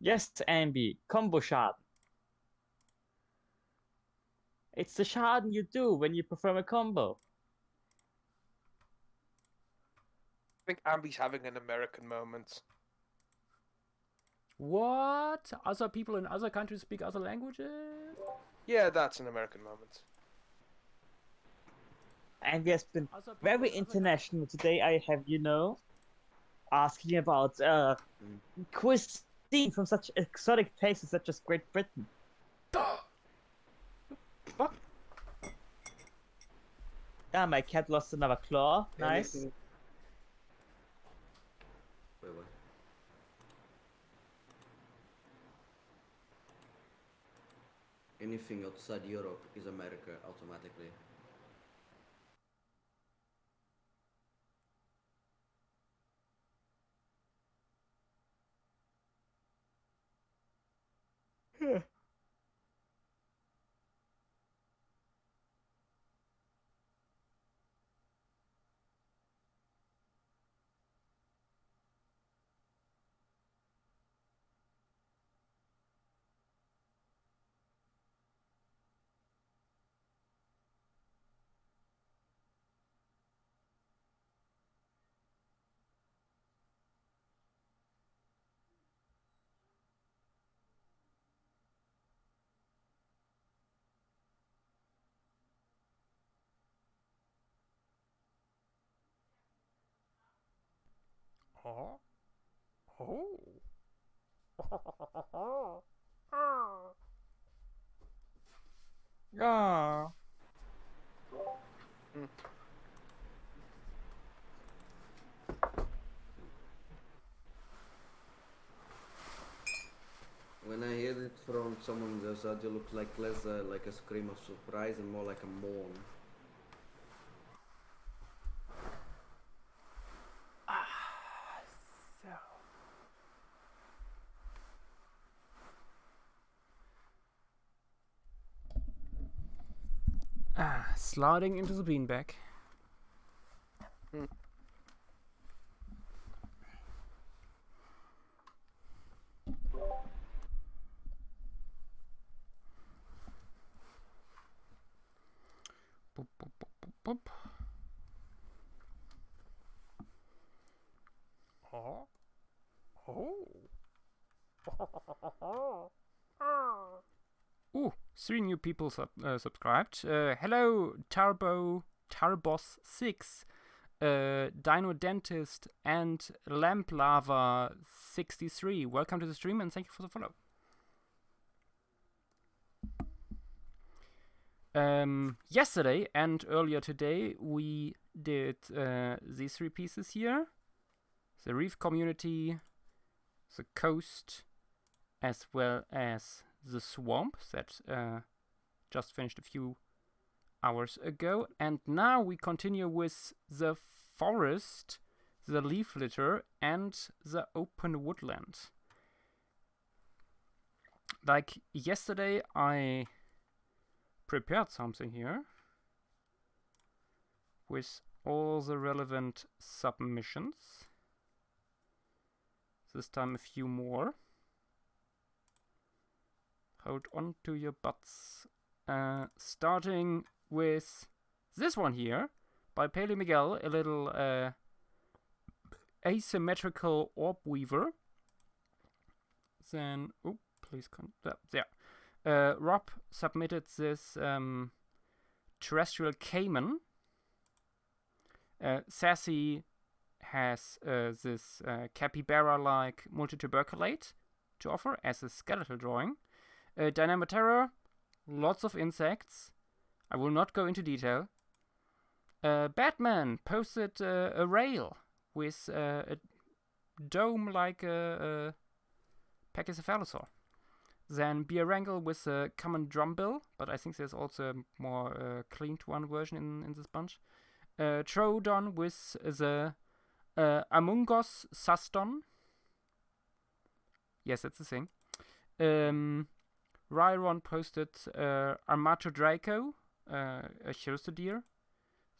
Yes, Ambi, combo shot. It's the shot you do when you perform a combo. I think Ambi's having an American moment. What? Other people in other countries speak other languages? Yeah, that's an American moment. And we have been Other people very in other countries. international today. I have, asking about cuisine from such exotic places such as Great Britain. What? Ah, my cat lost another claw. Nice. Anything. Wait, what? Anything outside Europe is America automatically. Oh. Oh. Ah. Hmm. When I hear it from someone, the audio looks like less like a scream of surprise and more like a moan. So. Sliding into the beanbag. Hmm. Boop, boop, boop, boop, boop. Oh. Oh. Ooh, 3 new people subscribed. Hello, Tarbos6, Dino Dentist, and Lamp Lava 63. Welcome to the stream and thank you for the follow. Yesterday and earlier today, we did these 3 pieces here: the reef community, the coast, as well as the swamp that just finished a few hours ago. And now we continue with the forest, the leaf litter, and the open woodland. Like yesterday, I prepared something here with all the relevant submissions. This time a few more. Hold on to your butts. Starting with this one here by Paley Miguel, a little asymmetrical orb weaver. Then, oh, please come there. Rob submitted this terrestrial caiman. Sassy has this capybara-like multituberculate to offer as a skeletal drawing. Dynamoterror, lots of insects. I will not go into detail. Batman posted a rail with a dome like a Pachycephalosaur. Then Beerwrangle with a common drumbill, but I think there's also a more cleaned one version in this bunch. Troodon with the Amungos Suston. Yes, that's the thing. Ryron posted Armato Draco, a Chirostodere.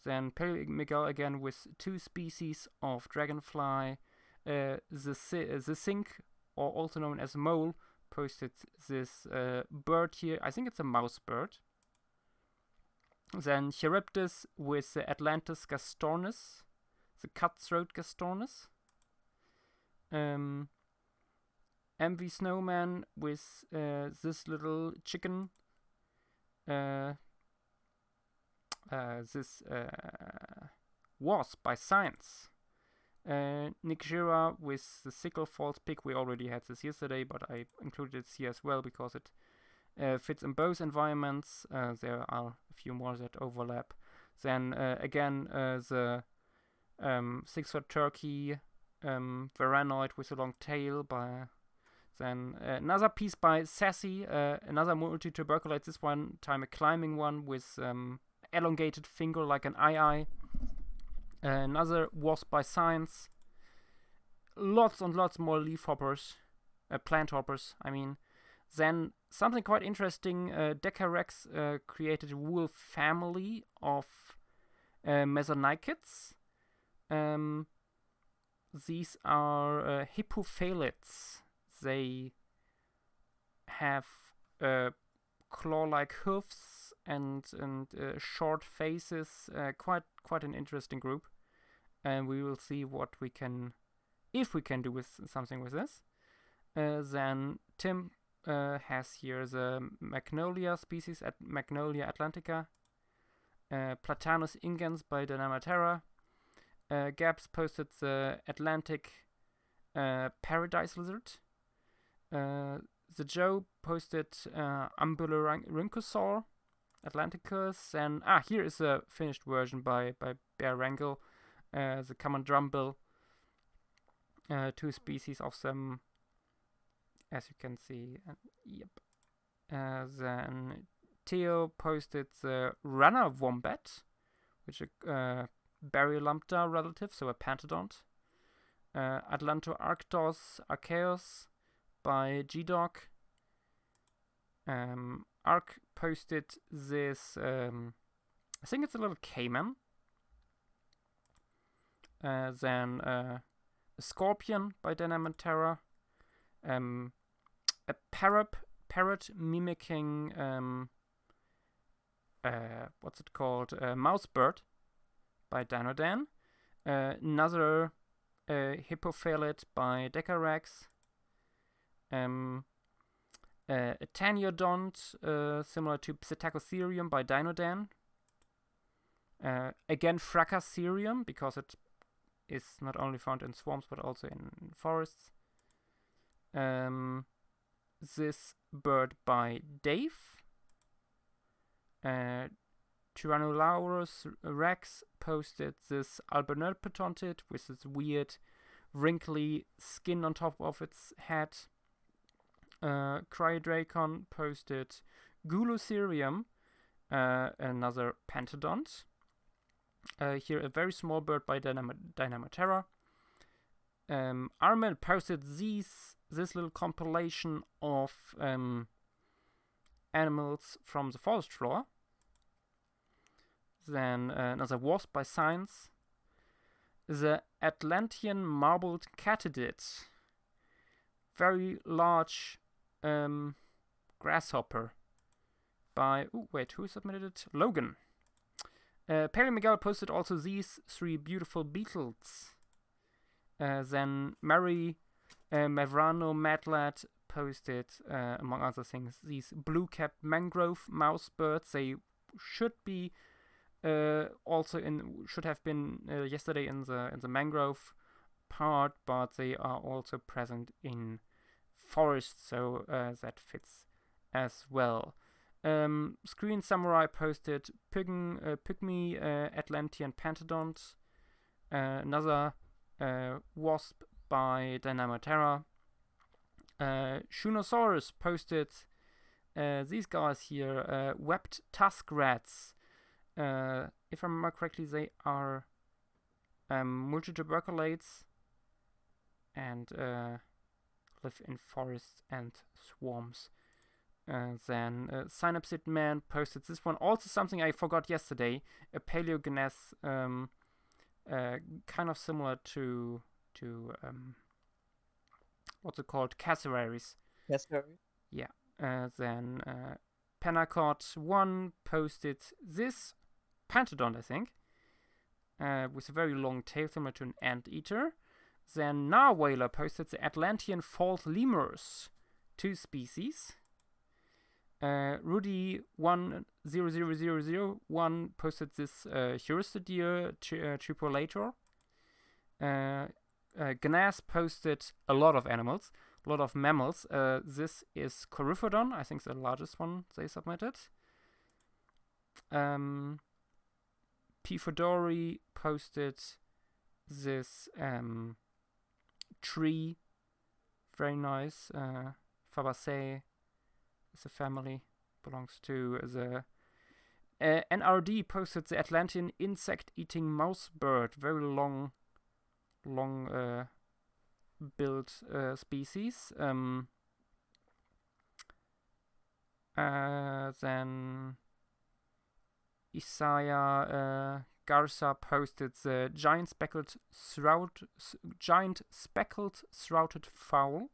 Then Perry Miguel again with 2 species of dragonfly, the Sink or also known as mole, posted this bird here. I think it's a mouse bird. Then Charybdis with the Atlantis gastornis, the cutthroat gastornis. MV Snowman with this little chicken. This wasp by Science. Nikjira with the sickle false pig. We already had this yesterday, but I included it here as well because it fits in both environments. There are a few more that overlap. Then again the 6-foot turkey Veranoid with a long tail by. Then another piece by Sassy, another multi-tuberculate, this one time a climbing one with elongated finger like an eye. Another wasp by Science. Lots and lots more leaf hoppers, plant hoppers, I mean. Then something quite interesting, Decarex created a whole family of mesonychids. These are hippophalids. They have claw-like hoofs and short faces. Quite an interesting group, and we will see what we can, if we can do with something with this. Then Tim has here the Magnolia species at Magnolia atlantica, Platanus ingens by Dynamaterra. Gaps posted the Atlantic paradise lizard. The Joe posted Ambulorhynchosaur Atlanticus, and here is a finished version by Bear Wrangle, the common drumbill. 2 species of them, as you can see. Yep. Then Theo posted the runner wombat, which is a Baryolambda relative, so a pantodont. Atlantoarctos archaeos by G-Dog. Arc posted this, I think it's a little caiman. Then a scorpion by Dynamaterra. A parrot mimicking, what's it called? Mouse bird by Dinodan. Another hippophalid by Decarex. A Taniodont, similar to Psittacotherium by Dinodan. Again, Fracastherium, because it is not only found in swamps but also in forests. This bird by Dave. Tyrannosaurus Rex posted this Albernerpetontid with this weird wrinkly skin on top of its head. Cryodracon posted Gulocerium, another pantodont. Here a very small bird by Dynamaterra. Armel posted this little compilation of animals from the forest floor. Then another wasp by Science. The Atlantean marbled catidid. Very large grasshopper by, who submitted it? Logan. Perry Miguel posted also these 3 beautiful beetles. Then Mary Mavrano Madlad posted, among other things, these blue-capped mangrove mouse birds. They should be should have been yesterday in the mangrove part, but they are also present in forest, so that fits as well. Screen Samurai posted Pygmy Atlantean Pantodont, another wasp by Dynamaterra. Shunosaurus posted these guys here, webbed tusk rats. If I remember correctly, they are multituberculates and live in forests and swamps. Then Synapsid Man posted this one, also something I forgot yesterday, a Paleogenes, kind of similar to what's it called? Cassowaries. Yes, sir. Then Penacot 1 posted this Pantodon, I think, with a very long tail similar to an anteater. Then Narwhaler posted the Atlantean fault lemurs, 2 species. Rudy 1000001 posted this Huristideer tripolator. Gnas posted a lot of animals, a lot of mammals. This is Coryphodon, I think the largest one they submitted. P. Fodori posted this tree, very nice. Fabaceae is a family, belongs to the NRD posted the Atlantean insect-eating mouse bird, very long build species. Then Isaiah Garza posted the giant speckled shrouded fowl,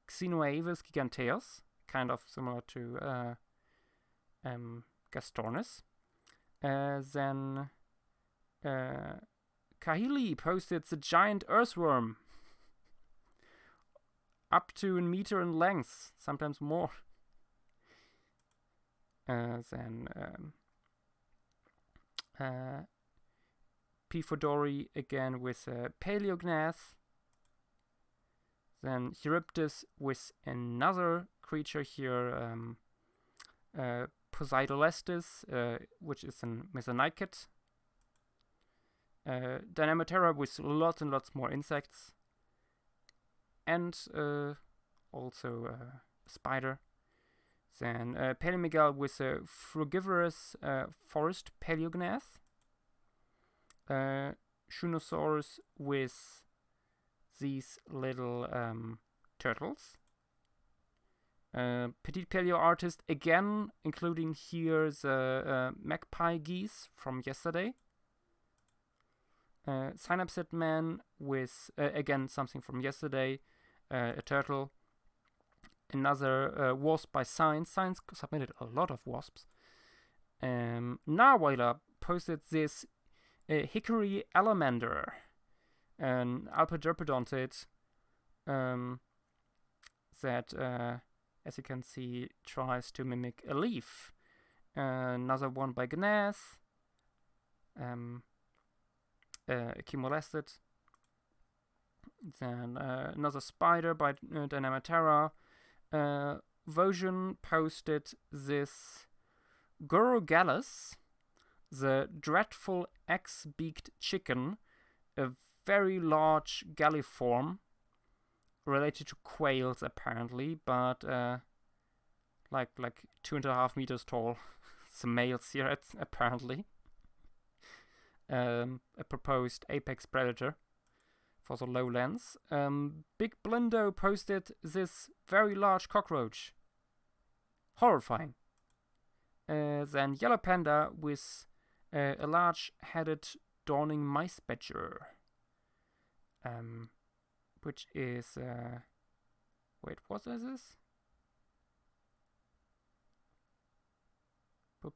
Xenoavis giganteus, kind of similar to Gastornis. Then Kahili posted the giant earthworm, up to a meter in length, sometimes more. Then P. Fodori again with Paleognath. Then Charybdis with another creature here, Poseidolestis, which is a Mesonychid. Dynamoterra with lots and lots more insects. And also a spider. Then Paleomygal with a frugivorous forest Paleognath. Shunosaurus with these little turtles. Petite Paleo artist again, including here the magpie geese from yesterday. Synapsid man with again something from yesterday, a turtle. Another wasp by Science. Science submitted a lot of wasps. Narwhaler posted this hickory alamander, an alpidorpodontid that, as you can see, tries to mimic a leaf. Another one by Gnath, Chemolested. Then another spider by Dynamoterra. Vosion posted this Gorogalus, the dreadful axe-beaked chicken, a very large galliform, related to quails apparently, but like 2.5 meters tall. It's a males here apparently. A proposed apex predator for the lowlands. Big Blindo posted this very large cockroach. Horrifying. Then Yellow Panda with a large-headed dawning mice badger. Which is... wait, what is this? I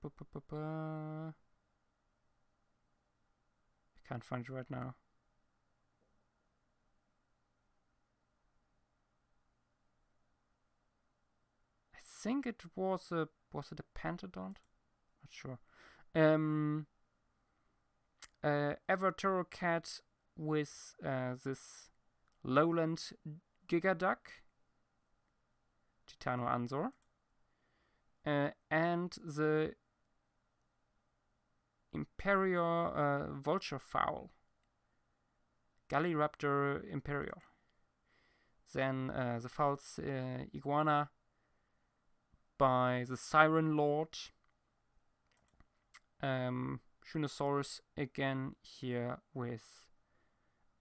can't find it right now. I think it was it a pantodont? Not sure. Evertorocat with this lowland gigaduck, Titano Anzor, and the Imperior vulture fowl, Galliraptor Imperior. Then the false iguana by the Siren Lord. Shunosaurus again here with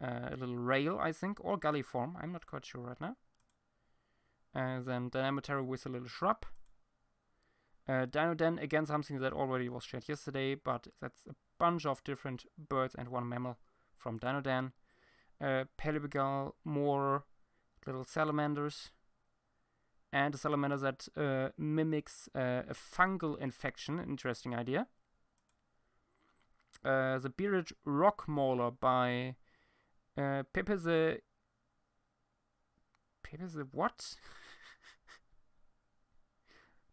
a little rail, I think, or galliform. I'm not quite sure right now. Then Dynamoterra with a little shrub. Dinoden, again something that already was shared yesterday, but that's a bunch of different birds and one mammal from Dinodan. Paleobigal, more little salamanders. And a salamander that mimics a fungal infection. Interesting idea. The bearded rock mauler by Pepe the what?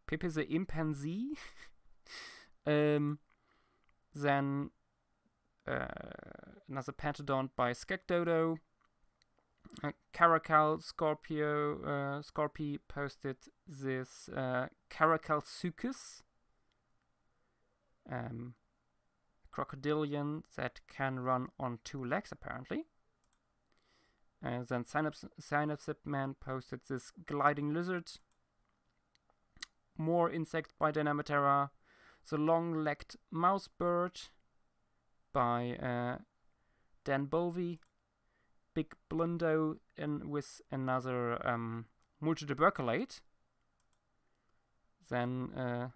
Pepe the impanzee. Then another pantodont by Skekdodo. Caracal Scorpy posted this Caracal sucus, crocodilian that can run on 2 legs apparently. Then Synapsip Man posted this gliding lizard. More insects by Dynamitera. The long-legged mouse bird by Dan Bovey. Big Blundo with another multituberculate. Then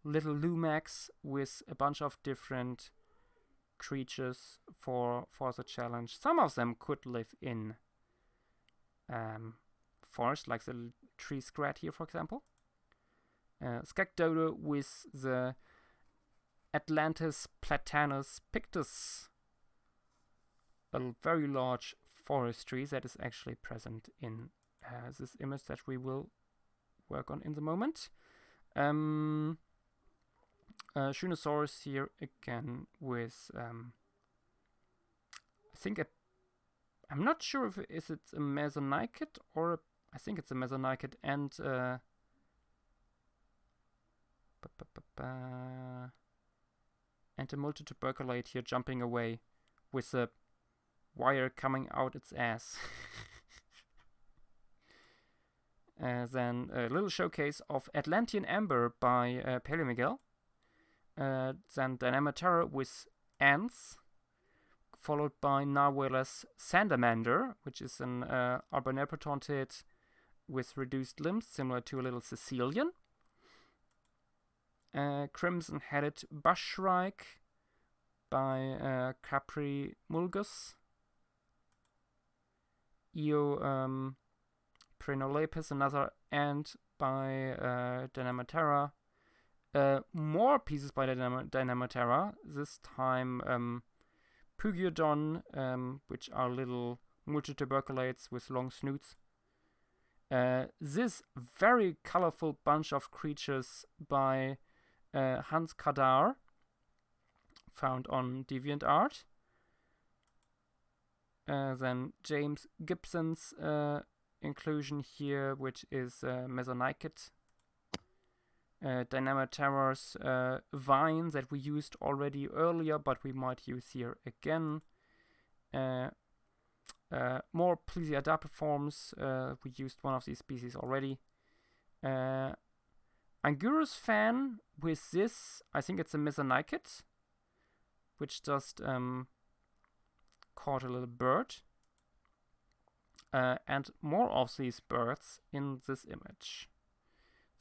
little Lumax with a bunch of different creatures for the challenge. Some of them could live in forest, like the tree scrat here, for example. Skekdodo with the Atlantis Platanus pictus, a very large forest tree that is actually present in this image that we will work on in the moment. Shunosaurus here again with I think I'm not sure if it's a Mesonychid or I think it's a Mesonychid and a multituberculate here jumping away with a wire coming out its ass. Then a little showcase of Atlantean Amber by Paleo Miguel. Then Dynamitera with ants, followed by Narwhala's Salamander, which is an Arboneptontid with reduced limbs, similar to a little Sicilian. Crimson-headed Bushshrike by Capri Mulgus. Eo Prenolepis, another ant by Dynamitera. More pieces by Dynamitera, this time Pugiodon, which are little multituberculates with long snoots. This very colorful bunch of creatures by Hans Kadar, found on DeviantArt. Then James Gibson's inclusion here, which is Mesonychid. Dynamitera's vine that we used already earlier, but we might use here again. More Plesiadapiforms, we used one of these species already. Angurus fan with this, I think it's a Mesonychid, which just caught a little bird. And more of these birds in this image.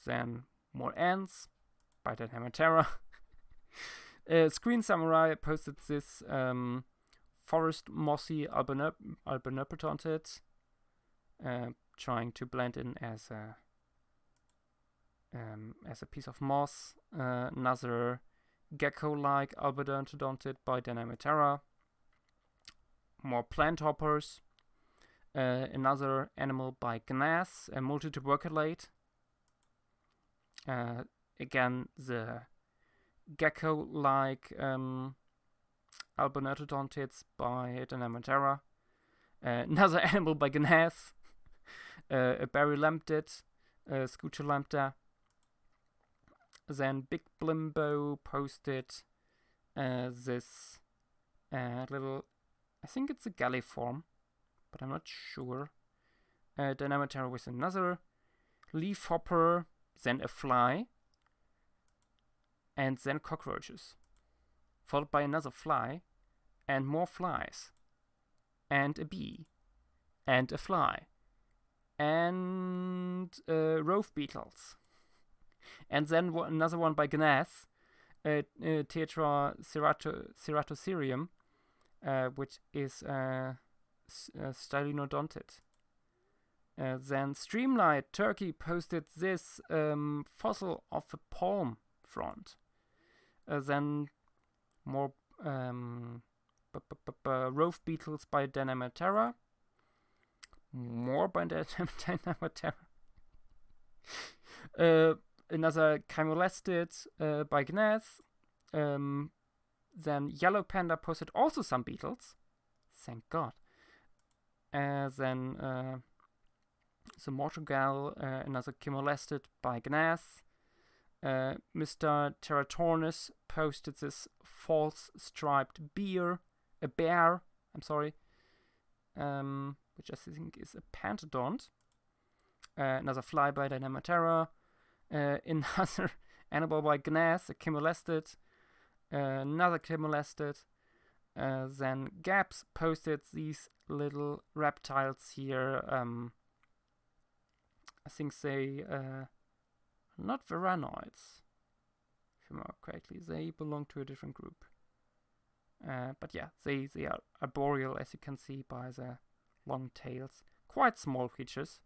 Then more ants by Dynamitera. Screen Samurai posted this forest mossy Albinoptontid, trying to blend in as a piece of moss. Another gecko-like Albinoptontid by Dynamitera. More plant hoppers. Another animal by Gnas, a multituberculate. Again, the gecko-like Albinoptodontids by Dynamitera. Another animal by Gnas, a Barylemptid, Scutelempta. Then Big Blimbo posted this little, I think it's a galliform, but I'm not sure. Dynamitera with another leaf hopper, then a fly, and then cockroaches, followed by another fly, and more flies, and a bee, and a fly, and rove beetles, and then another one by Gnas, Tetra ceratocerium, which is Stylinodontid. Then Streamlight Turkey posted this fossil of a palm frond. Then more rove beetles by Dynamitera. More by Dynamitera. Another chymolestid by Gneth. Then Yellow Panda posted also some beetles. Thank God. Then the Mortugal, another chymolestid by Gneth. Mr. Terratornis posted this false striped bear, which I think is a pantodont. Another fly by Dynamitera. Another animal by Gneth, a chymolestid. Another chymolestid. Then Gaps posted these little reptiles here. I think they not Veranoids, if I remember correctly. They belong to a different group. But yeah, they are arboreal, as you can see by the long tails. Quite small creatures.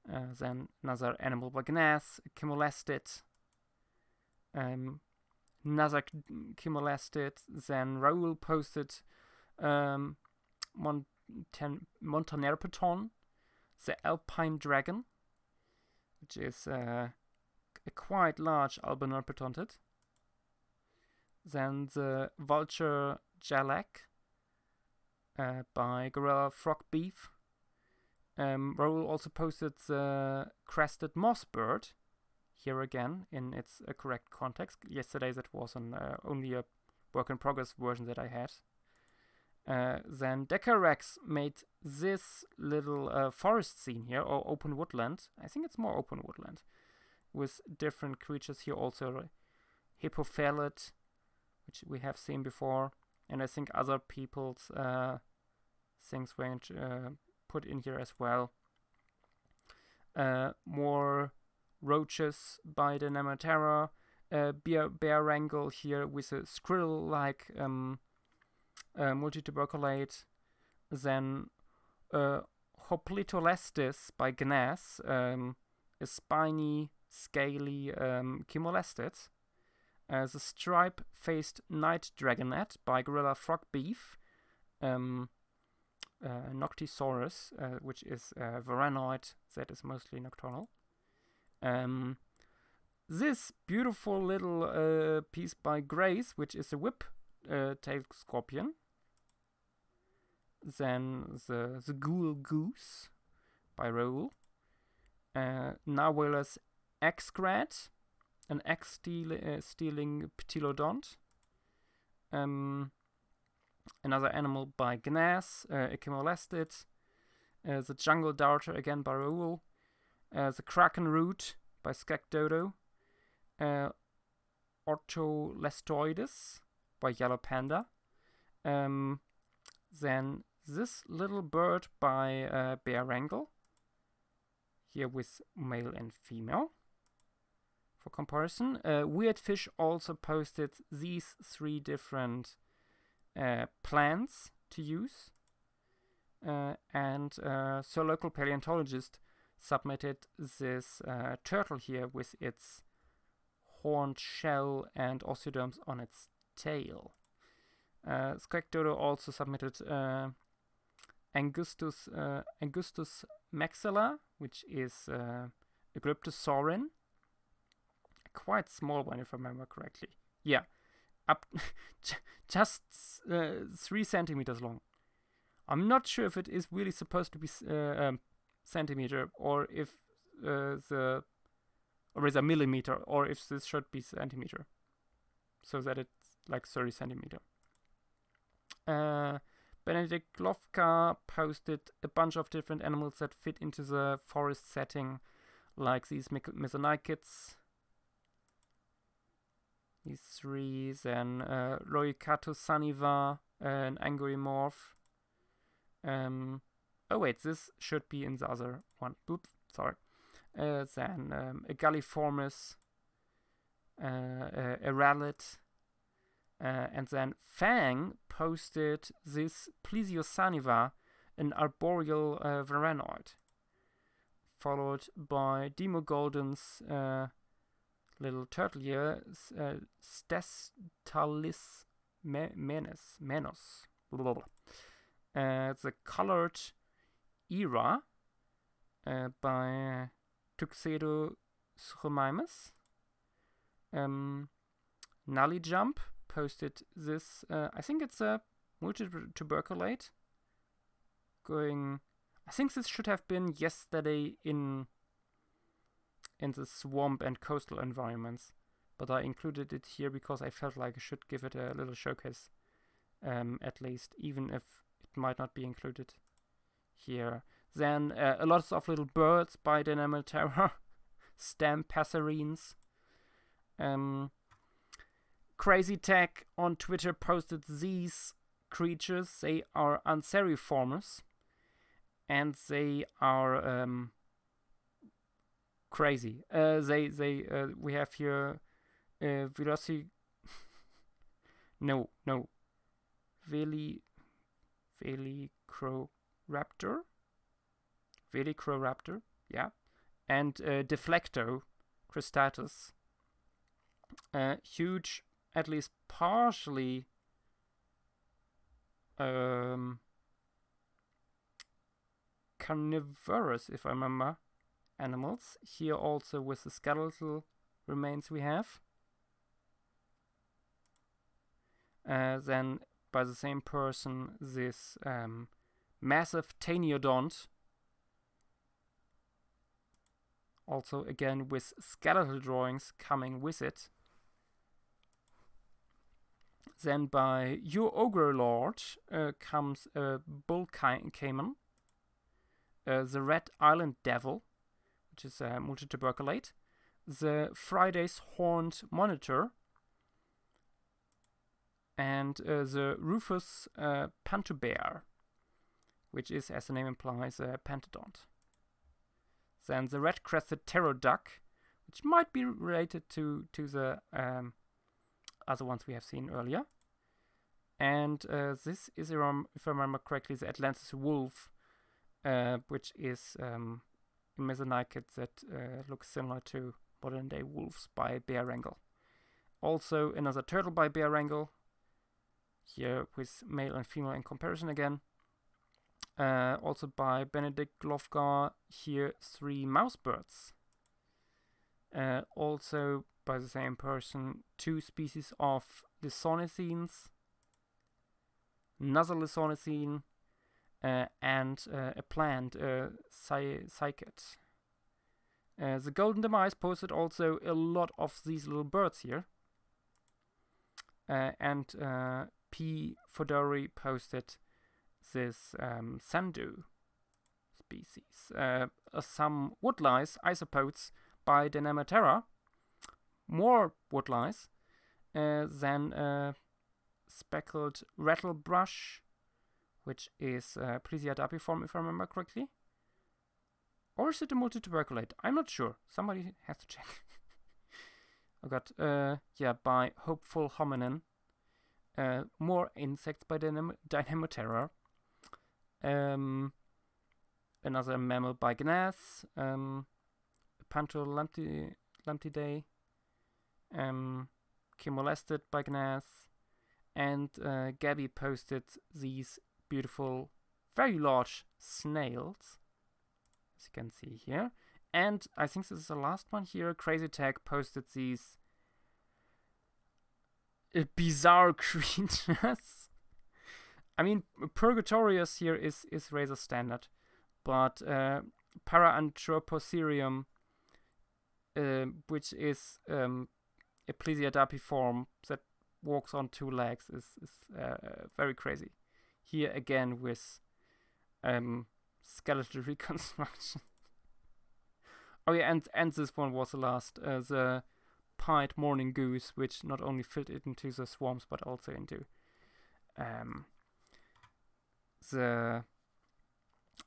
Then another animal by Gneth, a chymolestid. Another chymolestid. Then Raoul posted Montanerpeton, the Alpine Dragon, which is a quite large albinopertontid. Then the Vulture Jalak by Gorilla Frog Beef. Raoul also posted the Crested Moss Bird, here again in its correct context. Yesterday that was only a work in progress version that I had. Then Decarex made this little forest scene here, or open woodland. I think it's more open woodland, with different creatures here also. Hippophalet, which we have seen before, and I think other people's things were put in here as well. More roaches by the Dynamitera. Bear wrangle here with a squirrel-like multituberculate. Then Hoplitolestis by Gneth, a spiny, scaly chymolestid. The stripe-faced night dragonet by Gorilla Frog Beef. Noctisaurus, which is a Veranoid that is mostly nocturnal. This beautiful little piece by Grace, which is a whip-tailed scorpion. Then the Ghoul Goose by Raoul. Narwhaler's X-Grat, an egg-stealing ptilodont. Another animal by Gneth, a chymolestid. The Jungle Darter again by Raoul. The Kraken Root by Skekdodo. Ortholestoides by Yellow Panda. Then this little bird by Bear Wrangle, here with male and female for comparison. Weird Fish also posted these 3 different plants to use, and so local paleontologist submitted this turtle here with its horned shell and osteoderms on its tail. Skekdodo also submitted Angustus maxilla, which is a Gryptosaurin, a quite small one if I remember correctly. Yeah, up just 3 centimeters long. I'm not sure if it is really supposed to be centimeter, or if or is a millimeter, or if this should be centimeter, so that it's like 30 centimeter. Benedict Lovka posted a bunch of different animals that fit into the forest setting, like these Mesonychids. These 3, then Loicatus saniva, an Angorymorph. Oh wait, this should be in the other one. Oops, sorry. Then a Galliformis, a Rallet, and then Fang posted this Plesiosaniva, an arboreal Varanoid, followed by Demogolden's little turtle here, Stestalis Menos. It's a colored era by Tuxedo Schromimus. Nully Jump posted this. I think it's a multi-tuberculate. I think this should have been yesterday in the swamp and coastal environments, but I included it here because I felt like I should give it a little showcase, at least, even if it might not be included here. Then a lot of little birds by Dynamic Terror, stem passerines. Crazy Tech on Twitter posted these creatures. They are Anseriformes, and they are crazy. We have here Velicroraptor, yeah, and Deflecto cristatus. Huge, at least partially carnivorous, if I remember, animals. Here also with the skeletal remains we have. Then by the same person, this massive Taniodont, also again with skeletal drawings coming with it. Then by Your Ogre Lord comes a Bull Cayman, the Red Island Devil, which is a multi-tuberculate, the Friday's Horned Monitor, and the Rufus Pantobear, which is, as the name implies, a pantodont. Then the Red-Crested Terror Duck, which might be related to the other ones we have seen earlier. And this is, if I remember correctly, the Atlantis Wolf, which is a Mesonykid that looks similar to modern-day wolves by Bear Wrangle. Also another turtle by Bear Wrangle, here with male and female in comparison again. Also by Benedict Glofgar, here 3 mousebirds. Also by the same person, 2 species of Lysonecines, another Lysonecine, and a plant, Cycad. The Golden Demise posted also a lot of these little birds here. And P. Fodori posted this Sandu species. Some woodlice isopods by Dynamaterra. More woodlice. Then speckled rattlebrush, which is Plesiadapiform, if I remember correctly. Or is it a multi-tuberculate? I'm not sure. Somebody has to check. I got, by Hopeful Hominin. More insects by Dynamoterra. Another mammal by Gnath. Pantolanthidae. Chemolested by Gnath. And Gabby posted these beautiful, very large snails, as you can see here. And I think this is the last one here. Crazy Tag posted these bizarre creatures. I mean, Purgatorius here is rather standard, but Paraanthropotherium, which is a Plesiadapiform that walks on 2 legs, is very crazy. Here again with skeletal reconstruction. Oh yeah, and this one was the last, the pied morning goose, which not only fit into the swarms but also into the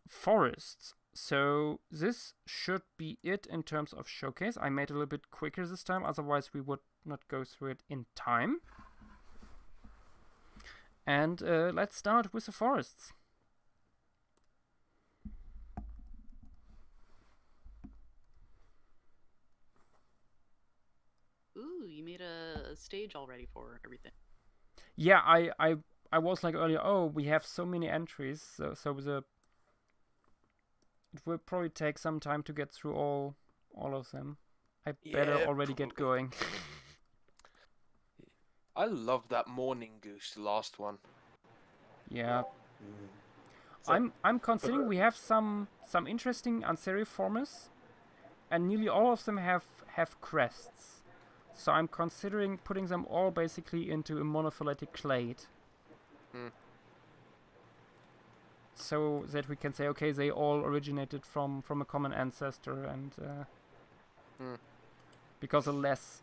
forests. So this should be it in terms of showcase. I made it a little bit quicker this time, otherwise we would not go through it in time. And let's start with the forests. stage already for everything. Yeah, I was like earlier. Oh, we have so many entries, so it will probably take some time to get through all of them. I better Yeah, already get probably. going. I love that morning goose, the last one. Yeah. Mm. I'm considering we have some interesting Anseriformes, and nearly all of them have crests. So I'm considering putting them all basically into a monophyletic clade. Hmm. So that we can say, okay, they all originated from a common ancestor, and because the less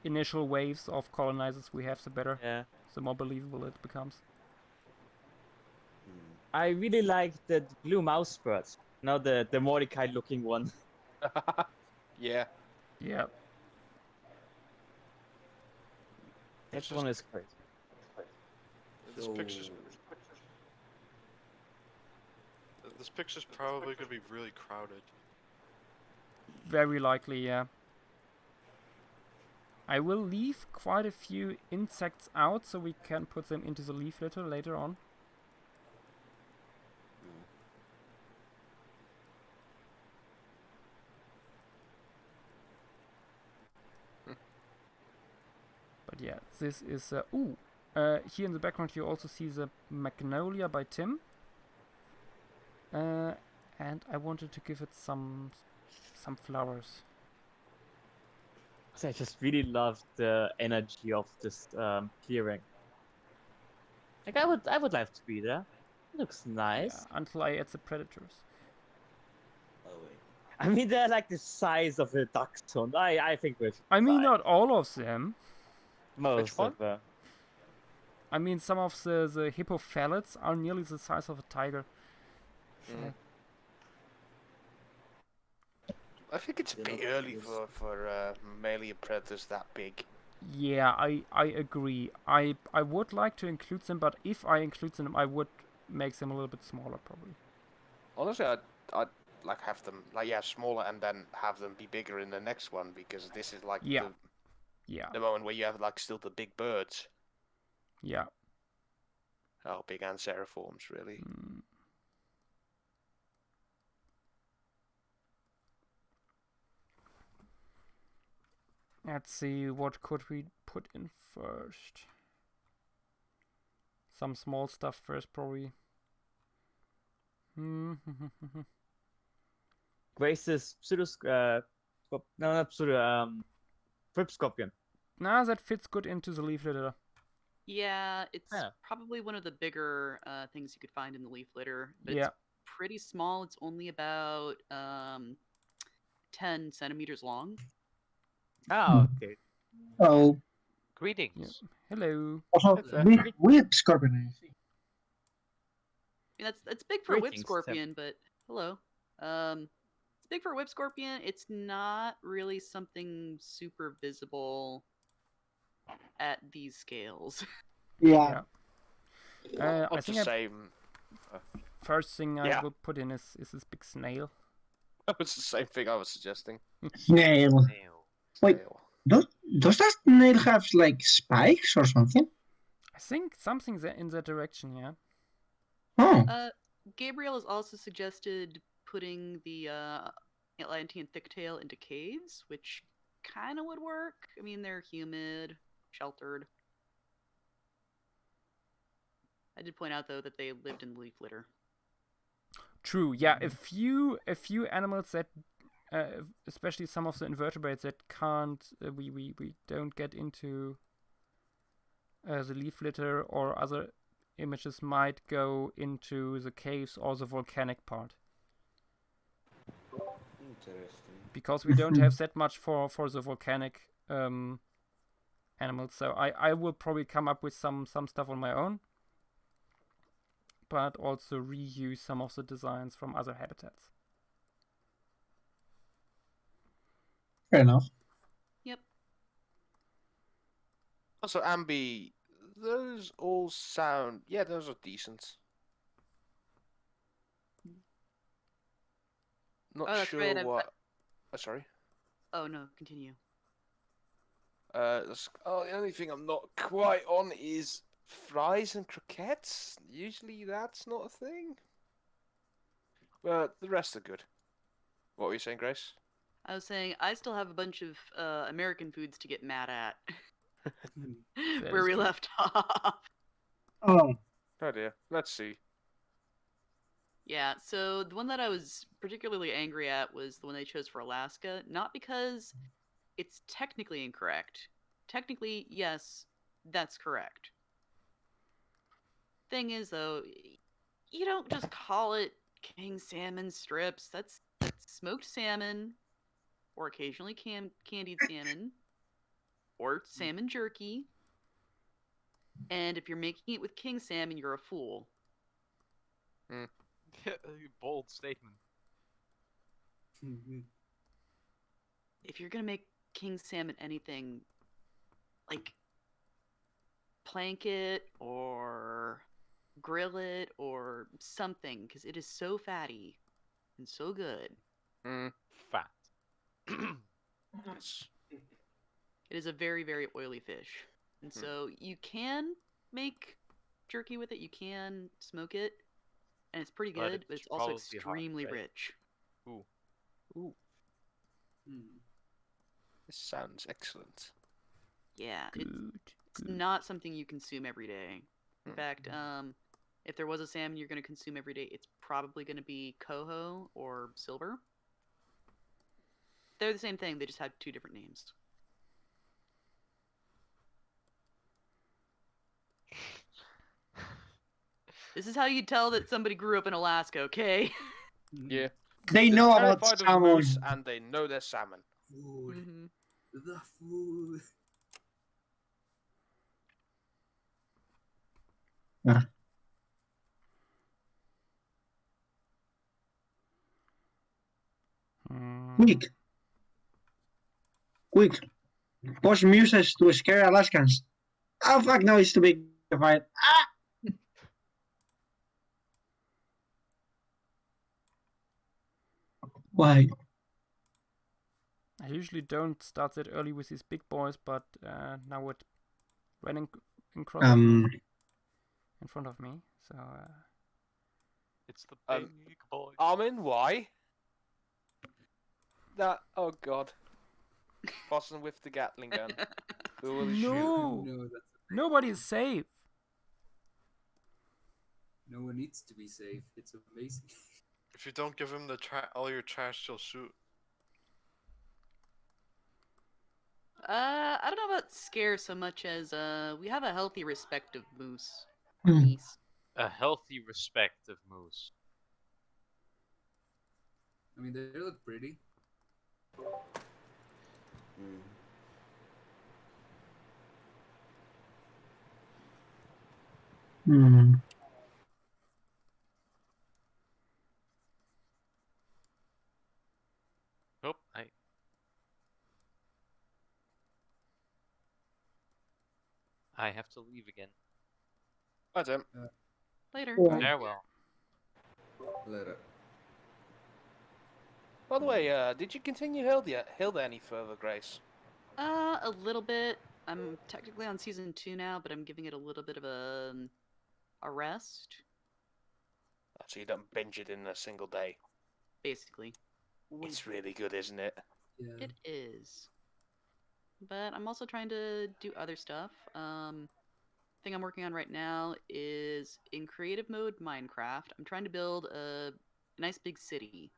initial waves of colonizers we have, the better, Yeah. the more believable it becomes. I really like the blue mouse birds. Now the Mordecai looking one. Yeah. Yeah. That It's one just- is great. This picture's probably gonna be really crowded. Very likely, yeah. I will leave quite a few insects out so we can put them into the leaf litter later on. But yeah, this is... here in the background you also see the Magnolia by Tim. And I wanted to give it some flowers. I just really love the energy of this clearing. Like I would like to be there. It looks nice. Yeah, until I add the predators. Oh wait. I mean, they're like the size of a dachshund. I think we're I mean, fine. not all of them. Most one? of them. I mean, some of the hippophallets are nearly the size of a tiger. Mm. I think it's a They're bit not early this- for mammalian predators that big. Yeah, I agree. I would like to include them, but if I include them, I would make them a little bit smaller, probably. Honestly, I'd like have them smaller and then have them be bigger in the next one, because this is like Yeah. Yeah, the moment where you have like still the big birds. yeah. Oh, big Anseriforms, really. Mm. Let's see, what could we put in first? Some small stuff first, probably. Grace's no, not Flip Scorpion. Nah, that fits good into the leaf litter. Yeah, it's Yeah. probably one of the bigger things you could find in the leaf litter. But Yeah. it's pretty small. It's only about 10 centimeters long. Oh, okay. Oh, Greetings. Hello. also whip scorpion. I see. I mean, that's big for a whip Greetings, Tim. scorpion, but hello. It's big for a whip scorpion. It's not really something super visible at these scales. Yeah. I Not think the same. first thing I Yeah. will put in is this big snail. That was the same thing I was suggesting. Snail. Nail. Wait. Snail. Does that snail have like spikes or something? I think something in that direction, yeah. Oh. Gabriel has also suggested putting the Atlantean thicktail into caves, which kind of would work. I mean, they're humid, sheltered. I did point out though that they lived in leaf litter. True, yeah. A few animals that, especially some of the invertebrates that can't, we don't get into the leaf litter or other images might go into the caves or the volcanic part. Interesting. Because we don't have that much for the volcanic animals, so I will probably come up with some stuff on my own, but also reuse some of the designs from other habitats. Fair enough. Yep. Also, Ambi, those all sound... Yeah, those are decent. Not Oh, that's sure right, what... Oh, sorry. Oh no, continue. The only thing I'm not quite on is fries and croquettes. Usually that's not a thing. But the rest are good. What were you saying, Grace? I was saying I still have a bunch of American foods to get mad at. Where is we true. left off. Oh, Oh dear. Let's see. Yeah, so the one that I was particularly angry at was the one they chose for Alaska, not because it's technically incorrect. Technically, yes, that's correct. Thing is, though, you don't just call it king salmon strips. That's smoked salmon, or occasionally candied salmon, or salmon jerky. And if you're making it with king salmon, you're a fool. Bold statement. If you're gonna make king salmon anything, like plank it or grill it or something, because it is so fatty and so good. Fat. Yes. It is a very, very oily fish. And so you can make jerky with it, you can smoke it, and it's pretty But good, but it's it's also probably hard, extremely right? rich. Ooh. This sounds excellent. Yeah, Good. it's not something you consume every day. In fact, if there was a salmon you're going to consume every day, it's probably going to be coho or silver. They're the same thing, they just have two different names. This is how you tell that somebody grew up in Alaska, okay? Yeah. they They're know about terrified of salmon. moose and they know their salmon. Food. Mm-hmm. The food. Quick. Quick. Push muses to scare Alaskans. Oh fuck, no, it's too big to fight. Ah! Why? I usually don't start that early with these big boys, but now it ran in front of me, so It's the big boy. Armin, why? Oh god. Boston with the Gatling gun. Who will shoot? no, No, that's nobody is safe. no one needs to be safe. It's amazing. If you don't give him all your trash, he'll shoot. I don't know about scare so much as we have a healthy respect of moose. Hmm. Geese. A healthy respect of moose. I mean, they look pretty. Hmm. Oh, I have to leave again. Bye, Tim. Later. Yeah. Farewell. Later. By the way, did you continue Hilda any further, Grace? A little bit. I'm technically on season 2 now, but I'm giving it a little bit of a rest, So you don't binge it in a single day. basically. It's really good, isn't it? Yeah. It is. But I'm also trying to do other stuff. Thing I'm working on right now is in creative mode Minecraft. I'm trying to build a nice big city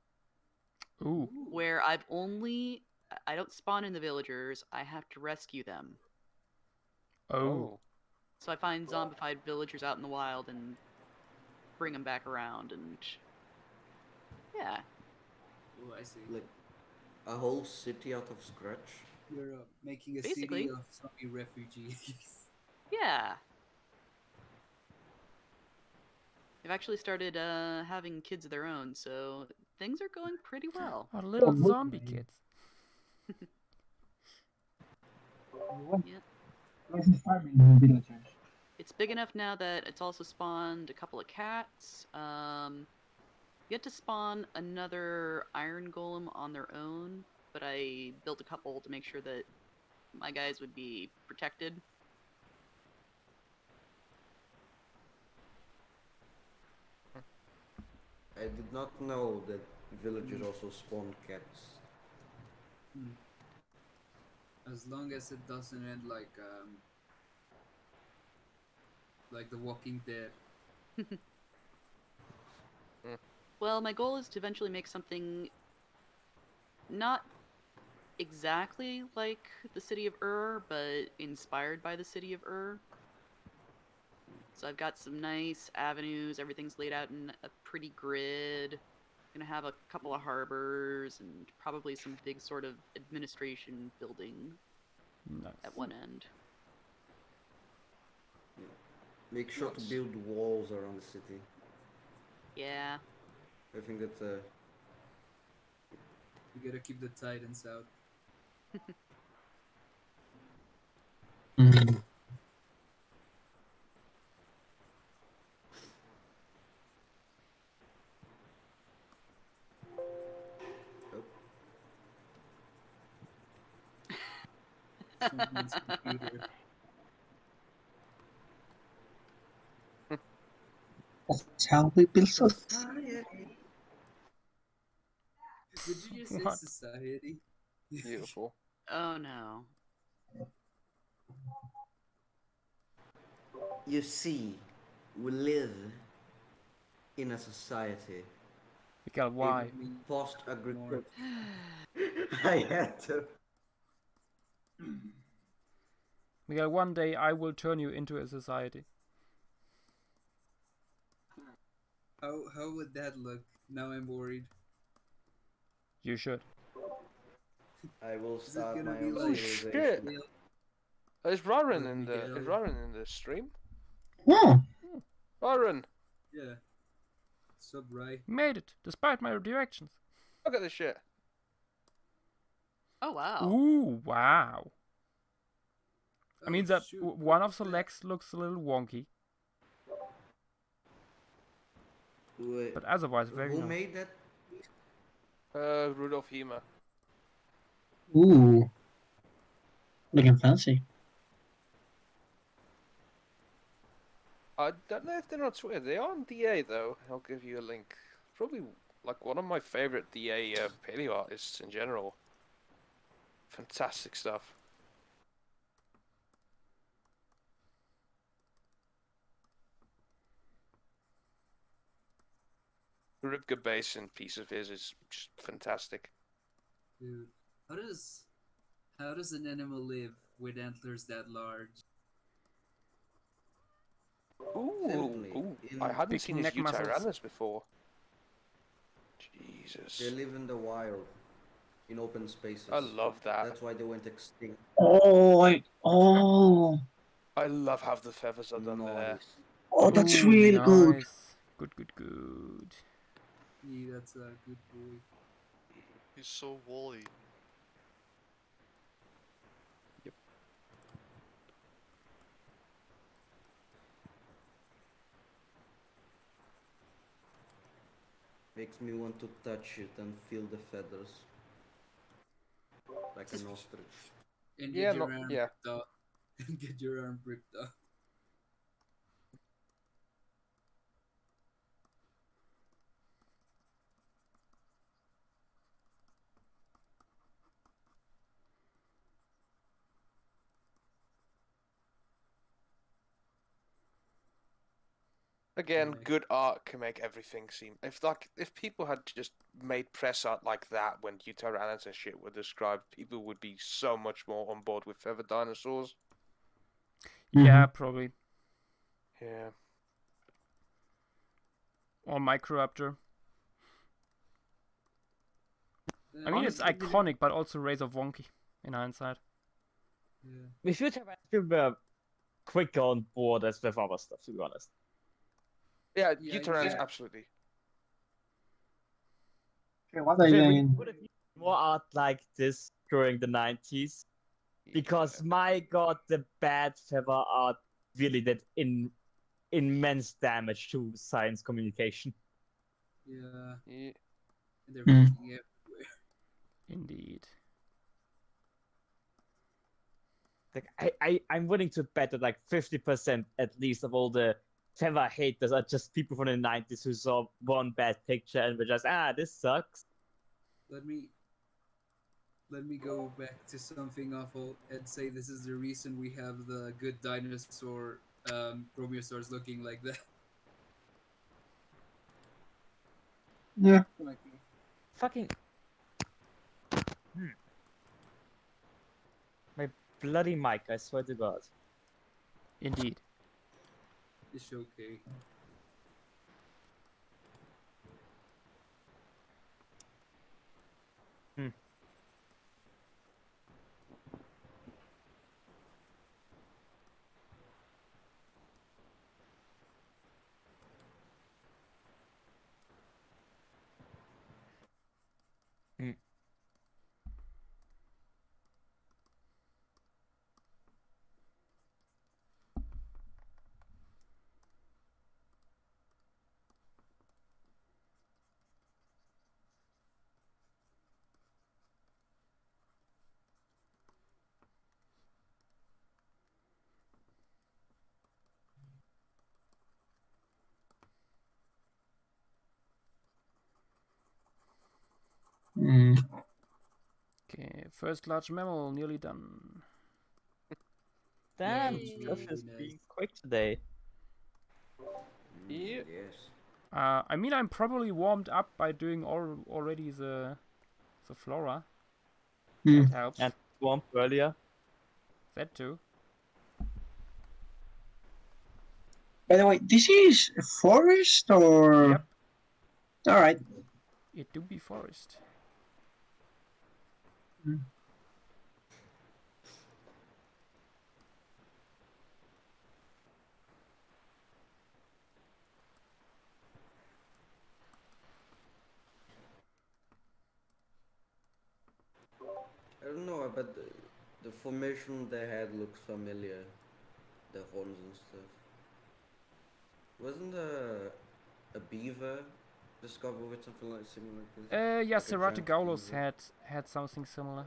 Ooh, where I don't spawn in the villagers. I have to rescue them. oh, So I find zombified villagers out in the wild and bring them back around, and yeah. Oh, I see. Like a whole city out of scratch. You're making a Basically. city of zombie refugees. Yeah. They've actually started having kids of their own, so things are going pretty well. our little Oh, zombie kids. It's big enough now that it's also spawned a couple of cats. Yet to spawn another iron golem on their own, but I built a couple to make sure that my guys would be protected. I did not know that villagers also spawn cats. As long as it doesn't end like The Walking Dead. Well, my goal is to eventually make something not exactly like the city of but inspired by the city of So I've got some nice avenues, everything's laid out in a pretty grid. Gonna have a couple of harbors and probably some big sort of administration building Nice. at one end. Make sure to build walls around the city. Yeah. I think that You gotta keep the Titans out. Mm. Someone's computer. That's how we build Did you just say What? society? Beautiful. Oh no. you see, we live in a society. Miguel, why? Post-agriculture. I had to. Miguel, one day I will turn you into a society. How would that look? Now I'm worried. You should. I will Is it start gonna my be own like shit. civilization. Is Raren Let in me the get is out. Raren in the stream? Oh, Raren, Yeah. Sub right. Made it, despite my directions. look at this shit. Oh wow. Ooh, wow. I mean, that shoot, one of the that- legs looks a little wonky, Wait, but otherwise very who nice. made that? Rudolf Hema. ooh, looking fancy. I don't know if they're on Twitter. They are on DA though. I'll give you a link. Probably like one of my favorite DA paleo artists in general. Fantastic stuff. The Ribka Basin piece of his is just fantastic. Dude, how does an animal live with antlers that large? Simply, Ooh. in I hadn't big seen his neck muscles. Utyrannus before. They Jesus. live in the wild, in open spaces. I love that. That's why they went extinct. Oh, I love how the feathers are done there. Nice. oh, that's Ooh, really good. nice. Good. Yeah, that's a good boy. He's so woolly. Makes me want to touch it and feel the feathers. Like an ostrich. And Yeah, get your no- arm yeah. ripped off. And get your arm ripped off. Again, Yeah. good art can make everything seem. If people had just made press art like that when Utyrannus and shit were described, people would be so much more on board with feathered dinosaurs. Yeah, probably. Yeah. Or Microraptor. I mean, it's Honestly, iconic, but also razor wonky in hindsight. Yeah. We should have been quicker on board as with other stuff, to be honest. Yeah, Yeah, Utyrannus, yeah. absolutely. Okay, what are We you in? would have used more art like this during the 90s. Because my god, the bad feather art really did immense damage to science communication. Yeah. Yeah. And they're Mm. fucking everywhere. Indeed. Like I'm willing to bet that like 50% at least of all the feather haters are just people from the 90s who saw one bad picture and were just, this sucks. Let me go back to something awful and say this is the reason we have the good dinosaur chromosaurs looking like that. Yeah. Fucking. My bloody mic, I swear to God. Indeed. It's okay. Okay, first large mammal nearly done. Damn, Yay. Josh is Nice. being quick today. Yeah. Yes. I mean, I'm probably warmed up by doing already the flora. That helps. And swamp earlier. That too. By the way, this is forest or? Yep. All right. It do be forest. I don't know, but the formation they had looks familiar. The horns and stuff. Wasn't a beaver discovered with something like similar to this? Yeah, Like a giant Ceratogaulos beaver? had something similar.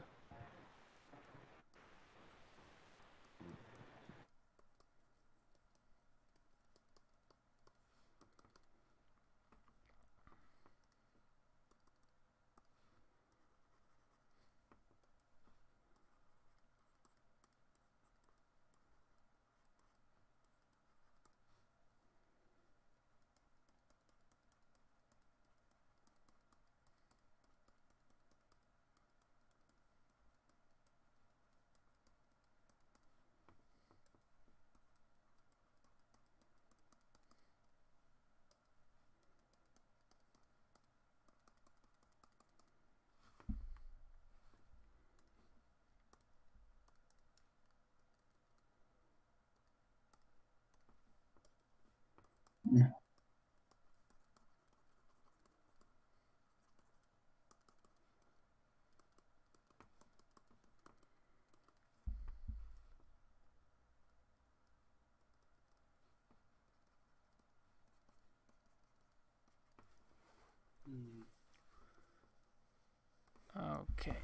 Okay.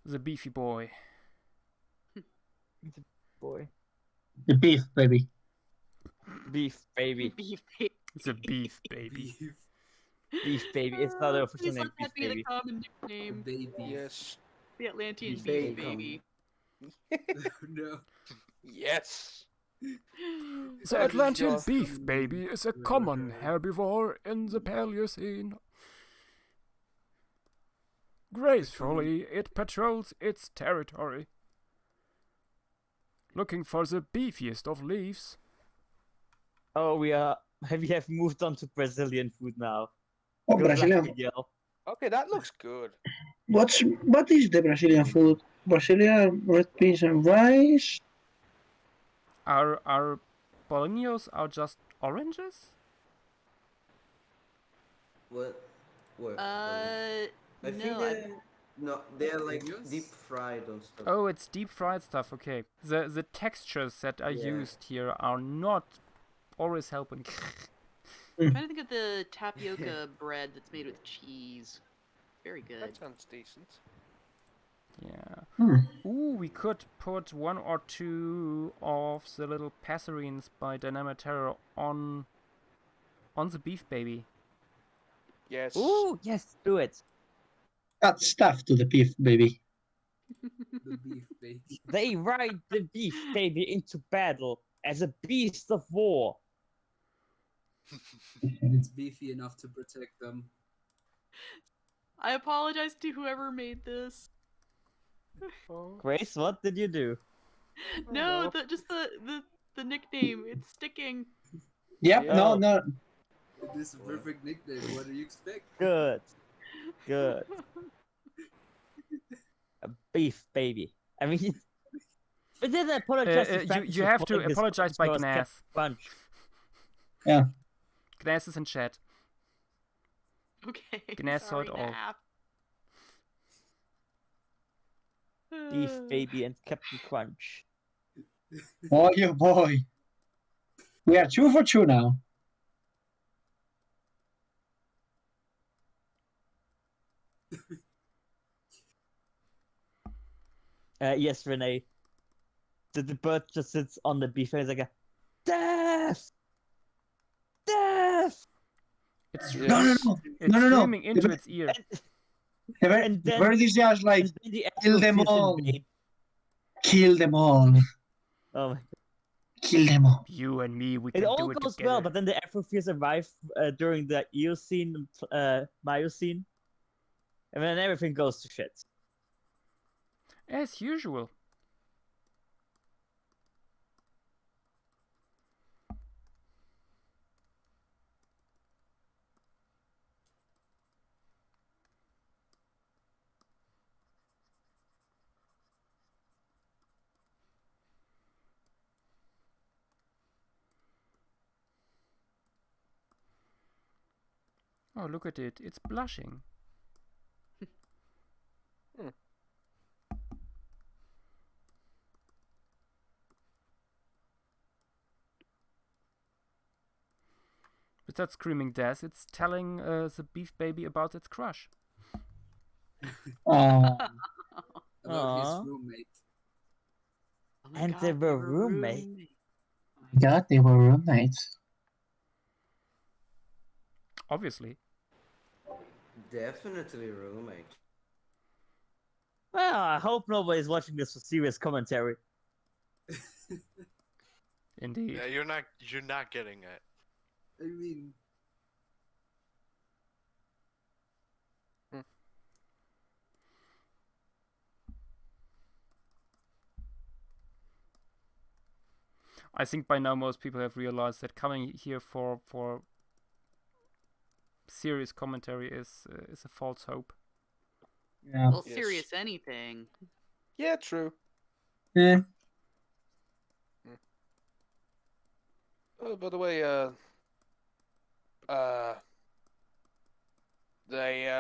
The beefy boy. Boy. The beef, baby. Beef, baby. Beef baby. It's a beef baby. Beef. Beef, baby. It's not the official Please name, let Beef that be the Baby. common nickname. Baby. Yes. The Atlantean Beef beef Bacon. baby. No. Yes. The That is Atlantean just- beef baby is a common herbivore in the Paleocene. Gracefully, it patrols its territory, looking for the beefiest of leaves. Oh, we have moved on to Brazilian food now. Oh, Good luck, Brazilian. Miguel. Okay, that looks good. What is the Brazilian food? Brazilian red beans and rice. Our bolaños are just oranges? What? What? I think no, they're like Bolaños? deep fried and stuff. Oh, it's deep fried stuff. Okay. The textures that are Yeah. used here are not always helping. I'm trying to think of the tapioca bread that's made with cheese. Very good. That sounds decent. Yeah. Ooh, we could put one or two of the little passerines by Dynamic Terror on the beef baby. Yes. Ooh, yes, do it. Add stuff to the beef, baby. The beef baby. They ride the beef baby into battle as a beast of war. It's beefy enough to protect them. I apologize to whoever made this. Grace, what did you do? No, just the nickname. It's sticking. Yep, Yeah. no, Oh. no. It is a perfect nickname. What do you expect? Good. Good. A beef baby. I mean, but then I apologize to Francis You for have to calling his apologize by crunch Gnath. Crunch. Yeah. Gnath is in chat. Okay. Gnath saw Sorry, it all. Nap. Beef baby and Captain Crunch. Oh, you boy. We are 2 for 2 now. Yes, Renee. The bird just sits on the beef and is like a death! Death! It's Yeah. No, no, Yes. no. it's No, no, no. screaming into its ear. And The then- bird is just like, And then the kill them Afrofusion all. invade. Kill them all. Oh my. Kill them all. You and me, we It can all do it goes together. well, but then the Afrofusion arrive during the Eocene, Miocene, and then everything goes to shit. As usual. Oh, look at it. It's blushing. It's not screaming death, it's telling the beef baby about its crush. Oh. About his Aw. roommate. Oh my And God, they were roommates. My God, they were roommates. Obviously. Definitely roommate. Well, I hope nobody's watching this for serious commentary. Indeed. Yeah, you're not getting it. I mean, I think by now most people have realized that coming here for serious commentary is a false hope. Yeah. Well, Yes. serious anything. Yeah, true. Yeah. Oh, by the way,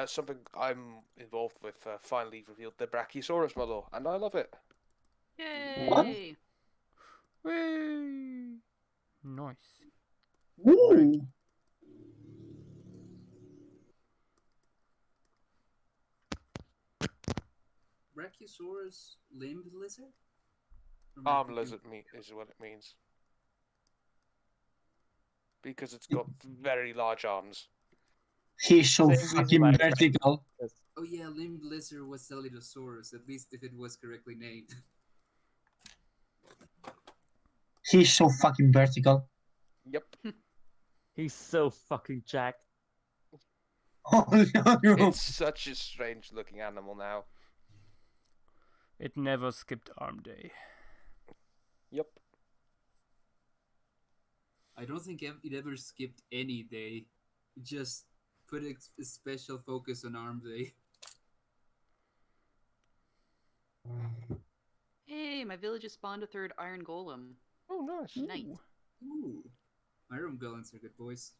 something I'm involved with finally revealed the Brachiosaurus model, and I love it. Yay! Whee! Nice. Ooh. Brachiosaurus limbed lizard? Or am I Arm thinking- lizard is what it means. Because it's got very large arms. He's so Same reason fucking why- vertical. Oh yeah, limbed lizard was Celodosaurus, at least if it was correctly named. He's so fucking vertical. Yep. He's so fucking jacked. Oh no. It's such a strange looking animal now. It never skipped arm day. Yep. I don't think it ever skipped any day. It just put a special focus on arm day. Hey, my village has spawned a third iron golem. Oh, nice. Nice. Ooh. Iron golems are good boys.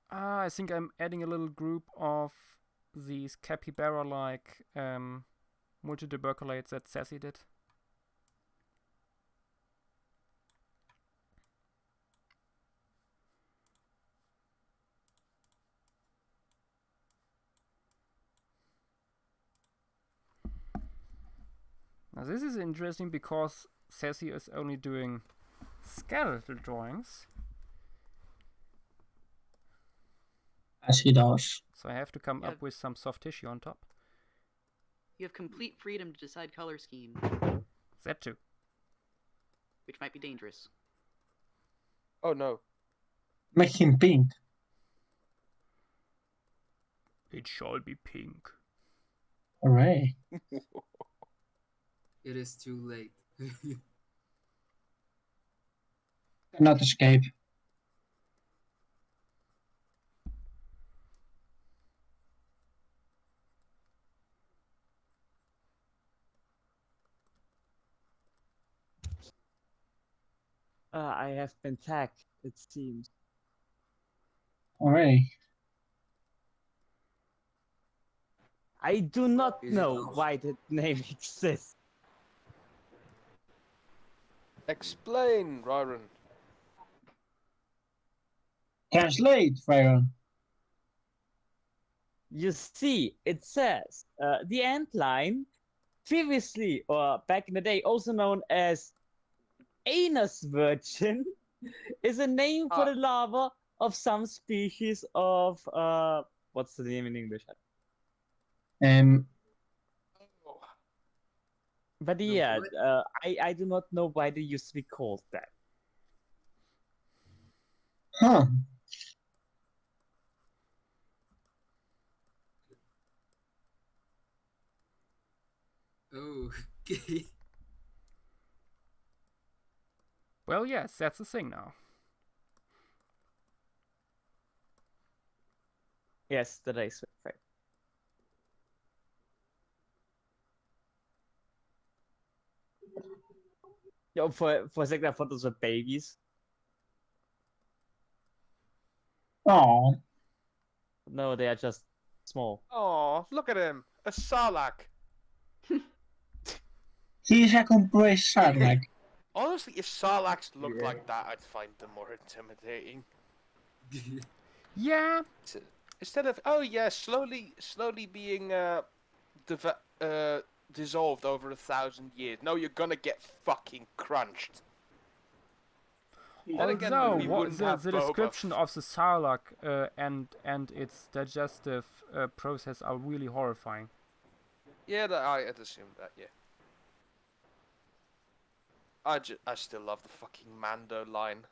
I think I'm adding a little group of these capybara-like multi-tuberculates that Sassy did. Now this is interesting because Sassy is only doing skeletal drawings, As he does. so I have to come Yeah. up with some soft tissue on top. You have complete freedom to decide color scheme, That too. which might be dangerous. Oh no. Make him pink. It shall be pink. Hooray. It is too late. Cannot escape. I have been tagged, it seems. Hooray. I do not Is it know also- why that name exists. Explain, Ryron. Translate, Ryan. You see, it says the antline, previously or back in the day, also known as anus virgin, is a name for Ah. the larva of some species of what's the name in English? Oh, But No, yeah, what? I do not know why they used to be called that. Huh. Oh, okay. Well, yes, that's the thing now. Yes, that is right. Yo, for a second I thought those were babies. Oh. No, they are just small. oh, look at him. A Sarlacc. He's a compressed Sarlacc. Honestly, if Sarlaccs looked Yeah. like that, I'd find them more intimidating. Yeah, Instead of, oh yeah, slowly being dissolved over 1,000 years. No, you're gonna get fucking crunched. Then again, although we what wouldn't have the Boba description of the Sarlacc and its digestive process are really horrifying. Yeah, I'd assume that, yeah. I still love the fucking Mando line.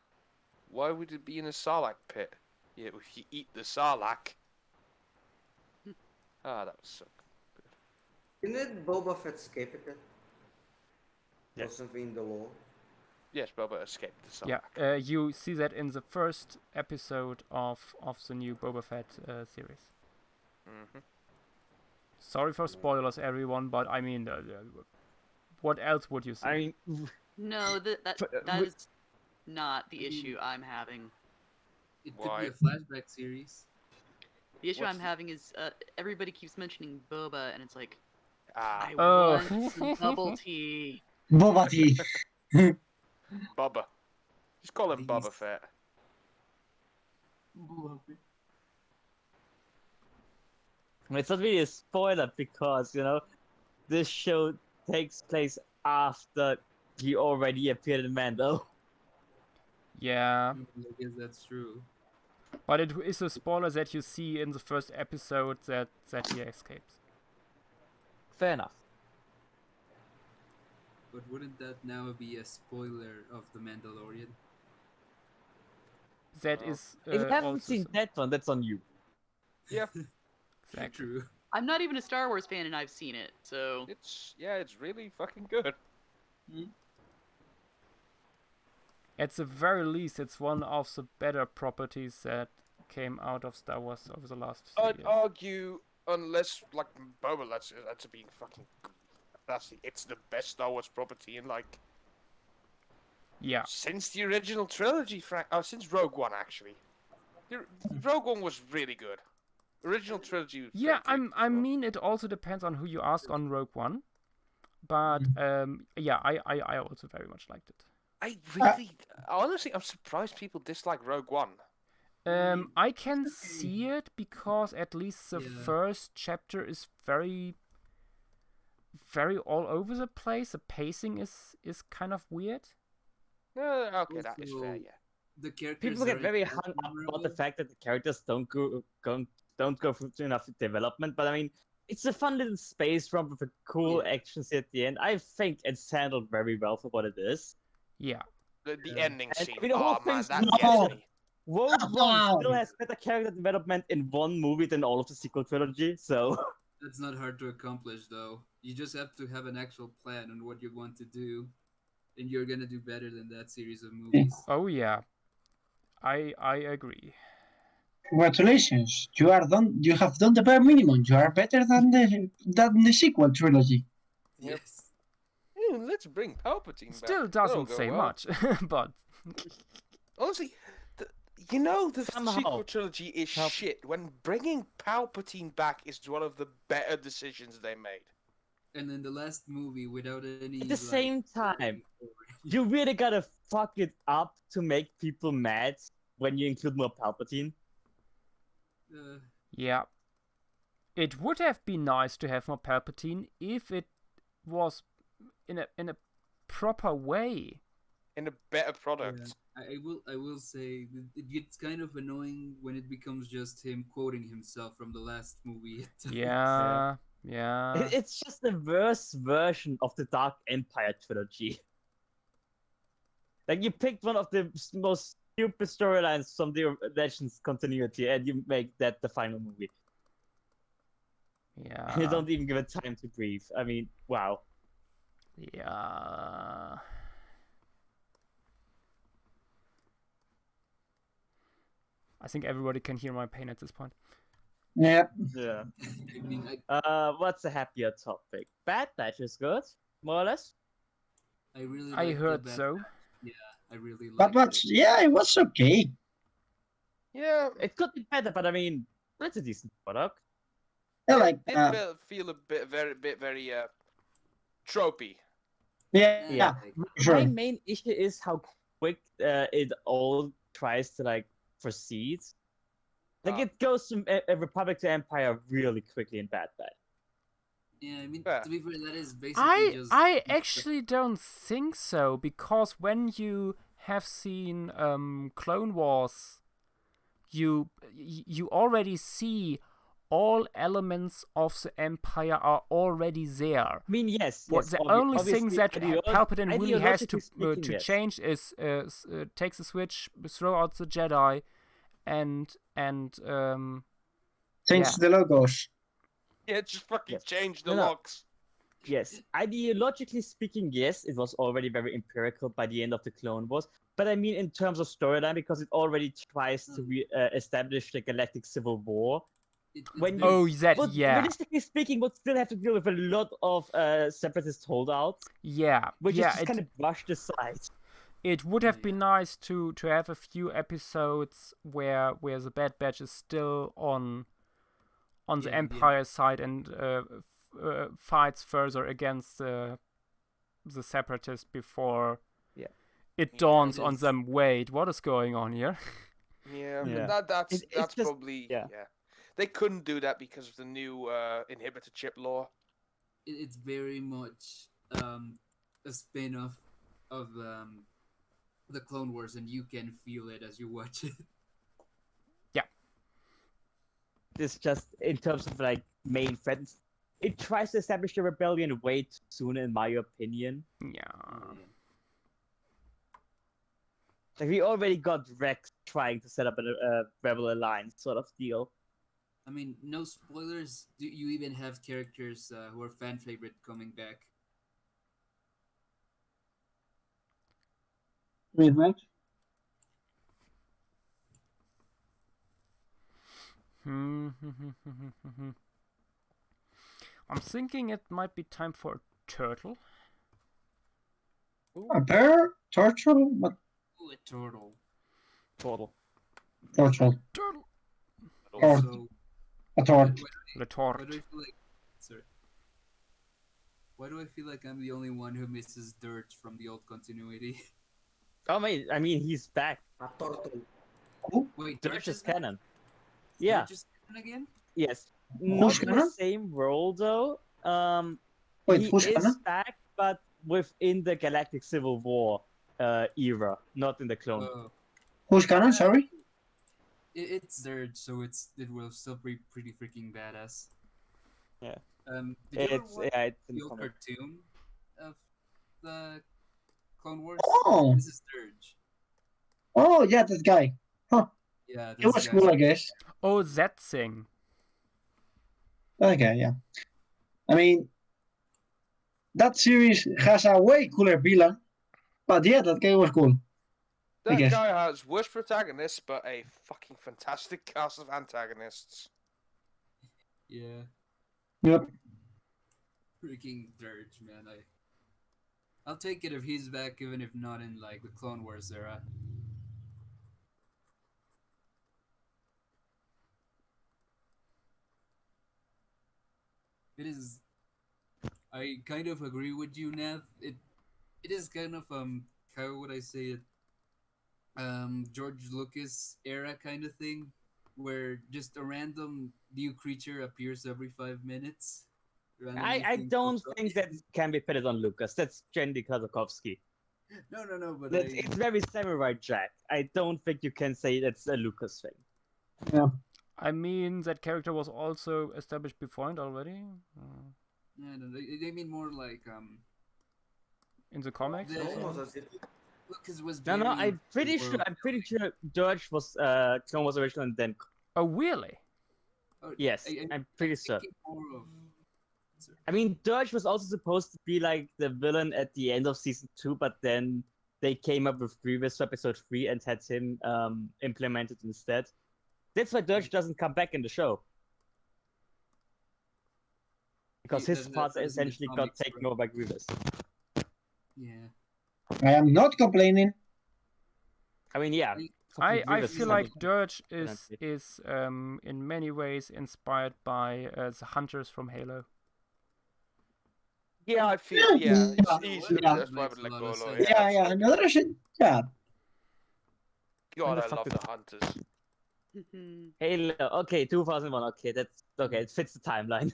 Why would it be in a Sarlacc pit? Yeah, if you eat the Sarlacc. Ah, that was so Didn't Boba Fett escape it? Or Yes. something in the wall? Yes, Boba escaped the Sarlacc. Yeah, you see that in the first episode of the new Boba Fett series. Mm-hmm. Sorry for spoilers, everyone, but I mean, what else would you say? I mean, No, that we- is not the issue I'm having. It could Why? be a flashback series. The issue What's I'm the- having is everybody keeps mentioning Boba, and it's like, Ah, I Oh. want some bubble tea. Boba tea. Bubba. Just call him These- Boba Fett. it's not really a spoiler because, you know, this show takes place after he already appeared in Mando. Yeah, I guess that's true. but it is a spoiler that you see in the first episode that he escapes. Fair enough. But wouldn't that now be a spoiler of The Mandalorian? That Oh. is If you haven't also seen that one, that's on you. Yeah, exactly. True. I'm not even a Star Wars fan, and I've seen it, so it's really fucking good. At the very least, it's one of the better properties that came out of Star Wars over the last few I'd years. argue, unless like Boba, that's being fucking. It's the best Star Wars property in like Yeah, since the original trilogy, since Rogue One actually. Rogue One was really good. Original trilogy. Was yeah. pretty good I as well. mean, it also depends on who you ask on Rogue One, but yeah, I also very much liked it. I really, honestly, I'm surprised people dislike Rogue One. I can see it because at least the Yeah. first chapter is very very all over the place. The pacing is kind of weird. Okay, that is fair. Also, Yeah. The characters People get aren't very that hung up about the memorable. fact that the characters don't go through enough development. But I mean, it's a fun little space romp with a cool Yeah. action scene at the end. I think it's handled very well for what it is. Yeah. The Yeah. ending And, scene. I mean, the whole Oh man, thing's that No. gets me. Rogue One Wow. still has better character development in one movie than all of the sequel trilogy. So That's not hard to accomplish, though. You just have to have an actual plan on what you want to do, and you're gonna do better than that series of movies. Oh yeah. I agree. Congratulations, you are done. You have done the bare minimum. You are better than the sequel trilogy. Yep. Yes. Let's bring Palpatine Still back. That'll doesn't go say well. much, but Honestly, the Somehow. sequel trilogy is Palp- shit. When bringing Palpatine back is one of the better decisions they made. And then the last movie, without any. at the like, same time, you really gotta fuck it up to make people mad when you include more Palpatine. yeah. It would have been nice to have more Palpatine if it was in a proper way. In a better product. I will say it gets kind of annoying when it becomes just him quoting himself from the last movie. Yeah. Yeah. It's just the worst version of the Dark Empire trilogy. Like, you picked one of the most stupid storylines from the Legends continuity and you make that the final movie. Yeah. You don't even give it time to breathe. I mean, wow. Yeah. I think everybody can hear my pain at this point. Yeah. Yeah. I mean, What's a happier topic? Bad Batch is good, more or less. I really. I like heard the Bad so. Batch. Yeah, I really But like it. yeah, it was okay. Yeah, It could be better, but I mean, it's a decent product. I like. it feel a bit very tropey. Yeah. Yeah. Sure. My main issue is how quick it all tries to like proceed. Like, it goes from a Republic to Empire really quickly in Bad Batch. Yeah, I mean, Yeah. to be fair, that is basically just. I actually don't think so, because when you have seen Clone Wars, you already see all elements of the Empire are already there. I mean, yes. What yes, the only obviously, thing that Palpatine really has to ideologically speaking, yes. change is take the switch, throw out the Jedi, and Change yeah. the logos. Yeah, just fucking Yes. change the No, no. locks. Yes, ideologically speaking, yes, it was already very empirical by the end of the Clone Wars. But I mean, in terms of storyline, because it already tries to establish the Galactic Civil War. It's When very- Oh, that But yeah, realistically speaking, would still have to deal with a lot of separatist holdouts, yeah, which yeah. is just kind of brushed aside. It would have been nice to have a few episodes where the Bad Batch is still on the Yeah, Empire side and fights further against the Separatists before Yeah. it Yeah, dawns it on is. them. Wait, what is going on here? Yeah, Yeah. but that's It's that's just- probably yeah. They couldn't do that because of the new inhibitor chip law. It's very much a spin-off of the Clone Wars, and you can feel it as you watch it. It's just in terms of like main threats. It tries to establish the rebellion way too soon, in my opinion. Yeah. Like, we already got Rex trying to set up a rebel alliance sort of deal. I mean, no spoilers. Do you even have characters who are fan favorite coming back? Wait, what? I'm thinking it might be time for a turtle. A bear? Turtle? What? Ooh, a turtle. Total. Turtle. Turtle. Or So, a tort. The why tort. do I feel like? Sorry. Why do I feel like I'm the only one who misses Dirt from the old continuity? Oh, I mean, he's back. A turtle. Wait, Dirge is back? canon. Yeah. Dirge is canon again? Yes. Not in the canon? same role though. Wait, he who's is canon? back, but within the Galactic Civil War era, not in the Clone. Who's canon? Sorry. It's Zurge, so it will still be pretty freaking badass. Yeah. Did you ever It's watch it's in the the old comic. cartoon of the Clone Wars? Oh. This is Sturge. Oh, yeah, that guy. Huh. Yeah, It this was guy's cool, I guess. Oh, that thing. That guy, yeah. I mean, that series has a way cooler villain. But yeah, that guy was cool. I That guess. guy has worse protagonists, but a fucking fantastic cast of antagonists. Yeah, Yep. freaking Dirge, man. I'll take it if he's back, even if not in like the Clone Wars era. It is. I kind of agree with you, Nev. It is kind of how would I say it? George Lucas era kind of thing, where just a random new creature appears every 5 minutes. randomly I thing don't pops up. think that can be pitted on Lucas. That's Jendy Kazakovsky. No, but It's very Samurai Jack. I don't think you can say that's a Lucas thing. Yeah. I mean, that character was also established beforehand already. Yeah, no, they mean more like In the comics? the- also? Almost as if Lucas was. No, very I'm into pretty the sure. world I'm pretty building. sure Dirge was Clone Wars original and then Oh, really? Oh, yes, I- I'm pretty sure. thinking more of- I mean, Dirge was also supposed to be like the villain at the end of season 2, but then they came up with Grievous for episode 3 and had him implemented instead. That's why Dirge doesn't come back in the show. Because He his does parts in the essentially got comics, taken right? over by Grievous. Yeah. I am not complaining. I mean, yeah. I Grievous feel is like something- Dirge Definitely. is in many ways inspired by the hunters from Halo. Yeah, I feel. Yeah, it's Yeah, easily. yeah. That's why I Makes would a let lot go. of Lord, sense. Yeah, absolutely. another shit. Yeah. God, the I fuck love did- the hunters. Halo. Okay, 2001. Okay, that's okay. It fits the timeline.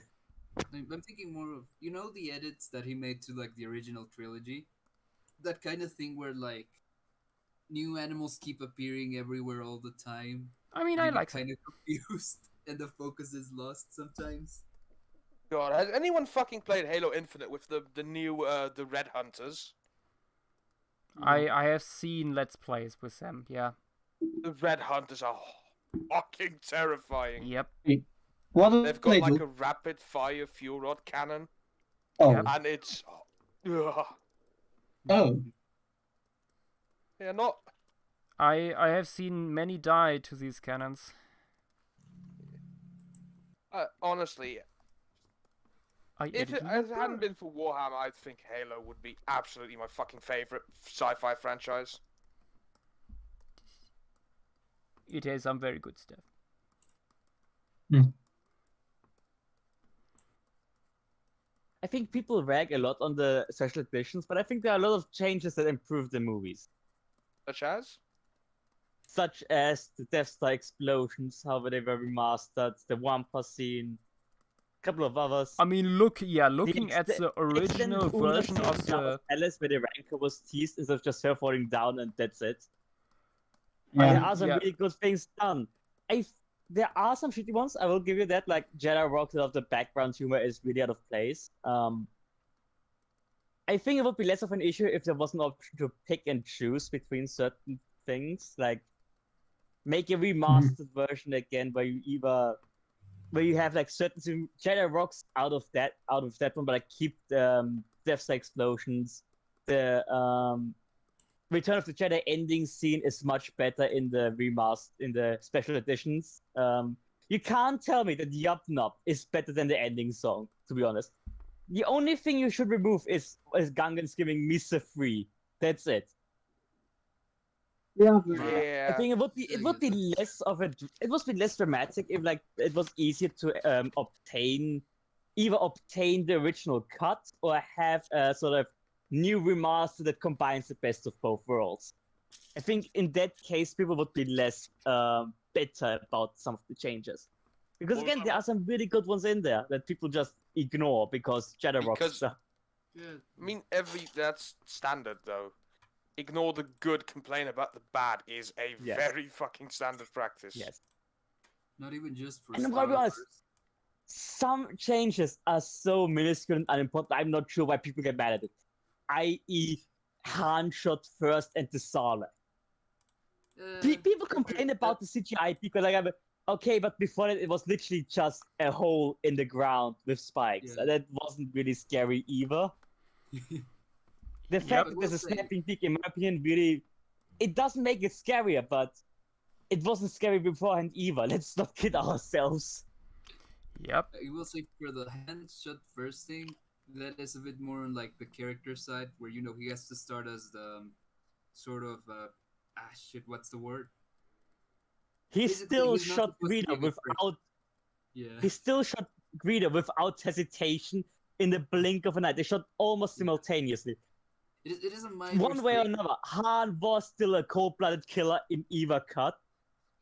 I'm thinking more of the edits that he made to like the original trilogy, that kind of thing where like new animals keep appearing everywhere all the time. I mean, You I get like that. kind of confused and the focus is lost sometimes. God, has anyone fucking played Halo Infinite with the new the Red Hunters? I have seen Let's Plays with them, yeah. The Red Hunters are fucking terrifying. Yep. What do They've got they like do? a rapid fire fuel rod cannon, Oh. Yep. and it's ugh. Oh. Yeah, not. I have seen many die to these cannons. Honestly, if it hadn't been for Warhammer, I think Halo would be absolutely my fucking favorite sci-fi franchise. It has some very good stuff. I think people rag a lot on the special editions, but I think there are a lot of changes that improve the movies. Such as? Such as the Death Star explosions, how they were remastered, the Wampa scene, a couple of others. I mean, looking at the extended original Una version scene of in Jabba's the... palace where the Rancor was teased instead of just her falling down and that's it. Yeah. There are some Yeah. really good things done. There are some shitty ones, I will give you that, like Jedi Rock, of the background humor is really out of place. I think it would be less of an issue if there was an option to pick and choose between certain things, like make a remastered version again where you have like certain Jedi Rocks out of that one, but like keep the Death Star explosions. The Return of the Jedi ending scene is much better in the special editions. You can't tell me that Yup Nup is better than the ending song, to be honest. The only thing you should remove is Gungans giving Misa free. That's it. Yeah. I think it would be less dramatic if like it was easier to either obtain the original cut or have a sort of new remaster that combines the best of both worlds. I think in that case people would be less bitter about some of the changes. Because again, there are some really good ones in there that people just ignore because Jadderocks. Because- Yeah. I mean, that's standard though. Ignore the good, complain about the bad is a Yes. very fucking standard practice. Yes. Not even just for And I'm Star gonna be honest, Wars. some changes are so minuscule and unimportant. I'm not sure why people get mad at it. I.e., Han shot first and the Sarlacc. People complain about the CGI because okay, but before that it was literally just a hole in the ground with spikes. Yeah. That wasn't really scary either. The fact that there's a snapping peak, in my opinion, really it doesn't make it scarier, but it wasn't scary beforehand either. Let's not kid ourselves. Yep. I will say for the hand shot first thing, that is a bit more on like the character side, where he has to start as the sort of shit. What's the word? He Basically, still he's not shot supposed to be Greedo a good without. Yeah. He still shot Greedo without hesitation in the blink of an eye. They shot almost simultaneously. It isn't my One way or mistake. another, Han was still a cold-blooded killer in either cut.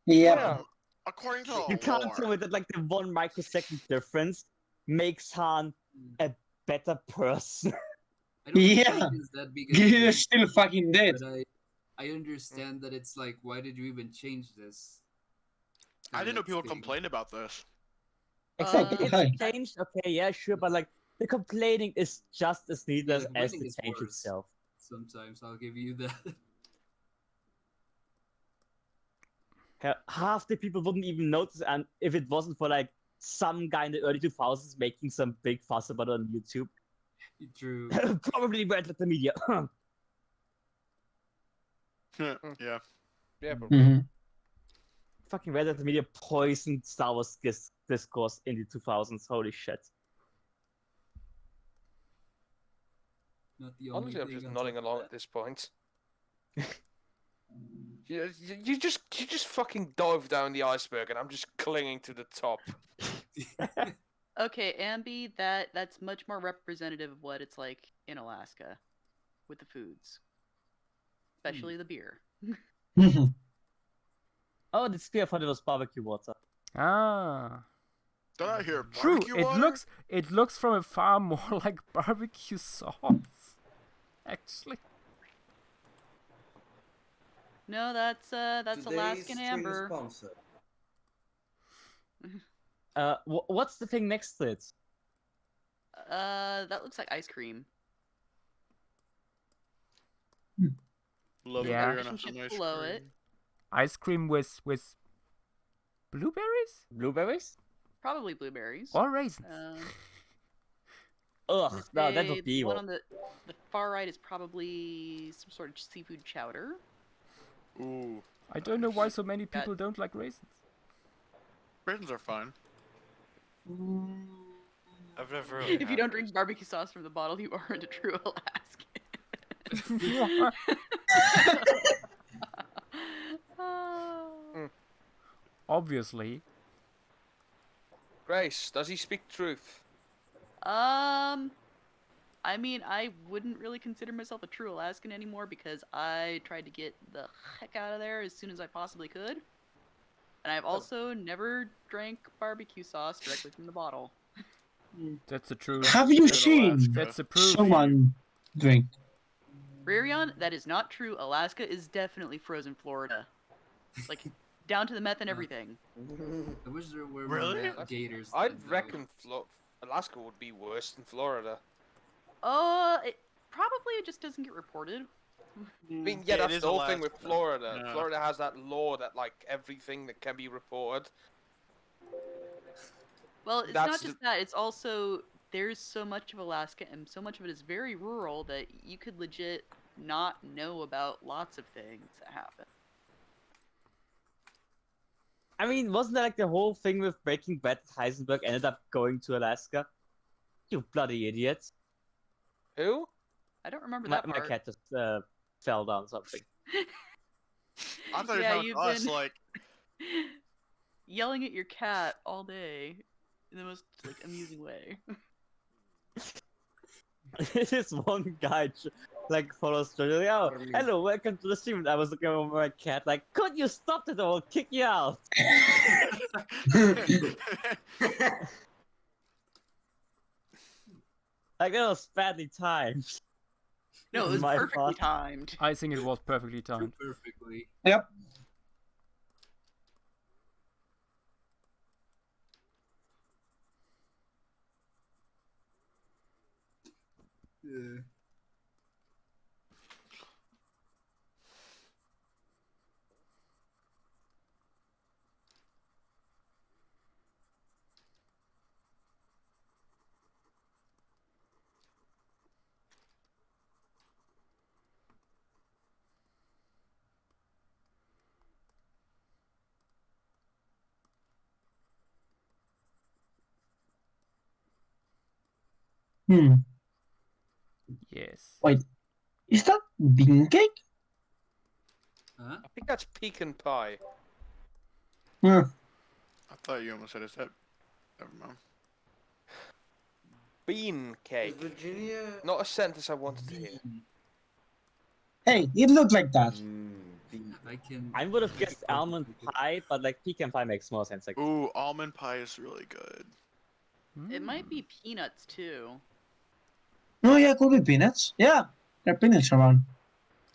Yeah. Well, according to You the can't lore, tell me that like the 1 microsecond difference makes Han a better person. I don't Yeah. think it's that big a You're deal, still fucking dead. but I understand that it's like, why did you even change this? I didn't know Kind people of thing. complain about this. Exactly, Okay. it's changed. Okay, yeah, sure, but like the complaining is just as needless the as complaining the is change worse. itself. Sometimes I'll give you that. Half the people wouldn't even notice, and if it wasn't for like some guy in the early 2000s making some big fuss about it on YouTube, True. probably Red Letter Media. Yeah. Yeah, but Mhm. Fucking Red Letter Media poisoned Star Wars discourse in the 2000s. Holy shit. Not the only honestly, I'm thing just on nodding top of along that. at this point. You just fucking dove down the iceberg, and I'm just clinging to the top. Okay, Ambi, that's much more representative of what it's like in Alaska with the foods, especially the beer. Oh, the spear, I thought it was barbecue water. Ah. Did I hear True. barbecue water? It looks from afar more like barbecue sauce. Actually. No, that's Today's Alaskan stream amber. sponsor. What's the thing next to it? That looks like ice cream. Love Yeah. beer and Relationship some ice below cream. it. Ice cream with blueberries Blueberries? Probably blueberries. or raisins. Ugh, no, that Say would be the one evil. on the far right is probably some sort of seafood chowder. Ooh, I don't know why so many people don't like raisins. raisins are fine. I've never really If you had don't drink barbecue sauce from the bottle, you aren't a true Alaskan. Obviously. Grace, does he speak truth? I mean, I wouldn't really consider myself a true Alaskan anymore because I tried to get the heck out of there as soon as I possibly could. And I've also never drank barbecue sauce directly from the bottle. That's the truth. Have you In seen Alaska. That's the proof. someone drink? Ririon, that is not true. Alaska is definitely frozen Florida. Like, down to the meth and everything. I wish there were Really? more gators. I'd than reckon Alaska would be worse than Florida. Probably it just doesn't get reported. I mean, Yeah, yeah, it that's is the whole thing Alaska. with Florida. Yeah. Florida has that law that, like, everything that can be reported. Well, it's That's not just that. It's also there's so much of Alaska and so much of it is very rural that you could legit not know about lots of things that happen. I mean, wasn't that like the whole thing with Breaking Bad? Heisenberg ended up going to Alaska. You bloody idiot! Who? I don't remember My that part. cat just fell down something. I thought Yeah, you you've were us, been- like, Yelling at your cat all day in the most like amusing way. This one guy like follows Johnny, like, oh, hello, welcome to the stream. And I was looking over my cat, like, could you stop it or I'll kick you out? Like that was badly timed. No, it was My perfectly fault. timed. I think it was perfectly timed. Perfectly. Yep. Yeah. Hmm. Yes. Wait, is that bean cake? Huh? I think that's pecan pie. Hmm. I thought you almost said is that. Never mind. Bean Is cake. Virginia? Not a sentence I wanted to hear. Hey, it looked like that. I can. I would have guessed almond pie, but like pecan pie makes more sense. Like, Ooh, almond pie is really good. It might be peanuts too. Oh yeah, could be peanuts. Yeah, there are peanuts around.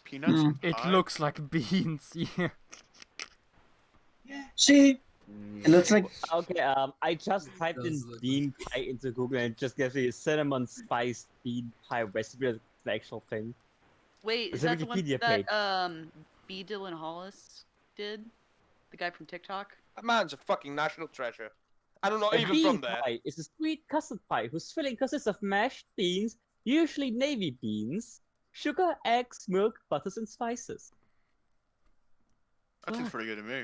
Peanuts Mm. and It pie? looks like beans. Yeah. See, it looks like okay, I just typed in Does look bean pie into Google and it just gives me a cinnamon spiced bean pie recipe. That's the actual thing. Wait, It's is a that the one Wikipedia that page. B. Dylan Hollis did? The guy from TikTok? That man's a fucking national treasure. And I'm not A even bean from there. pie is a sweet custard pie whose filling consists of mashed beans, usually navy beans, sugar, eggs, milk, butters, and spices. That seems Fuck. pretty good to me.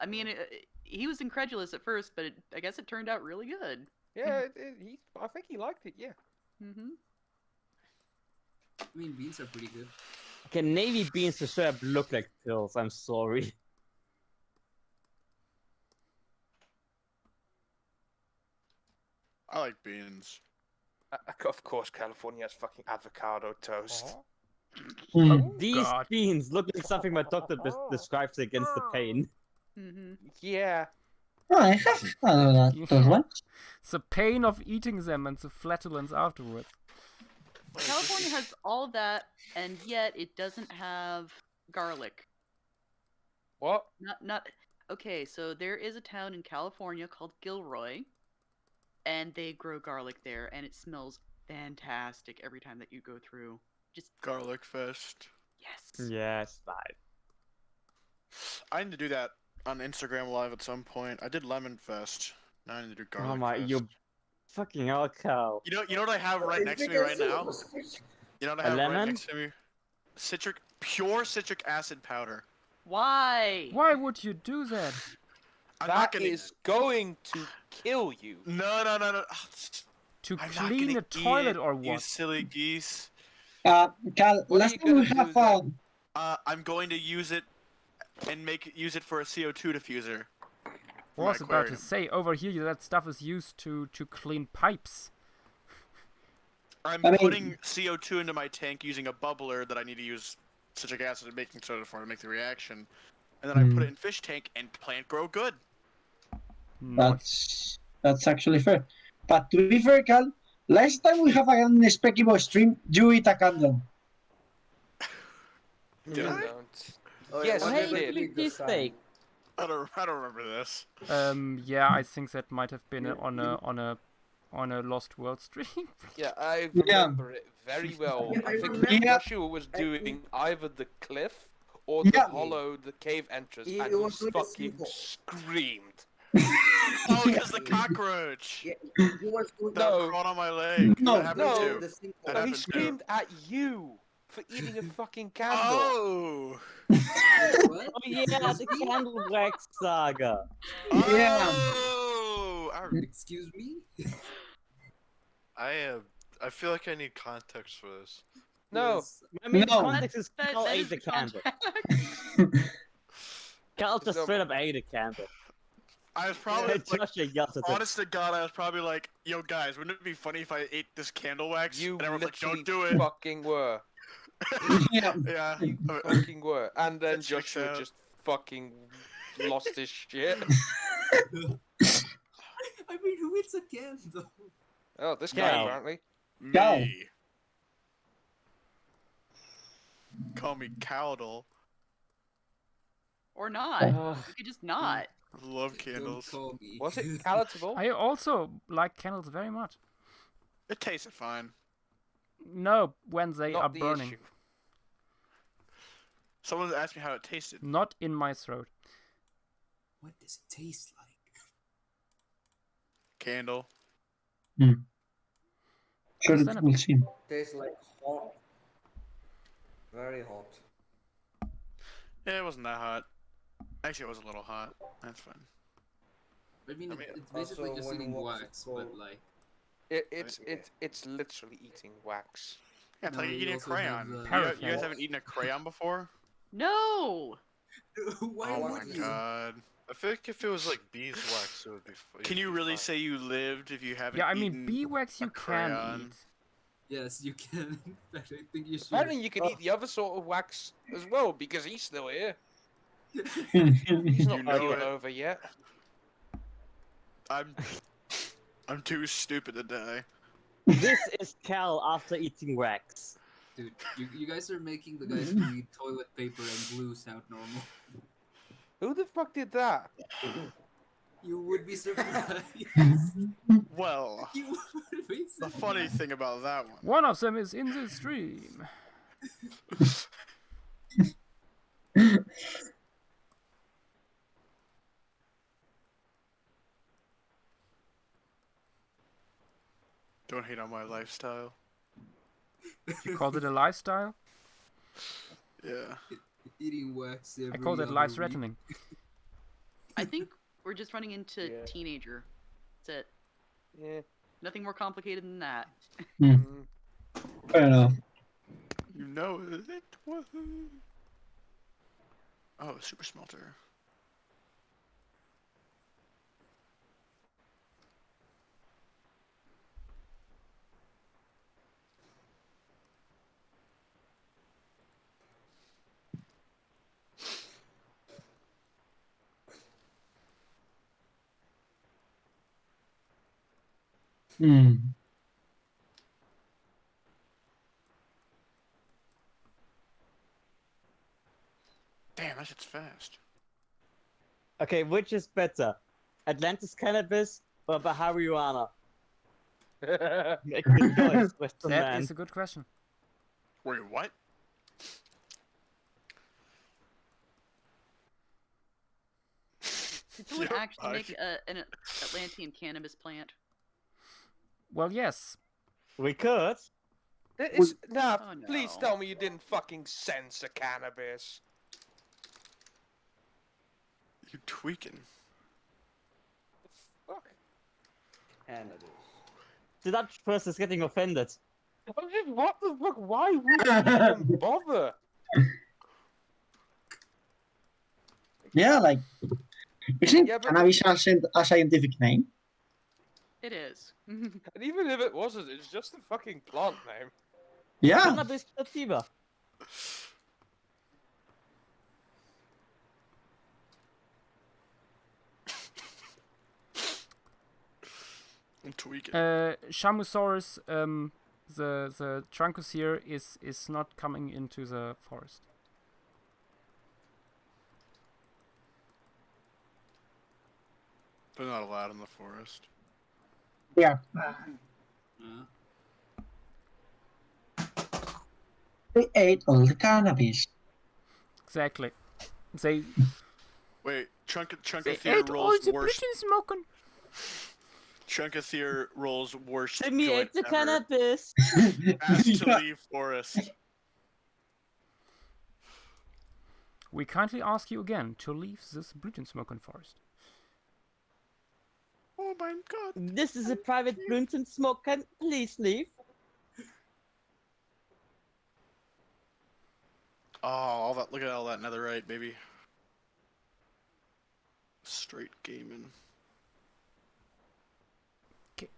I mean, he was incredulous at first, but I guess it turned out really good. Yeah, I think he liked it, yeah. Mm-hmm. I mean, beans are pretty good. Okay, navy beans to straight up look like pills. I'm sorry. I like beans. Of course, California has fucking avocado toast. Hmm. These God. beans look like something my doctor describes against the pain. Mm-hmm. Yeah. Oh, I have those ones. It's the pain of eating them and the flatulence afterwards. California has all of that, and yet it doesn't have garlic. What? Not. Okay, so there is a town in California called Gilroy, and they grow garlic there, and it smells fantastic every time that you go through. Just Garlic fest. yes. Yes, right. I need to do that on Instagram Live at some point. I did Lemon Fest. Now I need to do Garlic Oh my, Fest. you fucking alcohol. You know what I have right next to me right now? You know what I A have lemon? right next to me? Pure citric acid powder. Why? Why would you do that? I'm not That gonna. is going to kill you. No. To I'm not clean gonna a toilet eat it, or You what? silly geese. Cal, What are last you time we gonna do have then? I'm going to use it and use it for a CO2 diffuser. I for was my about to aquarium. say, over here that stuff is used to clean pipes. I'm I mean- putting CO2 into my tank using a bubbler that I need to use citric acid and baking soda for to make the reaction. And then I put it in fish tank and plant grow good. Nice. That's actually fair. But to be fair, Cal, last time we have an unexpected stream, you eat a candle. Did I? Don't. Oh, Yes, what Hey, you did I did. eat this time? Mistake. I don't remember this. Yeah, I think that might have been on a Lost World stream. Yeah, I Yeah. remember it very well. Yeah, I I think remember. Joshua was doing either the cliff or the Yeah. hollow, the cave entrance, He and he was doing the fucking simple. screamed. Oh, because the cockroach Yeah, he was doing that No. crawled on my leg. No. That happened No. too. the simple. That No, he happened too. screamed at you for eating a fucking candle. Oh. What? Oh yeah, the candle wax saga. Yeah. Oh. Excuse me? I feel like I need context for this. No. Yes. I mean, No. the context is Cal That ate is the the candle. context. Cal just So- straight up ate a candle. I was probably like, Joshua yells at him. honest to God, I was probably like, "Yo, guys, wouldn't it be funny if I ate this candle wax?" You and everyone's like, literally "Don't do it." fucking were. Yeah. Yeah. You fucking were. And then That checks Joshua out. just fucking lost his shit. I mean, who eats a candle? Oh, this Yeah. guy apparently. Cow. Me. Call me Cowdle. Or not. Uh, You could just not. I love Don't candles. call me. Was it palatable? I also like candles very much. It tasted fine. No, when they Not are the burning. issue. Someone asked me how it tasted. Not in my throat. What does it taste like? Candle. Sure, that Understandable. we'll see. Tastes like hot. Very hot. Yeah, it wasn't that hot. Actually, it was a little hot. That's fine. I mean, I mean, it's basically also just when eating what's it wax, but called? like. It's literally eating wax. Yeah, it's No, like you eating a also have crayon. the- You Paraffin. guys haven't eaten a crayon before? No. Why Oh would my you? god. I feel like if it was like beeswax, it would be. Can you really say you lived if you haven't Yeah, I eaten mean, bee wax a you can crayon? eat. Yes, you can. In fact, I think you should. Apparently, you can eat the other sort of wax as well because he's still here. He's You not know killed it. over yet. I'm too stupid to die. this is Cal after eating wax. Dude, you guys are making the guys who need toilet paper and glue sound normal. Who the fuck did that? You would be surprised. Well, You would be the surprised. funny thing about that one. One of them is in the stream. Don't hate on my lifestyle. You called it a lifestyle? Yeah. Eating wax every I call that other life week. threatening. I think we're just running into Yeah. teenager. That's it. Yeah. Nothing more complicated than that. Mm. Fair enough. You know it. Woohoo. Oh, super smelter. Hmm. Damn, that shit's fast. Okay, which is better? Atlantis cannabis or Bahariana? Make the choice, Western That man. is a good question. Wait, what? Did someone Yeah, actually make an Atlantean cannabis plant? Well, yes. We could. Nah, Oh, no. please tell me you didn't fucking censor cannabis. You tweaking. Fuck. Cannabis. The Dutch person is getting offended. What the fuck? Why would you even bother? Yeah, like, isn't Yeah, but- cannabis a scientific name? It is. And even if it wasn't, it's just a fucking plant name. Yeah. Cannabis sativa. I'm tweaking. Shamusaurus, the Truncus here is not coming into the forest. They're not allowed in the forest. Yeah. They ate all the cannabis. Exactly. They Wait, they Chunkathir ate all rolls the worst. Britain smoking. Chunkathir rolls worst. Timmy joint ate the ever. cannabis. Has to Yeah. leave forest. We kindly ask you again to leave this Britain smoking forest. Oh my god. This is a private Brunton smoke. Can please leave? Oh, all that! Look at all that netherite, baby. Straight gaming. Back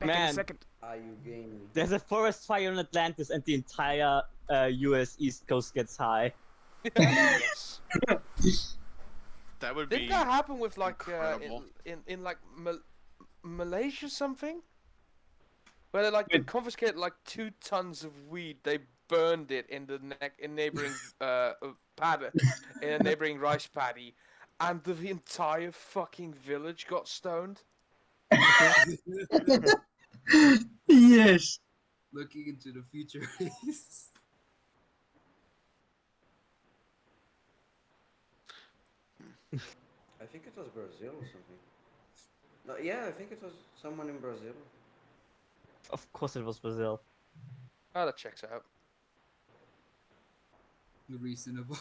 in Man. a second. Are you gaming? There's a forest fire in Atlantis, and the entire U.S. East Coast gets high. Yes. That would Didn't be. that happen with like incredible. in like Malaysia something? Where they Wait. confiscated like 2 tons of weed. They burned it in the neighboring paddy, in a neighboring rice paddy, and the entire fucking village got stoned. Yes. Looking into the future. I think it was Brazil or something. No, yeah, I think it was someone in Brazil. Of course, it was Brazil. Oh, that checks out. Reasonable.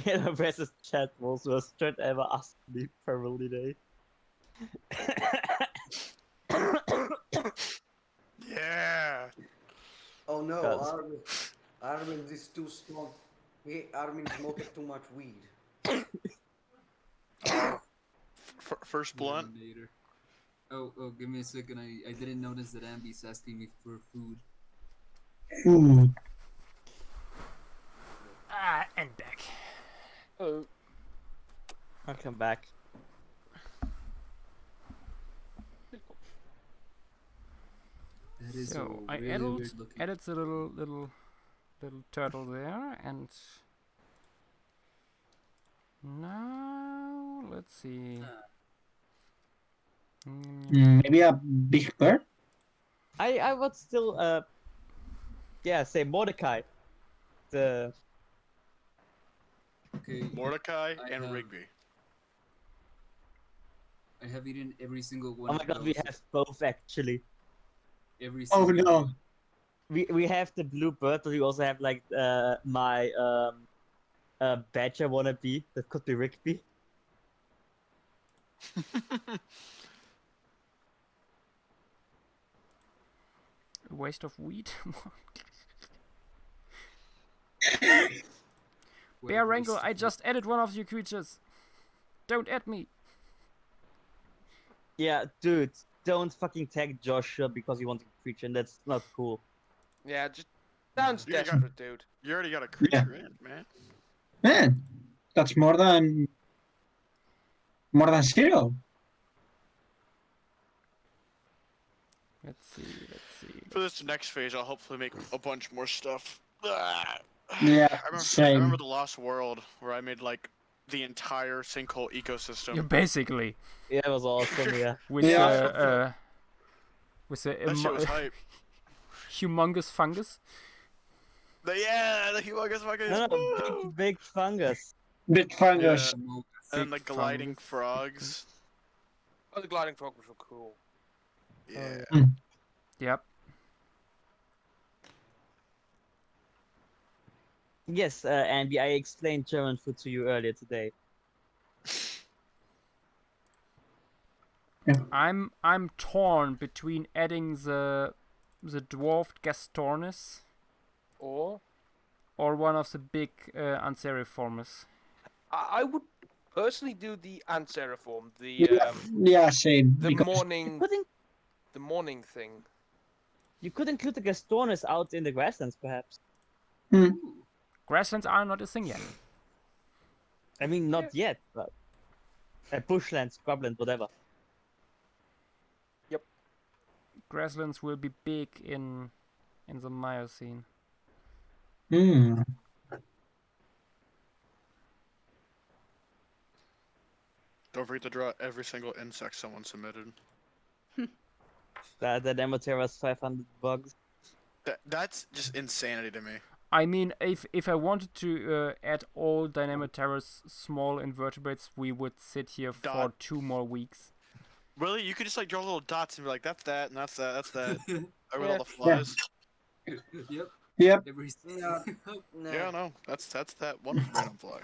Yeah, the versus chat was straight ever asked me probably day. Yeah. Oh no, Cause- Armin is too strong. Armin smoked too much weed. First blunt. Later. Oh, give me a second. I didn't notice that Ambi's asking me for food. Ooh. And back. Oh, I'll come back. That is So a I really added weird looking. the little turtle there, and now let's see. Maybe a big bird? I would still say Mordecai. The Okay. Mordecai I and have- Rigby. I have eaten every single one. oh my of god, we those. have both actually. Every Oh single no. one. We have the blue bird, but we also have like my badger wannabe that could be Rigby. Waste of wheat. What Bear a Wrangle, waste I of just added one of your creatures. Don't add me. Yeah, dude, don't fucking tag Joshua because you want a creature, and that's not cool. yeah, just sounds You got- desperate, dude. You already got a creature in, man. Man, that's more than 0. Let's see. For this next phase, I'll hopefully make a bunch more stuff. Ah. Yeah, I same. remember the Lost World where I made like the entire sinkhole ecosystem. Yeah, basically Yeah, it was awesome. Yeah. with Yeah. with That shit was hype. humongous fungus. The humongous fucking. No, Woo! big fungus. Big fungus. And the Big gliding fungus. frogs. Oh, the gliding frog was cool. Yeah. Yep. Yes, Andy, I explained German food to you earlier today. I'm torn between adding the dwarfed Gastornis Or or one of the big Anseriformes. I would personally do the Anseriform, Yeah, same. the because- morning, Couldn't the morning thing. you could include the Gastornis out in the grasslands, perhaps? Grasslands are not a thing yet. I mean, not yet, but bushlands, scrublands, whatever. Grasslands will be big in the Miocene. Hmm. Don't forget to draw every single insect someone submitted. The Nemoterra's 500 bugs. That's just insanity to me. I mean, if I wanted to add all Dynamiterra's small invertebrates, we would sit here for Dot. 2 more weeks. Really? You could just like draw little dots and be like, that's that, and that's that, that's that. Over Yeah. all the flies. Yep. Yep. Every No, no. Yeah, no, that's that one random fly.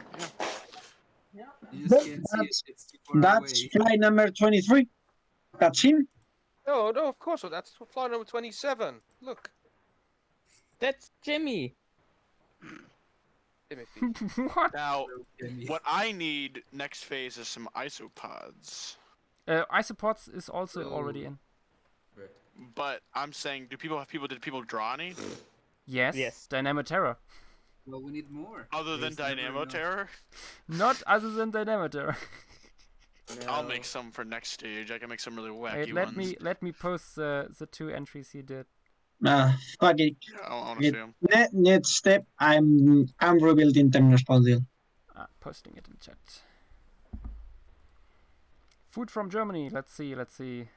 Yeah. You just can't see it. It's too far That's away. fly number 23. That's him. No, no, of course not. That's fly number 27. Look, That's Jimmy. Timothy. What? Now, Jimmy. what I need next phase is some isopods. Isopods is also Oh. already in. But I'm saying, did people draw any? Yes. Yes. Dynamiterra. Well, we need more. Other than There's never Dynamo enough. Terror? Not other than Dynamiterra. I'll make some for next stage. I can make some really wacky Wait, ones. let me post the 2 entries he did. Fuck it. Yeah, I want to see them. Next step, I'm rebuilding Temnos Podil. Posting it in chat. Food from Germany. Let's see. What is?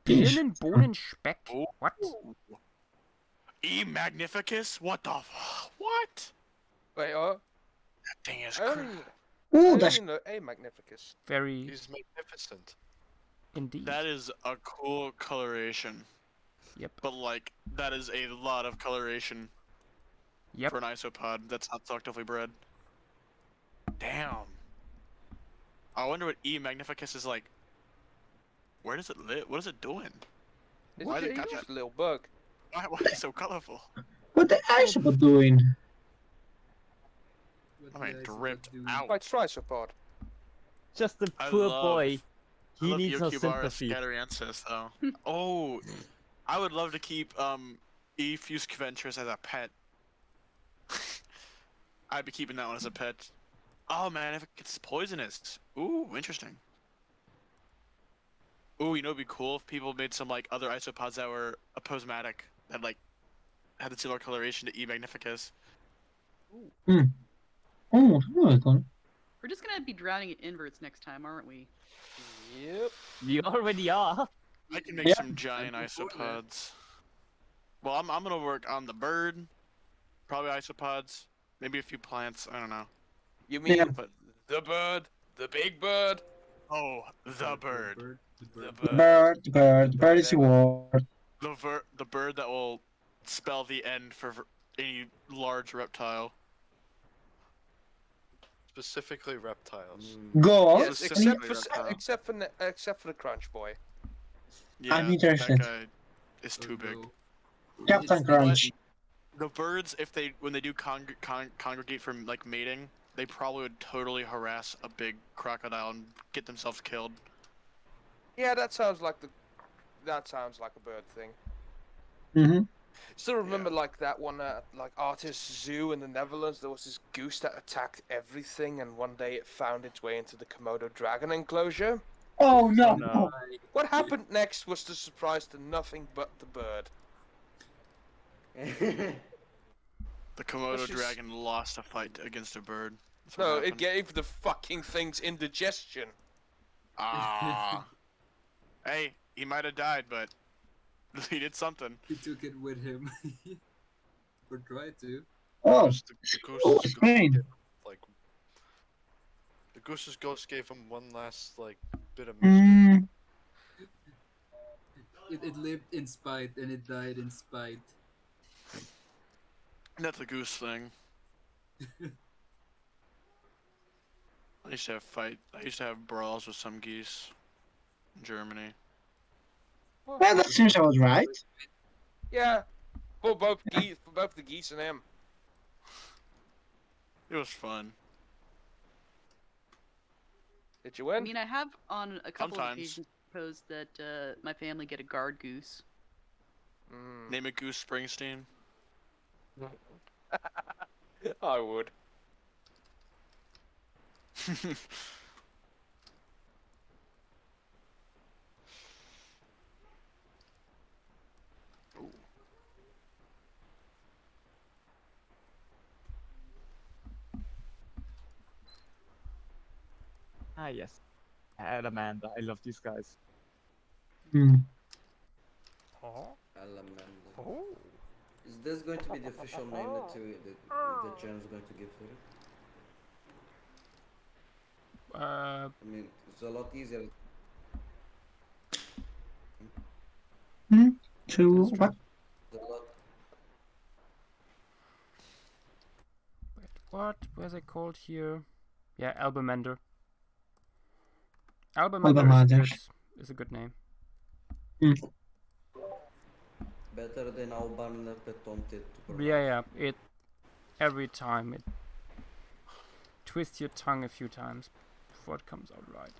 Pinnenbohnenspeck. Oh. What? E Magnificus? What the what? Wait, That thing is I crazy. only, Ooh, I that's only know a Magnificus. Very He's magnificent. indeed. That is a cool coloration. Yep. But like, that is a lot of coloration Yep. for an isopod that's not selectively bred. Damn. I wonder what E Magnificus is like. Where does it live? What is it doing? Why they got Just that? a little bug. Why is it so colorful? what the Isopod doing? What I mean, the dripped Isopod do? out. Quite trisopod. Just the I poor love- boy. I He love needs no Eocubaris sympathy. scatteriensis though. Oh, I would love to keep E Fuscoventris as a pet. I'd be keeping that one as a pet. Oh man, if it's poisonous. Ooh, interesting. Ooh, you know, it'd be cool if people made some like other isopods that were aposematic, that like had a similar coloration to E Magnificus. Oh, really cool. We're just gonna be drowning in inverts next time, aren't we? Yep. You already are. I can make Yeah. some giant I'm before that. isopods. Well, I'm gonna work on the bird, probably isopods, maybe a few plants. I don't know. You mean Yeah. But the bird, the big bird, oh, the bird, The bird is a word. the bird that will spell the end for any large reptile. Specifically reptiles. Go. Yes, Specifically except for reptile. except for the crunch boy. Yeah, I'm interested. that guy is too big. Although, Captain it's Crunch. The birds, if they when they do congregate for like mating, they probably would totally harass a big crocodile and get themselves killed. Yeah, that sounds like a bird thing. Mm-hmm. Still remember like that one at like Artist Zoo in the Netherlands. There was this goose that attacked everything, and one day it found its way into the Komodo dragon enclosure. Oh no. no. What happened next was the surprise to nothing but the bird. The Komodo Let's just- dragon lost a fight against a bird. That's what No, it happened. gave the fucking things indigestion. Ah. Hey, he might have died, but he did something. He took it with him. Or tried to. Oh, The goose's oh, ghost Spain. gave him, like, the goose's ghost gave him one last like bit of mission. Mm, It lived in spite and it died in spite. That's a goose thing. I used to have brawls with some geese in Germany. well, that seems about right. Yeah, for both the geese and him. It was fun. Did you I win? mean, I have on a couple Sometimes. of occasions proposed that my family get a guard goose. Mm, Name it Goose Springsteen. I would. Ah, yes. Adamanda. I love these guys. Mm. Alamander. Is this going to be the official name that Jen's going to give to it? I mean, it's a lot easier. So what? It's a lot. Wait, what? Where's it called here? Yeah, Albamander. Albamander is a good name. Better than Alban Petonte. Yeah, it every time it twists your tongue a few times before it comes out right.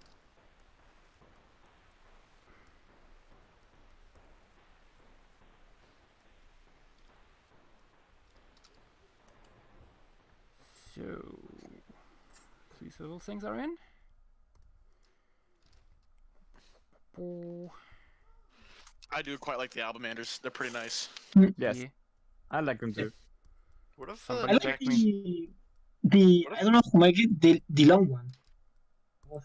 So these little things are in. Oh, I do quite like the Albamanders. They're pretty nice. Yes, yeah. I like them too. What if Somebody I like back the I don't know who make it, the long one. Was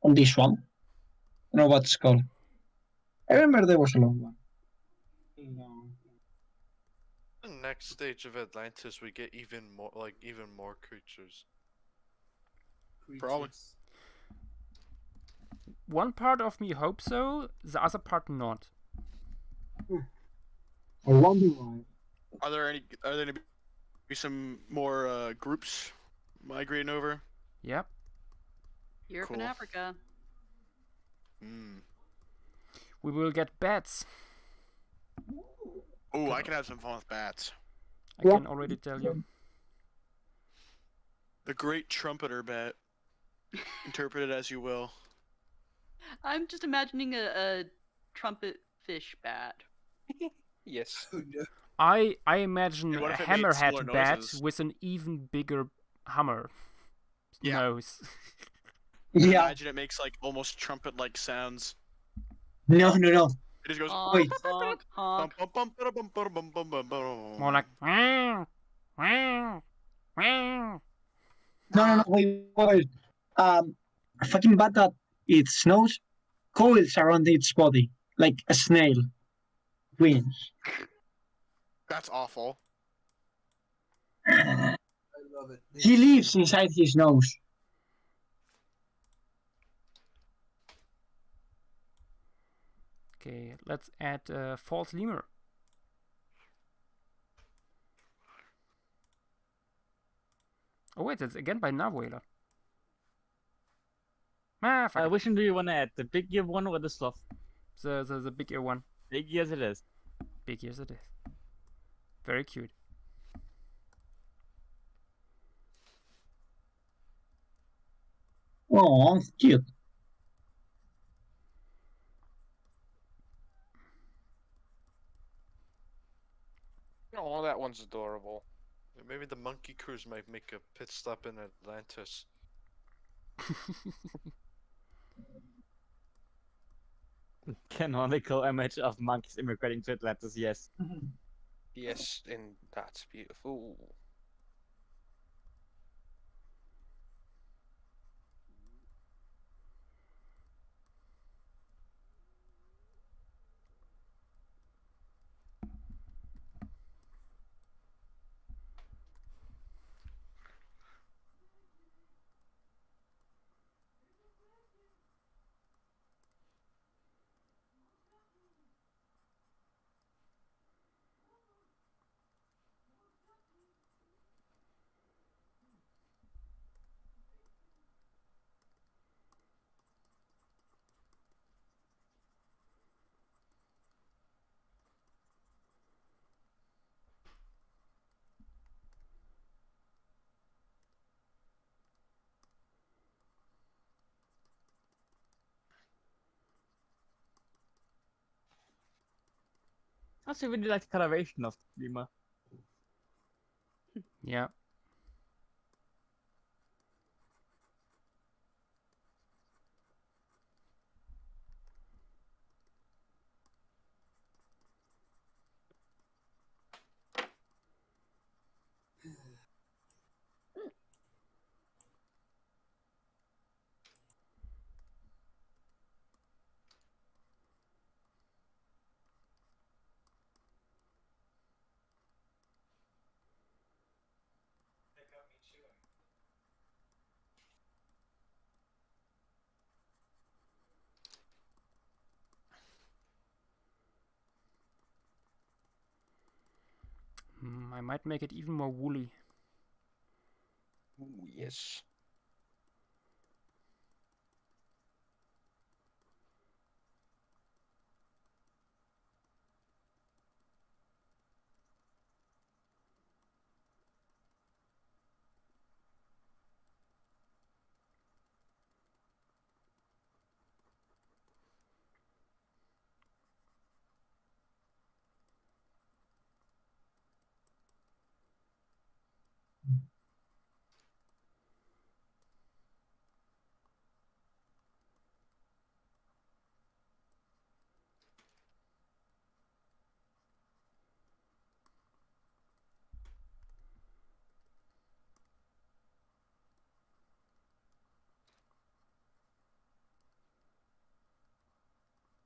on this one. I don't know what it's called. I remember there was a long one. the next stage of Atlantis we get even more creatures? Probably. Creatures. One part of me hopes so, the other part not. I wonder why. Are there gonna be some more groups migrating over? Yep. Europe and Cool. Africa. Hmm. We will get bats. Oh, I can have some fun with bats. I Yeah. can already tell you. The Great Trumpeter bat. Interpret it as you will. I'm just imagining a trumpet fish bat. Yes. Oh no. I imagine Hey, what a if it made similar hammerhead bat noises? with an even bigger hammer Yeah. nose. Yeah. Imagine it makes like almost trumpet-like sounds. No. It just goes. Honk, Wait. honk, honk. More like wow, wow, wow. No. Wait. A fucking bat that its nose coils around its body like a snail. Wings. That's awful. I love it. He lives inside his nose. Okay, let's add false lemur. Oh wait, it's again by Narwhaler. Ah, fuck it. Which one do you want to add? The big ear one or the sloth? The big ear one. Big ears it is. Big ears it is. Very cute. Oh, cute. Oh, that one's adorable. Maybe the monkey crews might make a pit stop in Atlantis. Canonical image of monkeys immigrating to Atlantis, yes. Yes, and that's beautiful. I also really like the coloration of the lemur. Yeah. I might make it even more woolly. Ooh, yes.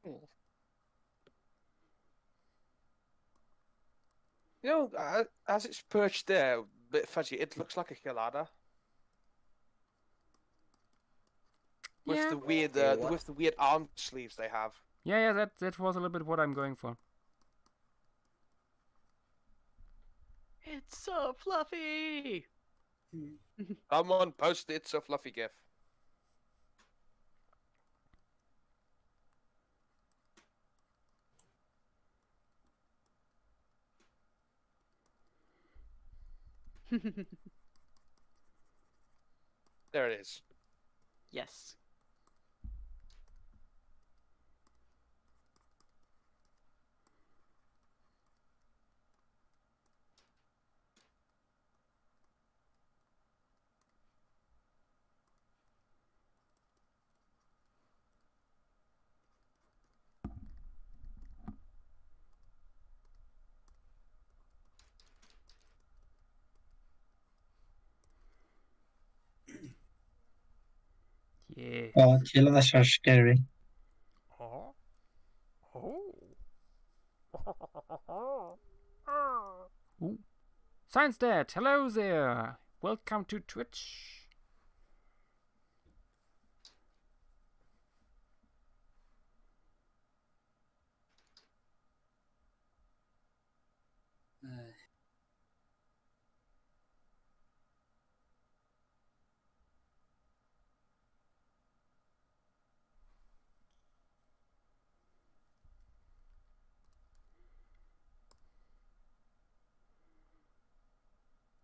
You know, as it's perched there, a bit fuzzy, it looks like a Hilada. With Yeah. the weird, What? with the weird arm sleeves they have. Yeah, that was a little bit what I'm going for. It's so fluffy. Someone post It's a Fluffy GIF. There it is. Yes. Yeah. Oh, Chilenas are scary. Oh. Oh. Ooh. Science Dad, hello there. Welcome to Twitch.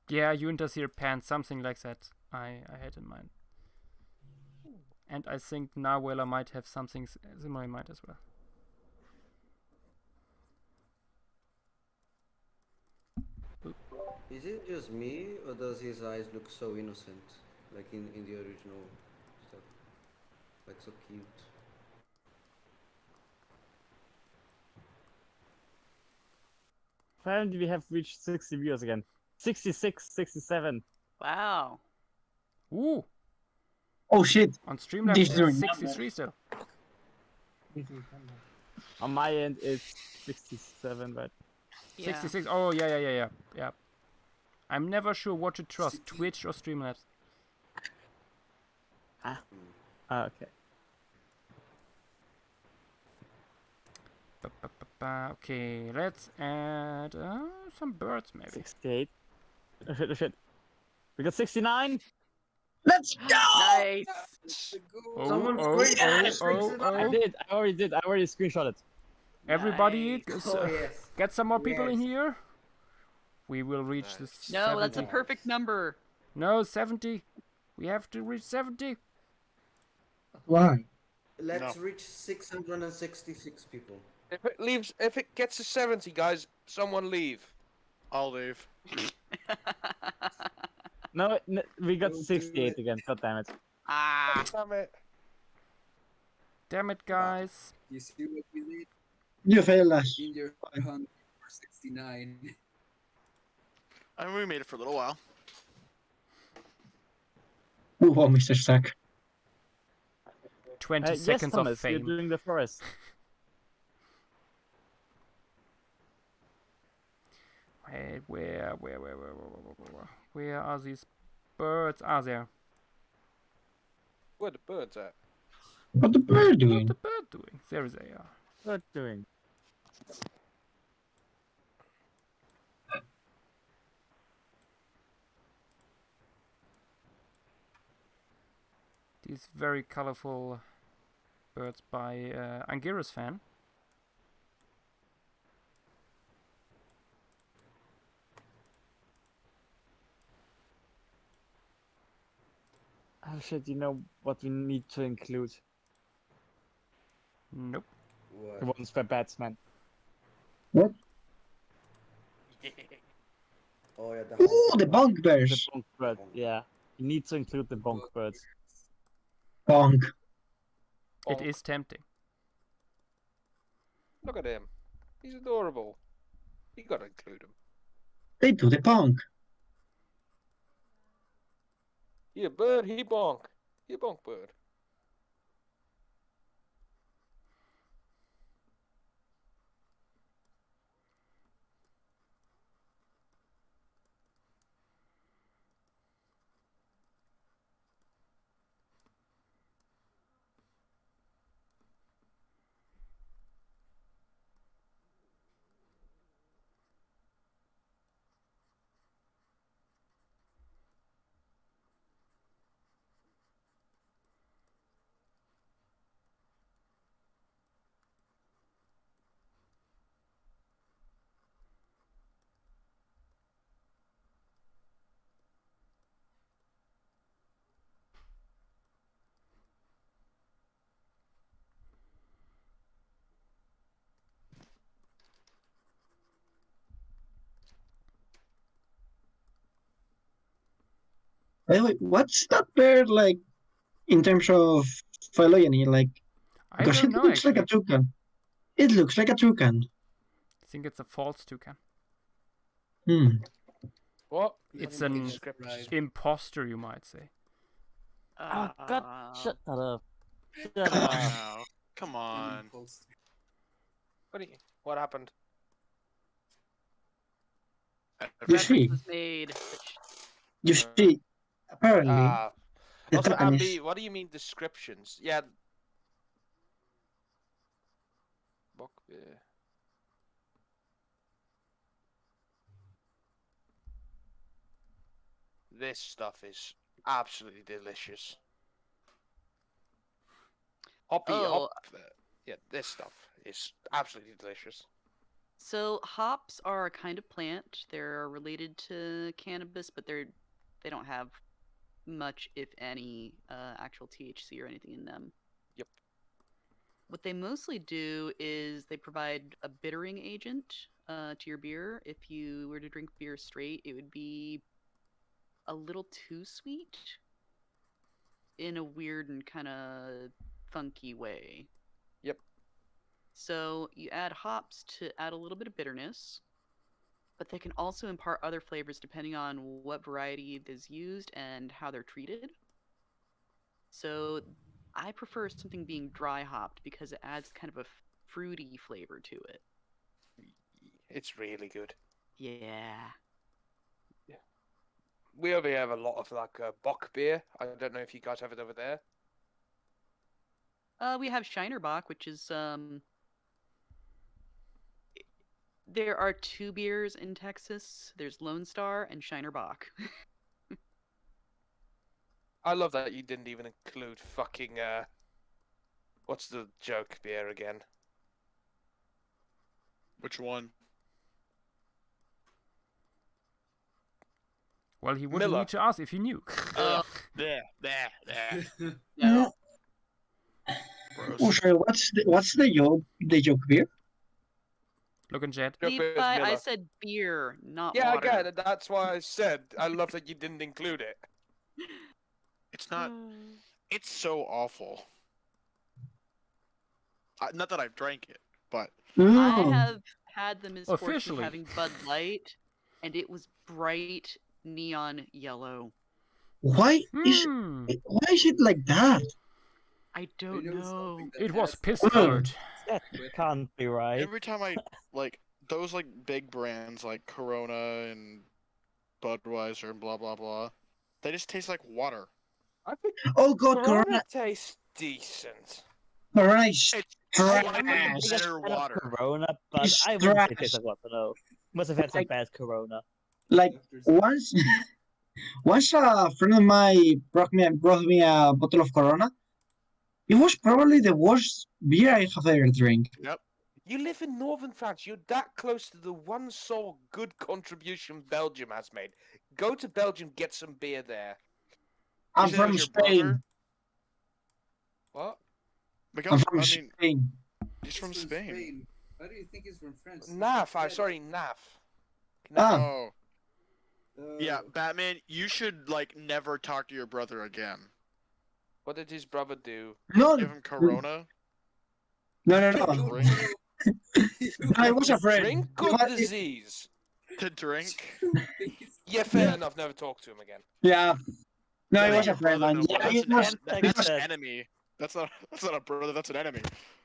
Yeah, Untasir Pants, something like that. I had in mind. And I think Narwhal might have something similar in mind as well. Is it just me, or does his eyes look so innocent, like in the original stuff, like so cute? Apparently, we have reached 60 viewers again. 66, 67. Wow. Ooh, Oh shit! on Streamlabs These are it's numbers. 63 still. On my end, it's 67, but 66. Oh, yeah. I'm never sure what to trust, Twitch or Streamlabs. okay. Okay, let's add some birds maybe. 68. Oh shit, oh shit. We got 69. Let's go! Nice. Oh, Someone oh, screenshot oh, it. oh, I already did. I already screenshot it. Everybody, Nice. Oh yes. get some more people in Yes. here. We will reach the No, that's a 70. perfect number. No, 70. We have to reach 70. Why? Let's No. reach 666 people. If it gets to 70, guys, someone leave. I'll leave. No, we got Don't do 68 it. again. God damn it. Ah. Damn it. Damn it, guys. You see what we did You failed us. in your hunt for 69. I mean, we made it for a little while. Move on, Mr. Sack. 20 Yes, seconds Thomas, of you're fame. doing the forest. Wait, where are these birds? Ah, there. Where the birds at? What the bird What doing? the bird doing? There they are. What doing? These very colorful birds by Anguirus fan. Oh shit, you know what we need to include? Nope. The What? ones for batsmen. What? Oh yeah, the Ooh, the bunk The bears. bonk bird, yeah. You need to include the bonk birds. Bonk. It Bonk. is tempting. Look at him. He's adorable. You gotta include him. They do the bonk. He a bird, he bonk. He a bonk bird. By the way, what's that bear like in terms of phylogeny? Like, I because don't it know looks like actually. a toucan. It looks like a toucan. I think it's a false toucan. Hmm. What? It's What do you mean an descriptions? imposter, you might say. Oh God! Shut that up! Shut Come on up! now. Come on. What happened? You Reference see, was made. you see. Apparently, the Also, toucan Ambi, is. what do you mean descriptions? Yeah. Bokbeer. This stuff is absolutely delicious. Hoppy, Oh. hop. Yeah, this stuff is absolutely delicious. So hops are a kind of plant. They're related to cannabis, but they don't have much, if any, actual THC or anything in them. Yep. What they mostly do is they provide a bittering agent to your beer. If you were to drink beer straight, it would be a little too sweet in a weird and kind of funky way. Yep. So you add hops to add a little bit of bitterness, but they can also impart other flavors depending on what variety is used and how they're treated. So I prefer something being dry hopped because it adds kind of a fruity flavor to it. It's really good. Yeah. We over here have a lot of like Bock beer. I don't know if you guys have it over there. We have Shinerbach, which is there are two beers in Texas. There's Lone Star and Shinerbach. I love that you didn't even include fucking what's the joke beer again? Which one? Well, he wouldn't Miller. need to ask if he knew. There. No. Gross. Oh, sorry. What's the joke beer? Look in chat. Joke beer is Levi, I Miller. said beer, not Yeah, water. I get it. That's why I said I love that you didn't include it. It's not. It's so awful. Not that I've drank it, but I Oh, have had the misfortune Officially. of having Bud Light, and it was bright neon yellow. why is it like that? I don't know. It was piss Well, colored. That can't be right. every time I like those like big brands like Corona and Budweiser and blah blah blah, they just taste like water. I think Oh God, Corona Corona tastes decent. is It's trash. I'm not the biggest better fan of water. Corona, but It's I wouldn't say it trash. tastes like water. No, must have had some Like- bad Corona. Like once, once a friend of mine brought me a bottle of Corona. It was probably the worst beer I have ever drank. Yep. You live in northern France. You're that close to the one sole good contribution Belgium has made. Go to Belgium, get some beer there. I'm said it from was your Spain. brother? What? Because I'm from I mean, Spain. he's from Spain. Why do you think he's from France? He's Naf. from Spain. Sorry, Naf. Ah. Oh, Oh. yeah, Batman. You should like never talk to your brother again. What did his brother do? No, Give him Corona. no. Drink. No, it was a friend. Drink It or was- disease? To drink. Yeah, fair enough. Never talk to him again. Yeah. No, it That was ain't a your friend, brother man. no more. Yeah, That's it an, was that's because, an enemy. That's not a brother. That's an enemy.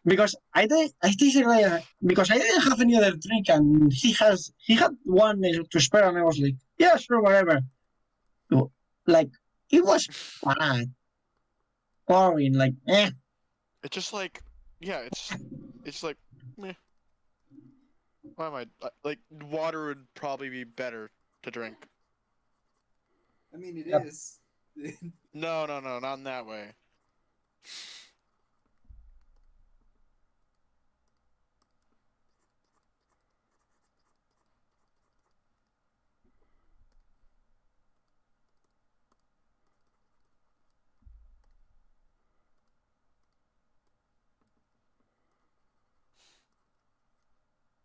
because I tasted like because I didn't have any other drink, and he had one to spare, and I was like, yeah, sure, whatever. Like it was bad, boring, like It's just like, yeah, it's like, meh. Why am I like water would probably be better to drink. I mean, it Yep. is. No, not in that way.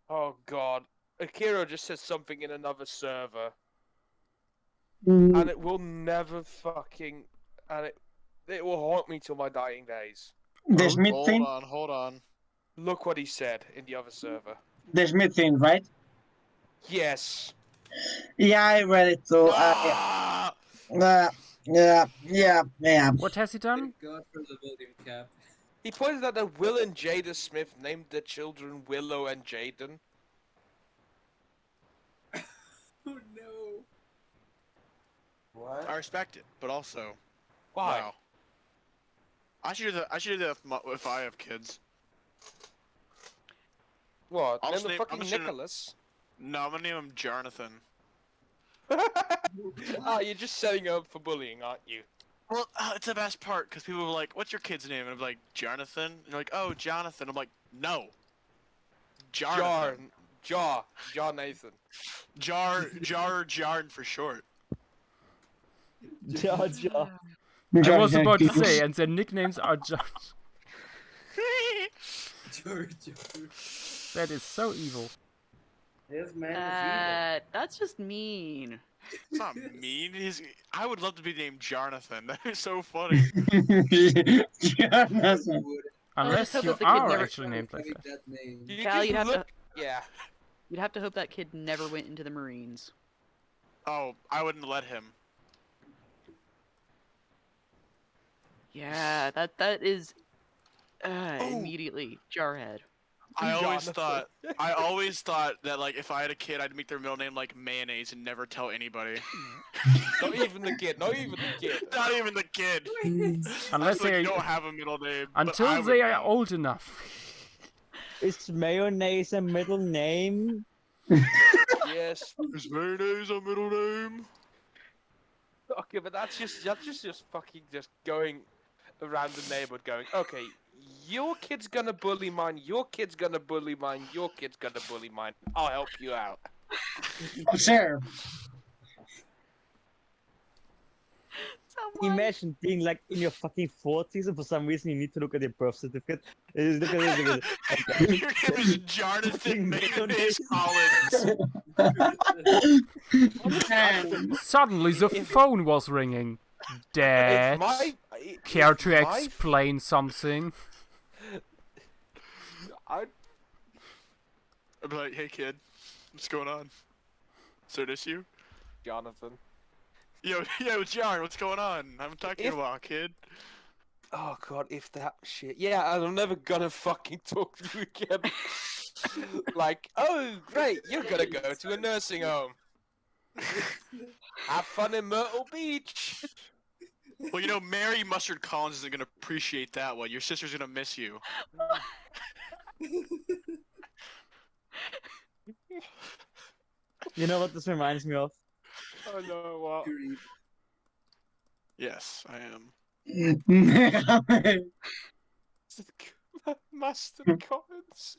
Oh God. Akira just said something in another server. and it will never fucking, and it will haunt me till my dying days. The Smith Hold thing. on, hold on. Look what he said in the other server. The Smith thing, right? Yes. Yeah, I read it too. Ah! Yeah. What has he done? Thank God for the volume cap. He pointed out that Will and Jada Smith named their children Willow and Jaden. Oh no. What? I respect it, but also, Why? wow. I should do that if I have kids. What? I'll Name just the name- fucking I'm just gonna- Nicholas? No, I'm gonna name him Jonathan. You're just setting up for bullying, aren't you? Well, it's the best part because people were like, "What's your kid's name?" And I'm like, "Jonathan." And they're like, "Oh, Jonathan." I'm like, "No, Jonathan." Jar Nathan. Jarn for short. Ja. I was about to say, and their nicknames are just. George. That is so evil. This man is That's just mean. It's not mean. I would love to be named Jonathan. That is so funny. Jonathan. Unless hope you that the kid are never- actually named like that. that name. You Cal, just you'd have to- look- Yeah. You'd have to hope that kid never went into the Marines. Oh, I wouldn't let him. Yeah, that is Oh. immediately Jarhead. I always Jonathan. thought that like if I had a kid, I'd make their middle name like mayonnaise and never tell anybody. Not even the kid. Not even the kid. Not even the kid. Unless Like, they you don't have a middle name. but I until would they are know. old enough. Is mayonnaise a middle name? Yes. Is mayonnaise a middle name? Okay, but that's just fucking just going around the neighborhood going, okay, your kid's gonna bully mine, your kid's gonna bully mine, your kid's gonna bully mine. I'll help you out. Sure. Someone... Imagine being like in your fucking 40s and for some reason you need to look at your birth certificate. Look at it. Your name is Jonathan Mayonnaise Collins. Suddenly the phone was ringing. Dad, care to explain something? I I'd be like, hey kid, what's going on? Is there an issue? Jonathan. Yo, John, what's going on? I haven't talked to you in a while, kid. Oh god, if that shit. Yeah, I'm never gonna fucking talk to you again. Like, oh great, you're gonna go to a nursing home. Have fun in Myrtle Beach. Well, you know, Mary Mustard Collins isn't gonna appreciate that one. Your sister's gonna miss you. You know what this reminds me of? Oh no, what? Yes, I am. Mustard Collins.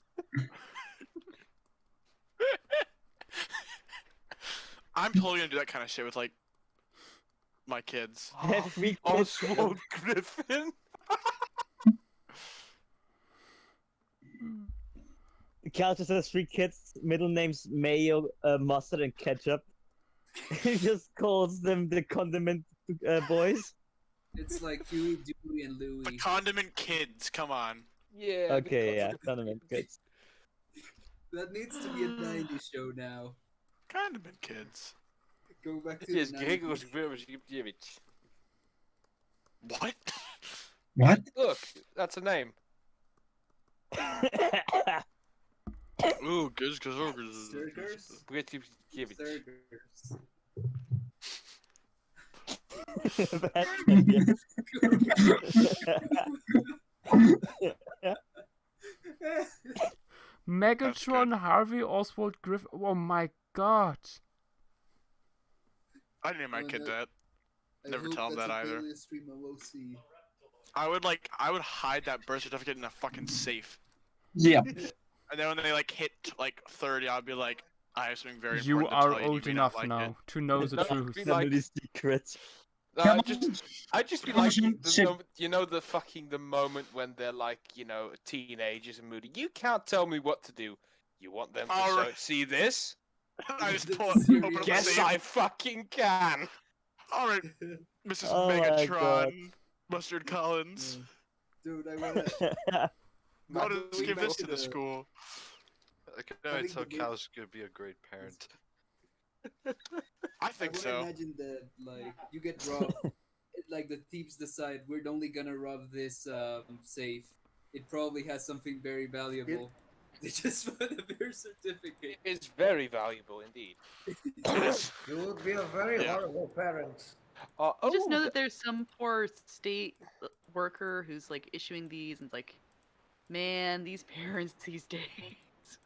I'm totally gonna do that kind of shit with like my kids. Have three kids. Oswald Griffin. Cal just has 3 kids, middle names mayo, mustard, and ketchup. He just calls them the condiment boys. It's like Huey, Dewey, and The Louie. condiment kids, come on. Yeah. Okay, yeah, condiment kids. That needs to be a 90s show now. Condiment kids. Go back to Yes, the Gregos 90s. What? What? Look, that's a name. Ooh, good. Sturgers? Britkiewicz. Sturgers. Megatron, Harvey, Oswald, Griff. Oh my god. I didn't name my kid that. I Never hope tell 'em that's that a either. Paleo stream I will see. I would hide that birth certificate in a fucking safe. Yeah. And then when they like hit like 30, I'd be like, I have something very You important are to tell you. old You may enough not like now it. to know the That would truth. be like- Family secret. I just be like, Shit. you know, the moment when they're like, you know, teenagers and moody. You can't tell me what to do. You want them to Alright. see this? I just pull That's open up the Yes, safe. I fucking can. All right, Mrs. Oh my God. Megatron, Mustard Collins. Dude, I wanna. Go to Going give back this to to the the- school. I can already think tell the big- Cal's gonna be a great parent. I I think would so. imagine that like you get robbed, like the thieves decide we're only gonna rob this safe. It probably has something very valuable. They just want a birth certificate. It's very valuable indeed. It is. You would be a very Yeah. horrible parent. You just know th- that there's some poor state worker who's like issuing these and like, man, these parents these days.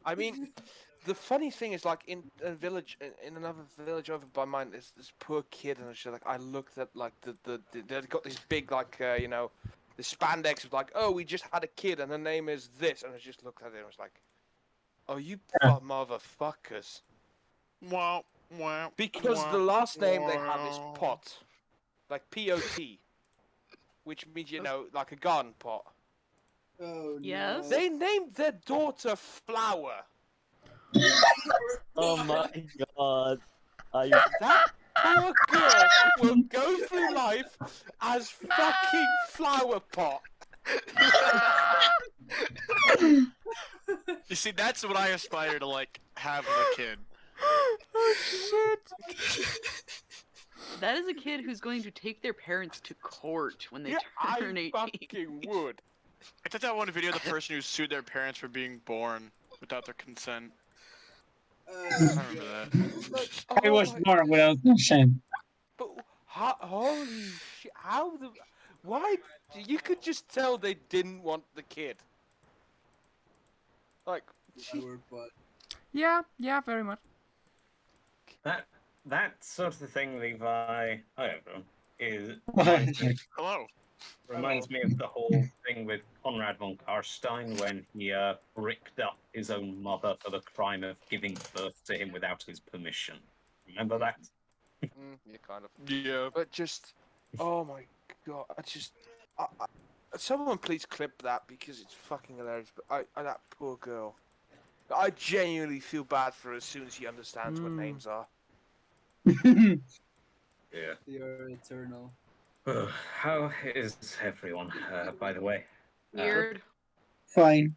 I mean, the funny thing is, like in a village, in another village over by mine, there's this poor kid, and it's just like I looked at like they've got this big like the spandex of like, oh, we just had a kid, and the name is this, and I just looked at it and was like, oh, you motherfuckers, Wow, wow. because the last name they have is Pot, like P-O-T, which means like a garden pot. Oh Yes? no. They named their daughter Flower. Oh my God. Are you... That poor girl will go through life as fucking Flower Pot. You see, that's what I aspire to like have as a kid. Oh shit! That is a kid who's going to take their parents to court when they Yeah, turn I 18. fucking would. I did that one video of the person who sued their parents for being born without their consent. I remember that. Like, I oh was my- born without consent. But holy shit! Why? You could just tell they didn't want the kid. Like, Flower pot. Yeah, very much. That sort of thing, Levi. Hi everyone. Is Hello. reminds me of the whole thing with Conrad von Karstein when he bricked up his own mother for the crime of giving birth to him without his permission. Remember that? yeah, kind of. Yeah. But just, oh my god! Someone please clip that because it's fucking hilarious. But that poor girl. I genuinely feel bad for her as soon as she understands what names are. Yeah. They are eternal. How is everyone, by the way? Weird. Fine.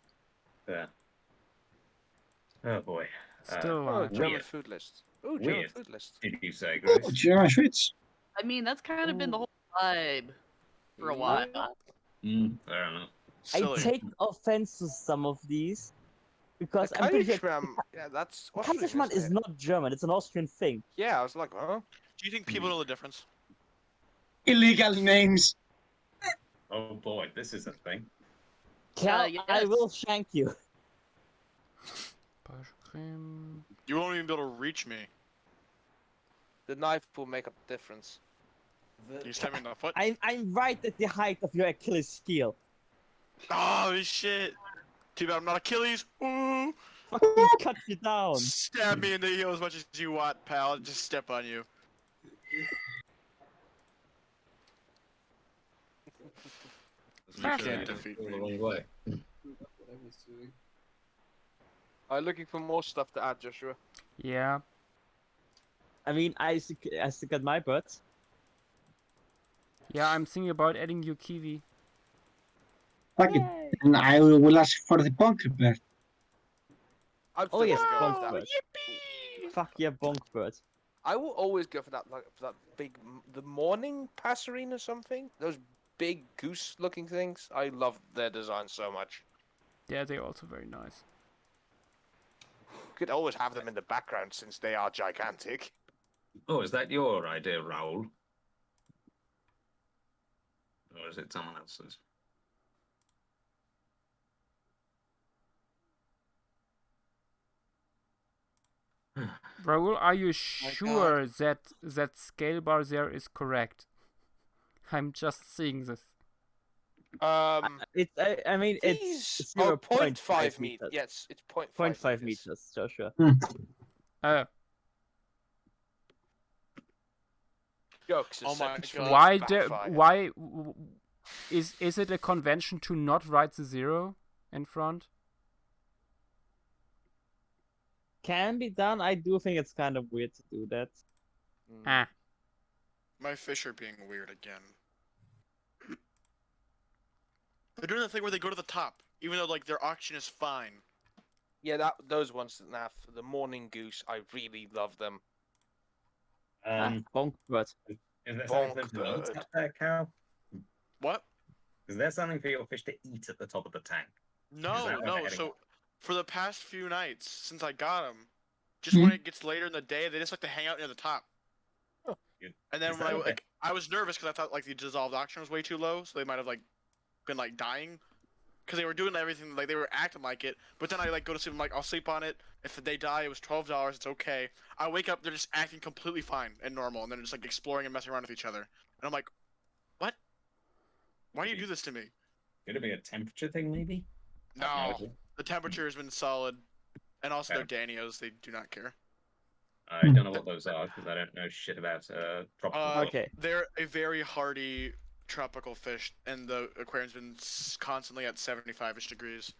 Oh boy. Still Oh, German weird. food list. Oh, German Weird. food list. Did you say, Oh, Grace? German Schwitz. I mean, that's kind of been the whole vibe for a while. Fair enough. I Silly. take offense to some of these because I'm pretty sure Kaiserschmarrn, yeah, that's Austrian, Kaiserschmarrn isn't is it? not German. It's an Austrian thing. Yeah, I was like, huh? Do you think people know the difference? Illegal names. Oh boy, this is a thing. Cal, I yes. will shank you. You won't even be able to reach me. The knife will make a difference. You stab me in the foot. I'm right at the height of your Achilles heel. Oh shit! Too bad I'm not Achilles. Ooh! Fucking cut you down. Stab me in the heel as much as you want, pal. I'll just step on you. You can't defeat me. What I was doing. I'm looking for more stuff to add, Joshua. Yeah. I mean, I still got my butt. Yeah, I'm thinking about adding you Kiwi. Fuck it. And I will ask for the bunker bird. I'm Oh still yes, gonna go bonk with bird. that. Fuck yeah, bonk bird. I will always go for that, like that big, the morning passerine or something. Those big goose-looking things. I love their design so much. Yeah, they're also very nice. Could always have them in the background since they are gigantic. Oh, is that your idea, Raoul? Or is it someone else's? Raoul, are you sure that scale bar there is correct? I'm just seeing this. It's I mean it's These 0.5 meters. meters. Yes, it's 0.5 0.5 meters. meters, Joshua. Jokes Oh my essentially God. Why is it a convention to not write the 0 in front? Can be done. I do think it's kind of weird to do that. Ah. My fish are being weird again. They're doing the thing where they go to the top, even though like their auction is fine. Yeah, those ones, Nath. The morning goose, I really love them. Bonk bird. Is there something Bonk for you to bird. eat up there, Cal? What? Is there something for your fish to eat at the top of the tank? No, that where no. they're heading So up? for the past few nights since I got them, just when it gets later in the day, they just like to hang out near the top. And then Is when that I okay? like, I was nervous because I thought like the dissolved oxygen was way too low, so they might have like been like dying. Because they were doing everything, like they were acting like it. But then I like go to sleep, I'm like, I'll sleep on it. If they die, it was $12, it's okay. I wake up, they're just acting completely fine and normal, and then just like exploring and messing around with each other. And I'm like, what? Why do you do this to me? Could it be a temperature thing, maybe? No, idea. the temperature has been solid, and also Okay. they're Danios. They do not care. I don't know what those are because I don't know shit about tropical. Okay. They're a very hardy tropical fish, and the aquarium's been constantly at 75-ish degrees.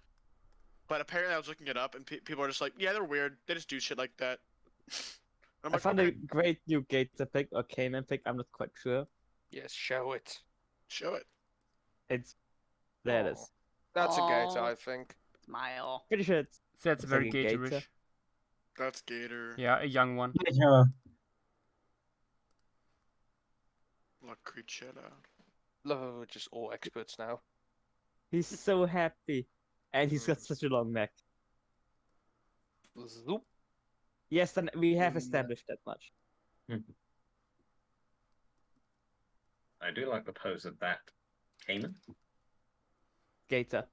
But apparently, I was looking it up, and people are just like, "Yeah, they're weird. They just do shit like that." I'm I like, found okay, a great new gator pick or caiman pick. I'm not quite sure. Yes, show it. show it. It's there. It Aw. is. That's a gator, Aw. I think. Smile. Pretty sure it's That's It's very like a gator. gatorish. That's gator. Yeah, a young one. Yeah. La Cricetta. Love it, we're just all experts now. he's so happy, and he's got such a long neck. Zoop. Yes, then we have Yeah. established that much. I do like the pose of that caiman. Gator.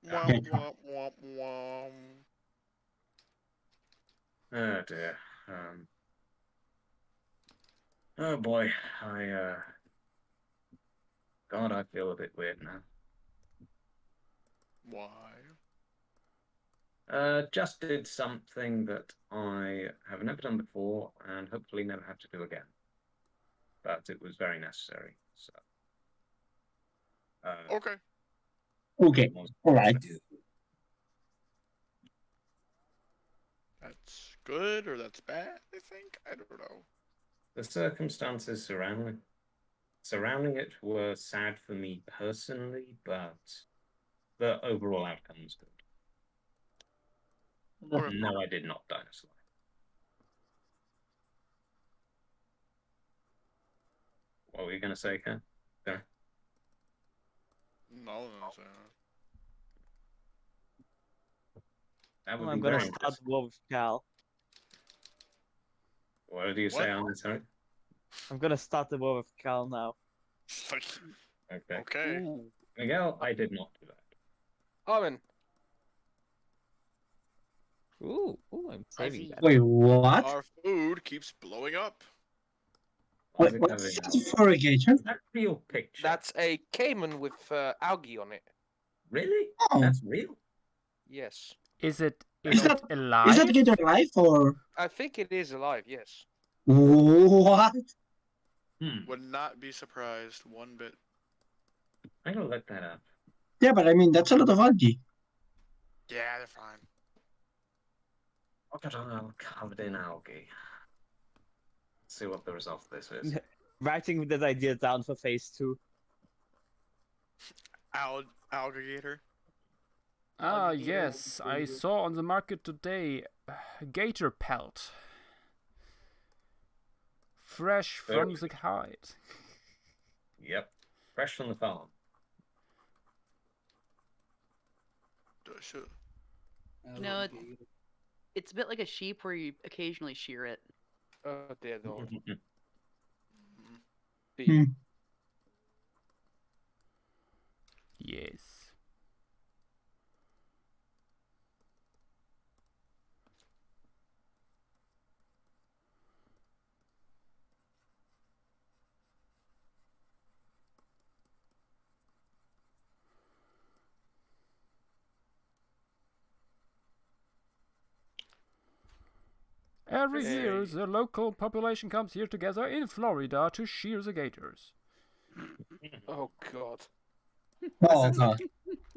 Womp womp womp womp. Oh dear. Oh boy, God, I feel a bit weird now. Why? Just did something that I have never done before and hopefully never have to do again. But it was very necessary, so. Okay. Okay. Alright. That's good or that's bad, I think? I don't know. The circumstances surrounding it were sad for me personally, but the overall outcome was good. Okay. No, I did not die a slide. What were you going to say, Ken? Sorry. No, no, no. That would I'm be gonna very start interesting. war with Cal. What do you say, Alan? Sorry? I'm gonna start the war with Cal now. Okay. Okay. Ooh. Miguel, I did not do that. Armin. Ooh, I'm saving Fuzzy. that. Wait, what? Our food keeps blowing up. How's Wait, it what's going? that for a gator? Is that real picture? That's a caiman with algae on it. Really? Oh. That's real? Yes. Is it Is that- alive? Is that gator alive or I think it is alive, yes. what? Would not be surprised one bit. I'm going to look that up. Yeah, but I mean that's a lot of algae. Yeah, they're fine. Crocodile covered in algae. Let's see what the result of this is. Writing that idea down for phase 2. Alligator. Ah, Alligator yes, I alligator. saw on the market today gator pelt. Fresh from the hide. Yep. Fresh from the farm. Sure. No, Alligator. It's a bit like a sheep where you occasionally shear it. Oh dear Lord. Hmm. Yes. Every year, Yay. the local population comes here together in Florida to shear the gators. Oh God. Oh god.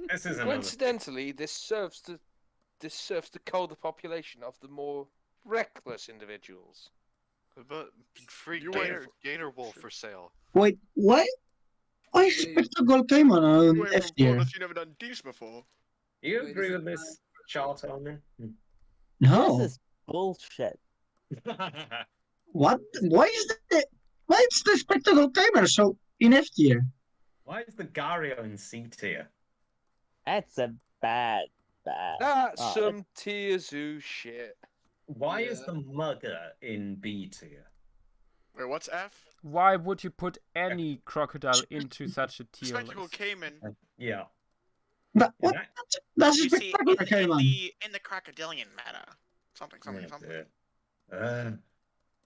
This is another thing. Coincidentally, this serves to cull the population of the more reckless individuals. But free You Gator Wolf for sale. Wait, why? Why is Wait. Spectacle Cayman on You ain't F from tier? Florida, you never done these before. Do you Wait, agree is with it this chart, Armin? No. This is bullshit. What? Why is the Spectacle Cayman so in F tier? Why is the Gario in C tier? That's a bad. That's Oh, some tier zoo shit. Why is Yeah. the Mugger in B tier? Wait, what's F? Why would you put any crocodile into such a tier Spectacle list? Cayman. Yeah. But Yeah, what? That's You see, Spectacle in Cayman. the crocodilian meta. Something. I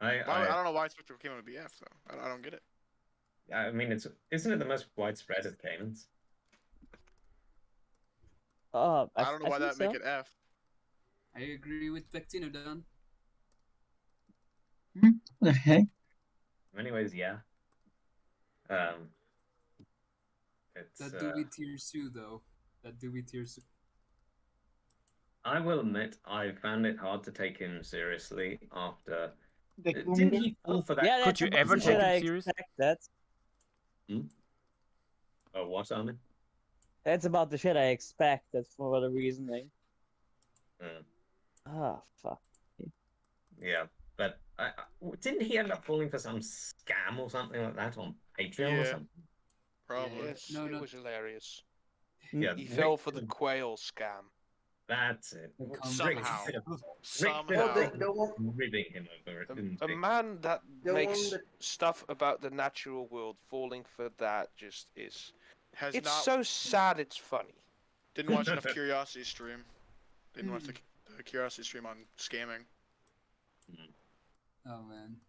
don't know why Spectacle Cayman would be F though. I don't get it. I mean, isn't it the most widespread of caimans? I don't know why think that make it F. I agree with Vectinodon. Okay. Anyways, yeah. It's. That do be tier 2 though. That do be tier 2. I will admit, I found it hard to take him seriously after. The Didn't he fall for that? Yeah, Could you that's ever what take I it serious? expect that. Oh, what, Armin? That's about the shit I expected for the reasoning. Mm, Ah, fuck. yeah, but didn't he end up falling for some scam or something like that on Patreon or Yeah. something? Probably. Yes, No, it no. was hilarious. Yeah, He fell for the quail scam. That's it. Somehow. Rick Somehow. ribbing him over it, didn't A he? man that The makes one that- stuff about the natural world falling for that just is. Has It's not so sad. It's funny. didn't watch enough Curiosity stream. Didn't watch the Curiosity stream on scamming. Oh man.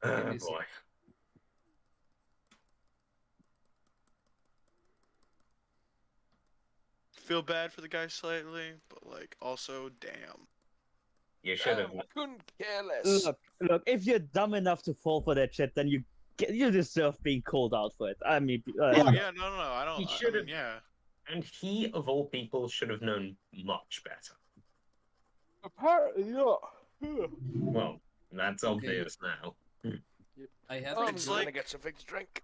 Oh It is- boy. Feel bad for the guy slightly, but like also damn. You should have. Couldn't care less. Look, if you're dumb enough to fall for that shit, then you deserve being called out for it. I mean, Oh Yeah. yeah, no, I don't. He I mean, should've- yeah. And he, of all people, should have known much better. Apparently not. Well, that's obvious now. I have I'm to gonna go. get something to drink.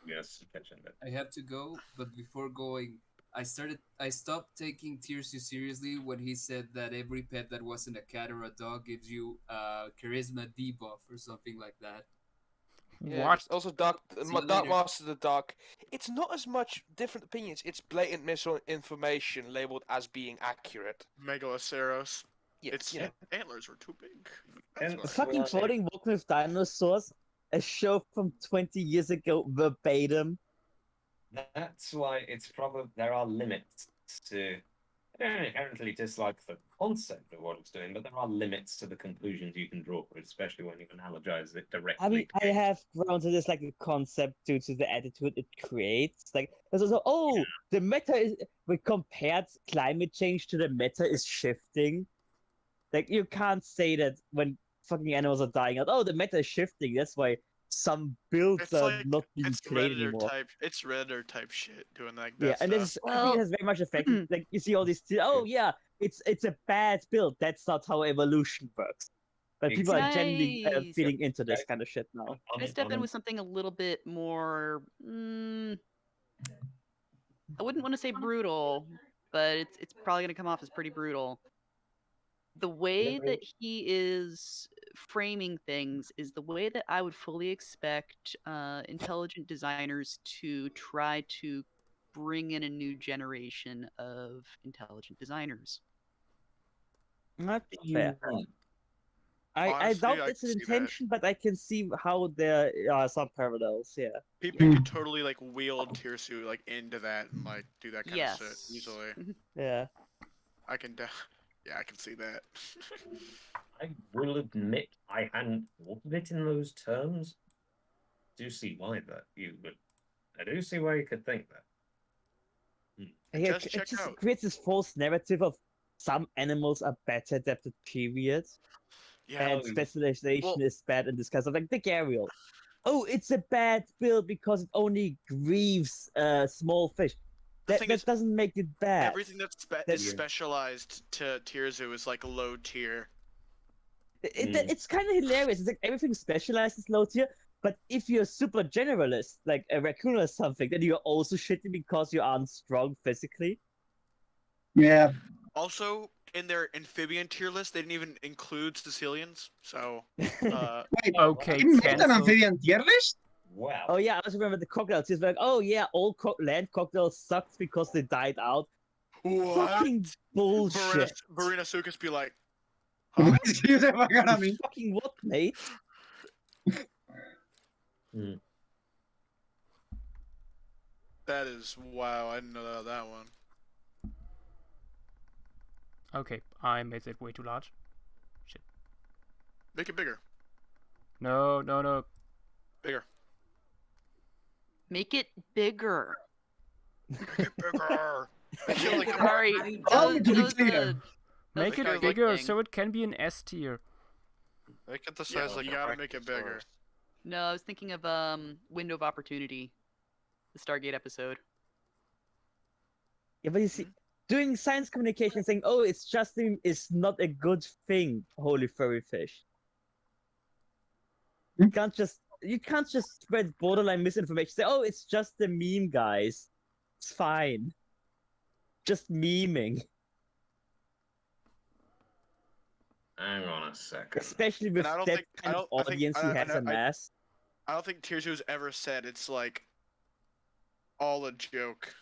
Yes, catching that. I have to go, but before going, I stopped taking Tirsu seriously when he said that every pet that wasn't a cat or a dog gives you charisma debuff or something like that. Yeah, What? Also, Dark See you Dark later. Master of the Dark. It's not as much different opinions. It's blatant misinformation labeled as being accurate. Megaloceros. Yeah, Its you know. antlers were too big. That's And why. fucking Well, floating walking with dinosaurs, a show from 20 years ago, verbatim. That's why it's probably there are limits to. I don't inherently dislike the concept of what it's doing, but there are limits to the conclusions you can draw, especially when you analogize it directly. I mean, I have grown to this like the concept due to the attitude it creates. Like, there's also, the meta is, we compared climate change to the meta is shifting. Like, you can't say that when fucking animals are dying out. Oh, the meta is shifting. That's why some builds It's are like not being it's played Redditor anymore. type. It's Redditor type shit doing like that Yeah, and stuff. this is, Well- it has very much affected. Like, you see all these. Oh yeah, it's a bad build. That's not how evolution works. But people are generally Nice. feeding into this kind of shit now. Can I step in with something a little bit more? I wouldn't want to say brutal, but it's probably going to come off as pretty brutal. The way that he is framing things is the way that I would fully expect intelligent designers to try to bring in a new generation of intelligent designers. Not fair. I Honestly, doubt I it's an can see that. intention, but I can see how there are some parallels. Yeah. People could totally like wield Tirsu like into that and like do that kind of shit Yes. easily. Yeah. I can, yeah, I can see that. I will admit I hadn't thought of it in those terms. I do see why that you would. I do see why you could think that. Yeah, Just it check just out. creates this false narrative of some animals are better adapted, period, Yeah, and specialization well- is bad in this kind of like the Gariel. Oh, it's a bad build because it only grieves small fish. The That thing is, doesn't make it bad. everything that's That's- is specialized to Tirzu is like low tier. It's kind of hilarious. It's like everything specialized is low tier, but if you're super generalist, like a raccoon or something, then you're also shitty because you aren't strong physically. Yeah. Also, in their amphibian tier list, they didn't even include Sicilians. So, Wait, Okay, they made an cancel. amphibian tier list? Wow. Oh yeah, I also remember the crocodiles. It's like, oh yeah, all land crocodiles sucked because they died out. what? Fucking bullshit. Barina Sukas be like, huh? Excuse the fuck out of me. Fucking what, mate? That is wow. I didn't know that one. Okay, I made it way too large. Shit. Make it bigger. No, no, no. Bigger. Make it bigger. Make it bigger. Make it like Sorry. Oh, that to be was clear. Make a it good bigger thing. so it can be an S tier. Make it the Yeah, size like you a gotta make it breakfast bigger. roast. No, I was thinking of Window of Opportunity, the Stargate episode. Yeah, but you see, doing science communication saying, oh, it's just is not a good thing, holy furry fish. You can't just spread borderline misinformation. Say, oh, it's just a meme, guys. It's fine. Just memeing. Hang on a second. Especially with And I don't that think- I kind of don't- I think- audience who I- has a mass. I don't think Tier 2's ever said it's like all a joke.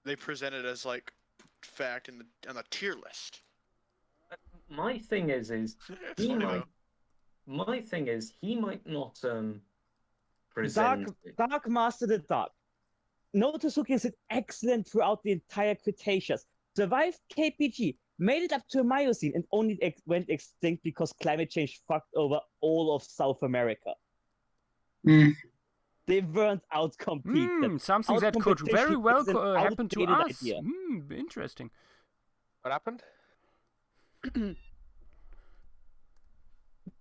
They present it as like fact on the tier list. My thing is It's he funny might. though. My thing is he might not present. Dark Master the Dark. Notosuke is excellent throughout the entire Cretaceous. Survived KPG, made it up to a Miocene, and only went extinct because climate change fucked over all of South America. Mm. They weren't outcompeted. Something that could very Outcompetition well is an happen to outdated us. idea. Interesting. What happened?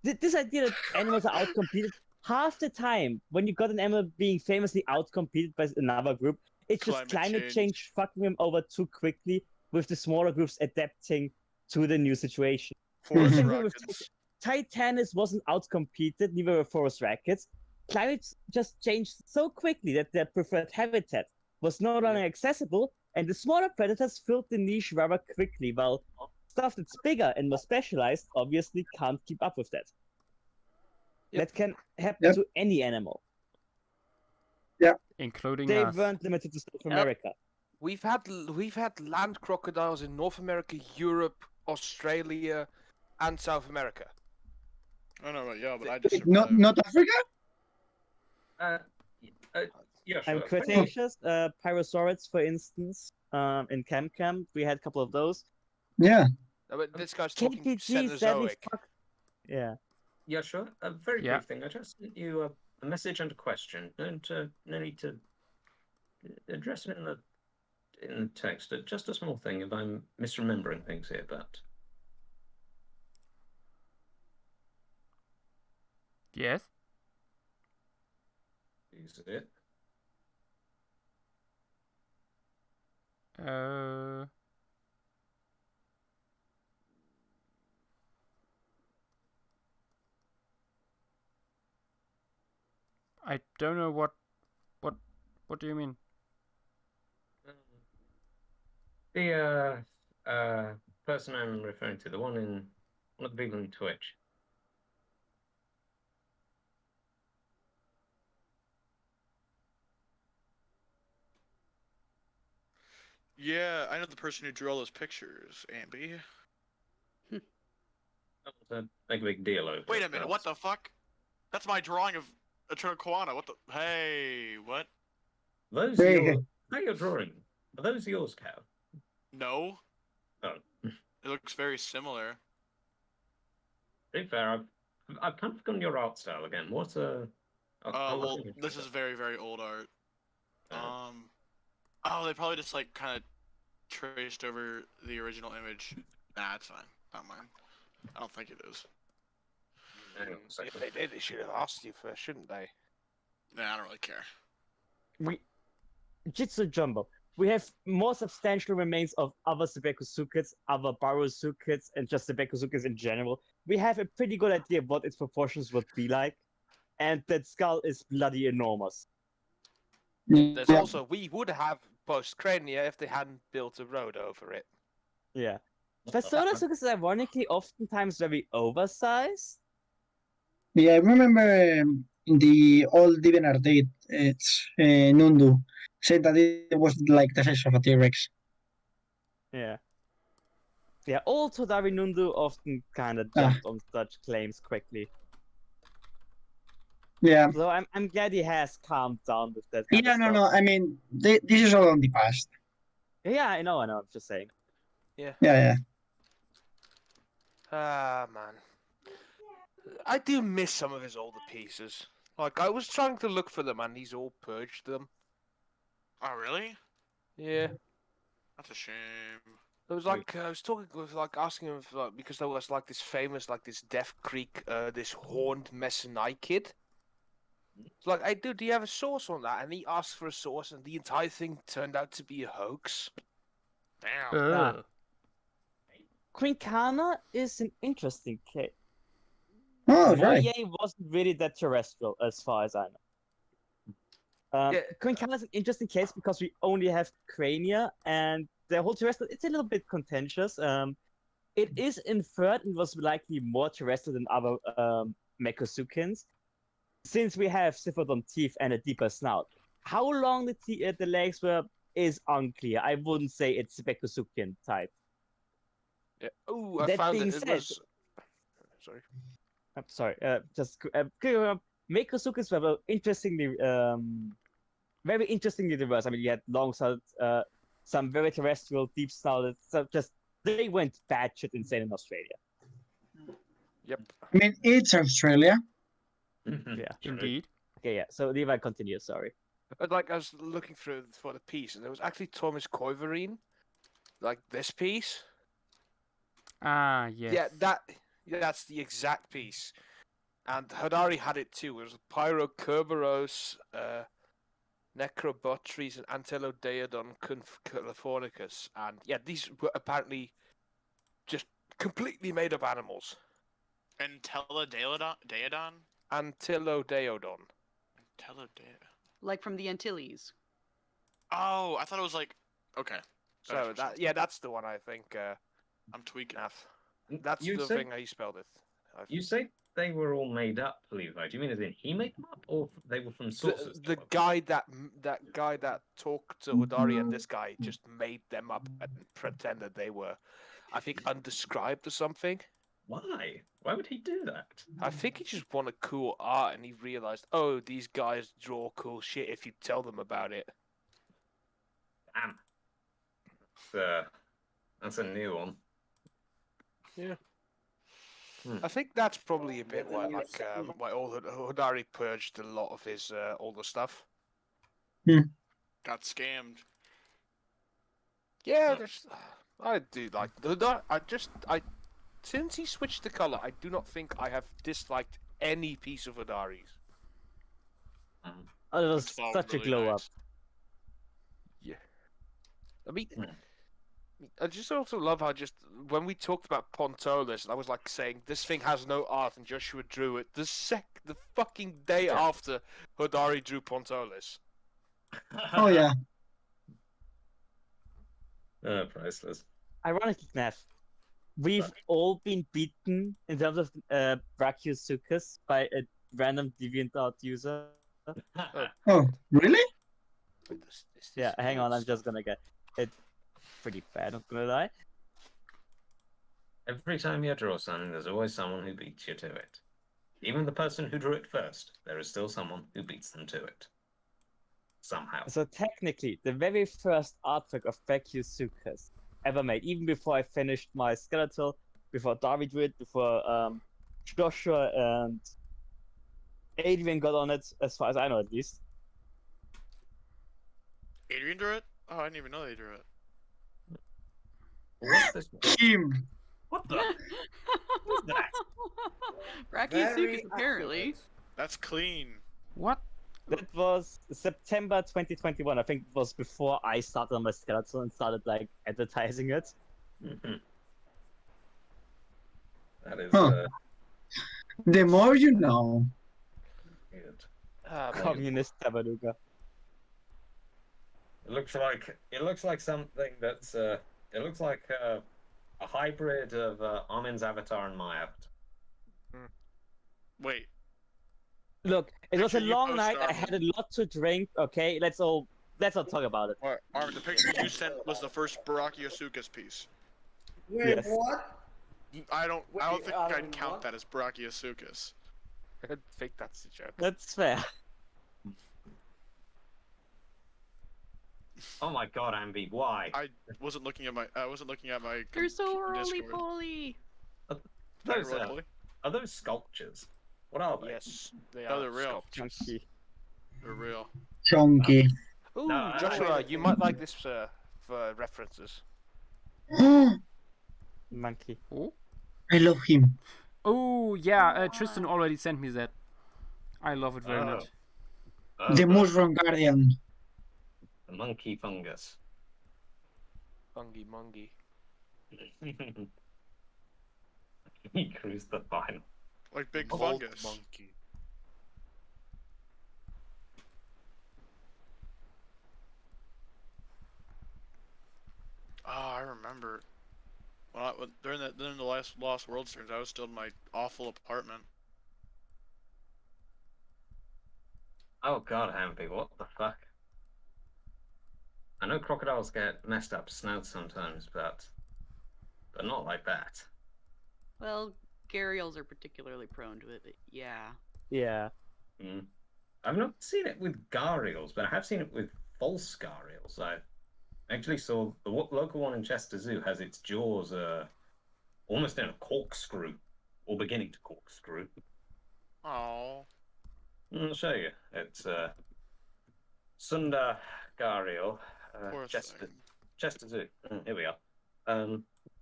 This idea that animals are outcompeted, half the time when you got an animal being famously outcompeted by another group, it's just climate change fucking them over too quickly, with the smaller groups adapting to the new situation. Forest Same thing with rockets. Titanus wasn't outcompeted, neither were forest rackets. Climate just changed so quickly that their preferred habitat was no longer accessible, and the smaller predators filled the niche rather quickly, while stuff that's bigger and more specialized obviously can't keep up with that. That can happen to any animal. Including They us. weren't limited to South America. We've had land crocodiles in North America, Europe, Australia, and South America. I don't know about y'all, but I just Not Africa? Yeah, And sure. Cretaceous, Pyrosaurids, for instance, in Camp, we had a couple of those. Yeah. No, but this guy's talking KPG sadly Cenozoic. fucked. Yeah. Yeah, sure. A very Yeah. brief thing. I just sent you a message and a question. Don't no need to address it in the text. Just a small thing. If I'm misremembering things here, but Yes. is it? I don't know what do you mean? The person I'm referring to, the one of the people in Twitch. Yeah, I know the person who drew all those pictures, Ambi. Don't make a big deal over Wait it, a minute, but- what the fuck? That's my drawing of Eternal Koana. What the? Hey, what? Those Hey. your, how you're drawing? Are those yours, Cow? No. Oh. It looks very similar. To be fair, I've kind of forgotten your art style again. What's Well, this is very, very old art. Oh, they probably just like kind of traced over the original image. Nah, it's fine. Not mine. I don't think it is. Hang on a If second. they did, they should have asked you first, shouldn't they? Nah, I don't really care. Jitsu Jumbo. we have more substantial remains of other Sebekosukids, other Barusukids, and just Sebekosukids in general. We have a pretty good idea of what its proportions would be like, and that skull is bloody enormous. There's Yeah. also, we would have post-crania if they hadn't built a road over it. Yeah. Persodasuchus is ironically oftentimes very oversized. Yeah, I remember in the old Divinar date, it's Nundu said that it was like the size of a T-Rex. Yeah. Yeah, old Todari Nundu often kind of jumped on such claims quickly. Yeah. So I'm glad he has calmed down with that kind Yeah, of no, stuff. no. I mean, this is all on the past. Yeah, I know, I'm just saying. Yeah. Ah, man. I do miss some of his older pieces. Like, I was trying to look for them and he's all purged them. Oh, really? Yeah. That's a shame. It was like, I was talking with, like, asking him, if, like, because there was, like, this famous, like, this Death Creek, this horned Messenai kid. It's like, hey, dude, do you have a source on that? And he asked for a source, and the entire thing turned out to be a hoax. Damn. Ah. Quincana is an interesting case. Oh, right. Moye wasn't really that terrestrial, as far as I know. Quincana is an interesting case because we only have crania, and the whole terrestrial, it's a little bit contentious. It is inferred it was likely more terrestrial than other Mechosukins, since we have Siphodon teeth and a deeper snout. How long the legs were is unclear. I wouldn't say it's Mechosukin type. Yeah. Oh, I That found being it. It said- was... Sorry. I'm sorry. Mechosukins were very interestingly diverse. I mean, you had long-snouted, some very terrestrial, deep-snouted. So just they went batshit insane in Australia. Yep. I mean, it's Australia. Yeah. Indeed. Okay, yeah. So Levi, continue. Sorry. But, like, I was looking through for the piece, and there was actually Thomas Koiverine, like this piece. Ah, yes. Yeah, that's the exact piece. And Hodari had it too. It was Pyrokerberos, Necrobotries, and Antelodeodon californicus. And yeah, these were apparently just completely made up animals. Entelodeodon? Antelodeodon. Entelodeodon. Like from the Antilles. Oh, I thought it was like... Okay. So that's the one I think. I'm tweaking. That's You the said- thing how you spelled it. You say they were all made up, Levi. Do you mean as in he made them up, or they were from sources? The guy that talked to Hodari and this guy just made them up and pretended they were, I think, undescribed or something. Why? Why would he do that? I think he just wanted cool art and he realized, oh, these guys draw cool shit if you tell them about it. Damn. That's a new one. Yeah. I think that's probably a bit why, like, why Hodari purged a lot of his older stuff. Got scammed. Yeah, I do like Hodari. Since he switched the color, I do not think I have disliked any piece of Hodari's. Oh, it was It's all such really a glow nice. up. Yeah. I mean, I just also love how just when we talked about Pontolis, I was like saying this thing has no art, and Joshua drew it the fucking day after Hodari drew Pontolis. Oh, yeah. Priceless. Ironically, Knef, we've all been beaten in terms of Brachiosuchus by a random DeviantArt user. Oh, really? Yeah, hang on, I'm just gonna get it. Pretty bad, not gonna lie. Every time you draw something, there's always someone who beats you to it. Even the person who drew it first, there is still someone who beats them to it. Somehow. So technically, the very first artwork of Brachiosuchus ever made, even before I finished my skeletal, before Darby drew it, before Joshua and Adrian got on it, as far as I know at least. Adrian drew it? Oh, I didn't even know they drew it. What's this one? Him. What the? What's that? Brachiosuchus, apparently. That's clean. What That was September 2021. I think it was before I started on my skeleton and started like advertising it. That is Huh. The more you know. good. Communist Tabaluga. It looks like something that's it looks like a hybrid of Armin's avatar and my avatar. Wait. Look, it was a Picture you long posted, night. I had a lot to drink. Okay, let's not talk about it. Armin, the picture you sent was the first Brachiosuchus piece. Wait, Yes. what? I don't think I'd what? count that as Brachiosuchus. I think that's the joke. That's fair. Oh my god, Ambi, why? I wasn't looking at my They're so Discord. roly-poly. Those, Roly-poly? are those sculptures? What are they? Yes, they No, are. they're real. Sculptures. Chunky. They're real. Chunky. Ooh, No, Joshua, you might like this for references. Monkey. I love him. Oh yeah, Tristan already sent me that. I love it very Oh. much. The Mushroom Guardian. The monkey fungus. Mungy, mungy. He cruised the final. Like big Old fungus. monkey. Oh, I remember. During the last Lost World streams, I was still in my awful apartment. Oh god, Ambi, what the fuck? I know crocodiles get messed up snouts sometimes, but not like that. Well, gharials are particularly prone to it, but yeah. Yeah. I've not seen it with gharials, but I have seen it with false gharials. I actually saw the local one in Chester Zoo has its jaws almost in a corkscrew, or beginning to corkscrew. Oh. I'll show you. It's Sunda gharial, Poor Chester thing. Zoo. Here we are.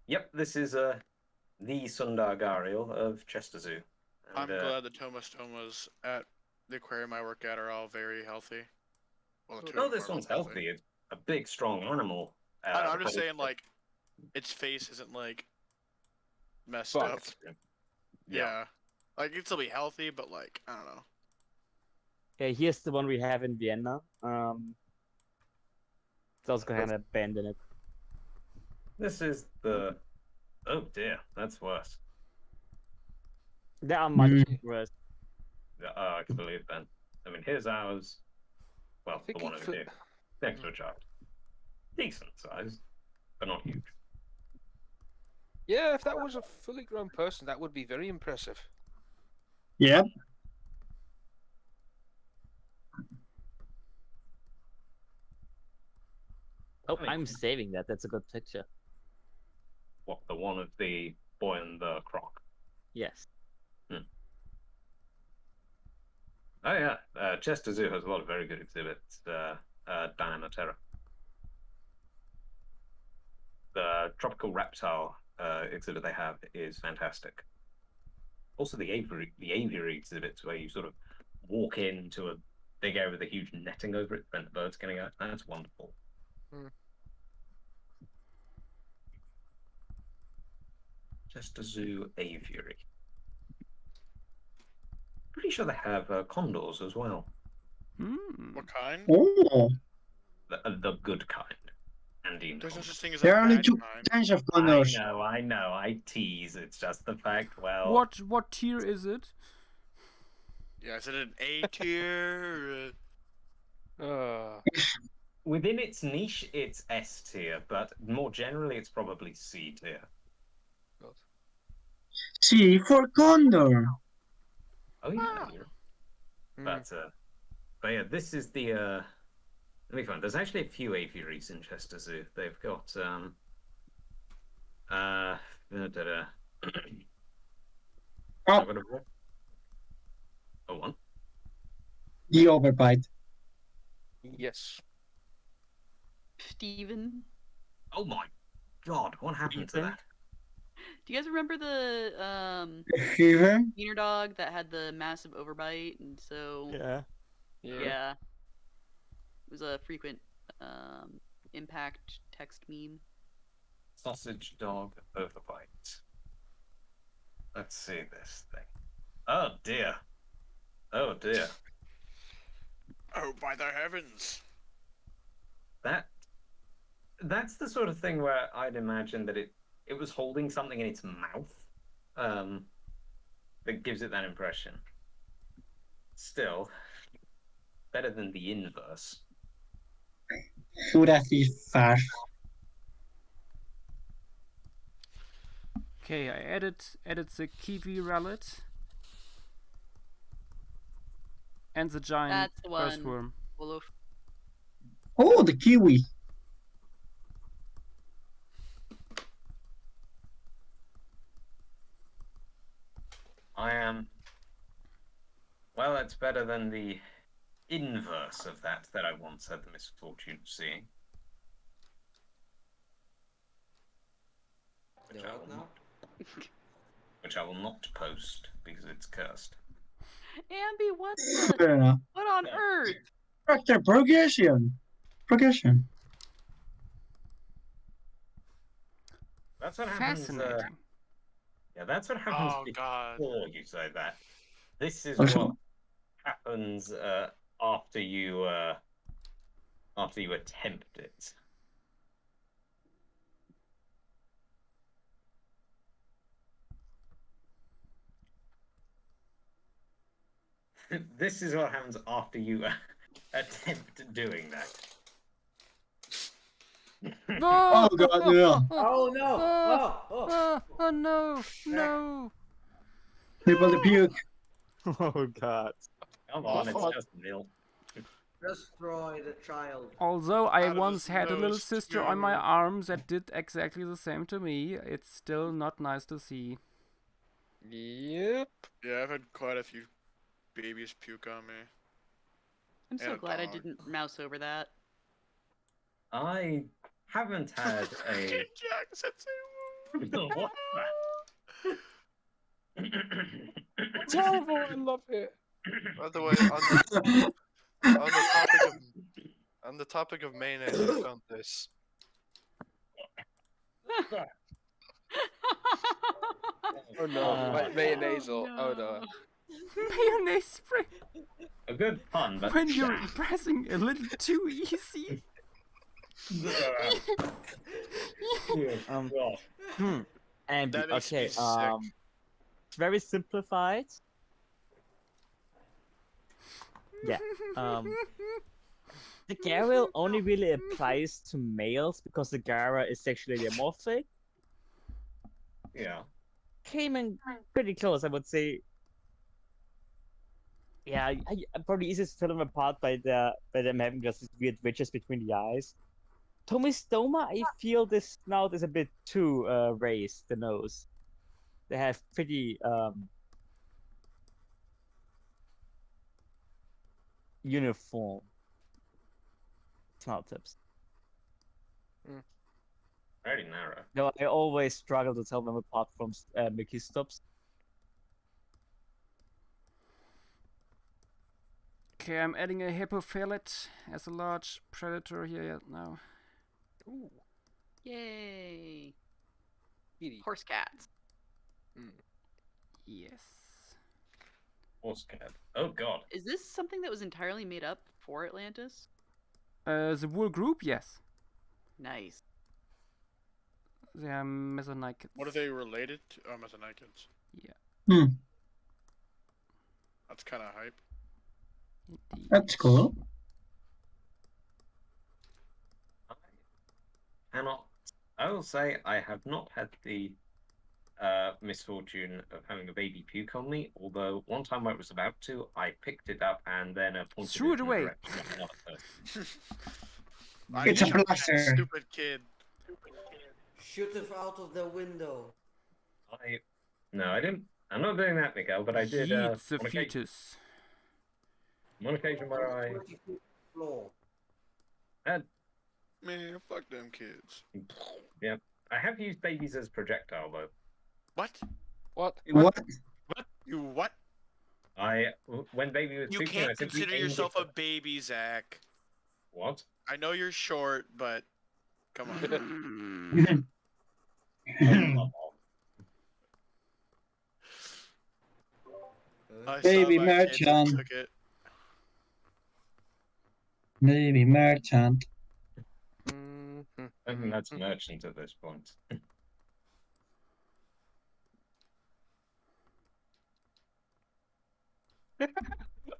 Yep, this is the Sunda gharial of Chester Zoo. I'm And, glad the Tomas at the aquarium I work at are all very healthy. Well, the two Oh, of them this are one's both healthy. It's a big, strong animal. I know, I'm just but saying, like, its face isn't like messed fucked. up. Yeah. Like, it'd still be healthy, but like, I don't know. Okay, here's the one we have in Vienna. It's also kind of abandoned. This is the. Oh dear, that's worse. There are much worse. I can believe that. I mean, here's ours. Well, the think one it over here. Next to a child. Decent size, but not huge. Yeah, if that was a fully grown person, that would be very impressive. Yep. Oh, I'm saving that. That's a good picture. What, the one of the boy and the croc? Yes. Oh yeah, Chester Zoo has a lot of very good exhibits. Dynamo Terra. The tropical reptile exhibit they have is fantastic. Also, the aviary exhibits where you sort of walk into a big area with a huge netting over it, prevent the birds getting out. That's wonderful. Chester Zoo aviary. Pretty sure they have condors as well. What kind? Oh, The good kind. Andean There's no condors. such thing as there a are only bad two kind. kinds of condors. I know, I tease. It's just the fact, well... What tier is it? Yeah, is it an A tier? Within its niche, it's S tier, but more generally, it's probably C tier. C for condor. Oh yeah. But yeah, this is the let me find. There's actually a few aviaries in Chester Zoo. They've got Oh, Oh, one. the overbite. Yes. Steven. Oh my god, what happened to that? Do you guys remember the Steven? wiener dog that had the massive overbite, and so Yeah. Yeah. It was a frequent impact text meme. Sausage dog overbite. Let's see this thing. Oh dear. Oh dear. Oh, by the heavens! That's the sort of thing where I'd imagine that it was holding something in its mouth. That gives it that impression. Still, better than the inverse. Jurassic. Okay, I added the kiwi rallet and the giant That's the one. earthworm. Wolf. Oh, the kiwi. I am. Well, it's better than the inverse of that I once had the misfortune of seeing. Which I will not. Which I will not post because it's cursed. Ambi, what Fair enough. what on earth? Character progression. That's what happens. Fascinating. Yeah, that's what happens Oh, God. before you say that. This is Also- what happens after you attempt it. This is what happens after you attempt doing that. Oh god, no. Oh no! Oh no! No! Nibble the puke. Oh god. Come on, it's just milk. Destroy the child. Although I Out of once his had a little nose, sister on my no. arm that did exactly the same to me, it's still not nice to see. Yep. Yeah, I've had quite a few babies puke on me. I'm so And a glad I dog. didn't mouse over that. I haven't had a. Jackson, What Terrible. I love it. By the way, on the topic of mayonnaise, I found this. Oh no, mayonnaise. Oh no. Mayonnaise spray A good pun, but when you're pressing a little too easy. And That makes me okay, sick. it's very simplified. Yeah. The Gara only really applies to males because the Gara is sexually dimorphic. yeah. Came in pretty close, I would say. Yeah, probably easiest to tell them apart by them having just these weird ridges between the eyes. Tomistoma, I feel this snout is a bit too raised, the nose. They have pretty uniform snout tips. Very narrow. No, I always struggle to tell them apart from Mickey stops. Okay, I'm adding a hippo fillet as a large predator here now. Ooh. Yay! Kitty. Horse cats. Yes. Horse cat. Oh god. Is this something that was entirely made up for Atlantis? The wool group, yes. Nice. They are Mesonicates. What are they related to? Oh, Mesonicates. Yeah. That's kind of hype. Indeed. That's cool. I will say I have not had the misfortune of having a baby puke on me, although one time I was about to, I picked it up and then pointed Threw it in the away. direction of another person. It's a shot that blaster. Stupid kid. Shoot it out of the window. No, I didn't. I'm not doing that, Miguel, but I did Yeet the on occasion, fetus. one occasion where I 20 feet floor. had. Man, fuck them kids. Yeah, I have used babies as projectile though. What? What? What? You what? When baby was You speaking, I can't simply consider aimed it yourself for- a baby, Zach. What? I know you're short, but come on. I Baby saw my kids and merchant. took it. Baby merchant. I think that's merchant at this point.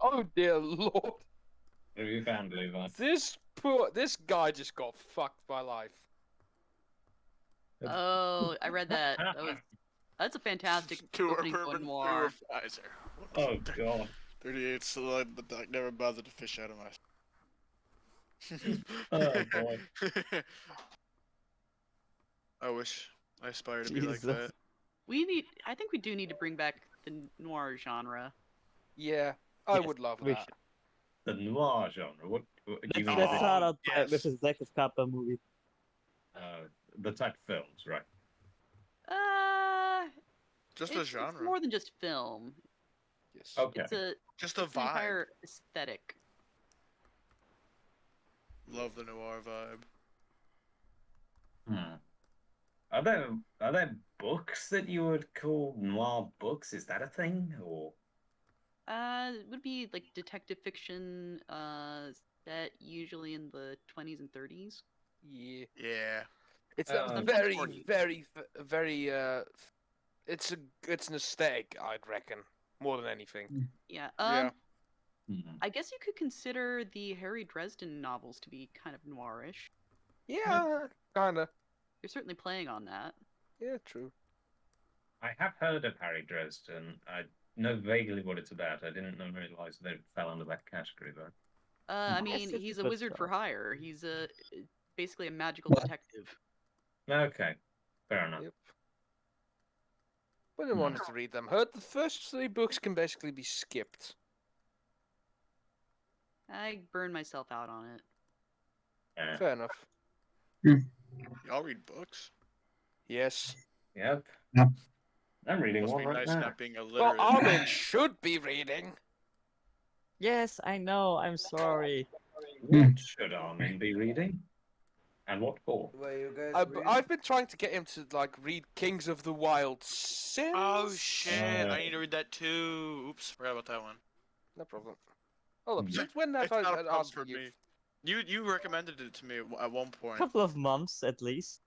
Oh dear lord. What have you found, Levi? This guy just got fucked by life. Oh, I read that. That's a fantastic opening to a noir. Oh god. 38 so the duck never bothered to fish out of my. Oh boy. I wish I aspire to be like Jesus. that. I think we do need to bring back the noir genre. Yeah, I Yes, would love we that. The noir genre. What do you mean? Let's start out yes. with the Atlantis Chapter movie. The type of films, right? Just a It's genre. more than just film. Yes. Okay. Just a It's an vibe. entire aesthetic. Love the noir vibe. Are there books that you would call noir books? Is that a thing, or? It would be like detective fiction, set usually in the 20s and 30s. Yeah. Yeah. It's Oh. a very it's an aesthetic, I'd reckon, more than anything. Yeah. Yeah. I guess you could consider the Harry Dresden novels to be kind of noirish. Yeah, kinda. You're certainly playing on that. Yeah, true. I have heard of Harry Dresden. I know vaguely what it's about. I didn't realize that it fell under that category, though. I Yes, mean, it's he's a a good wizard for stuff. hire. He's basically a magical What? detective. Okay, fair enough. Yep. But I wanted to read them. Heard the first 3 books can basically be skipped. I burned myself out on it. Yeah. Fair enough. Y'all read books? Yes. Yep. Yep. I'm reading Must one be right nice now. not being Well, illiterate. Armin should be reading. Yes, I know. I'm sorry. What should Armin be reading? And what for? Were you guys I've been trying to get him to read Kings of the Wild since. Oh shit! I need to read that too. Oops, forgot about that one. No problem. Hold up. Yeah. Since when have It's I not a problem asked for you? me. You recommended it to me at one point. Couple of months at least.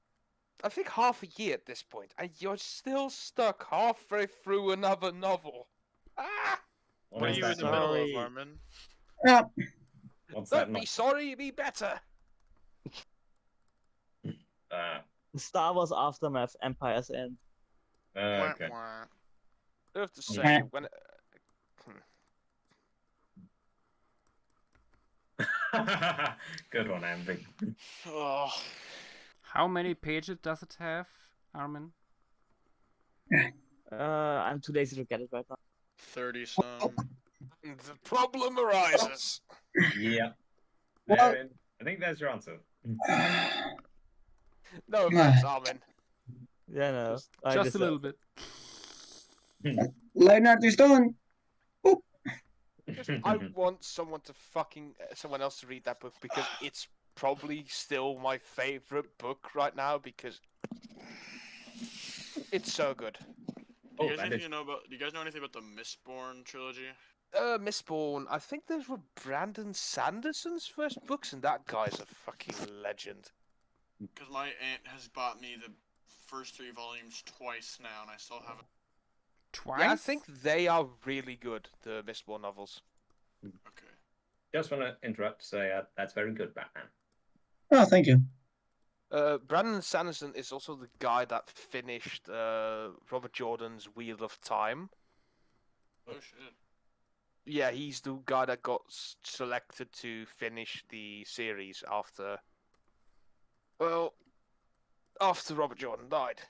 I think half a year at this point, and you're still stuck halfway through another novel. Ah! What are is you that in the middle of, Sorry. Armin? Yeah. What's that? Don't be sorry, be better. Star Wars Aftermath, Empire's End. Okay. Wah, wah. I have to say, Yeah. when Good one, Ambi. Oh, How many pages does it have, Armin? I'm too lazy to get it right now. 30 some. the problem arises. Yeah. Well- I think that's your answer. No offense, Armin. Yeah, no. I Just a little bit. Line art is done. I want someone else to read that book because it's probably still my favorite book right now because it's so good. Do Oh, you guys that is- know anything about the Mistborn trilogy? Mistborn. I think those were Brandon Sanderson's first books, and that guy's a fucking legend. Because my aunt has bought me the first 3 volumes twice now, and I still haven't. Twice? Yeah, I think they are really good. The Mistborn novels. Okay. Just want to interrupt to say that's very good, Batman. Oh, thank you. Brandon Sanderson is also the guy that finished Robert Jordan's Wheel of Time. Oh shit. Yeah, he's the guy that got selected to finish the series after Robert Jordan died.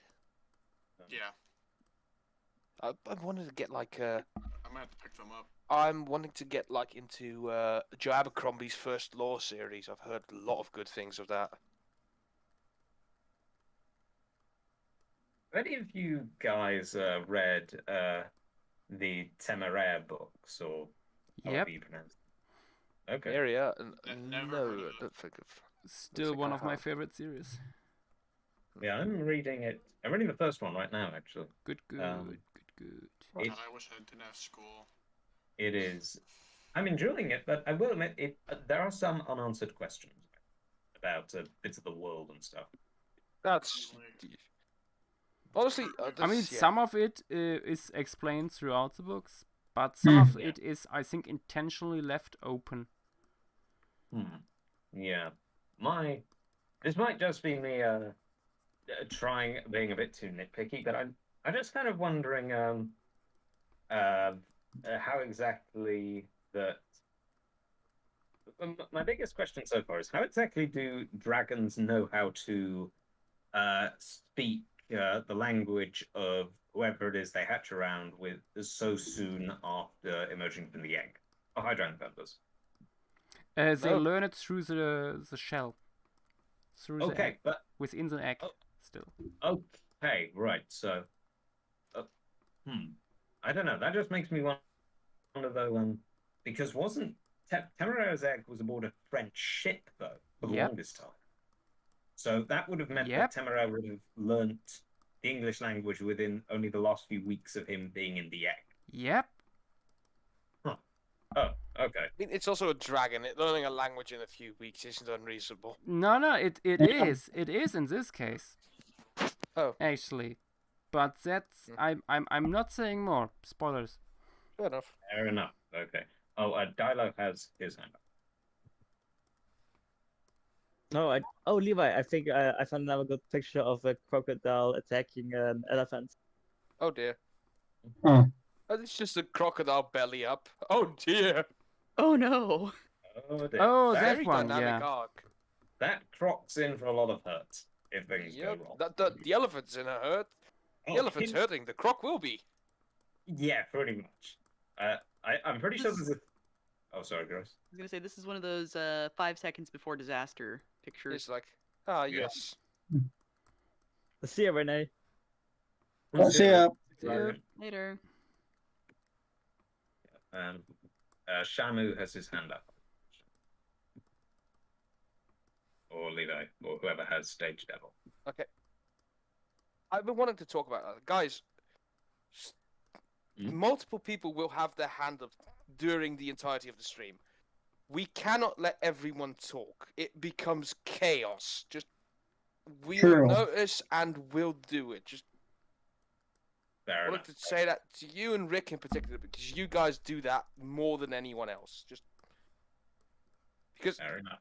Yeah. I wanted to get I might have to pick them up. I'm wanting to get into Joe Abercrombie's first Law series. I've heard a lot of good things of that. Have any of you guys read the Temeraire books, or Yep. however you pronounce it. Okay. Area? Never No, heard of I it. don't think of. Still think one I of my have. favorite series. Yeah, I'm reading it. I'm reading the first one right now, actually. Good, good, Um, good. It, God, I wish I didn't have school. it is. I'm enjoying it, but I will admit, there are some unanswered questions about bits of the world and stuff. That's honestly. I mean, that's- yeah. some of it is explained throughout the books, but some of it is, I think, intentionally left open. Yeah. This might just be me being a bit too nitpicky, but I'm just kind of wondering how exactly that. My biggest question so far is how exactly do dragons know how to speak the language of whoever it is they hatch around with so soon after emerging from the egg? Oh, hi, dragon members. They No. learn it through the shell, through the Okay, egg, but within the egg. Oh. Still. okay, right. So, I don't know. That just makes me wonder though, because wasn't Temeraire's egg was aboard a French ship though for the Yep. longest time. So that would have meant Yep. that Temeraire would have learnt the English language within only the last few weeks of him being in the egg. Yep. Oh, okay. I mean, it's also a dragon. Learning a language in a few weeks isn't unreasonable. No, it is. It is in this case. Oh. Actually. But that's I'm not saying more. Spoilers. Fair enough. Fair enough. Okay. Oh, Dilo has his hand up. No, Levi, I think I found another good picture of a crocodile attacking an elephant. Oh dear. Oh. It's just a crocodile belly up. Oh dear. Oh no. Oh, dear. Oh, that Very one, dynamic yeah. arc. That croc's in for a lot of hurt if things Yep. go wrong. The elephant's in a hurt. The Oh, elephant's hurting. The croc will be. Yeah, pretty much. I'm pretty sure there's a. Oh, sorry, Grace. I was gonna say this is one of those 5 seconds before disaster pictures. It's like, yes. See you, Renee. See ya. Yeah. Later. Shamu has his hand up. Or Levi, or whoever has Stage Devil. Okay. I've been wanting to talk about that. Guys, multiple people will have their hand up during the entirety of the stream. We cannot let everyone talk. It becomes chaos. Just, we'll True. notice and we'll do it. Just Fair I wanted to say that to you and Rick in particular, because you guys do that more than anyone else. Just because Fair enough.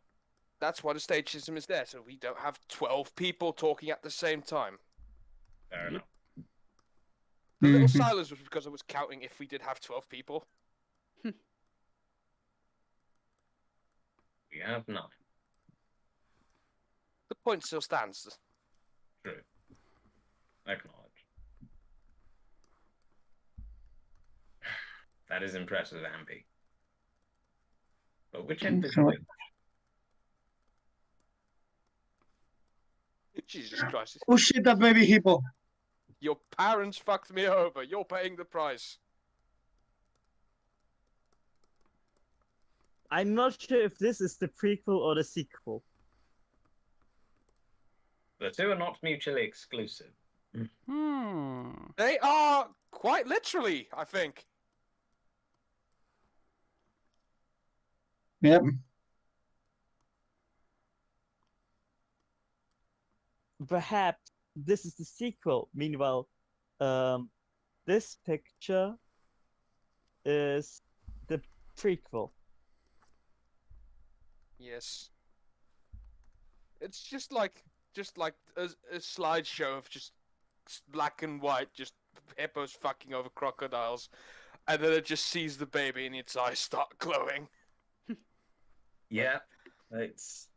that's why the stage system is there, so we don't have 12 people talking at the same time. Fair enough. The little Mhm. silence was because I was counting if we did have 12 people. We have 9. The point still stands. True. Acknowledge. That is impressive, Ampy. But which end is it? Jesus Christ. Oh shit, that baby hippo. Your parents fucked me over. You're paying the price. I'm not sure if this is the prequel or the sequel. The two are not mutually exclusive. They are quite literally, I think. Yep. Perhaps this is the sequel. Meanwhile, this picture is the prequel. Yes. It's just like a slideshow of just black and white, just hippos fucking over crocodiles, and then it just sees the baby and its eyes start glowing. Yeah, it's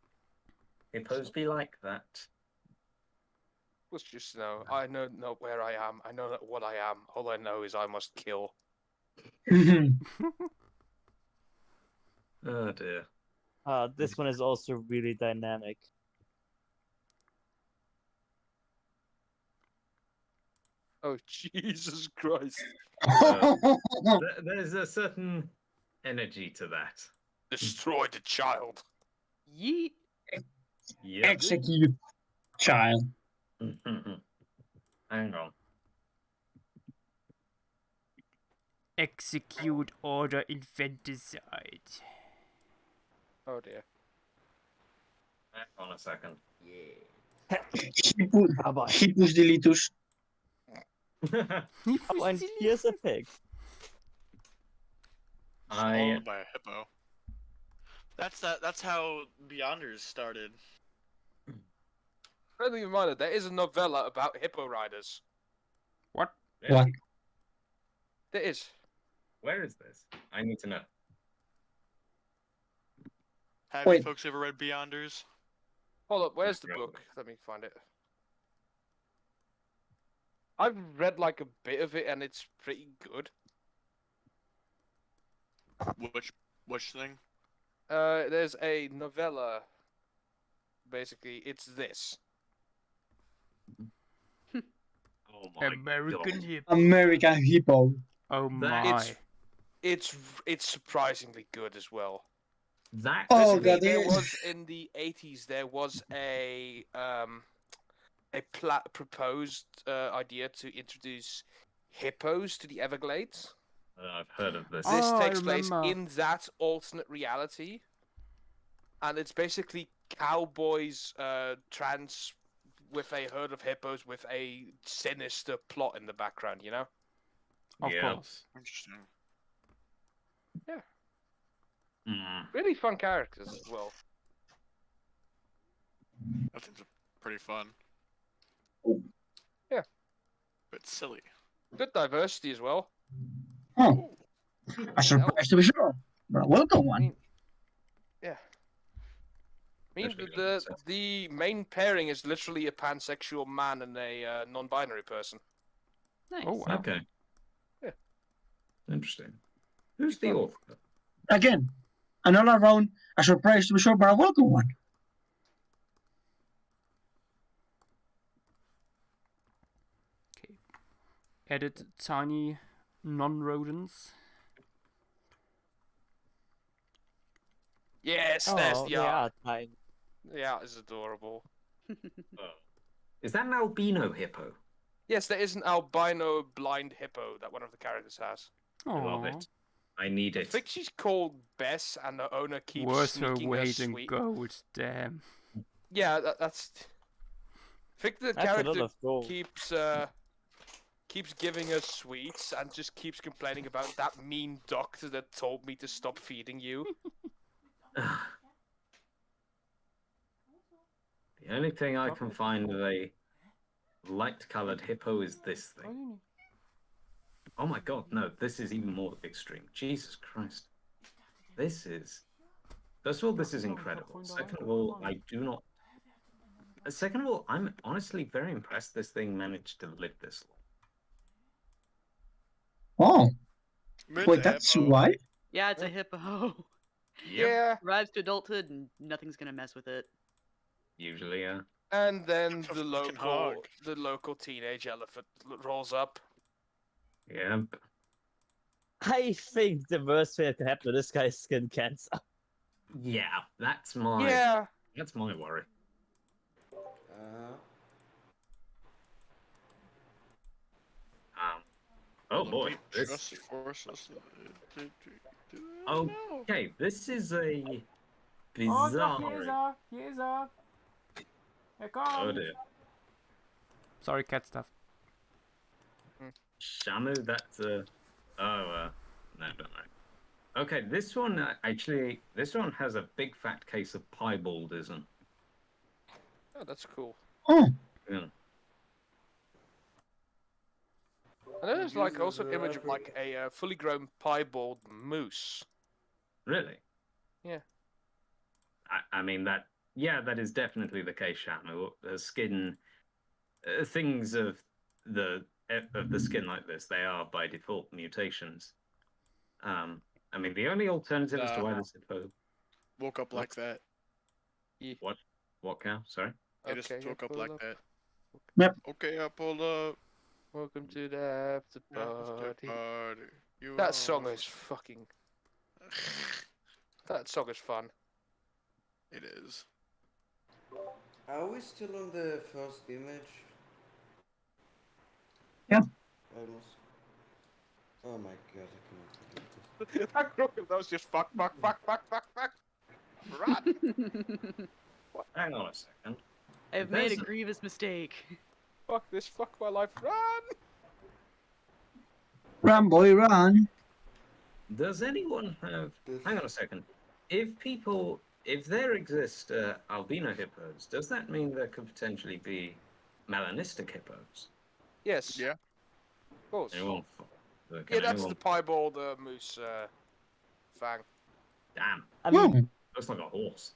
hippos be like that. Let's just know. I know not where I am. I know not what I am. All I know is I must kill. Oh dear. This one is also really dynamic. Oh, Jesus Christ. There's a certain energy to that. Destroy the child. Yeet. Yep. Execute child. Hang on. Execute order infanticide. Oh dear. Hang on a second. Hippus deletus. Oh, and here's a pig. Swallowed by a hippo. That's how Beyonders started. Friendly reminder, there is a novella about hippo riders. What? What? There is. Where is this? I need to know. Have Wait. you folks ever read Beyonders? Hold up, where's the Right. book? Let me find it. I've read like a bit of it and it's pretty good. Which thing? There's a novella. Basically, it's this. Oh my American God. Hippo. American Hippo. Oh That- my. It's surprisingly good as well. That Oh, Basically, that there is. was in the 80s. There was a proposed idea to introduce hippos to the Everglades. I've heard of this. This Oh, I takes place remember. in that alternate reality, and it's basically cowboys trans with a herd of hippos with a sinister plot in the background. You know? Of Yeah. course. Interesting. Really fun characters as well. That seems pretty fun. Yeah. But silly. Good diversity as well. Oh, a surprise to be sure, but a welcome one. Yeah. I mean, Especially the main pairing is literally a pansexual man and a non-binary person. Nice. Oh wow. Okay. Yeah. Interesting. Who's the author? Again, an all around a surprise to be sure, but a welcome one. Okay. Edit tiny non-rodents. Yes, there's Oh, the they art. are tiny. The art is adorable. Is that an albino hippo? Yes, there is an albino blind hippo that one of the characters has. I love Aww. it. I need I it. think she's called Bess, and the owner keeps Worth her sneaking her weight in sweet. gold. Damn. Yeah, that's. I think the That's a lot character of gold. keeps giving us sweets and just keeps complaining about that mean doctor that told me to stop feeding you. The only thing I can find with a light-colored hippo is this thing. Oh my God, no! This is even more extreme. Jesus Christ! This is. First of all, this is incredible. Second of all, I do not. Second of all, I'm honestly very impressed this thing managed to live this long. Oh, wait, that's why? Yeah, it's a hippo. Yeah. Arrives to adulthood and nothing's gonna mess with it. Usually, yeah. And then A the fucking hog. local teenage elephant rolls up. Yeah. I think the worst thing that can happen to this guy is skin cancer. Yeah, that's my. Yeah. That's my worry. Oh boy. Trust This. forces. Okay, this is a bizarre. Oh dear. Sorry, cat stuff. Shamu, that's no, don't worry. Okay, this one actually, this one has a big fat case of piebaldism. Oh, that's cool. Oh, Yeah. And then there's like also an image of like a fully grown piebald moose. Really? Yeah. I mean that. Yeah, that is definitely the case, Shamu. The skin, things of the skin like this, they are by default mutations. I mean, the only alternative as to why this hippo. Woke up like that. What? What cow? Sorry. I just woke up like that. Yep. Okay, I pulled up. Welcome to the after party. You That song are- is fucking. That song is fun. It is. Are we still on the first image? Yeah. Almost. Oh my god, I cannot believe this. That crocodile was just fuck. Run! Hang on a second. I've made a There's a- grievous mistake. Fuck this, fuck my life, run! Run, boy, run. Does anyone have? Hang on a second. If there exist albino hippos, does that mean there could potentially be melanistic hippos? Yes. Yeah. Of course. Anyone? Yeah, that's the piebald moose fang. Damn, I mean, Hmm. looks like a horse.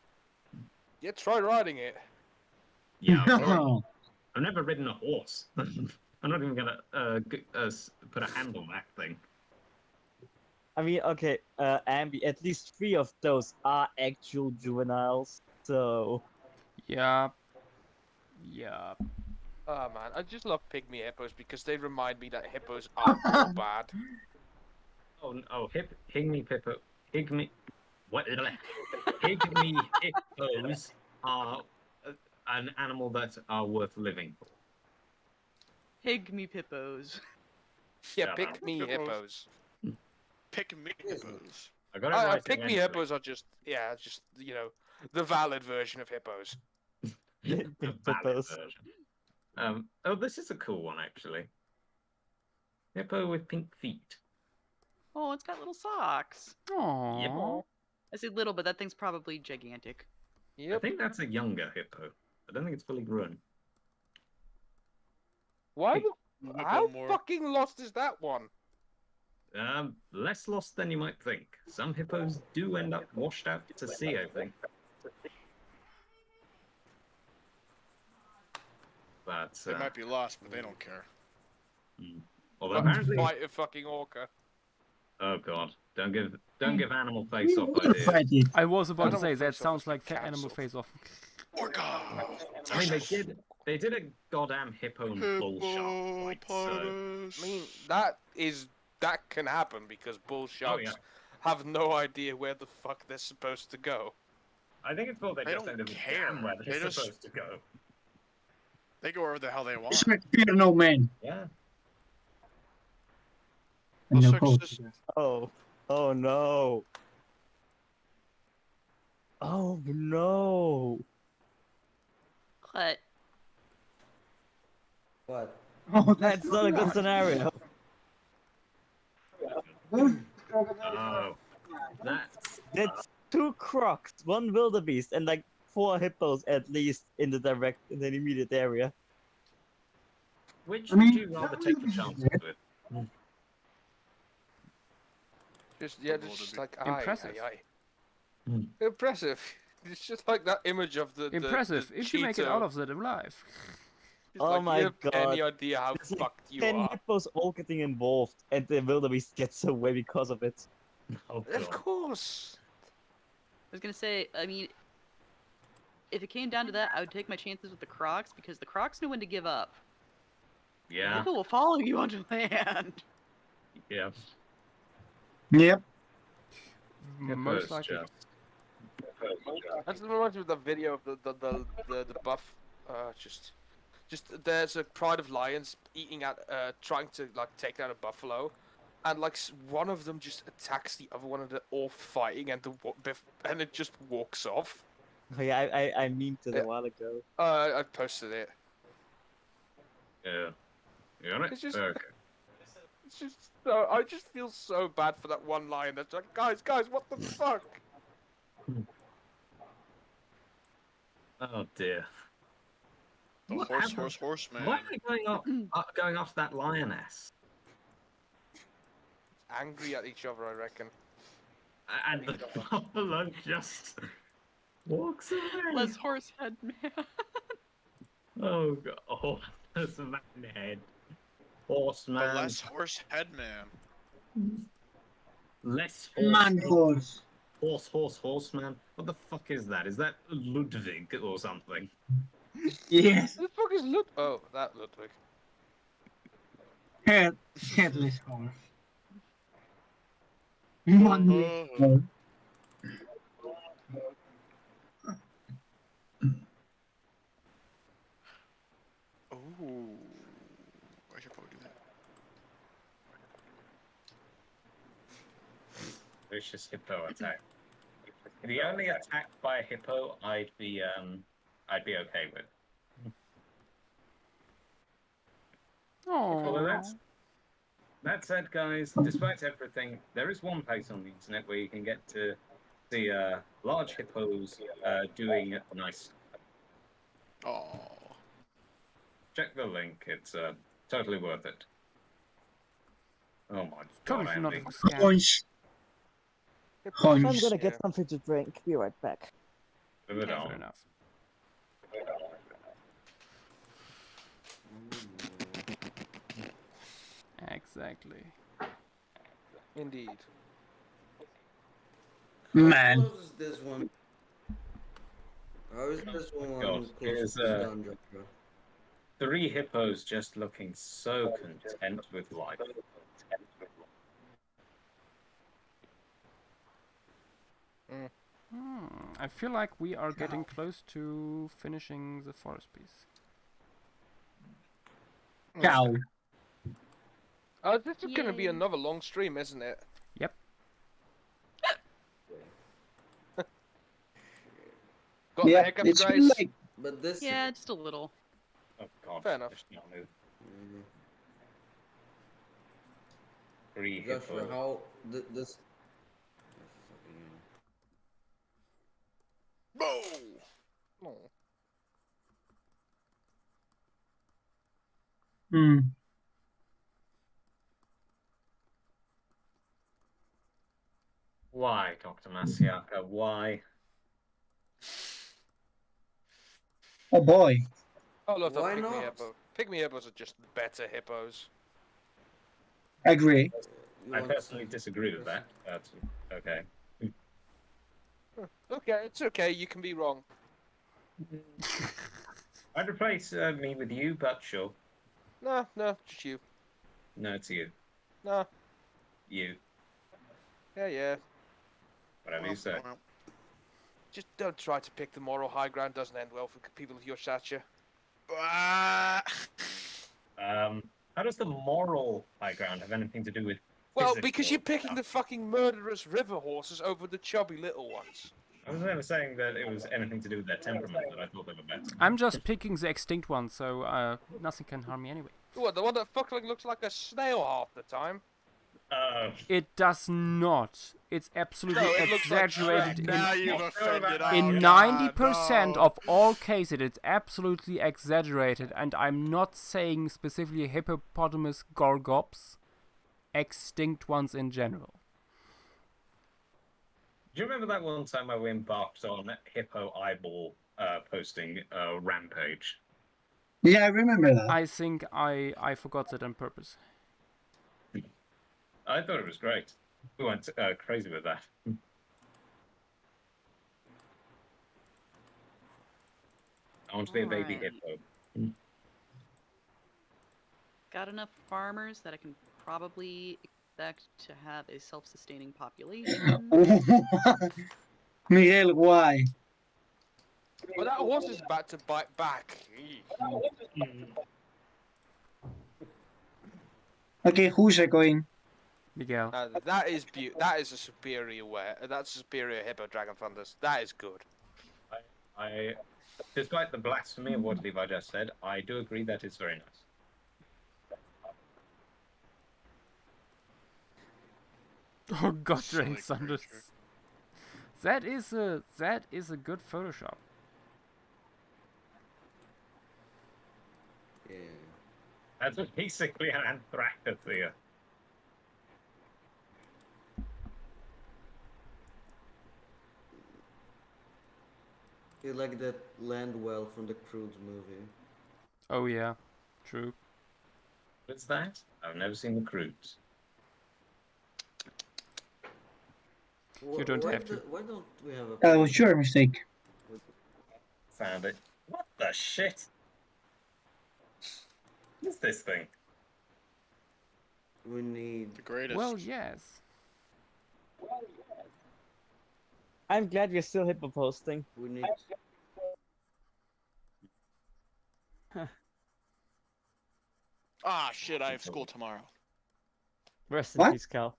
Yeah, try riding it. Yeah, I've No. never ridden a horse. I'm not even gonna put a hand on that thing. I mean, okay, Ambi, at least 3 of those are actual juveniles, so... Yeah. Yeah. Oh man, I just love pygmy hippos because they remind me that hippos aren't all bad. Pygmy hippos are an animal that are worth living for. Pygmy pippos. Yeah, Shut up. pygmy hippos. Pick me hippos. I got it right Pygmy eventually. hippos are just the valid version of hippos. The valid Hippos. version. Oh, this is a cool one actually. Hippo with pink feet. Oh, it's got little socks. Aww. I say little, but that thing's probably gigantic. I think that's a younger hippo. I don't think it's fully grown. Why? A How bit more. fucking lost is that one? Less lost than you might think. Some hippos do end up washed out to sea, I think. But They might be lost, but they don't care. although But apparently, fight a fucking orca. oh god, don't give animal face off ideas. Fight it. I was about to Animal say that face-off sounds has like been animal cancelled. face off. Orca. I mean, they did a goddamn hippo and bull shark fight, so I mean, that can happen because bull sharks yeah. have no idea where the fuck they're supposed to go. I think it's thought they They just don't ended care. damn where they're They just- supposed to go. They go wherever the hell they want. Respect fear no man. Yeah. And no Those coach. sexist- Oh no. Oh no. What? What? Oh, That's not a good scenario. Oh, that's That's 2 crocs, 1 wildebeest, and like 4 hippos at least in the immediate area. which I mean, would you rather take the chances with? Just like Impressive. Impressive. It's just like that image of the Impressive. The If you make it cheetah. out of that alive. It's Oh like, my you have any God. idea how It's like fucked you 10 are? hippos all getting involved, and the wildebeest gets away because of it. Oh Of god. course. I was gonna say, I mean, if it came down to that, I would take my chances with the crocs because the crocs know when to give up. Yeah. Hippo will follow you onto land. Yeah. Yep. Most Hippos likely. just- That's reminds me of the video of the buff. Just there's a pride of lions eating at trying to like take down a buffalo, and like one of them just attacks the other one, and they're all fighting, and and it just walks off. Oh, yeah, I memed it Yeah. a while ago. I posted it. Yeah. You got it? It's just- Okay. It's just so I just feel so bad for that one lion that's like, guys, what the fuck? Oh dear. The What horse, happened? horse, man. Why are they going off that lioness? Angry at each other, I reckon. And the buffalo just walks away. Less horse head man. Oh god. Oh, there's a man head. Horseman. But less horse head man. Less horse. Man horse. Horseman. What the fuck is that? Is that Ludwig or something? Yes. Who the fuck is Ludwig? Oh, that Ludwig. Headless horse. Monolith horse. Ooh. I should probably do that. Vicious hippo attack. The only attack by a hippo I'd be okay with. Although Oh. that said, guys, despite everything, there is one place on the internet where you can get to see large hippos doing nice. Oh. Check the link; it's totally worth it. Oh my Totally god, not Andy. a scam. Hunch. I'm Hunch. gonna get something to drink. Be right back. Move it Fair on. enough. Exactly. Indeed. Man. How close is this one? How is this one God, close here's, to this dungeon, bro? 3 hippos just looking so content with life. I feel like we are getting close to finishing the forest piece. Cow. Oh, this is going to be Yay. another long stream, isn't it? Yep. Got the Yeah, hiccups, it's guys? like But this. Yeah, just a little. Oh god. Fair enough. there's no move. Mm, 3 Joshua, hippos. how this? Boom! Oh. Hmm. Why, Dr. Masiaka? Why? Oh boy. I love that Why pygmy not? hippo. Pygmy hippos are just better hippos. Agree. You I want- personally disagree with that. That's okay. Okay, it's okay. You can be wrong. I'd replace me with you, but sure. No, just you. No, it's you. No, You. yeah. Whatever you say. Just don't try to pick the moral high ground. Doesn't end well for people of your stature. Ah. How does the moral high ground have anything to do with Well, physical because you're picking the stuff? fucking murderous river horses over the chubby little ones. I was never saying that it was anything to do with their temperament, that I thought they were better. I'm just picking the extinct one, so nothing can harm me anyway. What, the one that fucking looks like a snail half the time? It does not. It's absolutely No, it looks like exaggerated. Now you've offended our In God, 90% no. of all cases, it's absolutely exaggerated, and I'm not saying specifically hippopotamus gorgops, extinct ones in general. Do you remember that one time where we embarked on hippo eyeball posting rampage? Yeah, I remember that. I think I forgot that on purpose. I thought it was great. We went crazy with that. I want to be a baby Alright. hippo. Got enough farmers that I can probably expect to have a self-sustaining population. Miguel, why? Well, that horse is about to bite back. Okay, who's going? Miguel. That is that is a superior that's a superior hippo dragon thunders. That is good. I, despite the blasphemy of what Levi just said, I do agree that it's very nice. Oh god, Silly Drain Thunders. creature. That is a good Photoshop. Yeah. That's basically an Anthracothere. You like that Landwell from the Croods movie? Oh yeah, true. What's that? I've never seen the Croods. You don't have to. Why don't we have a? That was your mistake. Found it. What the shit? What is this thing? We need. The greatest. Well, yes. I'm glad we're still hippo posting. We need. Ah, shit! I have school tomorrow. Rest in What? peace, Cal.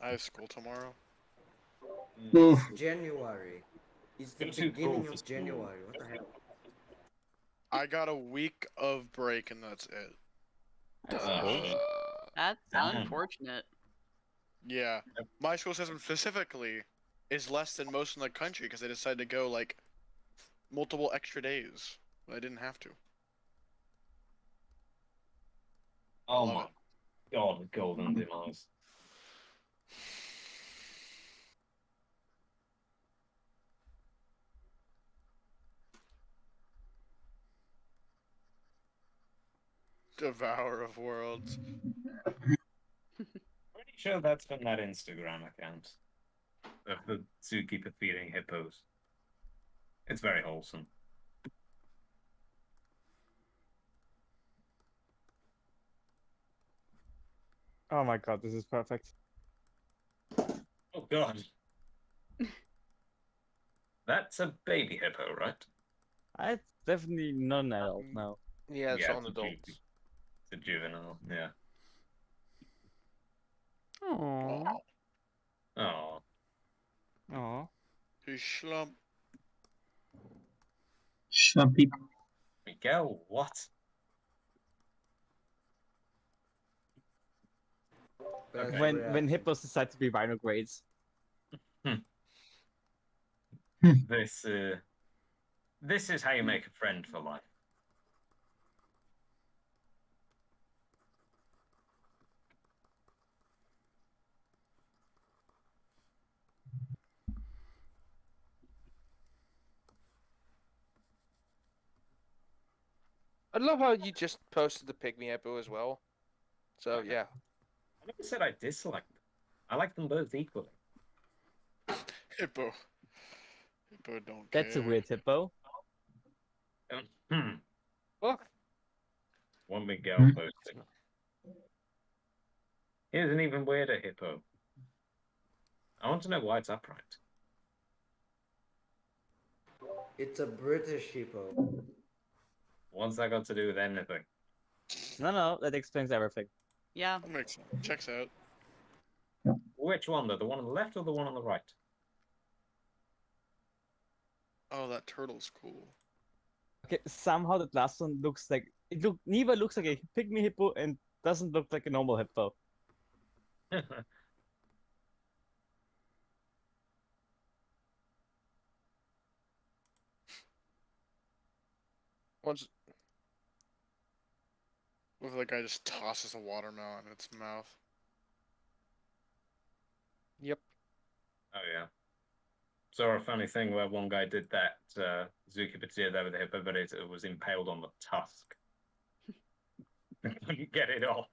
I have school tomorrow. Oof. January. It's the You're too beginning cool for of school. January. What the hell? I got a week of break and that's it. That's Uh, cool. That's Damn. unfortunate. Yeah, my school system specifically is less than most in the country because they decided to go like multiple extra days. But I didn't have to. Oh Love my god, the golden demise. Devourer of worlds. Pretty sure that's from that Instagram account of the zookeeper feeding hippos. It's very wholesome. Oh my god, this is perfect. Oh god. That's a baby hippo, right? It's definitely not an adult now. Yeah, it's Yeah, on it's a adults. juvenile. It's a juvenile, yeah. Aww. Oh, Oh. He's slump. Some people. Miguel, what? Bad Okay. When reaction. hippos decide to be rhino grades. This is how you make a friend for life. I love how you just posted the pygmy hippo as well. So yeah, I never said I dislike them. I like them both equally. Hippo. Hippo don't care. That's a weird hippo. look, One Miguel Hmm. posting. Here's an even weirder hippo. I want to know why it's upright. It's a British hippo. What's that got to do with anything? No, that explains everything. Yeah. That makes sense. Checks out. Which one, though? The one on the left or the one on the right? Oh, that turtle's cool. Okay, somehow that last one looks like neither looks like a pygmy hippo and doesn't look like a normal hippo. Once. With the guy just tosses a watermelon in its mouth. yep. Oh yeah. Saw a funny thing where one guy did that zookeeper did that with the hippo, but it was impaled on the tusk. Couldn't get it off.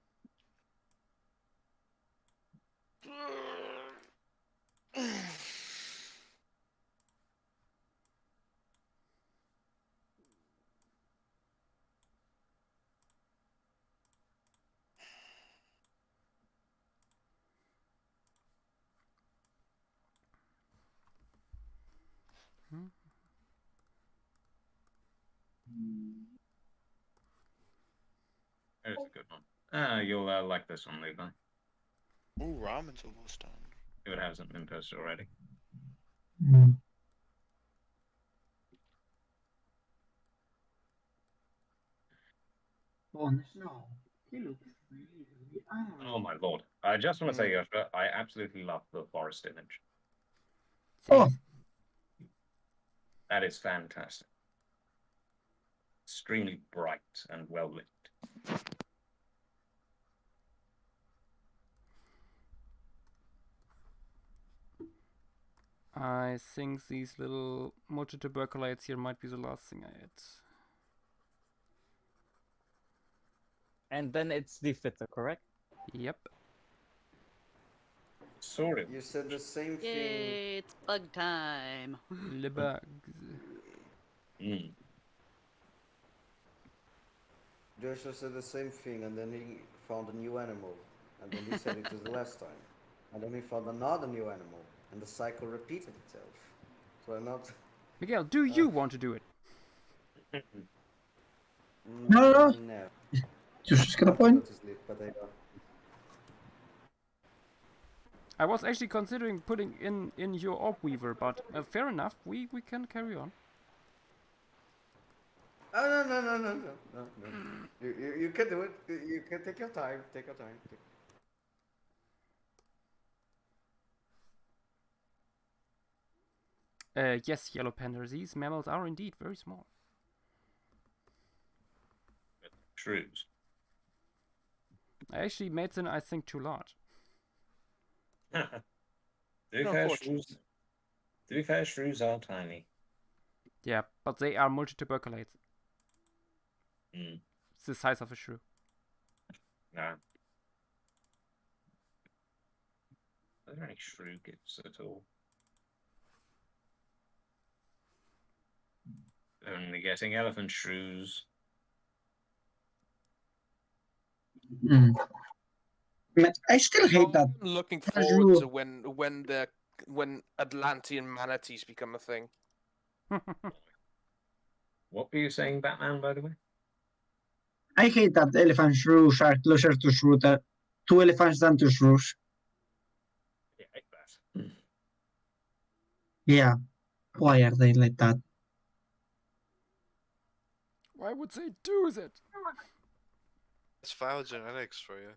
There's a good one. You'll like this one, Levi. Ooh, ramen's almost done. If it hasn't been posted already. Oh no. He looks really Oh my lord. I just want to say, Joshua, I absolutely love the forest image. Oh. That is fantastic. Extremely bright and well lit. I think these little multituberculites here might be the last thing I ate. And then it's the fitter, correct? Yep. Sort of. You said the same thing. Yay, it's bug time. The bugs. Mm. Joshua said the same thing, and then he found a new animal, and then he said it was the last time, and then he found another new animal, and the cycle repeated itself. So I'm not. Miguel, do you want to do it? No. No. Just I get a want to go point. to sleep, but I don't. I was actually considering putting in your orb weaver, but fair enough. We can carry on. Oh no. You can do it. You can take your time. Take your time. Yes, Yellow Panda. These mammals are indeed very small. Shrews. I actually made them, I think, too large. To be fair, shrews are tiny. Yeah, but they are multi-tuberculates. It's the size of a shrew. No. Are there any shrew gifts at all? Only getting elephant shrews. I still hate that. I'm looking As forward you- to when Atlantean manatees become a thing. What were you saying, Batman, by the way? I hate that elephant shrews are closer to elephants than to shrews. Yeah, I hate that. Yeah. Why are they like that? Why would they do that? It's phylogenetics for you.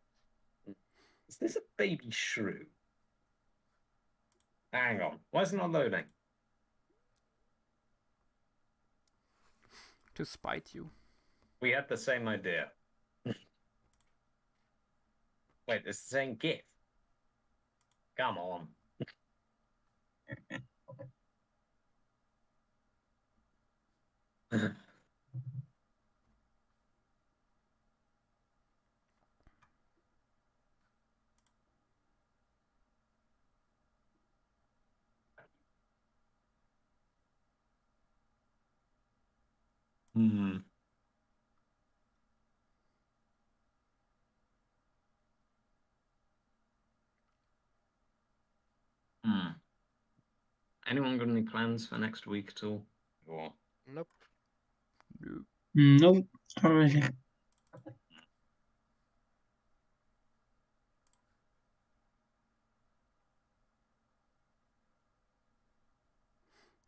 Is this a baby shrew? Hang on. Why is it not loading? To spite you. We had the same idea. Wait, it's the same GIF. Come on. Hmm. Anyone got any plans for next week at all? Or Nope. No. Not really.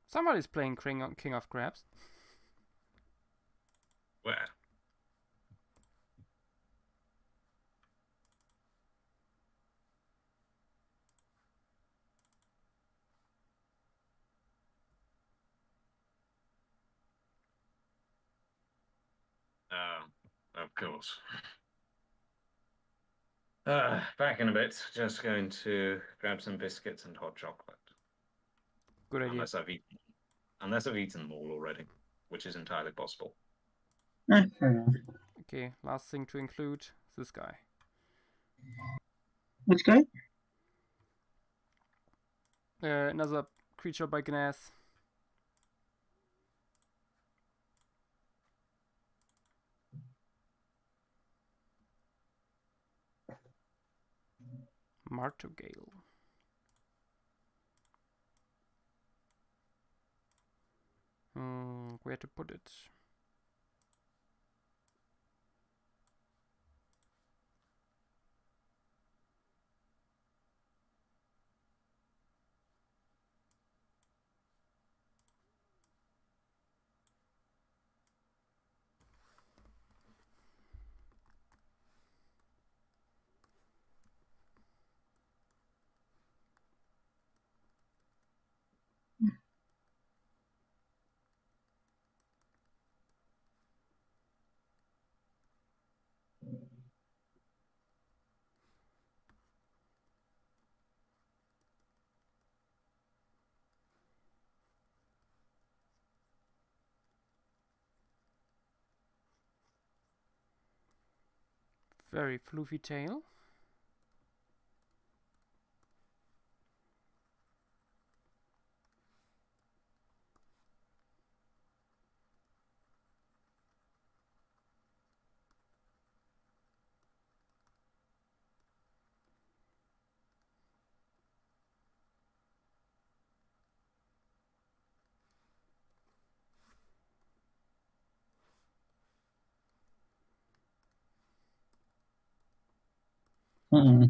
Somebody's playing King of Crabs. where? Of course. Back in a bit. Just going to grab some biscuits and hot chocolate. Good idea. Unless I've eaten them all already, which is entirely possible. Fair enough. Okay, last thing to include, this guy. Which guy? Another creature by Gnaz. Martogale. Where to put it? Very floofy tail. Hmm.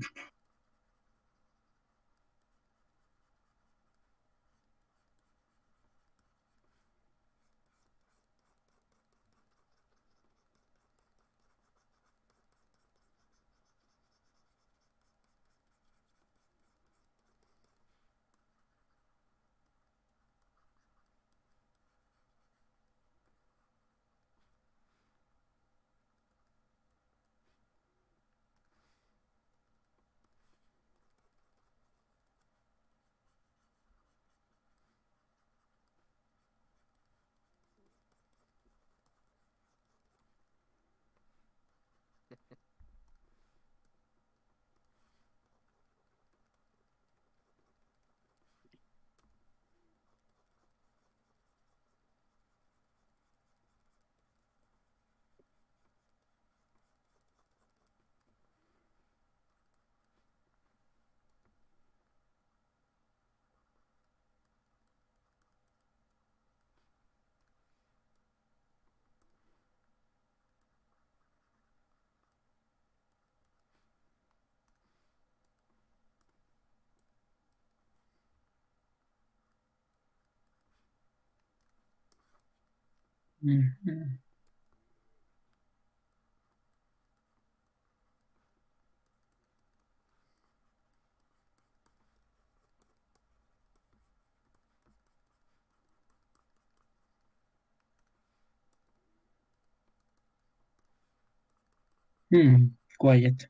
Mhm. Quiet.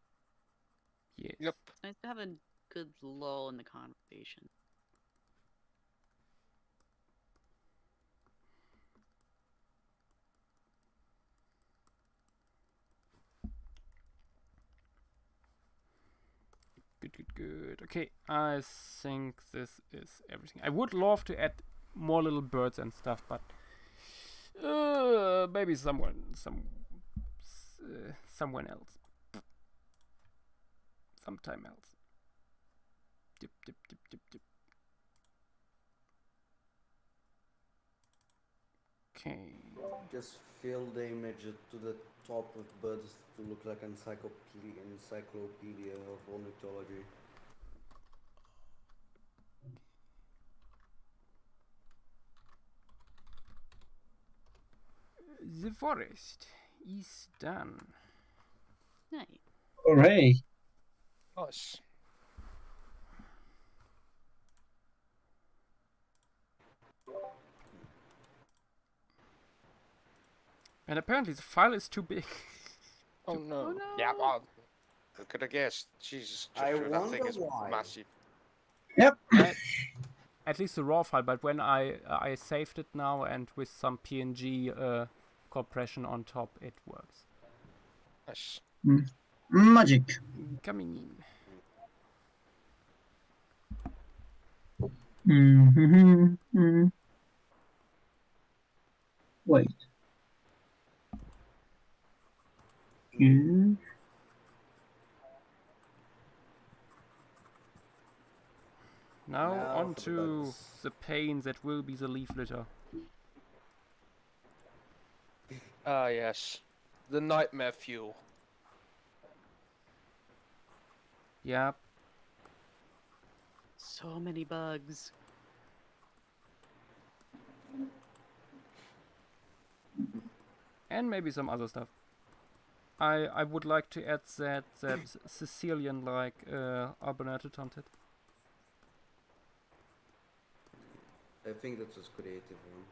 Yes. Yep. It's nice to have a good lull in the conversation. Good, good, good. Okay, I think this is everything. I would love to add more little birds and stuff, but maybe someone else, sometime else. Dip, dip, dip, dip, dip. Okay. Just fill the image to the top of birds to look like encyclopedia of ornithology. The forest is done. Nice. Hooray. Nice. And apparently the file is too big. Oh no. Oh, no. Yeah, well, who could have guessed? Jesus, I Jeffrey, that thing wonder is why. massive. Yep. At least the raw file, but when I saved it now and with some PNG compression on top, it works. Nice. Magic. Coming in. Mm-hmm. Wait. You. Now Now on for the to bugs. the pain that will be the leaf litter. Ah, yes. The nightmare fuel. Yep. So many bugs. And maybe some other stuff. I would like to add that Sicilian like Albino Hippo. I think that's a creative one.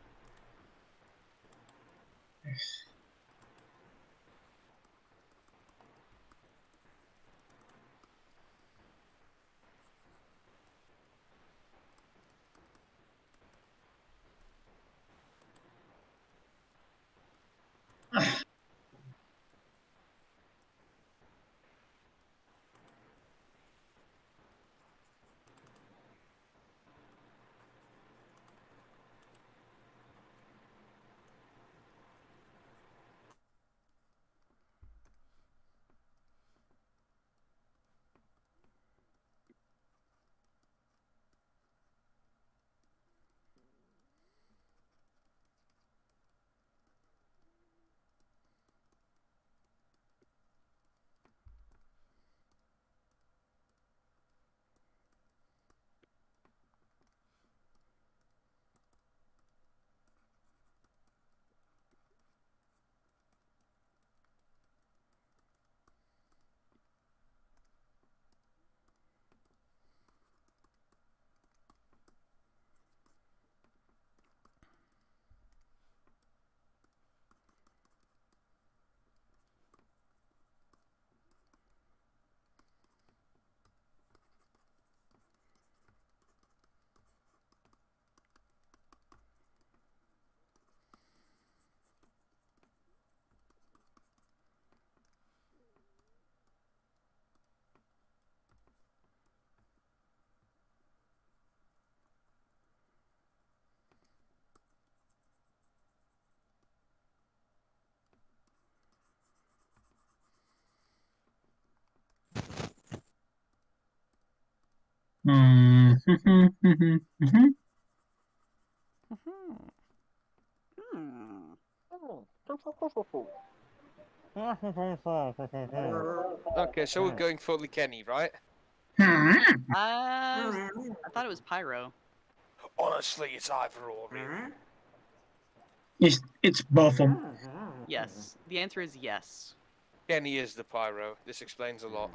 Hmm. Hmm. Okay, so we're going fully Kenny, right? I thought it was Pyro. Honestly, it's either or, really. It's both of them. Yes. The answer is yes. Kenny is the pyro. This explains a lot.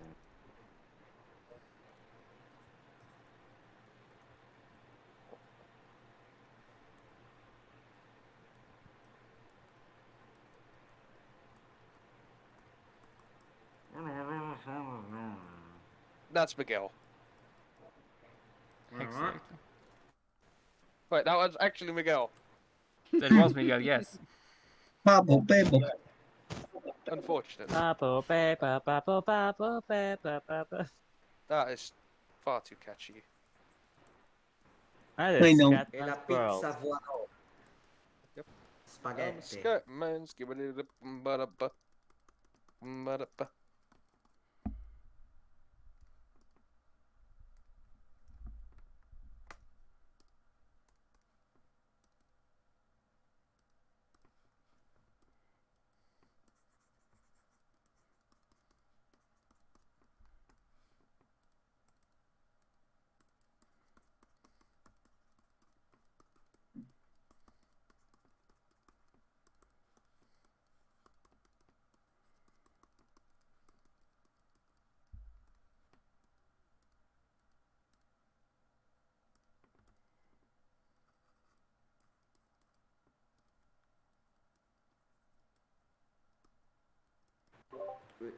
That's Miguel. Exactly. Wait, that was actually Miguel. That was Miguel, yes. Bubble, babble. Unfortunate. That That is far too catchy. I is know. Cat E la Man's World. pizza vuoto. Yep. Spaghetti. Man, skibidi-dip-ba-da-ba.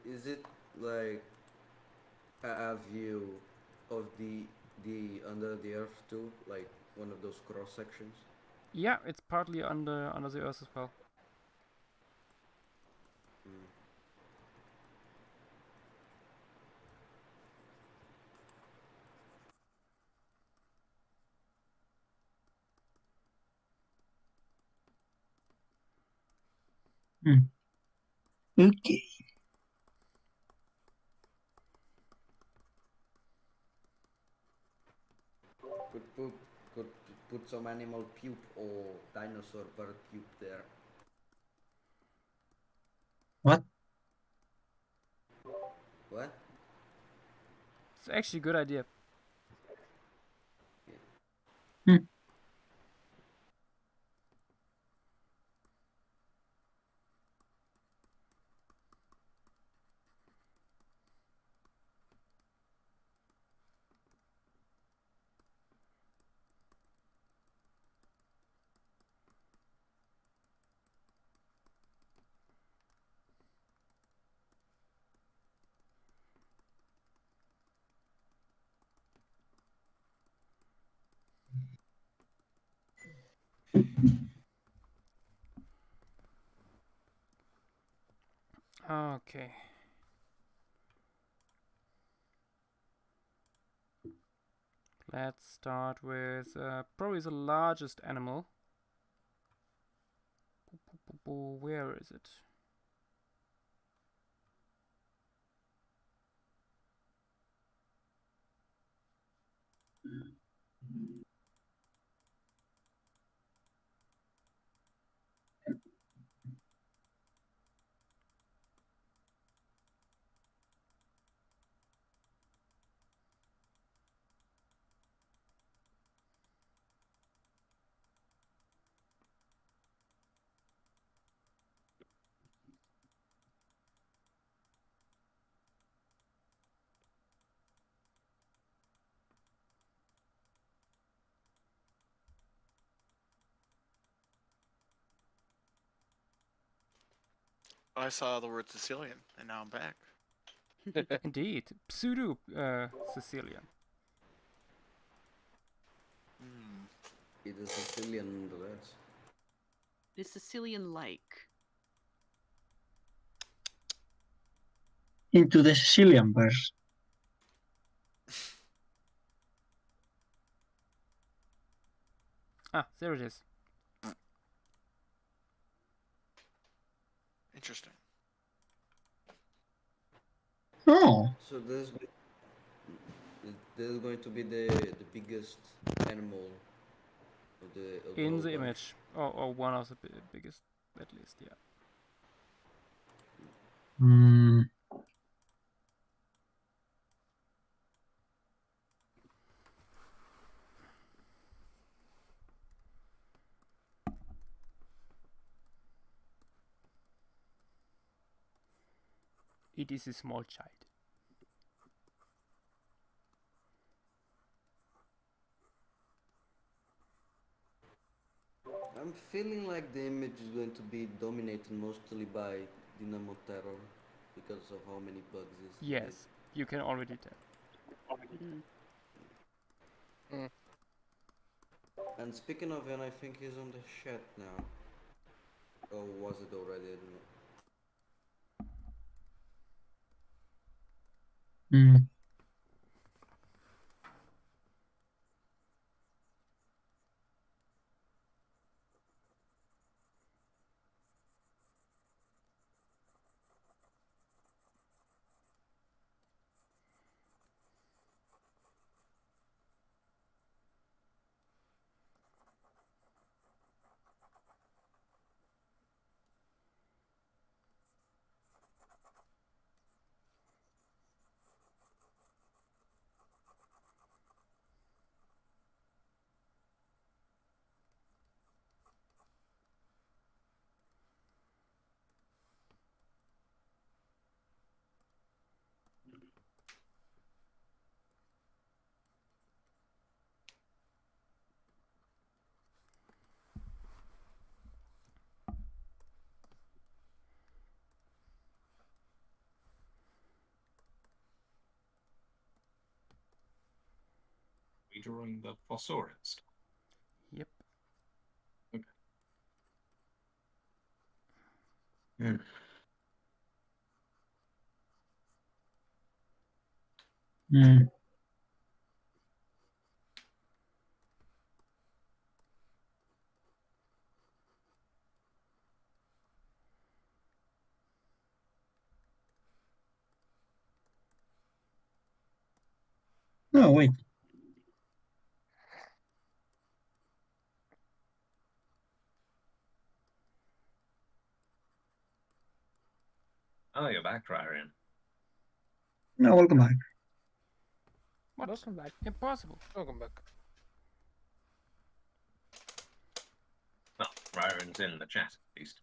Is it like a view of the under the earth too, like one of those cross sections? Yeah, it's partly under the earth as well. Okay. Could put some animal puke or dinosaur bird puke there. What? What? It's actually a good idea. Okay. Let's start with probably the largest animal. Where is it? I saw the word Sicilian, and now I'm back. Indeed, pseudo Sicilian. It is Sicilian nonetheless. It is Sicilian-like. Into the Sicilian verse. Ah, there it is. Interesting. Oh. So this is going to be the biggest animal of the In whole the bunch. image, or one of the biggest, at least, yeah. Hmm. It is a small child. I'm feeling like the image is going to be dominated mostly by Dynamo Terror because of how many bugs is Yes, you can already tell. Mm. And speaking of him, I think he's on the chat now. Or was it already? I don't know. Hmm. Redrawing the Fossorians. Yep. Okay. Hmm. Hmm. No, wait. Oh, you're back, Ryan. No, welcome back. What? Welcome back. Impossible. Welcome back. Well, Ryan's in the chat, at least.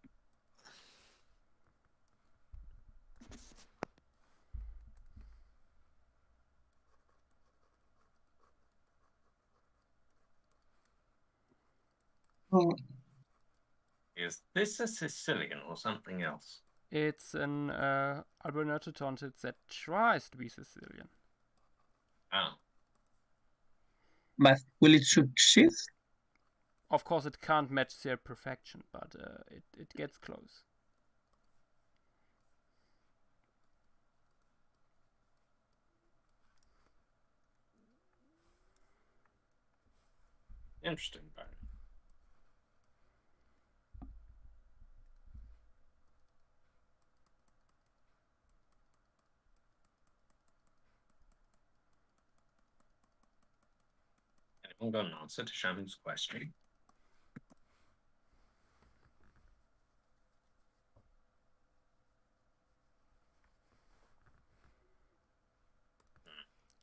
Oh, Is this a Sicilian or something else? It's an albinotontid that tries to be Sicilian. Oh. but will it succeed? Of course, it can't match their perfection, but it gets close. Interesting, Byron. Anyone got an answer to Shaman's question?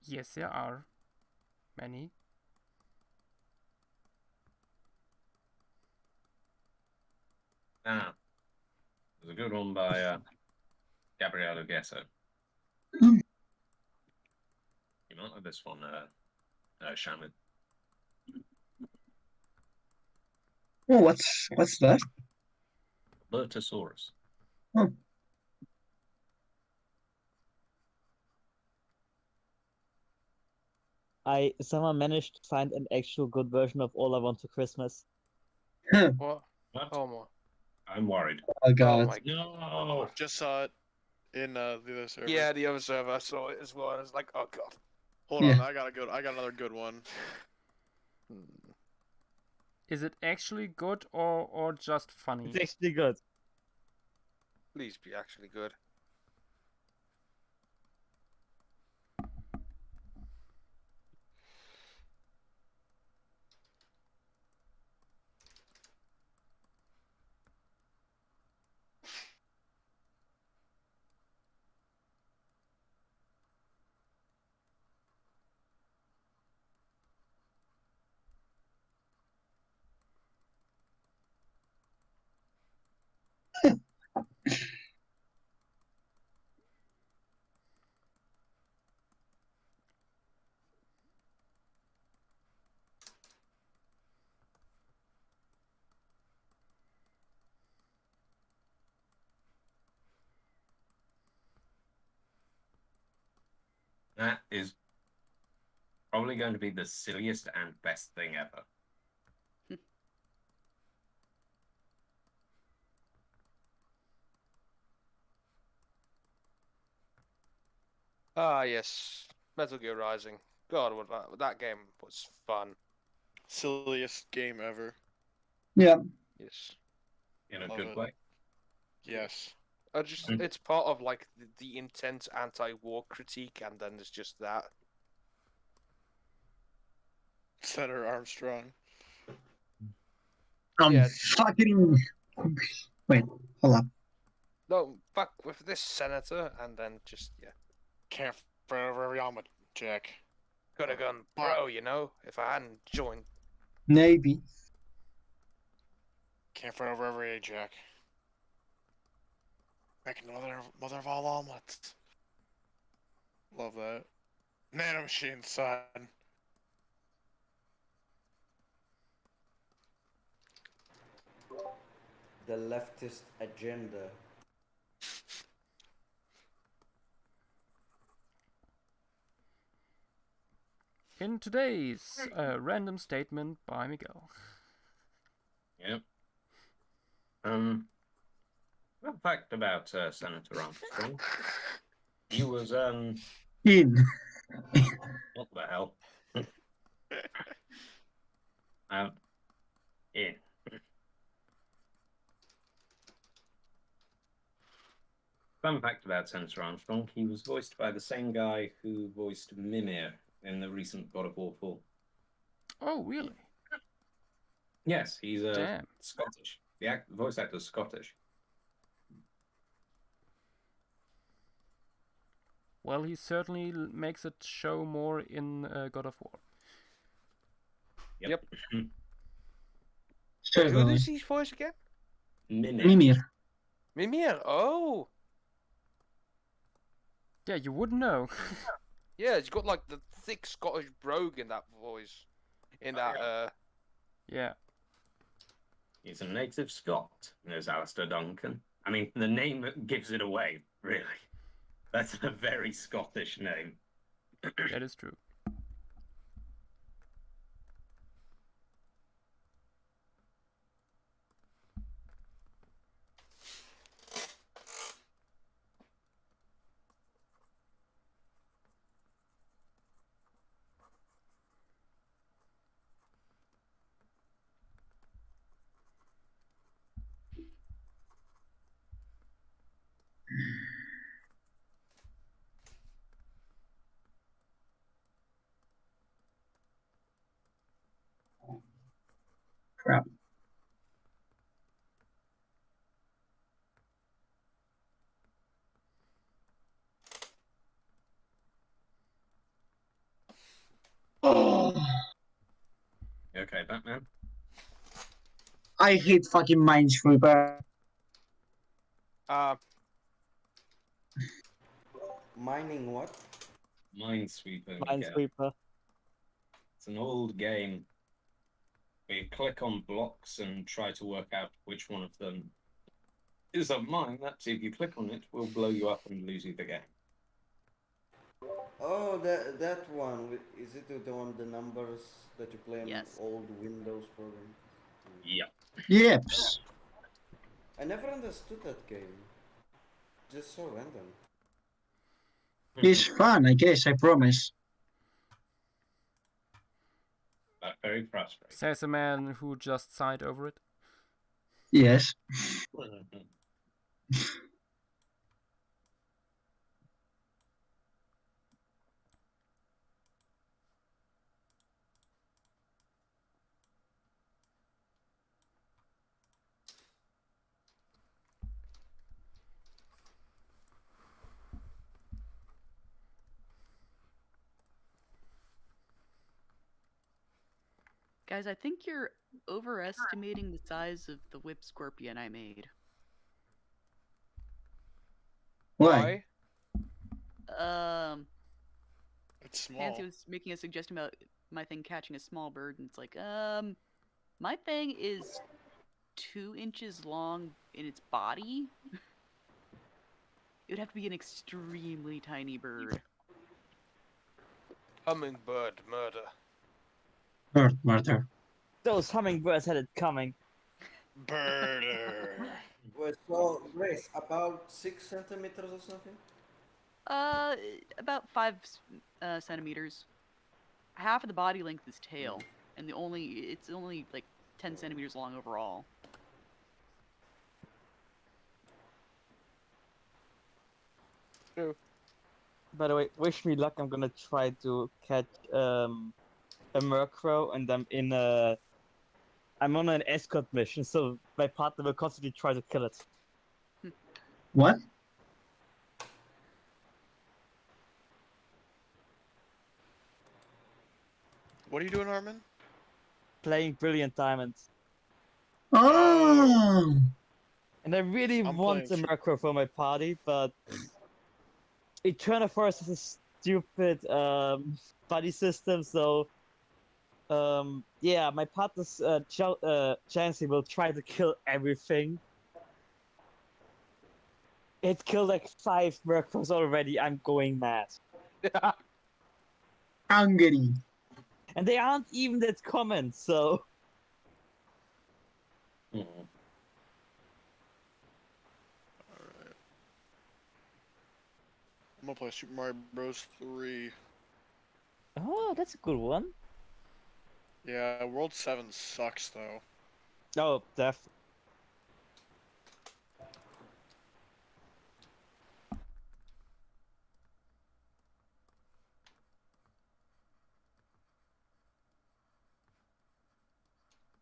Yes, there are many. Ah. There's a good one by Gabriele Gesso. Hmm. You might like this one, Shaman. Oh, what's that? Bertosaurus. Oh. I somehow managed to find an actual good version of All I Want for Christmas. What? What? Oh my. I'm worried. Oh Oh god. my. No. Just saw it in the other server. Yeah, the other server. I saw it as well. I was like, oh god. Hold Yeah. on, I got another good one. Is it actually good or just funny? It's actually good. Please be actually good. That is probably going to be the silliest and best thing ever. Ah, yes. Metal Gear Rising. God, that game was fun. Silliest game ever. Yeah. Yes. In a Love good it. way. Yes. It's part of like the intense anti-war critique, and then there's just that. Senator Armstrong. Yeah. Fucking. Wait, hold up. No, fuck with this senator, and then just yeah. Can't forever every helmet, Jack. Could have gone pro, you know, if I hadn't joined. Maybe. Can't forever every Jack. Making the mother of all omelets. Love that. Nanomachine, son. The leftist agenda. In today's random statement by Miguel. Yep. Fun fact about Senator Armstrong. He was In. what the hell? Out in. Fun fact about Senator Armstrong, he was voiced by the same guy who voiced Mimir in the recent God of War 4. Oh, really? Yes, he's Damn. Scottish. The voice actor's Scottish. Well, he certainly makes it show more in God of War. Yep. Who Certainly. does his voice again? Mimir. Mimir. Mimir. Oh. Yeah, you wouldn't know. Yeah, he's got like the thick Scottish brogue in that voice. In that Yeah. He's a native Scot, there's Alistair Duncan. I mean, the name gives it away, really. That's a very Scottish name. That is true. Crap. Oh, You okay, Batman? I hate fucking Minesweeper. Mining what? Minesweeper. Miguel. Minesweeper. It's an old game where you click on blocks and try to work out which one of them is a mine. That's if you click on it, will blow you up and lose you the game. Oh, that one. Is it the one the numbers that you play on Yes. old Windows program? Yeah. Yep. I never understood that game. Just so random. It's fun, I guess, I promise. But very frustrating. Says a man who just sighed over it. Yes. Guys, I think you're overestimating the size of the whip scorpion I made. Why? It's small. Nancy was making a suggestion about my thing catching a small bird, and it's like, my thing is 2 inches long in its body. It would have to be an extremely tiny bird. Hummingbird murder. Bird murder. Those hummingbirds had it coming. Birder. Wait, so Grace, about 6 centimeters or something? About 5 centimeters. Half of the body length is tail, and it's only like 10 centimeters long overall. By the way, wish me luck. I'm gonna try to catch a mercrow, and I'm on an escort mission, so my partner will constantly try to kill it. What? What are you doing, Armin? Playing Brilliant Diamonds. Oh! And I really I'm want a playing- mercrow for my party, but Eternal Forest is a stupid buddy system, so yeah, my partner's Jancy will try to kill everything. It killed like 5 mercrows already. I'm going mad. Angry. And they aren't even that common, so Mhm. Alright. I'm gonna play Super Mario Bros. 3. oh, that's a good one. Yeah, World 7 sucks though. Oh, definitely.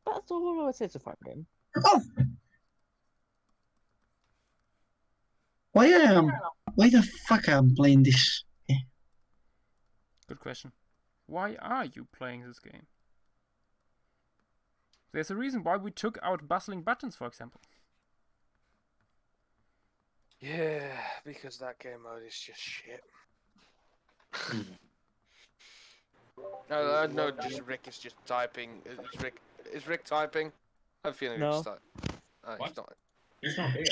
But overall, it's a fun game. Oh! Why the fuck I'm playing this? Good question. Why are you playing this game? There's a reason why we took out bustling buttons, for example. Yeah, because that game mode is just shit. No, just Rick is just typing. Is Rick typing? I have a feeling No. Rick's typing. He's not. It's not here.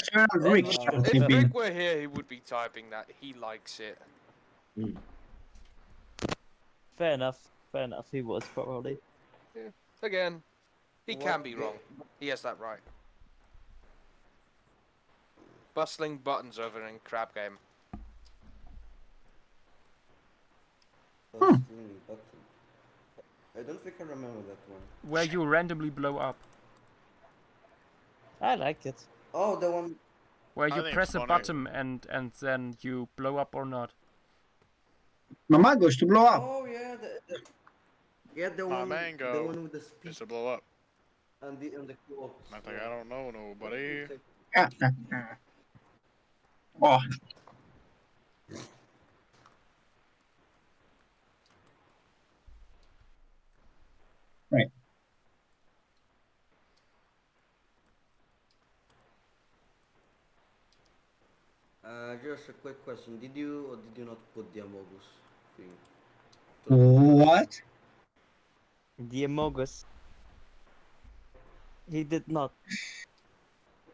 Rick Oh. should If have been. Rick were here, he would be typing that. He likes it. Fair enough. Fair enough. He was probably. Again, he What can be game? wrong. He has that right. Bustling buttons over in crab game. Button. I don't think I remember that one. Where you randomly blow up. I like it. Oh, the one. Where I you think press it's a funny. button and then you blow up or not. Mama goes to blow up. Oh yeah, yeah, the My one. mango The one with the speed Just to blow up. and the quotes. I think I don't know nobody. Oh, right. Just a quick question. Did you or did you not put the Amogus thing? What? The Amogus. He did not.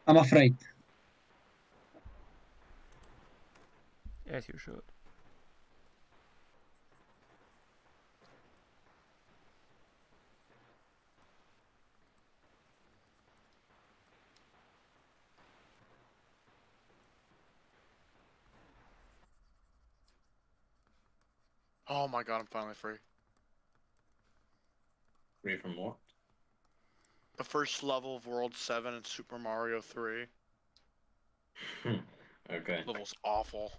I'm afraid. As you should. Oh my god, I'm finally free. Free from what? The first level of World 7 in Super Mario 3. Okay. Level's awful.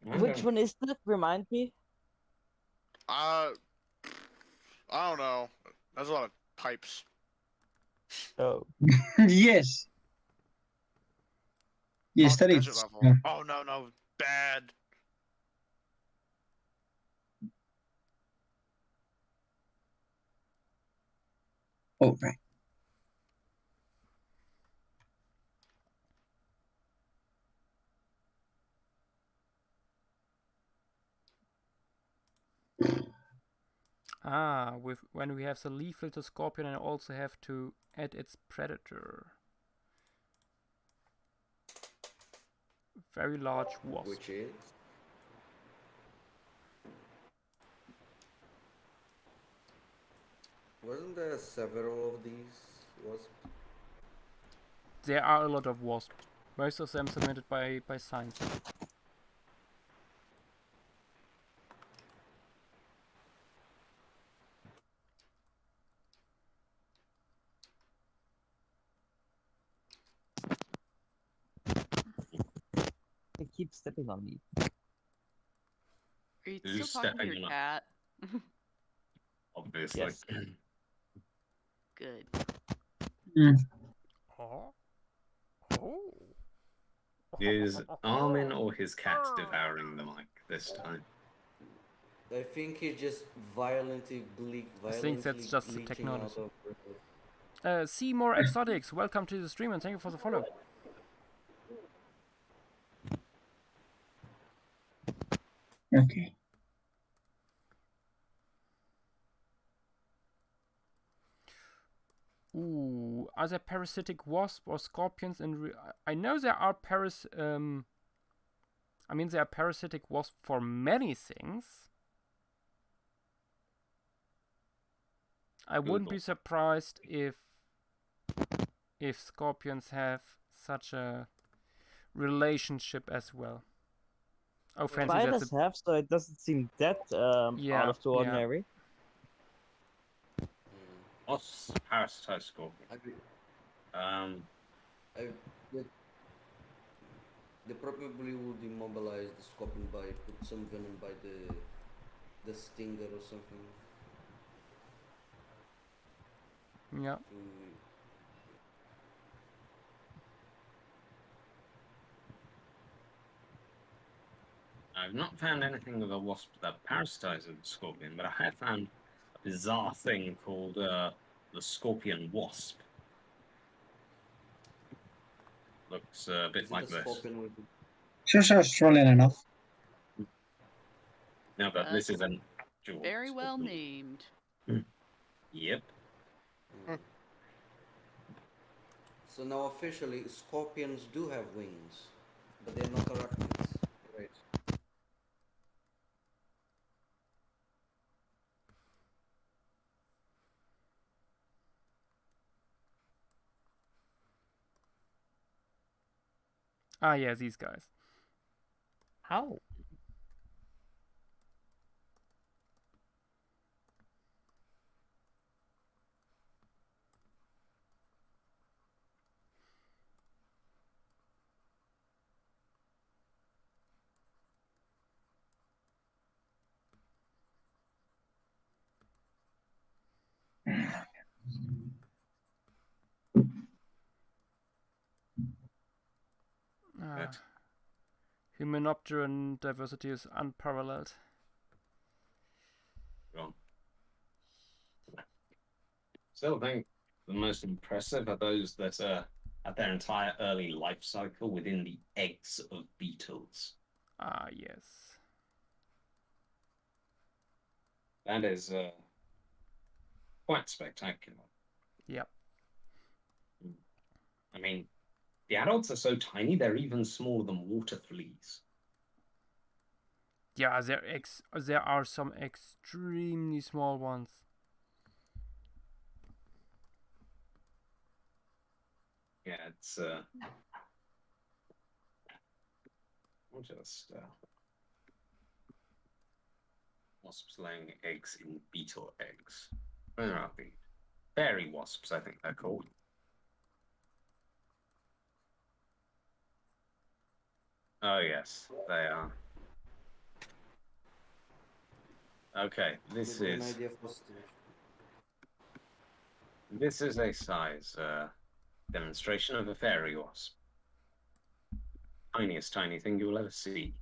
Which one is that? Remind me. I don't know. There's a lot of pipes. Oh. Yes. Yes, Oh, that desert is. level. Oh no, bad. Oh, right. With when we have the leaf filter scorpion, I also have to add its predator. Very large wasp. Which is? Wasn't there several of these wasps? There are a lot of wasps. Most of them submitted by science. They keep stepping on me. Are you Who's still talking to stepping your on cat? Obviously. Yes. Good. Oh. Oh. Is Armin or his cat devouring the mic this time? I think he just violently I think that's just the bleaching technology. out of See more exotics. Welcome to the stream and thank you for the follow. Okay. Ooh, are there parasitic wasps or scorpions in? I know there are I mean, there are parasitic wasps for many things. I wouldn't be surprised if scorpions have such a relationship as well. Oh, fancy, that's Spiders have, so it doesn't seem that out of the ordinary. What's parasitized scorpion? They probably would immobilize the scorpion by put some venom by the stinger or something. Yeah. I've not found anything with a wasp that parasitizes the scorpion, but I have found a bizarre thing called the Scorpion Wasp. Looks a bit like this. Just Australian enough. No, but this is an actual Very well scorpion. named. Yep. So now officially, scorpions do have wings, but they're not arachnids. Right. Ah, yeah, these guys. How? Hymenopteran diversity is unparalleled. Wrong. Still think the most impressive are those that are at their entire early life cycle within the eggs of beetles. Ah, yes. That is quite spectacular. Yep. I mean, the adults are so tiny, they're even smaller than water fleas. Yeah, there are some extremely small ones. Yeah, it's I'll just wasps laying eggs in beetle eggs. Where are they? Fairy wasps, I think they're called. Oh yes, they are. Okay, this is a size demonstration of a fairy wasp. Tiniest tiny thing you will ever see.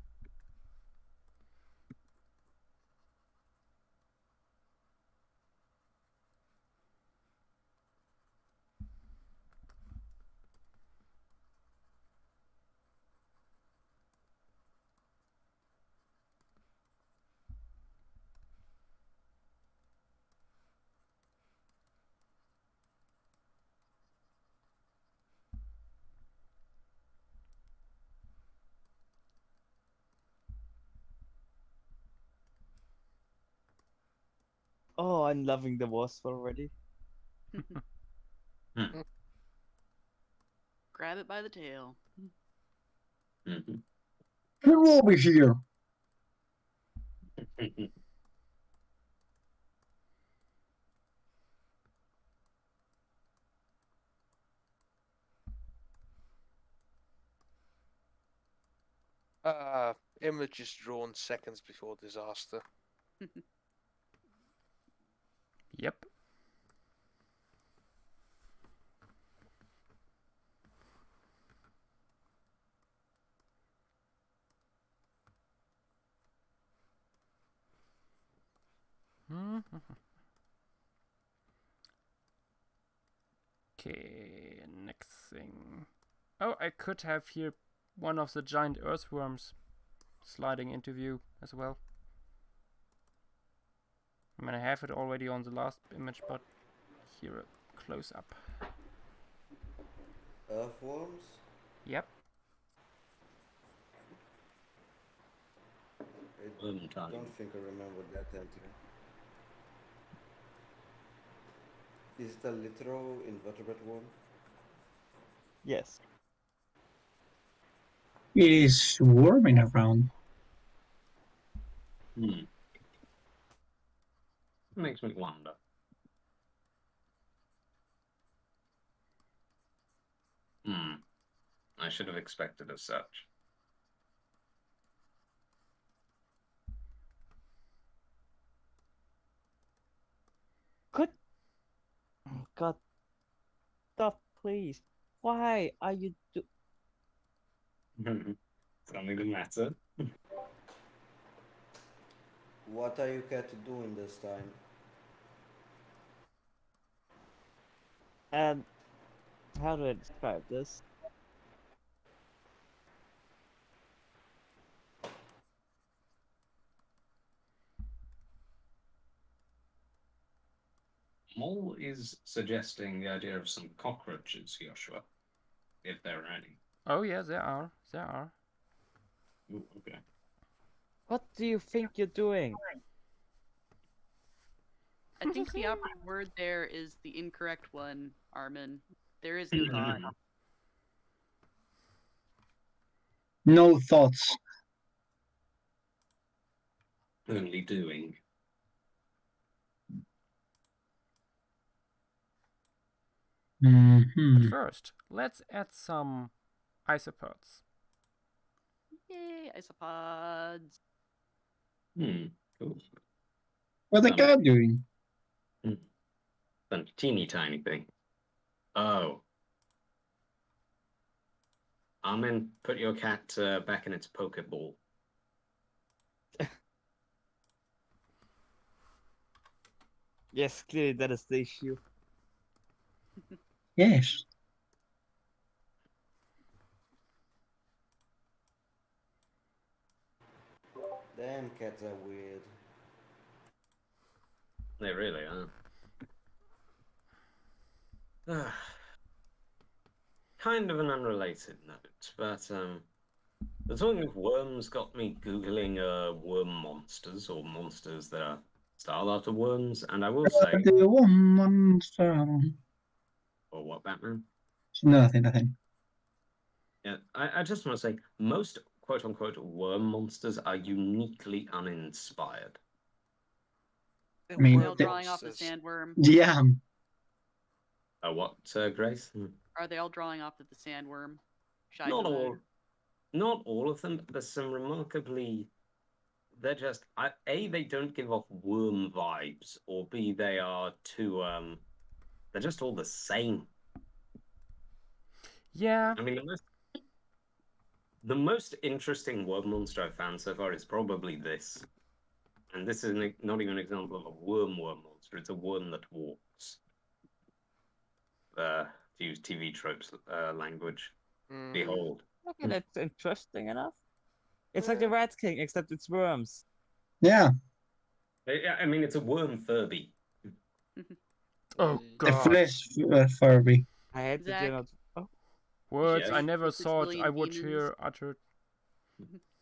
Oh, I'm loving the wasp already. Grab it by the tail. Mhm. Get over here. Image is drawn seconds before disaster. Yep. Okay, next thing. Oh, I could have here one of the giant earthworms sliding into view as well. I mean, I have it already on the last image, but here a close up. Earthworms? Yep. I don't think I remember that entry. Is it a literal invertebrate worm? Yes. It is swarming around. Makes me wonder. I should have expected as such. Could. God. Stop, please. Why are you do? Something the matter. What are you cat doing this time? And how do I describe this? Mole is suggesting the idea of some cockroaches, Joshua, if there are any. Oh yeah, there are. There are. Ooh, okay. What do you think you're doing? I think the operative word there is the incorrect one, Armin. There is no thought. No thoughts. Only doing. Mm-hmm. First, let's add some isopods. Yay, isopods. Cool. What the cat doing? Some teeny tiny thing. Oh. Armin, put your cat back in its Pokeball. Yes, clearly that is the issue. Yes. Damn, cats are weird. They really are. Kind of an unrelated note, but the talking of worms got me googling worm monsters, or monsters that are styled after worms, and I will say. The woman. Or what, Batman? Nothing. Yeah, I just want to say most quote-unquote worm monsters are uniquely uninspired. I mean, Are they all drawing off the sandworm? Yeah. Oh, what, Grace? Are they all drawing off of the sandworm? Not all. Not all of them, but there's some remarkably. They're just A, they don't give off worm vibes, or B, they are too they're just all the same. Yeah. I mean, the most interesting worm monster I've found so far is probably this. And this is not even an example of a worm monster, it's a worm that walks. To use TV tropes language. Behold. Okay, that's interesting enough. It's like the Rat King, except it's worms. Yeah. I mean, it's a worm Furby. Oh god. A flesh Furby. I hate that you're not. Oh. Words Yes. I never It's thought I Brazilian would demons. hear uttered.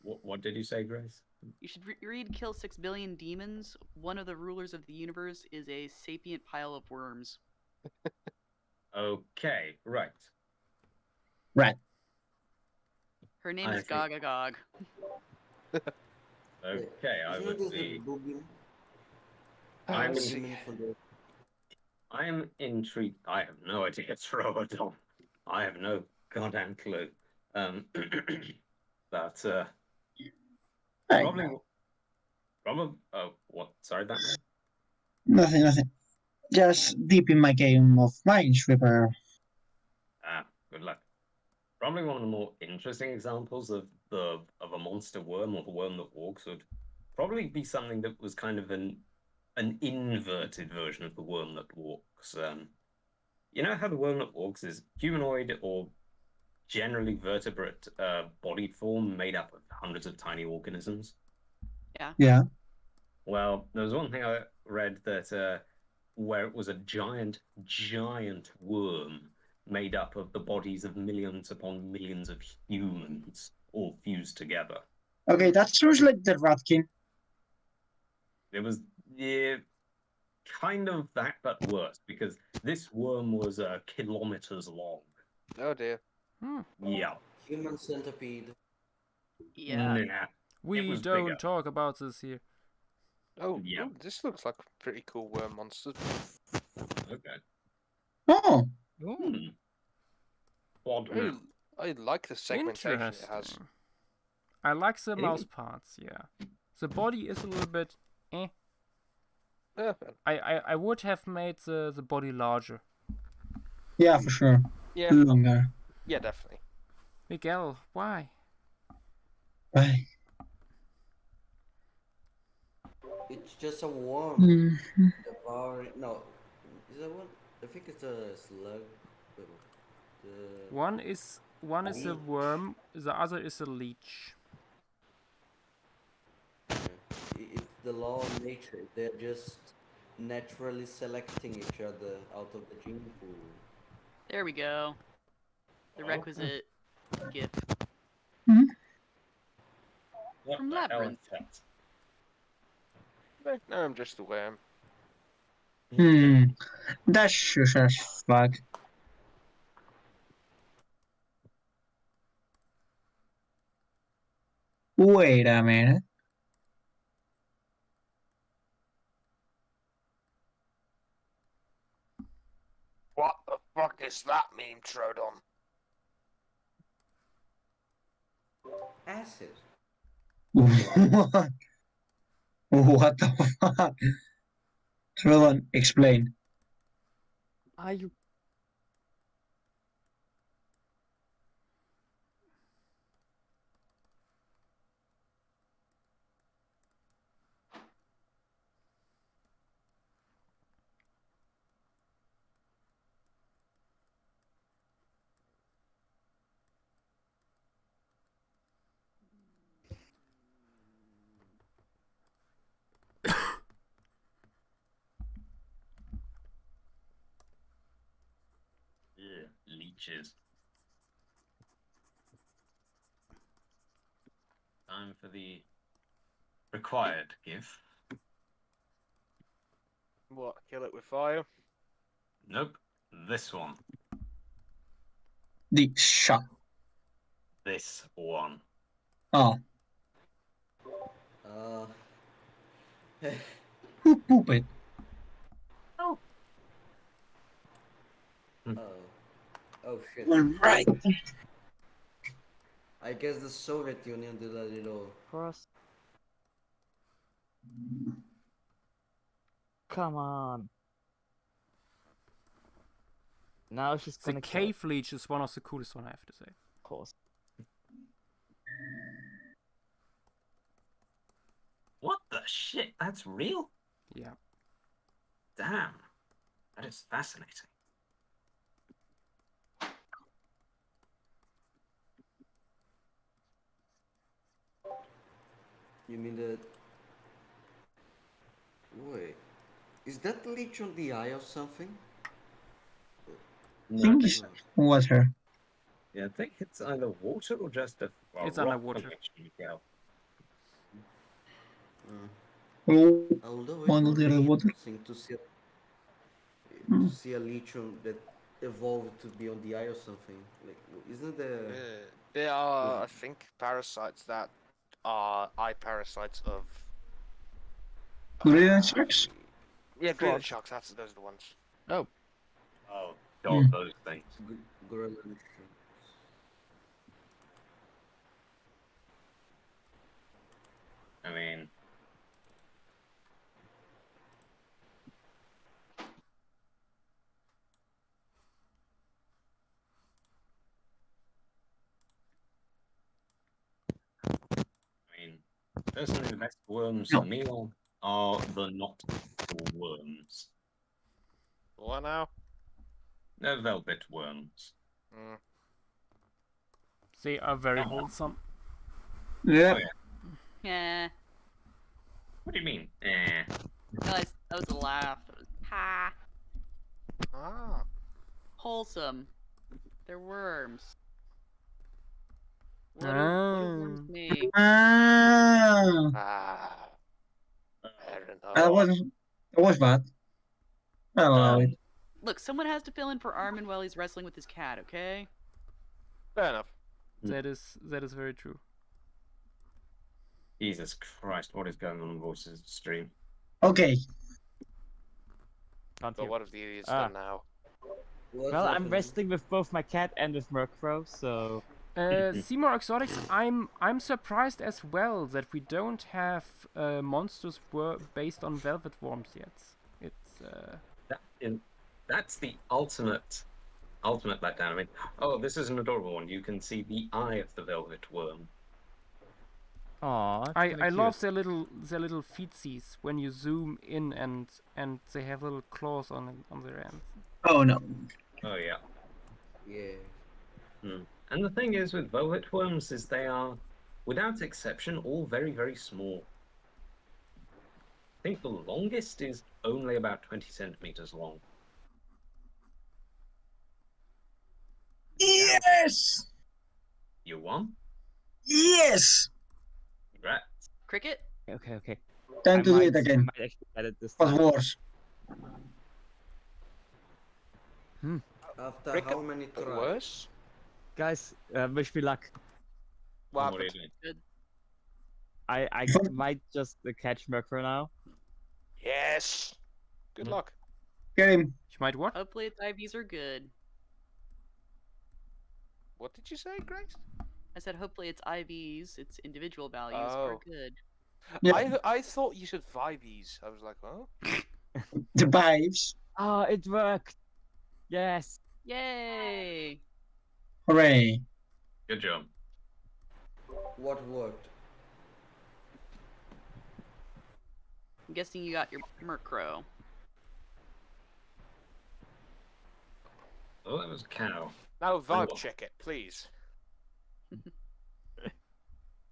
What did you say, Grace? You should read Kill 6 Billion Demons. One of the rulers of the universe is a sapient pile of worms. Okay, right. Right. Her name I is think- Gog. Okay, I Isn't would this be. the Boogie? I'm, Let's see. Demon for the- I am intrigued. I have no idea, Throwodon. I have no goddamn clue. But Hey, probably. Oh, what? Sorry, that. nothing. Just deep in my game of Minesweeper. Ah, good luck. Probably one of the more interesting examples of a monster worm or a worm that walks would probably be something that was kind of an inverted version of the worm that walks. You know how the worm that walks is humanoid or generally vertebrate bodied form made up of hundreds of tiny organisms? Yeah. Well, there was one thing I read that where it was a giant worm made up of the bodies of millions upon millions of humans all fused together. Okay, that sounds like the Ratkin. It was kind of that, but worse, because this worm was kilometers long. Oh dear. Yeah. Human centipede. Yeah. Nah, We was don't bigger. talk about this here. Oh, Yeah. ooh, this looks like a pretty cool worm monster. Okay. Oh, Hmm. Odd I, mouth. I like the segmentation it has. Interesting. I like the It mouse is. parts, yeah. The body is a little bit eh. Yeah, I would have made the body larger. yeah, for sure. yeah, Longer. yeah, definitely. Miguel, why? Right. It's just a worm. Mhm. No, is that one? I think it's a slug. The... One is a Leech. worm, the other is a leech. It's the law of nature. They're just naturally selecting each other out of the gene pool. There we go. The requisite gif. What From the hell is Labyrinth. that? No, I'm just a worm. That's just as fuck. Wait a minute. What the fuck is that meme, Trodon? Acid. What? What the fuck? Trillon, explain. Are you? Yeah, leeches. Time for the required gif. What? Kill it with fire? Nope. This one. The shot. This one. Oh, Uh, who poop it? oh. Oh shit. Alright. I guess the Soviet Union did a little. Cross. Come on. Now she's The gonna kill it, cave leech is one of the coolest one, I have to say. of course. What the shit? That's real? Yeah. Damn. That is fascinating. You mean the. Wait. Is that the leech on the eye or something? I think it's water. Yeah, I think it's either water or just a It's rock underwater. formation, Miguel. Oh, Although it one would little be water. interesting to see a Leechon that evolved to be on the eye or something. Like, isn't there? There are, I think, parasites that are eye parasites of. Gradient sharks? Yeah, gradient Fuck. sharks. Those are the ones. Oh, God, those things. Gorilla. I mean, personally, the best worms No. for me are the nocturnal worms. What now? They're velvet worms. Mm. They are very wholesome. Yeah. Oh, yeah. Yeah. What do you mean? That was a laugh. That was, ha. Ah. Wholesome. They're worms. What do worms make? Ah, Ah. Fair enough. that was bad. I'll allow it. Look, someone has to fill in for Armin while he's wrestling with his cat, okay? Fair enough. That is very true. Jesus Christ, what is going on in Voices stream? Okay. Can't But hear. what have the idiots Ah. done now? Well, I'm wrestling with both my cat and with Murkrow, so Seymour Exotics, I'm surprised as well that we don't have monsters based on velvet worms yet. It's That's the ultimate letdown. I mean, oh, this is an adorable one. You can see the eye of the velvet worm. Aw, I love their little feetsies when you zoom in and they have little claws on their ends. Oh no. Oh yeah. Yeah. And the thing is with velvet worms is they are, without exception, all very, very small. I think the longest is only about 20 centimeters long. Yes! You won? Yes! Congrats. Cricket? okay. Time to do it I again. might actually edit this Was time. worse. After Cricket how many got tries? worse? Guys, wish me luck. What What are you happened? doing? I might just catch Murkrow now. Yes. Good luck. Get him. You might what? Hopefully its IVs are good. What did you say, Grace? I said hopefully its IVs, its individual values, are Oh. good. Yeah. I thought you said vibes. I was like, oh. The vibes. Ah, it worked. Yes. Yay! Hooray. Good job. What worked? I'm guessing you got your Murkrow. Oh, that was a cow. Now vibe check it, please.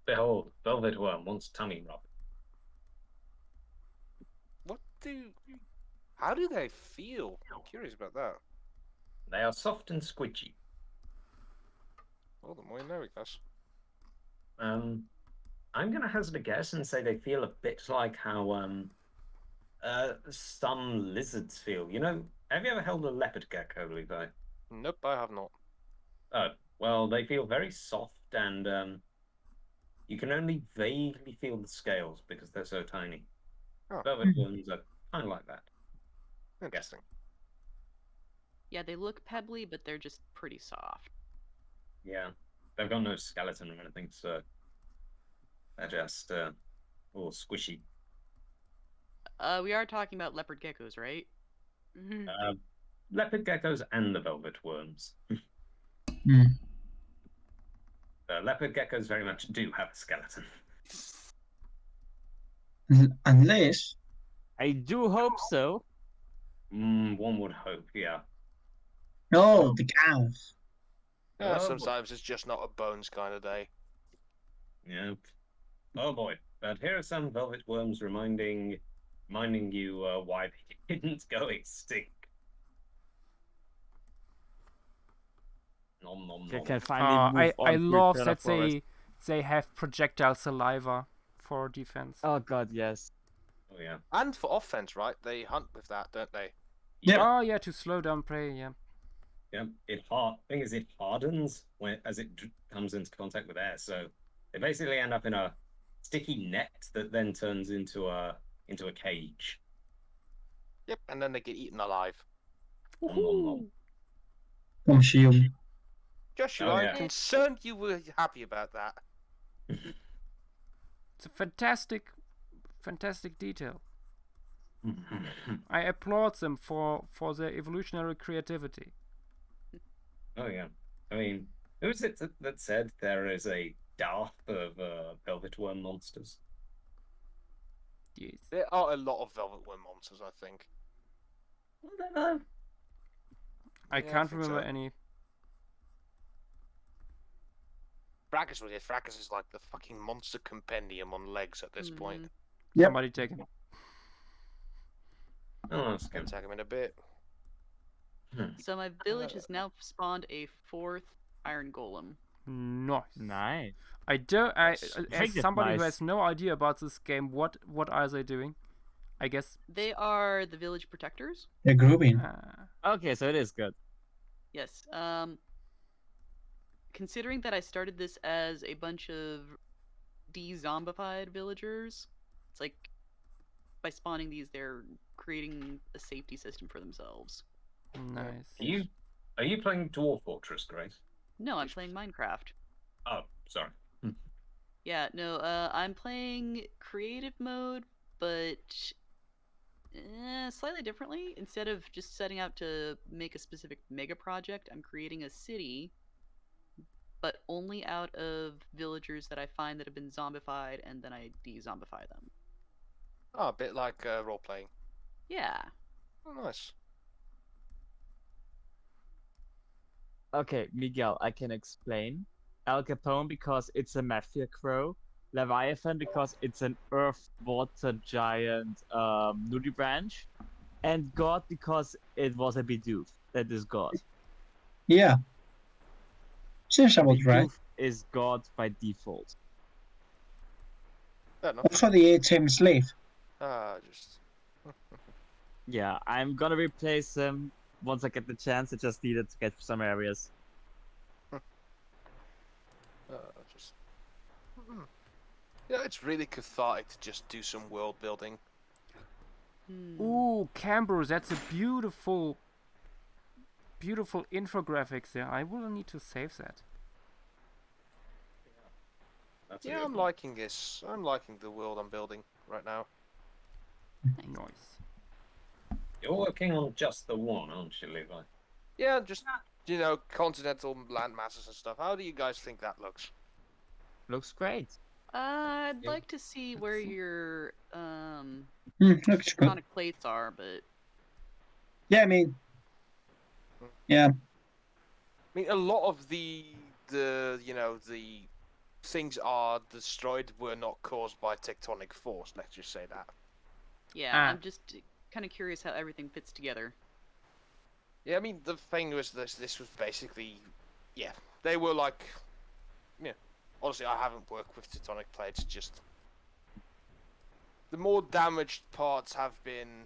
Behold, velvet worm wants tummy rub. How do they feel? I'm curious about that. They are soft and squidgy. Well, the more you know, I guess. I'm gonna hazard a guess and say they feel a bit like how some lizards feel. You know, have you ever held a leopard gecko, Levi? Nope, I have not. Oh, well, they feel very soft and you can only vaguely feel the scales because they're so tiny. Oh. Velvet worms are kind of like that. I'm guessing. Yeah, they look pebbly, but they're just pretty soft. Yeah, they've got no skeleton or anything, so they're just all squishy. We are talking about leopard geckos, right? Leopard geckos and the velvet worms. Leopard geckos very much do have a skeleton. Unless. I do hope so. One would hope, yeah. No, the cows. Yeah, Oh, sometimes it's just not a bones kind of day. Yep. Oh boy. But here are some velvet worms reminding you why they didn't go extinct. Nom nom nom. Can finally move on I to love Eternal that Forest. they have projectile saliva for defense. Oh god, yes. Oh yeah. And for offense, right? They hunt with that, don't they? Yeah. Oh yeah, to slow down prey. Yeah. Yeah. Thing is, it hardens as it comes into contact with air. So they basically end up in a sticky net that then turns into a cage. Yep, and then they get eaten alive. Nom, nom, nom. Consume. Joshua, Oh, I'm yeah. concerned you were happy about that. It's a fantastic detail. I applaud them for their evolutionary creativity. Oh yeah. I mean, who was it that said there is a dearth of velvet worm monsters? Yes. There are a lot of velvet worm monsters, I think. I don't know. I Yeah, I can't think remember so. any. Fracas was it. Fracas is like the fucking monster compendium on legs at this point. Yep. Somebody take him. Oh, that's Can good. attack him in a bit. So my village has now spawned a 4th iron golem. Nice. Nice. I don't. I Yes. as think it's somebody who nice. has no idea about this game, what are they doing? I guess. They are the village protectors. They're grooving. Okay, so it is good. Yes. Considering that I started this as a bunch of de-zombified villagers, it's like by spawning these, they're creating a safety system for themselves. Nice. Are you playing Dwarf Fortress, Grace? No, I'm playing Minecraft. Oh, sorry. Yeah, no, I'm playing creative mode, but slightly differently. Instead of just setting out to make a specific mega project, I'm creating a city, but only out of villagers that I find that have been zombified, and then I de-zombify them. Oh, a bit like role playing. Yeah. Oh, nice. Okay, Miguel, I can explain. Al Capone because it's a mafia crow. Leviathan because it's an earth water giant nudibranch. And God because it was a Bidoof. That is God. Yeah. Seems about right. Bidoof is God by default. Fair enough. Also the 8 slave. Just Yeah, I'm gonna replace him once I get the chance. I just needed to get some areas. just. Yeah, it's really cathartic to just do some world building. Ooh, Camber, that's a beautiful infographics there. I will need to save that. That's a Yeah, good I'm one. liking this. I'm liking the world I'm building right now. Nice. You're working on just the one, aren't you, Levi? Yeah, just continental land masses and stuff. How do you guys think that looks? Looks great. I'd Yeah. like to see where your Looks good. tectonic plates are, but Yeah, I mean. Yeah. I mean, a lot of the things are destroyed were not caused by tectonic force. Let's just say that. yeah, I'm just kind of curious how everything fits together. Yeah, I mean, the thing was this was basically, yeah, they were like, yeah. Honestly, I haven't worked with tectonic plates. Just the more damaged parts have been,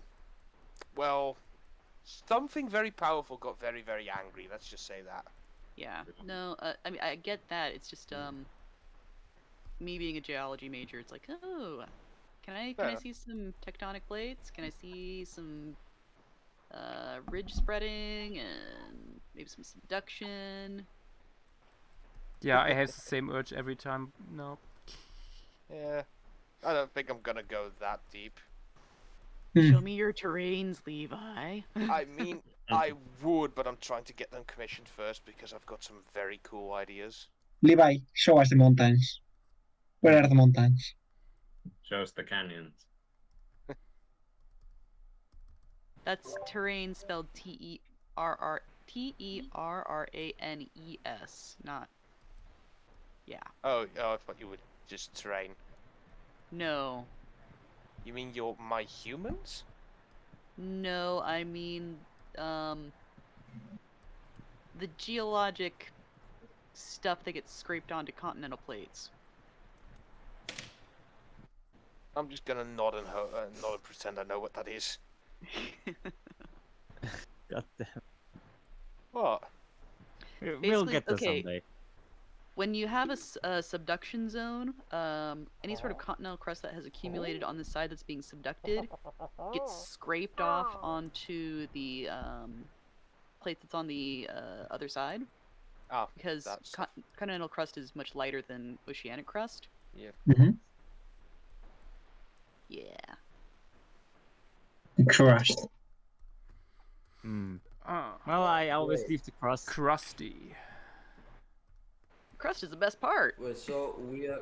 well, something very powerful got very, very angry. Let's just say that. Yeah, no, I mean, I get that. It's just, me being a geology major, it's like, oh, can I see some tectonic plates? Can I see some, ridge spreading and maybe some subduction? Yeah, I have the same urge every time. No. Yeah, I don't think I'm gonna go that deep. Show me your terrains, Levi. I mean, I would, but I'm trying to get them commissioned first because I've got some very cool ideas. Levi, show us the mountains. Where are the mountains? Show us the canyons. That's terrain spelled Terranes, not. Yeah. Oh, I thought you would just terrain. No. You mean you're my humans? No, I mean, the geologic stuff that gets scraped onto continental plates. I'm just gonna nod and pretend I know what that is. God damn. What? We'll Basically, get there okay. someday. When you have a subduction zone, any sort of continental crust that has accumulated on the side that's being subducted gets scraped off onto the plate that's on the other side. Ah, Because that's continental crust is much lighter than oceanic crust. yeah. Mm-hmm. Yeah. Crushed. Hmm. Ah, Well, I always leave the crust. crusty. Crust is the best part. Wait, so we are.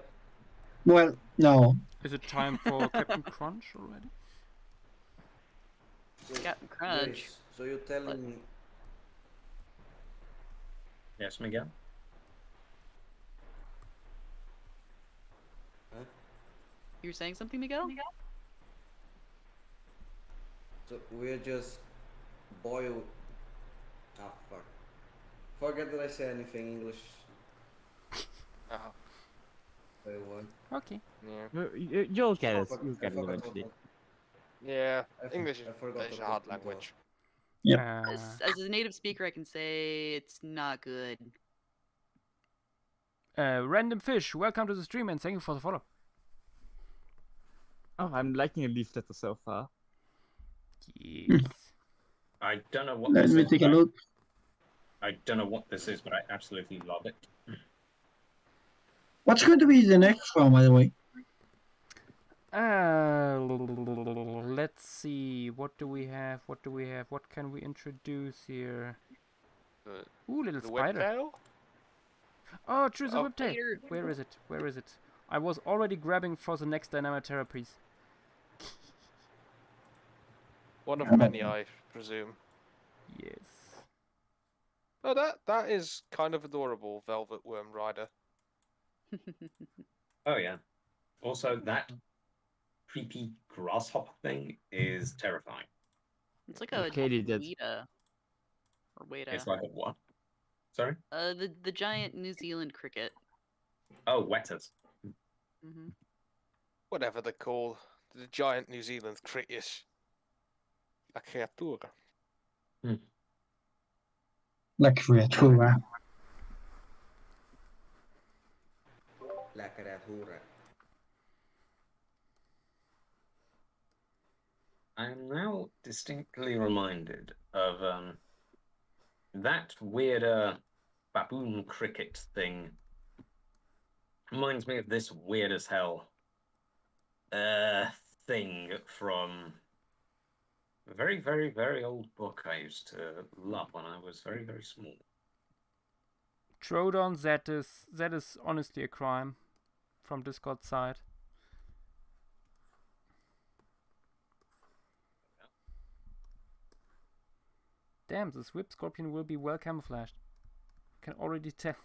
Well, no. Is it time for Captain Crunch already? Wait, Captain Crunch. Grace, so you're telling me. Yes, Miguel? You were saying something, Miguel? So we're just boiled. Ah, fuck. Forget that I say anything English. Uh-huh. Wait, what? Okay. Yeah. You'll get I it. forgot- You'll I get it forgot eventually. what- Yeah. I for- English I forgot is a what hard we language. Yep. As a native speaker, I can say it's not good. Random Fish, welcome to the stream and thank you for the follow. Oh, I'm liking a leaf letter so far. Yes. I don't know what Let this me is. take a but look. I don't know what this is, but I absolutely love it. What's going to be the next one, by the way? Let's see. What do we have? What do we have? What can we introduce here? Ooh, little The spider. whiptail? Oh, choose a Oh. whiptail. Where is it? Where is it? I was already grabbing for the next Dynamaterra piece. One of many, I presume. Yes. Oh, that is kind of adorable, Velvet Worm Rider. Oh, yeah. Also, that creepy grasshopper thing is terrifying. It's like a Katie did. Weta. Or Weta. It's like a what? Sorry? The giant New Zealand cricket. Oh, wetters. Hmm Whatever they're called. The giant New Zealand critters. La creatura. La creatura. La creatura. I am now distinctly reminded of that weirder baboon cricket thing. Reminds me of this weird as hell thing from a very, very, very old book I used to love when I was very, very small. Trodon, that is honestly a crime from Discord side. Damn, this whip scorpion will be well camouflaged. Can already tell.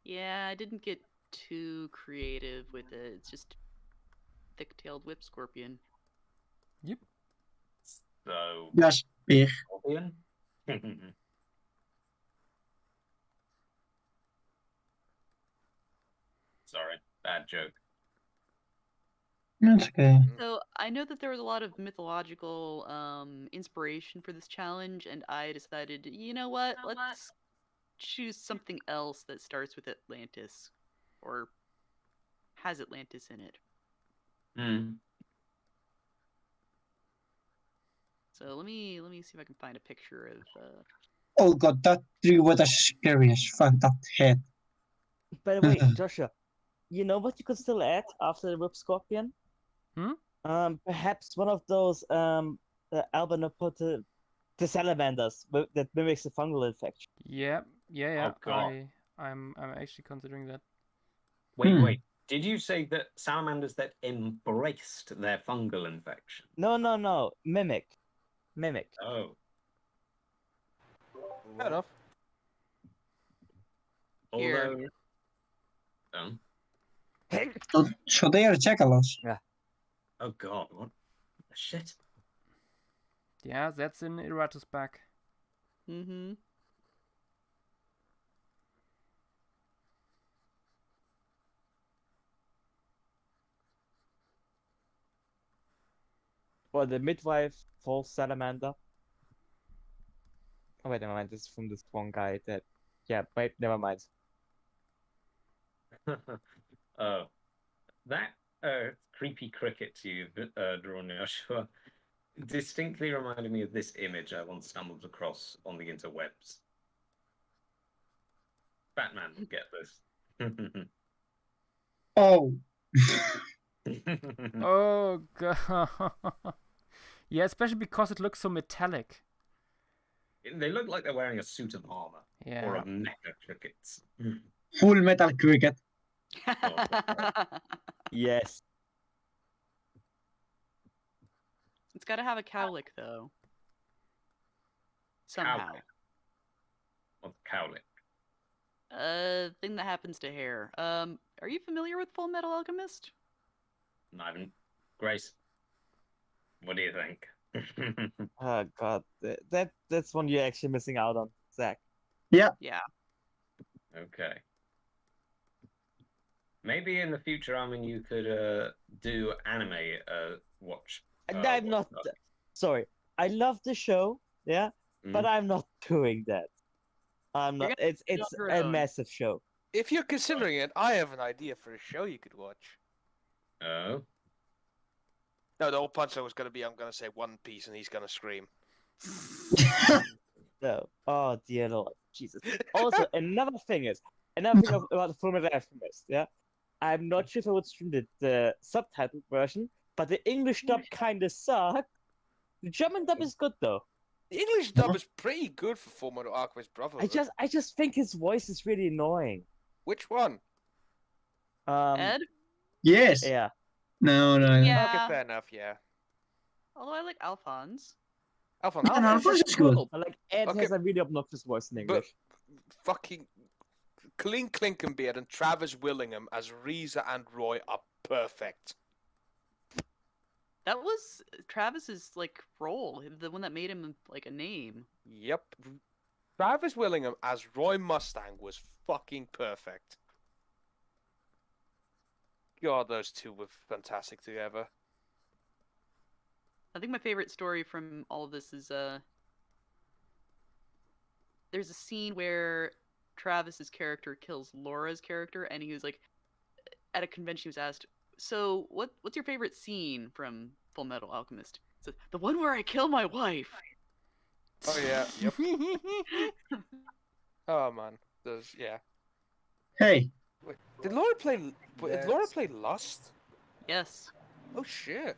Yeah, I didn't get too creative with it. It's just thick-tailed whip scorpion. Yep. So, Yes, big. Scorpion? Sorry, bad joke. That's okay. So I know that there was a lot of mythological inspiration for this challenge, and I decided, you know what? Let's choose something else that starts with Atlantis, or has Atlantis in it. Hmm. So let me see if I can find a picture of. Oh god, that tree was scary as fuck, that head. By the way, Joshua, you know what you could still add after the whip scorpion? Perhaps one of those the Albino Hippo, the salamanders that mimics the fungal infection. Yeah. Oh, God. I'm actually considering that. Wait. Did you say that salamanders that embraced their fungal infection? No. Mimic. Oh. Fair enough. Here. Although... Oh. So they are jackalos. Yeah. Oh god, what the shit? Yeah, that's in Iratus back. Mm-hmm. or the midwife for salamander. Oh wait, never mind. This is from this one guy that. Yeah, wait, never mind. Oh, that creepy cricket you've drawn, Joshua, distinctly reminded me of this image I once stumbled across on the interwebs. Batman would get this. Oh, Oh god. Yeah, especially because it looks so metallic. They look like they're wearing a suit of armor or Yeah. a mecha crickets. Full Metal Cricket. Yes. It's got to have a cowlick though. Somehow. Cowlick. What's cowlick? Thing that happens to hair. Are you familiar with Full Metal Alchemist? No, I haven't. Grace, what do you think? Oh god, that's one you're actually missing out on, Zach. Yeah. Okay. Maybe in the future, I mean, you could do anime watch. I'm not. Sorry, I love the show, yeah, but I'm not doing that. I'm You're not. gonna It's do it on your a own. massive show. If you're considering it, I have an idea for a show you could watch. Oh. No, the whole punchline was going to be, I'm going to say One Piece, and he's going to scream. No. Oh dear Lord, Jesus. Also, another thing about the Fullmetal Alchemist, yeah. I'm not sure if I would stream the subtitled version, but the English dub kind of sucks. The German dub is good though. The English dub is pretty good for Fullmetal Alchemist Brotherhood. I just think his voice is really annoying. Which one? Ed? Yes. Yeah. No. Yeah. Okay, fair enough, yeah. Although I like Alphonse. Alphonse. No, Alphonse is good. Like Ed Okay. has a really obnoxious voice in But English. fucking Colleen Clinkenbeard and Travis Willingham as Reza and Roy are perfect. That was Travis's like role, the one that made him like a name. Yep. Travis Willingham as Roy Mustang was fucking perfect. God, those two were fantastic together. I think my favorite story from all of this is there's a scene where Travis's character kills Laura's character, and he was like, at a convention, he was asked, "So, what's your favorite scene from Full Metal Alchemist?" He said, "The one where I kill my wife." Oh yeah, yep. Oh man, those yeah. Hey, Wait, did Laura play? Did Laura play Lust? Yes. Oh shit!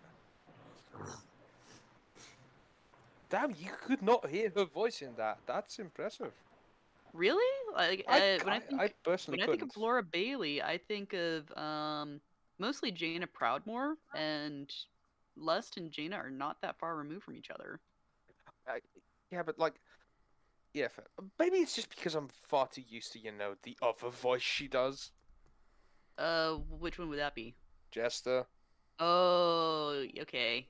Damn, you could not hear her voice in that. That's impressive. Really? Like when I personally I think couldn't. of Laura Bailey, I think of mostly Jaina Proudmoore, and Lust and Jaina are not that far removed from each other. Yeah, but like, yeah, maybe it's just because I'm far too used to the other voice she does. Which one would that be? Jester. Oh, okay.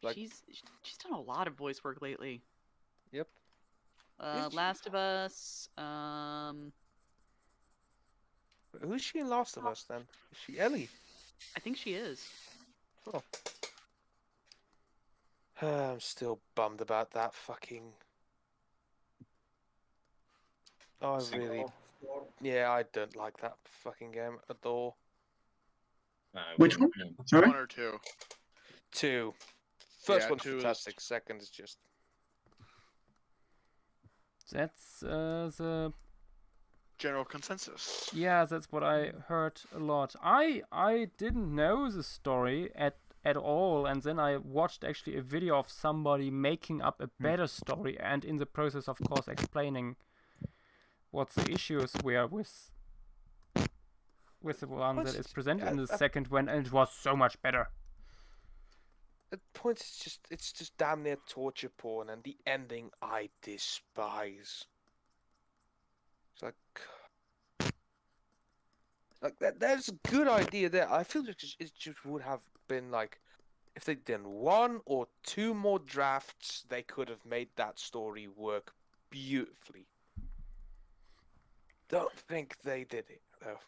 Like- She's done a lot of voice work lately. Yep. Last of Us. Who's she in Last of Us then? Is she Ellie? I think she is. Oh. I'm still bummed about that fucking. Oh, I really. Yeah, I don't like that fucking game at all. which one? Sorry? 1 or 2. 2. First Yeah, one's 2 is- fantastic. Second is just. That's the General consensus. yeah, that's what I heard a lot. I didn't know the story at all, and then I watched actually a video of somebody making up a better story, and in the process, of course, explaining what the issues were with the one that is presented in the second one, and it was so much better. At points, it's just damn near torture porn, and the ending I despise. It's like that. There's a good idea there. I feel like it just would have been like, if they'd done 1 or 2 more drafts, they could have made that story work beautifully. Don't think they did it though.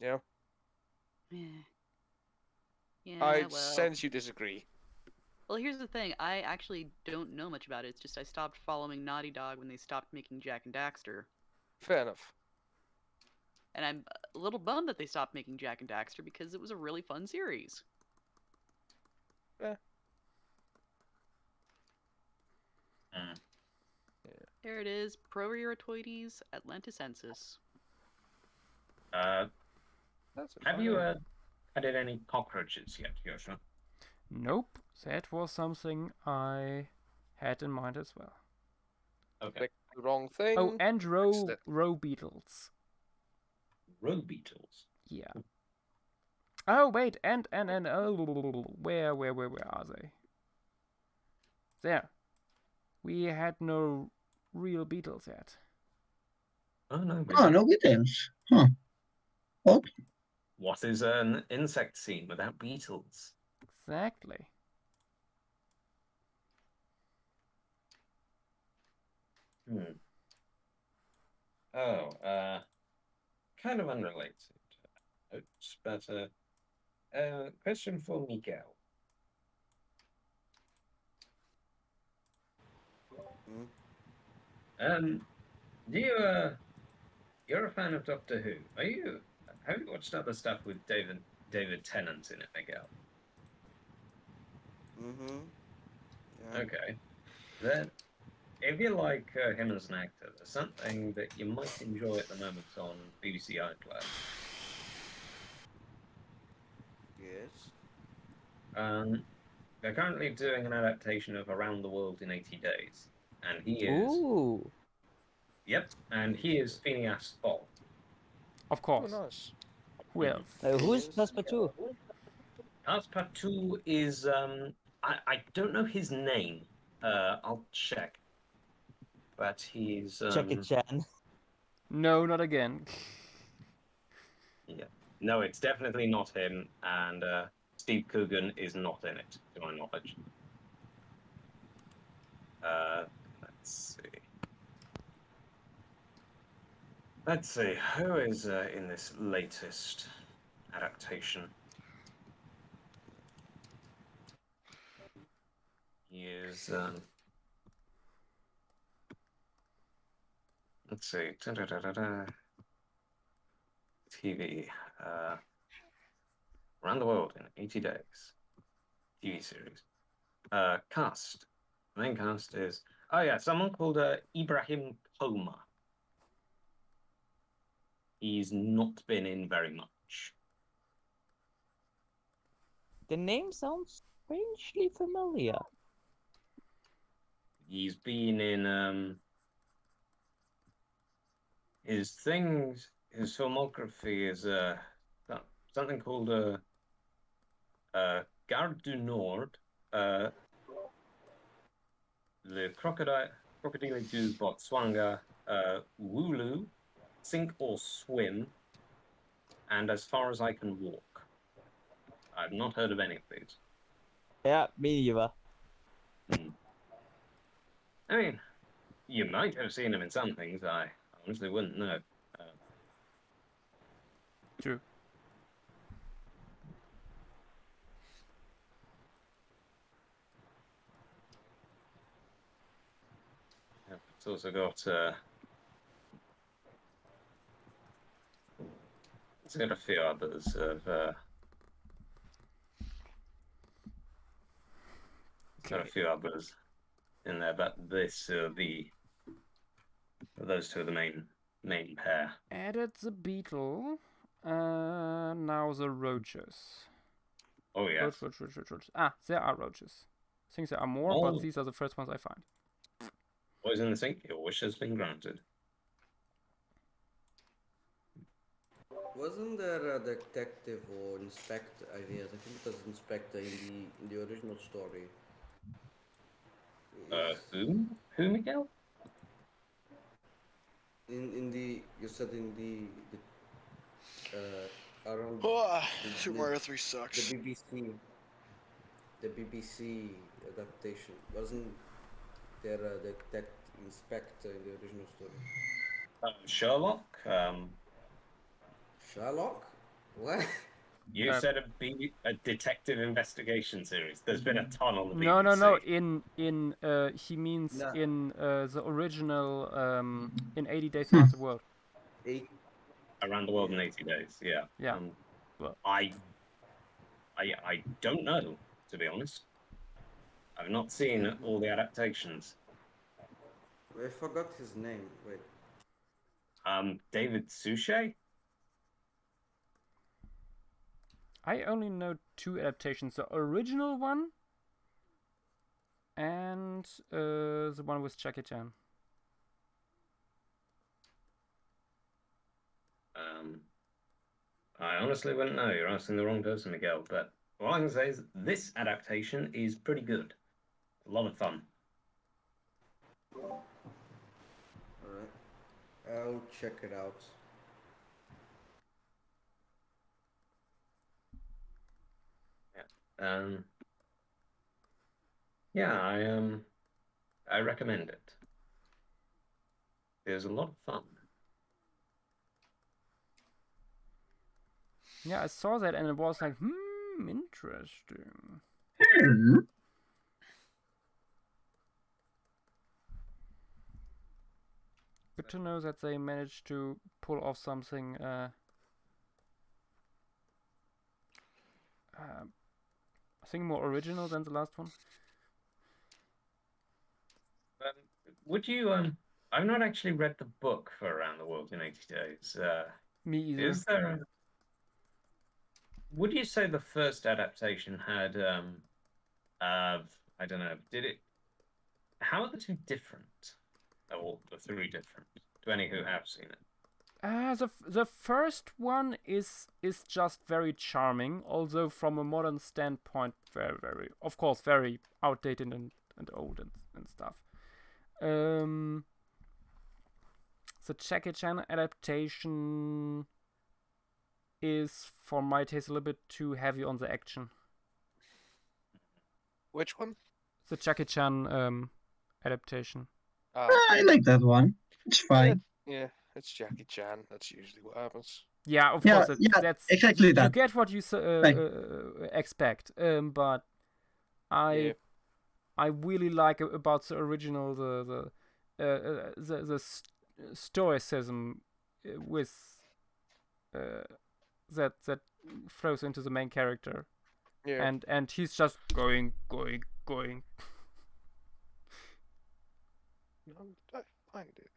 You know? Yeah. Yeah. I well. sense you disagree. Well, here's the thing. I actually don't know much about it. It's just I stopped following Naughty Dog when they stopped making Jack and Daxter. Fair enough. And I'm a little bummed that they stopped making Jack and Daxter because it was a really fun series. Yeah. There it is. Proerotoides atlanticensis. That's Have you added any cockroaches yet, Yosha? Nope, that was something I had in mind as well. Okay. Click the wrong thing. Oh, and Accident. row beetles. Row beetles. Yeah. Oh wait, and where are they? There. We had no real beetles yet. Oh no. Oh, no beetles. Huh. What? What is an insect scene without beetles? Exactly. Oh, kind of unrelated. Oops, but question for Miguel. Do you you're a fan of Doctor Who? Have you watched other stuff with David Tennant in it, Miguel? Mm-hmm. Yeah. Okay. Then, if you like him as an actor, there's something that you might enjoy at the moment on BBC iPlayer. Yes. They're currently doing an adaptation of Around the World in 80 Days, and he is. Ooh. Yep, and he is Phineas Fogg. Of Oh, course. nice. Who else? Who's Passepartout? Passepartout is I don't know his name. I'll check. But he's Check it, Chan. No, not again. Yeah. No, it's definitely not him, and Steve Coogan is not in it, to my knowledge. Let's see. Let's see, who is in this latest adaptation? He is, let's see, TV, Around the World in 80 Days, TV series. Cast, the main cast is, oh yeah, someone called Ibrahim Poma. He's not been in very much. The name sounds strangely familiar. He's been in his filmography is something called Gare du Nord, Le Crocodile du Botswana, Wooloo, Sink or Swim, and As Far as I Can Walk. I've not heard of any of these. Yeah, me neither. I mean, you might have seen him in some things. I honestly wouldn't know. True. It's also got it's got a few others of got a few others in there, but those two are the main pair. Added the beetle. Now the roaches. Oh yeah. Roach. Ah, there are roaches. I think there are more, but these are the first ones I find. Boys in the sink, your wish has been granted. Wasn't there a detective or inspector? I think it was inspector in the original story. Who? Who, Miguel? In the you said in the around Super Mario 3 sucks. the BBC adaptation, wasn't there a detective inspector in the original story? Sherlock. Sherlock? What? You said a detective investigation series. There's been a ton on the BBC. No. In he means No. in the original in 80 Days Around the World. Around the World in 80 Days. Yeah. Yeah. Well. I don't know, to be honest. I've not seen all the adaptations. I forgot his name. Wait. David Suchet? I only know 2 adaptations: the original one and the one with Jackie Chan. I honestly wouldn't know. You're asking the wrong person, Miguel. But all I can say is this adaptation is pretty good. A lot of fun. Alright. I'll check it out. Yeah, I recommend it. There's a lot of fun. Yeah, I saw that and it was like, interesting. Good to know that they managed to pull off something I think more original than the last one. Would you I've not actually read the book for Around the World in 80 Days. Me either. Is there would you say the first adaptation had I don't know, how are the 2 different? Or the 3 different to any who have seen it? The first one is just very charming, although from a modern standpoint, very of course very outdated and old and stuff. The Jackie Chan adaptation is, for my taste, a little bit too heavy on the action. Which one? The Jackie Chan adaptation. I like that one. It's fine. Yeah, it's Jackie Chan. That's usually what happens. Yeah, of Yeah, course. yeah, That's exactly you that. get what you expect. But I really like about the original the stoicism with that flows into the main character. Yeah. And he's just going. I find it.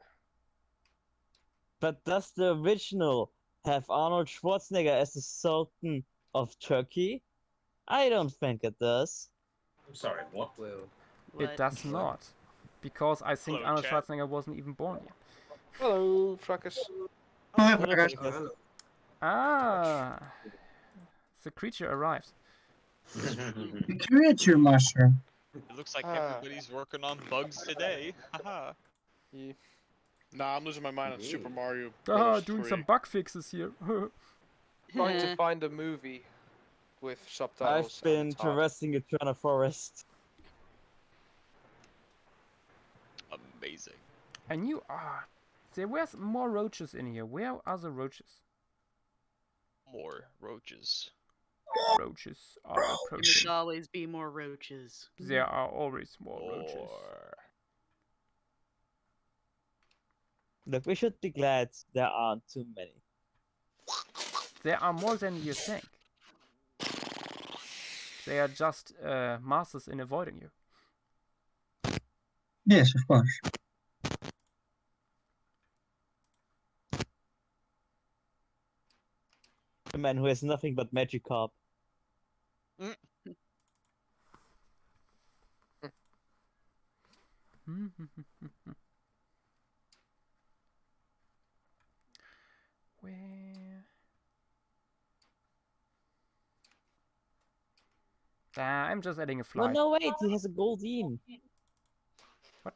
But does the original have Arnold Schwarzenegger as the Sultan of Turkey? I don't think it does. I'm sorry, what? Well, It does not, because I think Hello, Arnold chat. Schwarzenegger wasn't even born yet. Hello, Fracas. Ah, the creature arrives. The creature master. It looks like everybody's working on bugs today. Haha. Yeah. Nah, I'm losing my mind on Super Mario. Ah, Bros. doing 3. some bug fixes here. Trying to find a movie with subtitles. I've been and it's hard. traversing Eternal Forest. Amazing. And you there were more roaches in here. Where are the roaches? More roaches. Roaches are There must approaching. always be more roaches. There are always more roaches. More. Look, we should be glad there aren't too many. There are more than you think. They are just masters in avoiding you. Yes, of course. A man who has nothing but Magikarp. Where? I'm just adding a No, fly. no, wait, he has a Goldeen. What?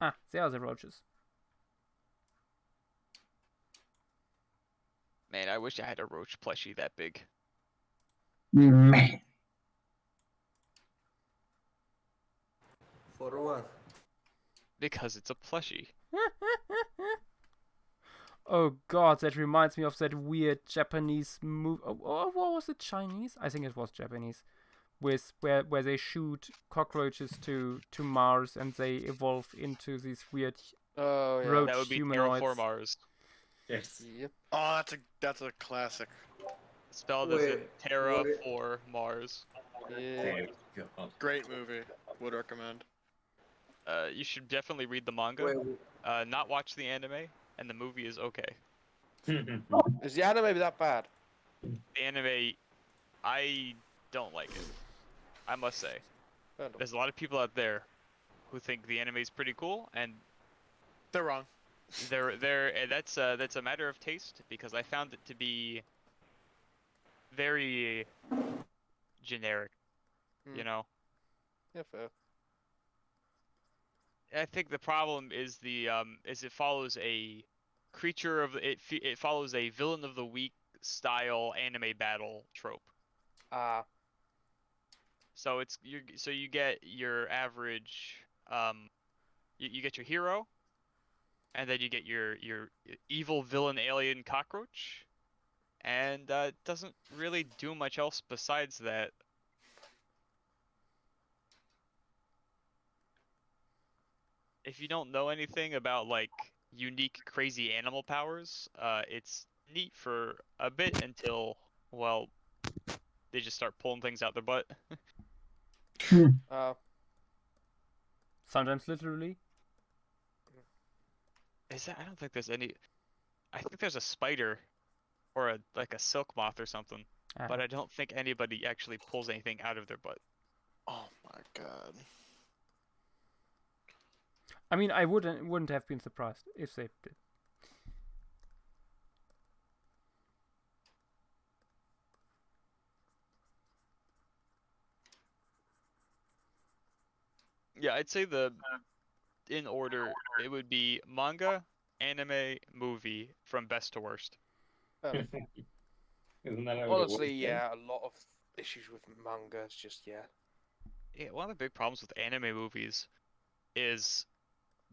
Ah, there are the roaches. Man, I wish I had a roach plushie that big. Man. Because it's a plushie. Oh god, that reminds me of that weird Japanese movie. Oh, what was it? Chinese? I think it was Japanese. With where they shoot cockroaches to Mars and they evolve into these weird Oh yeah. roach That would be humanoids. Terraform Mars. Yes. Yep. Oh, that's a classic. Spelled as in Wait, Terra what it- for Mars. Yeah. God. Great movie. Would recommend. You should definitely read the manga. Wait, Not watch the anime, and the movie is okay. Is the anime that bad? The anime, I don't like it. I must say. Fair enough. There's a lot of people out there who think the anime is pretty cool, and They're wrong. that's a matter of taste, because I found it to be very generic, you Hmm. know. Yeah, fair. I think the problem is it follows a creature of it follows a villain of the week style anime battle trope. So you get your average you get your hero, and then you get your evil villain alien cockroach, and it doesn't really do much else besides that. If you don't know anything about like unique crazy animal powers, it's neat for a bit until, well, they just start pulling things out their butt. Sometimes literally. Is that? I don't think there's any. I think there's a spider, or a silk moth or something, but I don't think anybody actually pulls anything out of their butt. Oh my god. I mean, I wouldn't have been surprised if they did. Yeah, I'd say in order, it would be manga, anime, movie, from best to worst. Isn't that how it Honestly, always yeah, a lot of issues with manga. It's just yeah. Yeah, one of the big problems with anime movies is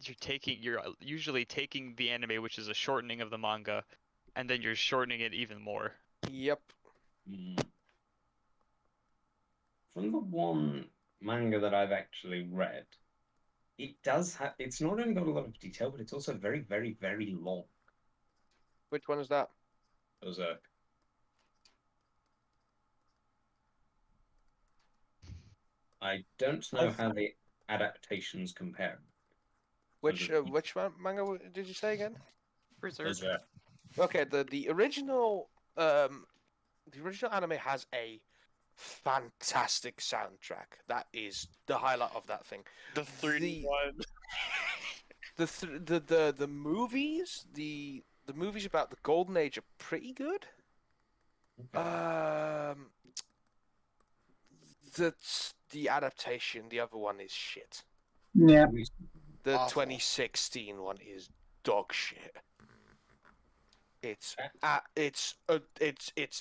you're usually taking the anime, which is a shortening of the manga, and then you're shortening it even more. Yep. From the one manga that I've actually read, it does have. It's not only got a lot of detail, but it's also very, very, very long. Which one is that? Berserk. I don't know how the adaptations compare. Which manga did you say again? Berserk. Okay, the original anime has a fantastic soundtrack. That is the highlight of that thing. The 3D one. The movies, the movies about the Golden Age are pretty good. The adaptation, the other one is shit. Yeah. The Awful. 2016 one is dog shit. It's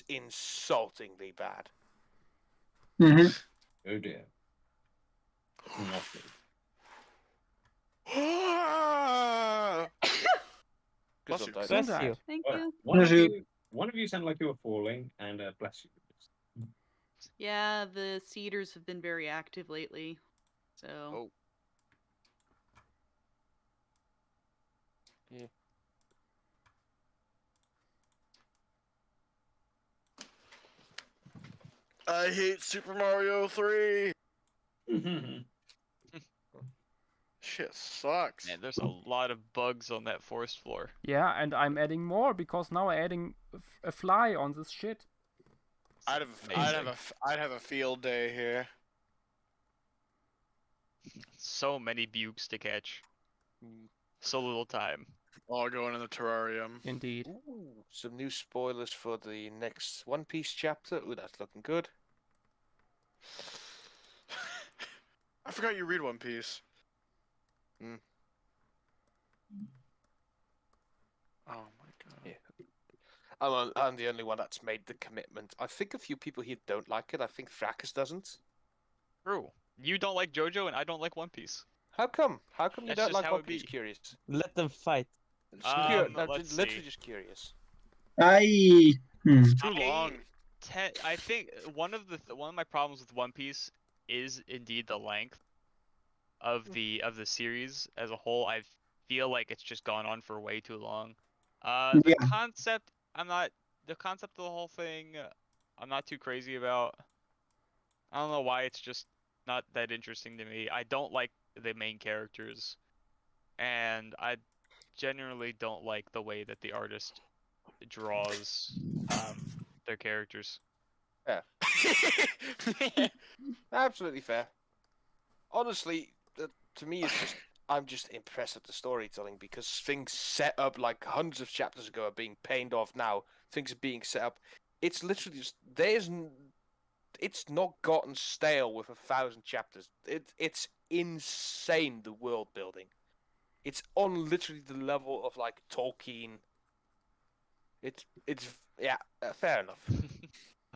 insultingly bad. Mm-hmm. Oh dear. Nothing. Good Bless job, you. Dyson. you. Thank Well, you. one of you sound like you were falling, and bless you. Yeah, the cedars have been very active lately. So Oh. Yeah. I hate Super Mario 3. Shit sucks. Man, there's a lot of bugs on that forest floor. Yeah, and I'm adding more because now I'm adding a fly on this shit. I'd have a field day here. So many bukes to catch. So little time. All going in the terrarium. Indeed. Ooh, some new spoilers for the next One Piece chapter. Ooh, that's looking good. I forgot you read One Piece. Mm. Oh my god. Yeah. I'm the only one that's made the commitment. I think a few people here don't like it. I think Fracas doesn't. True. You don't like JoJo, and I don't like One Piece. How come? How come you That's don't just like how One it Piece? be. Curious. Let them fight. No, let's literally see. just curious. I. It's too long. I think one of my problems with One Piece is indeed the length of the series as a whole. I feel like it's just gone on for way too long. The Yeah. concept of the whole thing I'm not too crazy about. I don't know why it's just not that interesting to me. I don't like the main characters, and I generally don't like the way that the artist draws their characters. Yeah. Absolutely fair. Honestly, to me, it's just I'm just impressed at the storytelling because things set up like hundreds of chapters ago are being paid off now. Things are being set up. It's literally just it's not gotten stale with 1,000 chapters. It's insane, the world building. It's on literally the level of like Tolkien. It's yeah, fair enough.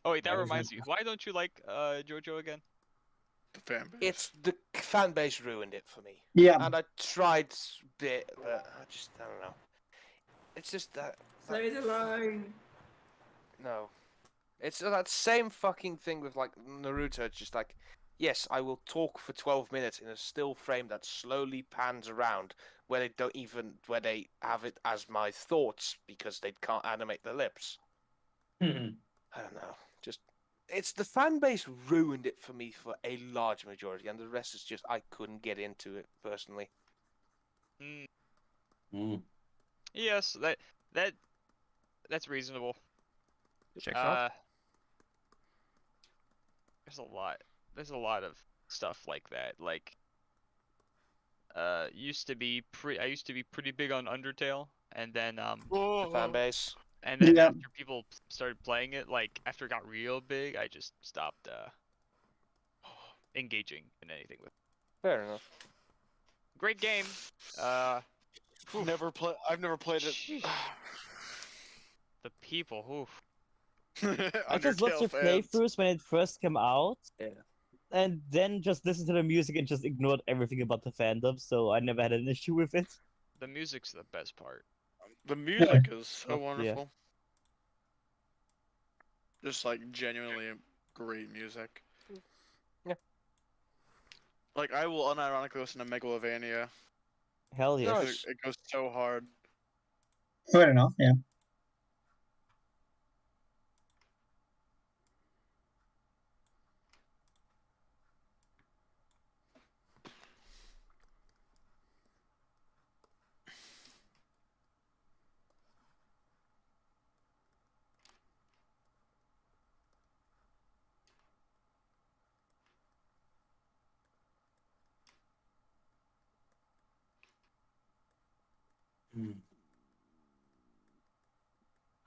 Oh wait, that reminds me. Why don't you like JoJo again? The fan base. It's the fan base ruined it for me. Yeah. And I tried a bit, but I don't know. It's just that. Say the line. No. It's that same fucking thing with like Naruto. It's just like, yes, I will talk for 12 minutes in a still frame that slowly pans around where they have it as my thoughts because they can't animate their lips. I don't know. It's the fan base ruined it for me for a large majority, and the rest is just I couldn't get into it personally. Yes, that's reasonable. Checks out. There's a lot of stuff like that. Like I used to be pretty big on Undertale, and then The fan base. and then Yeah. after people started playing it, like after it got real big, I just stopped engaging in anything with it. Fair enough. Great game. I've never played it. Sheesh. The people, oof. I just looked Undertale at fans. playthroughs when it first came out. Yeah. And then just listened to the music and just ignored everything about the fandom, so I never had an issue with it. The music's the best part. The music is so Oh, yeah. wonderful. Just like genuinely great music. Yeah. Like I will unironically listen to Megalovania. Hell yes. Nice. It goes so hard. Fair enough. Yeah.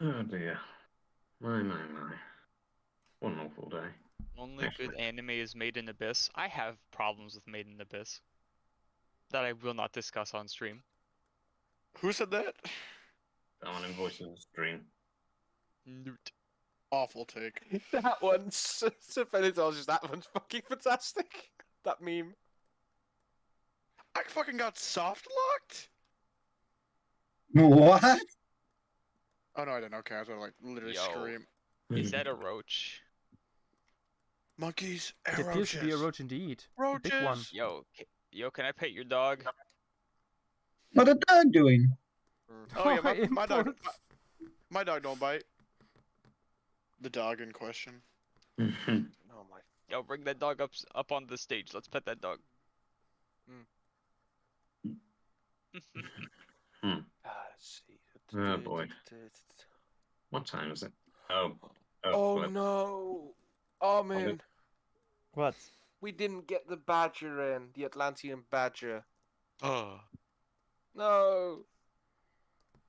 Oh dear. My. What an awful day. Only good anime is Made in Abyss. I have problems with Made in Abyss that I will not discuss on stream. Who said that? Someone in Voices of Stream. Newt. Awful take. That one's that one's fucking fantastic. That meme. I fucking got soft locked. What? Oh no, I didn't. Okay, I was gonna like literally Yo. scream. Is that a roach? Monkeys It and appears to be a roaches. roach indeed. Roaches. Big one. Yo, can I pet your dog? What the dog doing? Oh yeah, Oh, my dog. impulse. My dog don't bite. The dog in question. Oh my. Yo, bring that dog up on the stage. Let's pet that dog. Let's see. Oh boy. What time is it? Oh. Oh flip. no. Oh man. What? We didn't get the badger in, the Atlantean badger. Oh. No.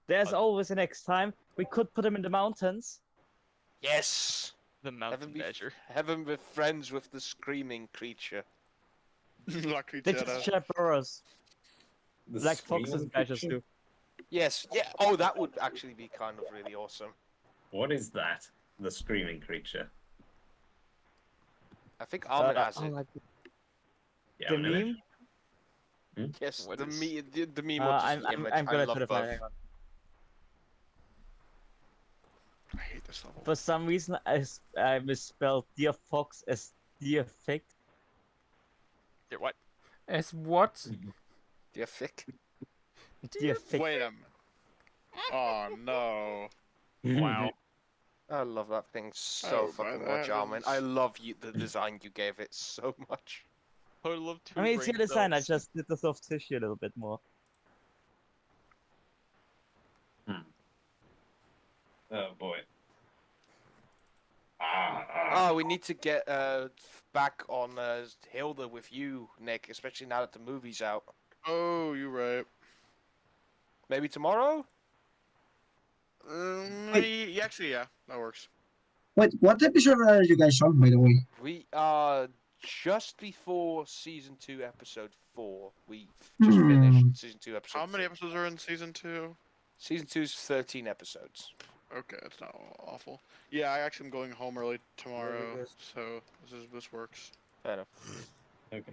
There's always a next time. We could put him in the mountains. Yes. The mountain badger. Heaven be friends with the screaming creature. Lucky They Cheddar. just share burrows. The Like foxes screaming and badgers creature? do. Yes. Yeah. Oh, that would actually be kind of really awesome. What is that? The screaming creature. I think Ahmed has Oh, it. like Yeah, the a minute. meme? Yes, What the is- the meme or just I'm, the I'm, image. I'm I gonna love try to both. find. Hang on. I hate this level. For some reason, I misspelled Deer Fox as Deer Fick. What? As what? Dear Fick. Deer Fick. Wait a minute. Oh no. Wow. I love that thing so Oh, by fucking the much, Armin. I heavens. love the design you gave it so much. Total of 2 I mean, it's your brain design. I cells. just did the soft tissue a little bit more. Oh boy. Oh, we need to get back on Hilda with you, Nick, especially now that the movie's out. Oh, you're right. Maybe tomorrow? Actually, yeah, that works. Wait, what episode are you guys on, by the way? We are just before season 2, episode 4. We've just finished season 2, episode How many 3. episodes are in season 2? Season 2 is 13 episodes. Okay, it's not awful. Yeah, I actually am going home early tomorrow, guys- so this works. Fair enough. Okay.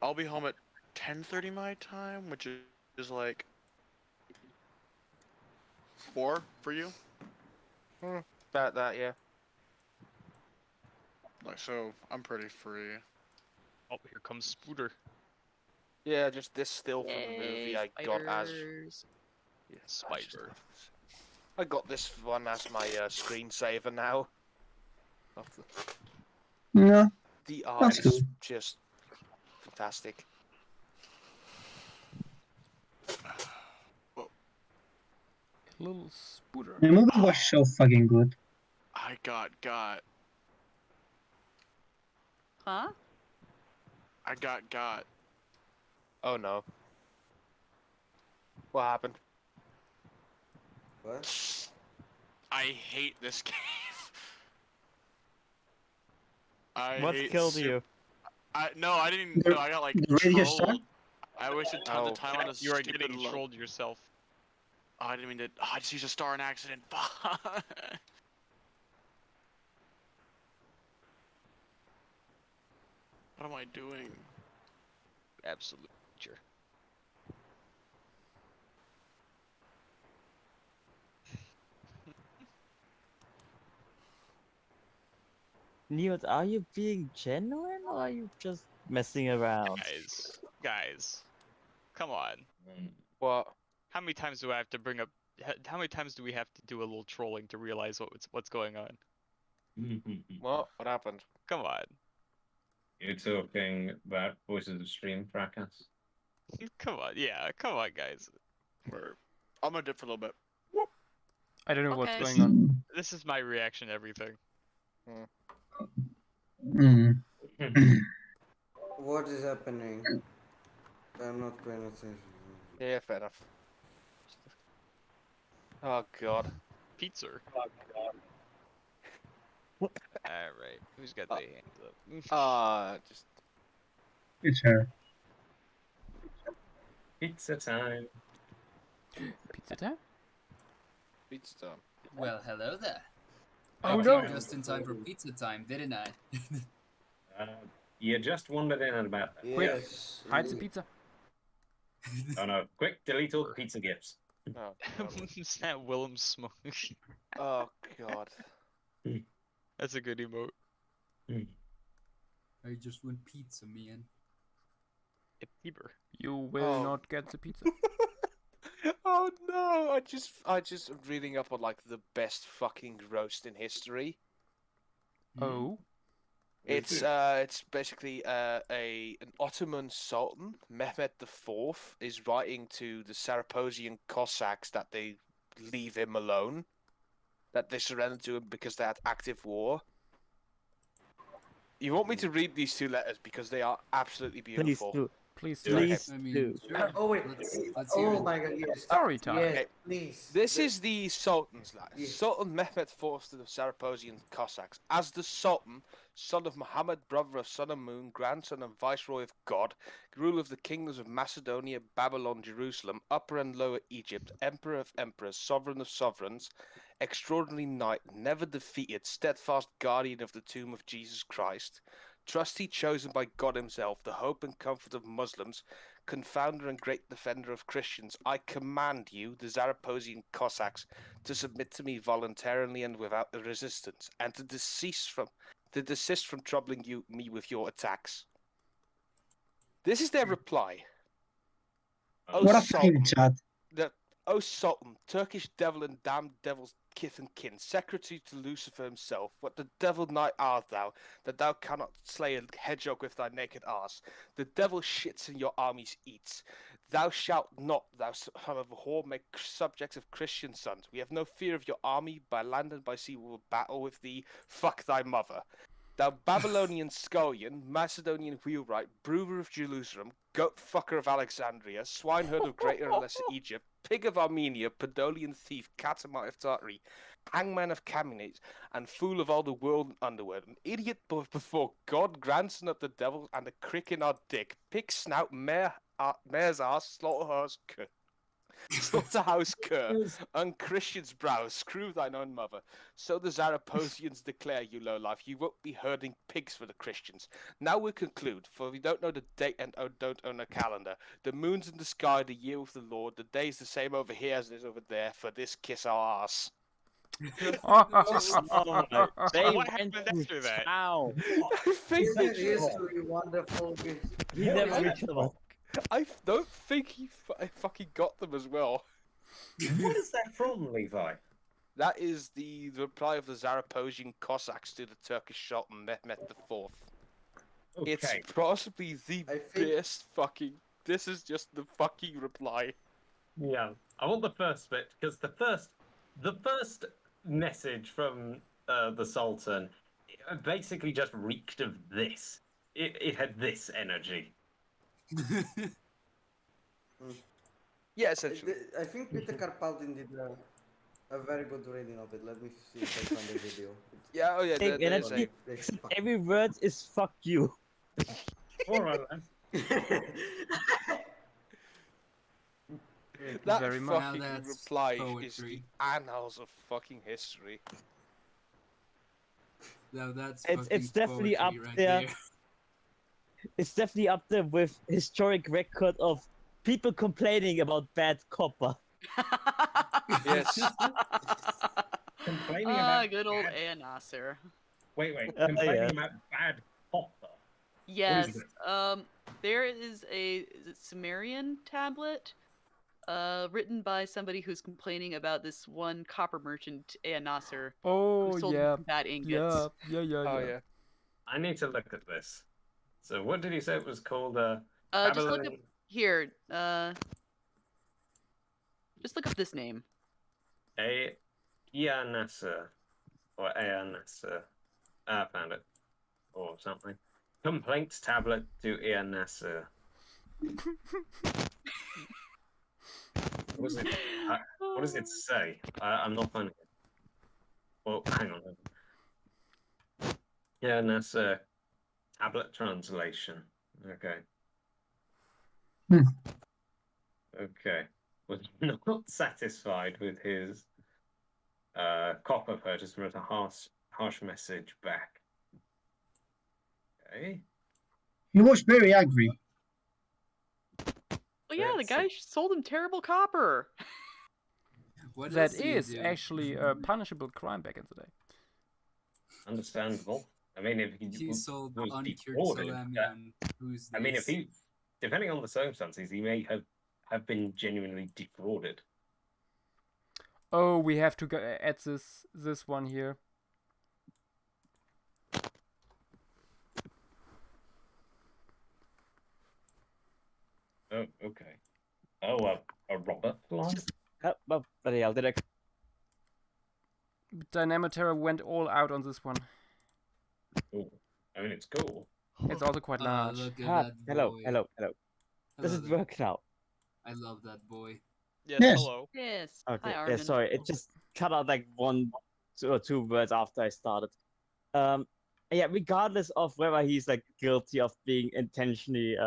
I'll be home at 10:30 my time, which is like 4 for you. About that, yeah. Like, so I'm pretty free. Oh, here comes Spooter. Yeah, just this still from the movie I got as... spiders. Yeah, Spider. I got this one as my screensaver now. Of Yeah, the art that's is good. just fantastic. Little Spooter. The movie was so fucking good. I got. Huh? I got. Oh no. What happened? What? I hate this game. I What hate killed Sup- you? I didn't even The- know. I got like the radio star? trolled. I wasted tons Oh. of time on this. You are stupid getting lo- trolled yourself. Oh, I didn't mean to. Oh, I just used a star in accident. Fuck. What am I doing? Absolute teacher. Neil, are you being genuine or are you just messing around? Guys, come on. What? How many times do I have to bring up? How many times do we have to do a little trolling to realize what's going on? What? What happened? Come on. You're talking about Voices of Stream fracas. Come on, yeah, come on, guys. I'm gonna dip for a little bit. I don't know what's Okay. going on. This is my reaction to everything. Mm. What is happening? I'm not paying attention. Yeah, fair enough. Oh god. Pizza. Alright, who's got their hands up? Just It's her. Pizza time. Pizza time? pizza time. Well, hello there. Oh, I no. came just in time for pizza time, didn't I? You just wandered in at about that. Quick, Yes. hide the pizza. Oh no, quick, delete all the pizza gifts. Oh god. Is that Willem smoke? Oh god. That's a good emote. I just want pizza, man. Bieber. You will Oh. not get the pizza. Oh no! I just reading up on like the best fucking roast in history. Oh. It's basically an Ottoman Sultan, Mehmed IV, is writing to the Saraposian Cossacks that they leave him alone, that they surrender to him because they're at active war. You want me to read these two letters because they are absolutely Please beautiful. do. Please Do do. it. Please I mean, do. sure. Oh wait. Let's hear Oh it. my god, yes. Story time. Yes, Okay. please. This is the Sultan's letter. Yes. Sultan Mehmed IV to the Saraposian Cossacks. As the Sultan, son of Muhammad, brother of Sun and Moon, grandson and viceroy of God, ruler of the kingdoms of Macedonia, Babylon, Jerusalem, Upper and Lower Egypt, emperor of emperors, sovereign of sovereigns, extraordinary knight, never defeated, steadfast guardian of the tomb of Jesus Christ, trustee chosen by God himself, the hope and comfort of Muslims, confounder and great defender of Christians, I command you, the Zaraposian Cossacks, to submit to me voluntarily and without resistance, and to desist from troubling me with your attacks. This is their reply. O What a Sultan, fucking chat. O Sultan, Turkish devil and damned devil's kith and kin, secretary to Lucifer himself, what the devil knight art thou, that thou cannot slay a hedgehog with thy naked arse? The devil shits in your armies eats. Thou shalt not, thou son of a whore, make subjects of Christian sons. We have no fear of your army. By land and by sea we will battle with thee. Fuck thy mother. Thou Babylonian scullion, Macedonian wheelwright, brewer of Jerusalem, goat fucker of Alexandria, swineherd of Greater and Lesser Egypt, pig of Armenia, Podolian thief, catamite of Tartary, hangman of Camionese, and fool of all the world and underworld, an idiot before God, grandson of the devil, and a crick in our dick, pig snout, mare's ass, slaughterhouse cur, unchristian's brow, screw thine own mother. So the Zaraposians declare, you lowlife, you won't be herding pigs for the Christians. Now we'll conclude, for we don't know the date and don't own a calendar. The moon's in the sky, the year of the Lord, the day's the same over here as it is over there, for this kiss our ass. Oh my, they What went happened after that? Ow. I think Isn't history wonderful? He never reached the one. I don't think he fucking got them as well. What is that from, Levi? That is the reply of the Zaraposian Cossacks to the Turkish Sultan Mehmet IV. Okay. It's possibly the I think- best fucking. This is just the fucking reply. Yeah, I want the first bit because the first message from the Sultan basically just reeked of this. It had this energy. Yeah, essentially. I think Peter Karpaltin did a very good reading of it. Let me see if I find the video. Yeah, oh yeah, Hey, there is energy. a... Except every word is fuck you. All right, then. That very much. fucking Now that's reply is poetry. the annals of fucking history. Now that's It's fucking definitely up poetry right there. It's definitely up there with historic record of people complaining about bad copper. Yes. Complaining about Good old bad... Ea Nasser. Wait. Yeah. Complaining about bad copper. Yes. is There is a Sumerian tablet written by somebody who's complaining about this one copper merchant, Ea Nasser, Oh who sold yeah, him bad ingots. yeah. Oh yeah. I need to look at this. So what did he say it was called? Just look up Babylon- here. Just look up this name. Ea Nasser. Or Ea Nasser. I found it. Or something. Complaints tablet to Ea Nasser. What does it say? I'm not finding it. Well, hang on. Yeah, Nasser. Tablet translation. Okay. Okay. Was not satisfied with his copper purchase, wrote a harsh message back. Okay. He was very angry. Oh yeah, the Let's guy sold him terrible copper. What That else do you is do? actually a punishable crime back in the day. Understandable. I mean, if He sold was uncured defrauded, salami yeah. on who's I mean, if this? he, depending on the circumstances, he may have been genuinely defrauded. Oh, we have to go add this one here. Oh, okay. Oh, a robber line? Oh, bloody hell, did I... Dynamoterra went all out on this one. Oh, I mean, it's cool. It's also quite large. Look at Ah, that hello, boy. hello. Does Hello it there. work now? I love that boy. Yes, Yes. hello. Yes. Okay, Hi, yeah, Armin. sorry, it just cut out like one or two words after I started. Yeah, regardless of whether he's like guilty of being intentionally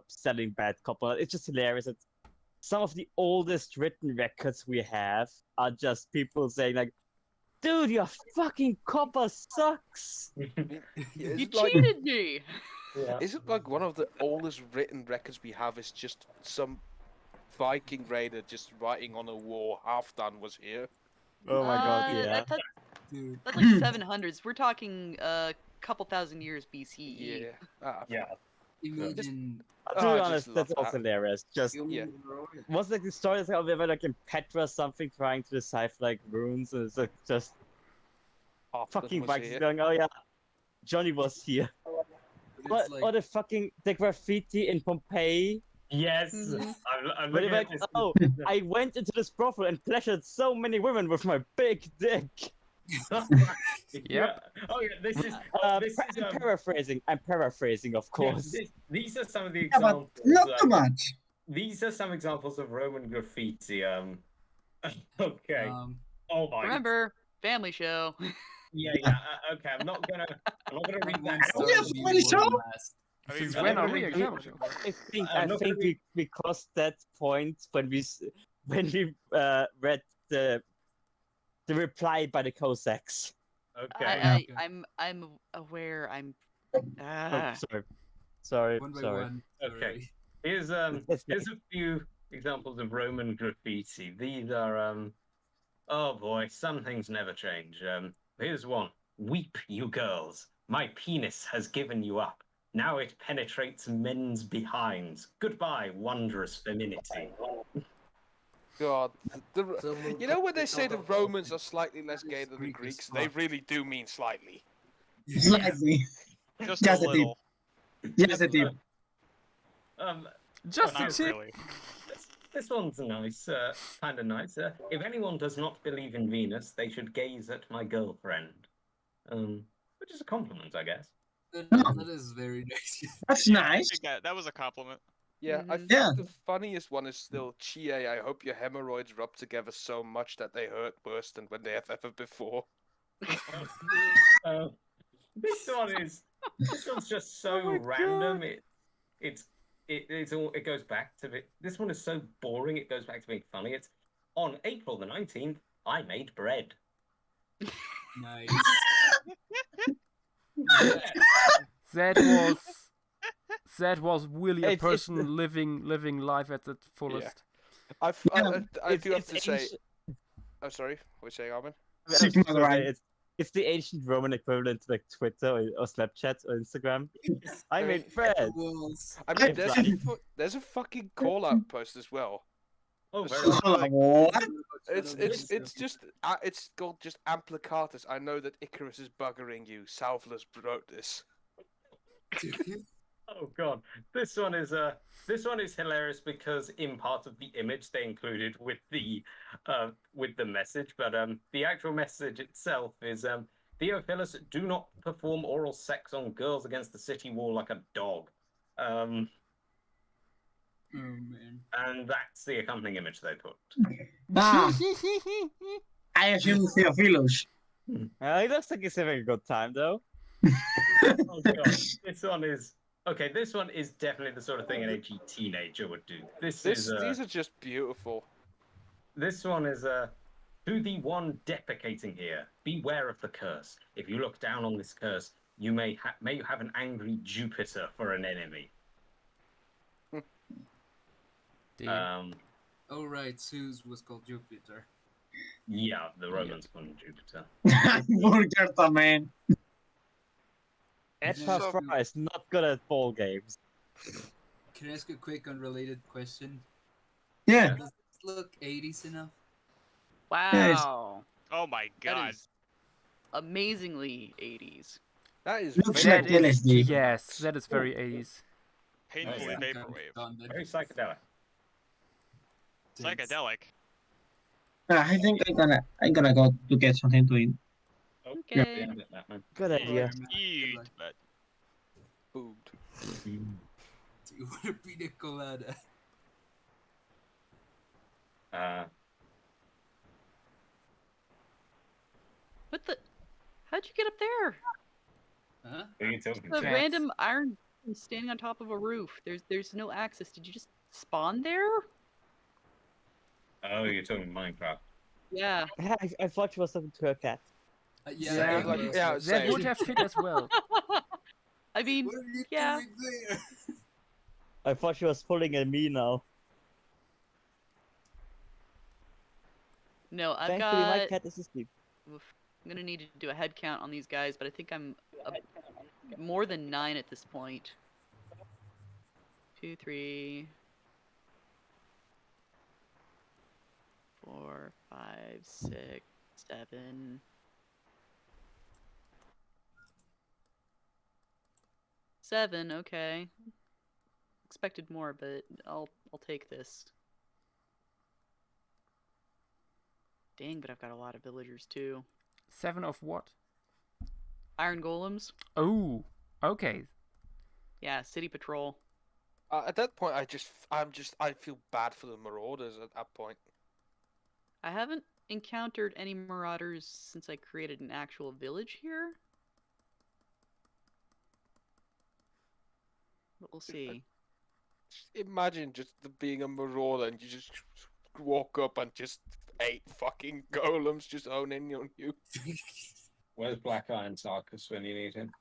selling bad copper, it's just hilarious that some of the oldest written records we have are just people saying like, Dude, your fucking copper sucks. You It's like, cheated me. Yeah. is it like one of the oldest written records we have is just some Viking raider just writing on a wall, half done was here? Oh my god, yeah. Dude. That's like 700s. We're talking a couple thousand years BCE. Yeah. Ah, Yeah. Imagine. To Oh, be I just honest, love that's also that. hilarious. Just Yeah. was like the story is how they were like in Petra something trying to decipher like runes, and it's like just Halfdan fucking was Vikings here. going, oh yeah, Johnny was here. It's like, Or the graffiti in Pompeii. Yes. Mhm. I'm Where looking they're at like, this. oh, I went into this brothel and pleasured so many women with my big dick. Yeah. Oh yeah. This is. This is. I'm paraphrasing. I'm paraphrasing, of Yeah, course. these are some of the Yeah, but examples. not too much. These are some examples of Roman graffiti. Okay. Oh my. Remember, family show. Yeah. Yeah. Okay. I'm not gonna read that. Oh, yeah, family show? I mean, Since I'm when not are gonna we read- example show? I think I'm not gonna read- we crossed that point when we read the reply by the Cossacks. Okay. I'm aware. I'm. Oh, sorry. One by Sorry. one. Okay. Here's here's a few examples of Roman graffiti. These are oh boy, some things never change. Here's one. Weep, you girls. My penis has given you up. Now it penetrates men's behinds. Goodbye, wondrous femininity. God, you know when they say the Romans are slightly less gay than the Greeks, they really do mean slightly. Slightly. Just Just a a tip. little. Just a tip. Just a Not tip. really. This one's nice, kind of nice. If anyone does not believe in Venus, they should gaze at my girlfriend. Which is a compliment, I guess. That is very nice. That's I nice. think that was a compliment. Yeah, I think Yeah. the funniest one is still, Chie, I hope your hemorrhoids rub together so much that they hurt worse than when they have ever before. This one's just so Oh my random. God. It goes back to this one is so boring. It goes back to being funny. It's on April the 19th. I made bread. Nice. That was really a It's- person living life at the fullest. I do have It's to say. ancient- I'm sorry. What are you saying, Armin? I was Sigma just gonna say, right. it's the ancient Roman equivalent to like Twitter or Snapchat or Instagram. I made bread. Walls. I mean, there's a fucking call out post as well. Oh, It's very just nice. like- What? It's just it's called just Amplicatus. I know that Icarus is buggering you. Salvulus wrote this. Oh god, this one is hilarious because in part of the image they included with the message, but the actual message itself is Theophilus, do not perform oral sex on girls against the city wall like a dog. Oh man. And that's the accompanying image they put. Ah, I assume Theophilus. He looks like he's having a good time though. Oh god, this one is definitely the sort of thing an edgy teenager would do. These Are just beautiful. This one is to the one defecating here. Beware of the curse. If you look down on this curse, you may have an angry Jupiter for an enemy. Oh right, Zeus was called Jupiter. Yeah, the Romans called him Jupiter. Burger, man. Edward Fry is not good at ball games. Can I ask a quick unrelated question? Yeah. Does this look 80s enough? Wow. Oh my That god. is amazingly 80s. That is Looks very like LSD. Yes, that is very 80s. Painfully yeah. vaporwave. Very psychedelic. Psychedelic. I think I'm gonna go to get something to eat. Okay. Good idea. Eat, but food. Do you want a pina colada? What the? How'd you get up there? Huh? Who are you talking The to? random iron standing on top of a roof. There's no access. Did you just spawn there? Oh, you're talking Minecraft. Yeah. I thought she was talking to her cat. Yeah, Yeah, I like, guess yeah, so. same. That would have fit as well. I mean, What are you yeah. doing there? I thought she was pulling at me now. No, I've Thankfully, my got. cat is asleep. Oof, I'm gonna need to do a head count on these guys, but I think I'm more than 9 at this point. 2, 3, 4, 5, 6, 7. Seven, okay. Expected more, but I'll take this. Dang, but I've got a lot of villagers too. 7 of what? Iron golems. Oh, okay. Yeah, city patrol. At that point, I feel bad for the marauders at that point. I haven't encountered any marauders since I created an actual village here. But we'll see. Just imagine just being a marauder and you just walk up and just 8 fucking golems just owning on you. Where's Black Iron Sarkis when you need him?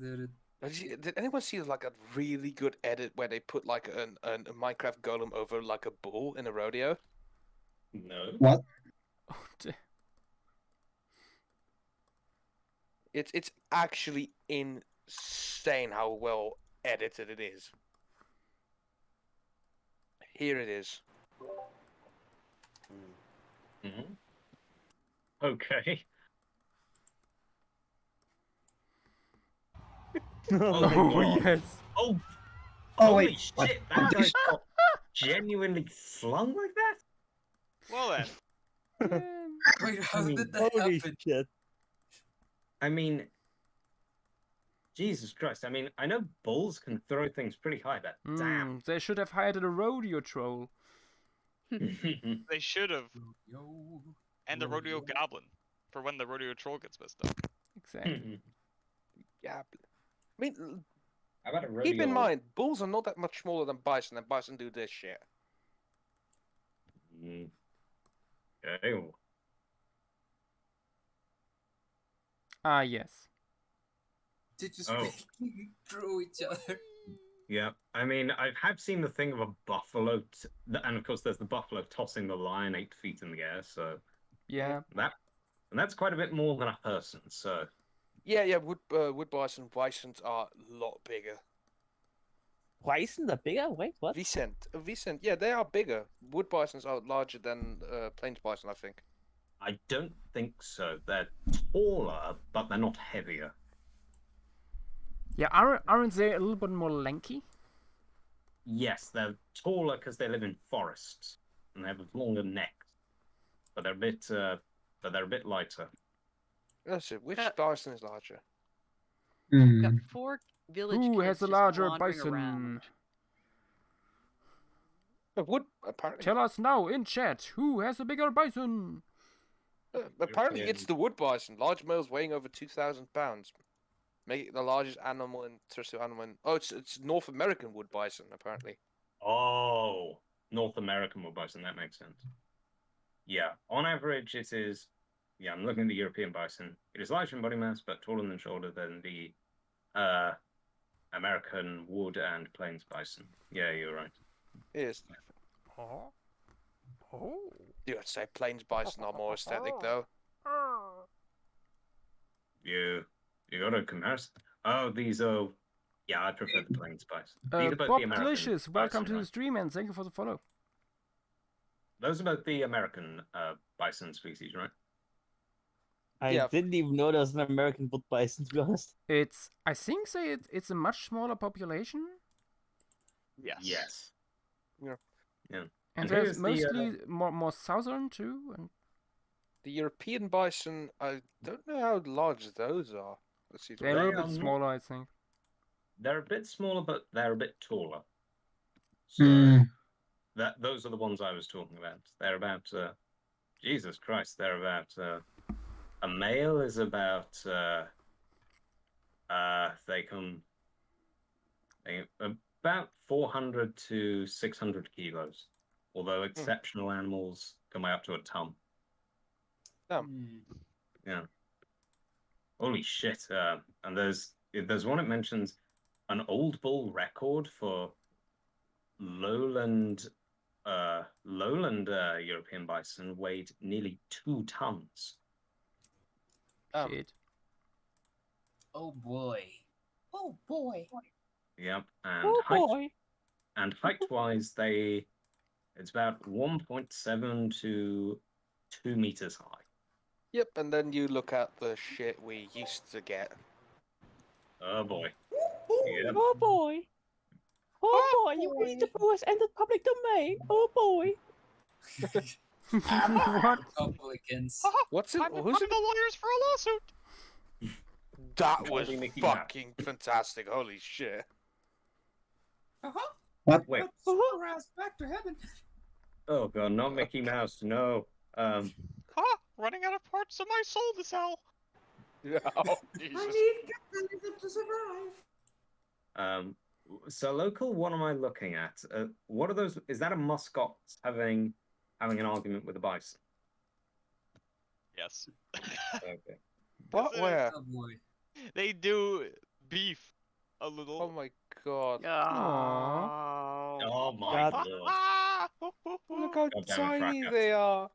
Did anyone see like a really good edit where they put like a Minecraft golem over like a bull in a rodeo? No. What? Oh, dear. It's actually insane how well edited it is. Here it is. Mm-hmm. Okay. Oh my Oh, god. yes. Oh, Oh holy wait, what? shit! That guy got genuinely flung like that. Well then. Wait, how mean, did that Holy happen? shit. I mean, Jesus Christ! I mean, I know bulls can throw things pretty high, but damn. They should have hired a rodeo troll. They should have. Yo. And the rodeo goblin for when the rodeo troll gets messed up. Exactly. Yeah. I mean, How about a rodeo? keep in mind, bulls are not that much smaller than bison, and bison do this shit. Mm. Okay. well, Ah, yes. They just Oh. throw each other. Yeah, I mean, I have seen the thing of a buffalo, and of course, there's the buffalo tossing the lion 8 feet in the air. So Yeah. that's quite a bit more than a person. So Yeah, wood bisons are a lot bigger. Bison are bigger? Wait, what? Vicent, yeah, they are bigger. Wood bisons are larger than plains bison, I think. I don't think so. They're taller, but they're not heavier. Yeah, aren't they a little bit more lanky? Yes, they're taller because they live in forests and they have longer necks, but they're a bit lighter. That's it. Which Uh, bison is larger? I've got Hmm. 4 village Who kids has a just larger wandering bison? around. Wood, apparently. Tell us now in chat, who has a bigger bison? Apparently, European. it's the wood bison. Large males weighing over 2,000 pounds. Make it the largest animal in terrestrial animal. Oh, it's North American wood bison, apparently. Oh, North American wood bison. That makes sense. Yeah, on average, it is. Yeah, I'm looking at the European bison. It is larger in body mass, but taller than shoulder than the American wood and plains bison. Yeah, you're right. Yes. Oh. Oh. You would say plains bison are more aesthetic, though. You got a comparison? Oh, these are. Yeah, I prefer the plains bison. These are both Bob the American Delicious, welcome bison, to the right? stream and thank you for the follow. Those are both the American bison species, right? I Yeah. didn't even know there was an American wood bison, to be honest. I think it's a much smaller population, Yes. Yes. Yeah. Yeah. and And there's here's the, mostly more southern too. And The European bison, I don't know how large those are. Let's see. they're a They little are bit not- smaller, I think. They're a bit smaller, but they're a bit taller. So Hmm. those are the ones I was talking about. They're about Jesus Christ. They're about a male is about they about 400 to 600 kilos. Although exceptional animals come out to a ton. Yeah. Holy shit! And there's one that mentions an old bull record for lowland European bison weighed nearly 2 tons. Shit. Oh boy. Oh boy. Yep, and Oh height boy. and height-wise, it's about 1.7 to 2 meters high. Yep, and then you look at the shit we used to get. Oh boy. Yep. Oh boy. Oh boy, you read the book has entered public domain. Oh boy. What? Republicans. What's it? Time to Who's find it? the lawyers for a lawsuit. That was Totally Mickey Mouse. fucking fantastic. Holy shit. Uh-huh. What? Wait. Ass back to heaven. Oh god, not Mickey Mouse. No. Running out of parts of my soul to sell. Oh, Jesus. capitalism to survive. So local, what am I looking at? What are those? Is that a muskox having an argument with a bison? Yes. Okay. What? This is- Where? Oh boy. They do beef a little. Oh my god. Aww. Oh my God. lord. Look how God damn it, tiny Fracas. they are.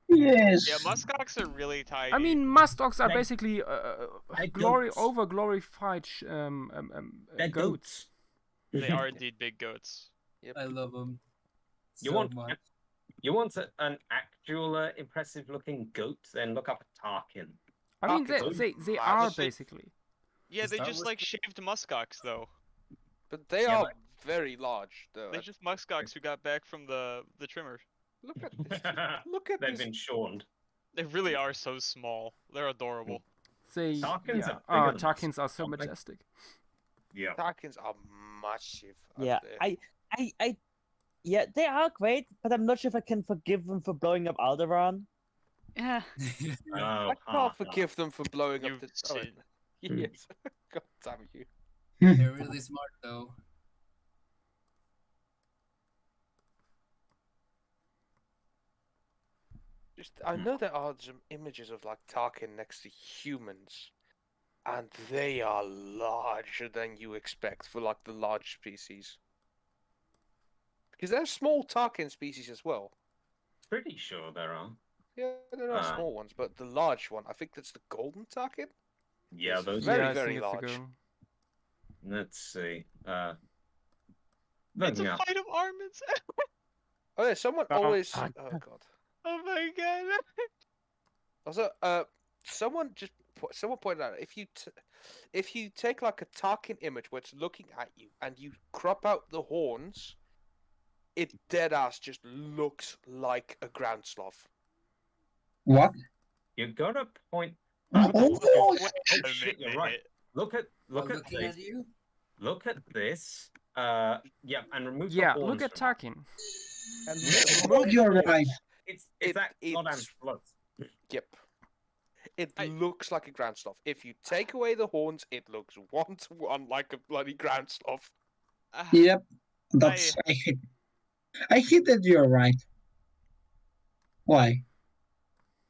Yes. Yeah, muskox are really tiny. I mean, muskox are They're- basically they're goats. over-glorified They're goats. they are indeed big goats. Yep. I love them You so want much. you want an actual impressive-looking goat? Then look up a Tarkin. I mean, Tarkins they are are massive. basically. Yeah, Is they that just what's like shaved muskox though. But they Yeah, are very large, though. They just muskox who got back from the trimmer. Look at this. Look at They've this. been shorn. They really are so small. They're adorable. They Tarkins yeah. are bigger than Tarkins are so aren't they? majestic. Yeah. Tarkins are massive. up Yeah, there. yeah, they are great, but I'm not sure if I can forgive them for blowing up Alderaan. Yeah. Oh, I can't forgive them for blowing You've up the. Oh, seen- yes. God damn you. They're really smart though. Just, I know there are some images of like Tarkin next to humans, and they are larger than you expect for like the large species. Because there's small Tarkin species as well. Pretty sure there are. Yeah, there are Ah. small ones, but the large one, I think that's the golden Tarkin. Yeah, It's those. very, yeah, I very think it's a large. girl. Let's see. It's Looking a up. fight of armies. Oh yeah, someone Oh, always. God. Oh god. Oh my god. Also, someone pointed out if you take like a Tarkin image where it's looking at you and you crop out the horns, it dead ass just looks like a ground sloth. What? You got a point. Oh, Oh A shit, you're minute. right. Look at While this. looking at you. Look at this. Yeah, and remove the Yeah, horns. look at from it. Tarkin. And Oh, you're right. It's It- that goddamn it's- float. Yep. It I- looks like a ground sloth. If you take away the horns, it looks 1-to-1 like a bloody ground sloth. Yep. That's I hate that you're right. Why?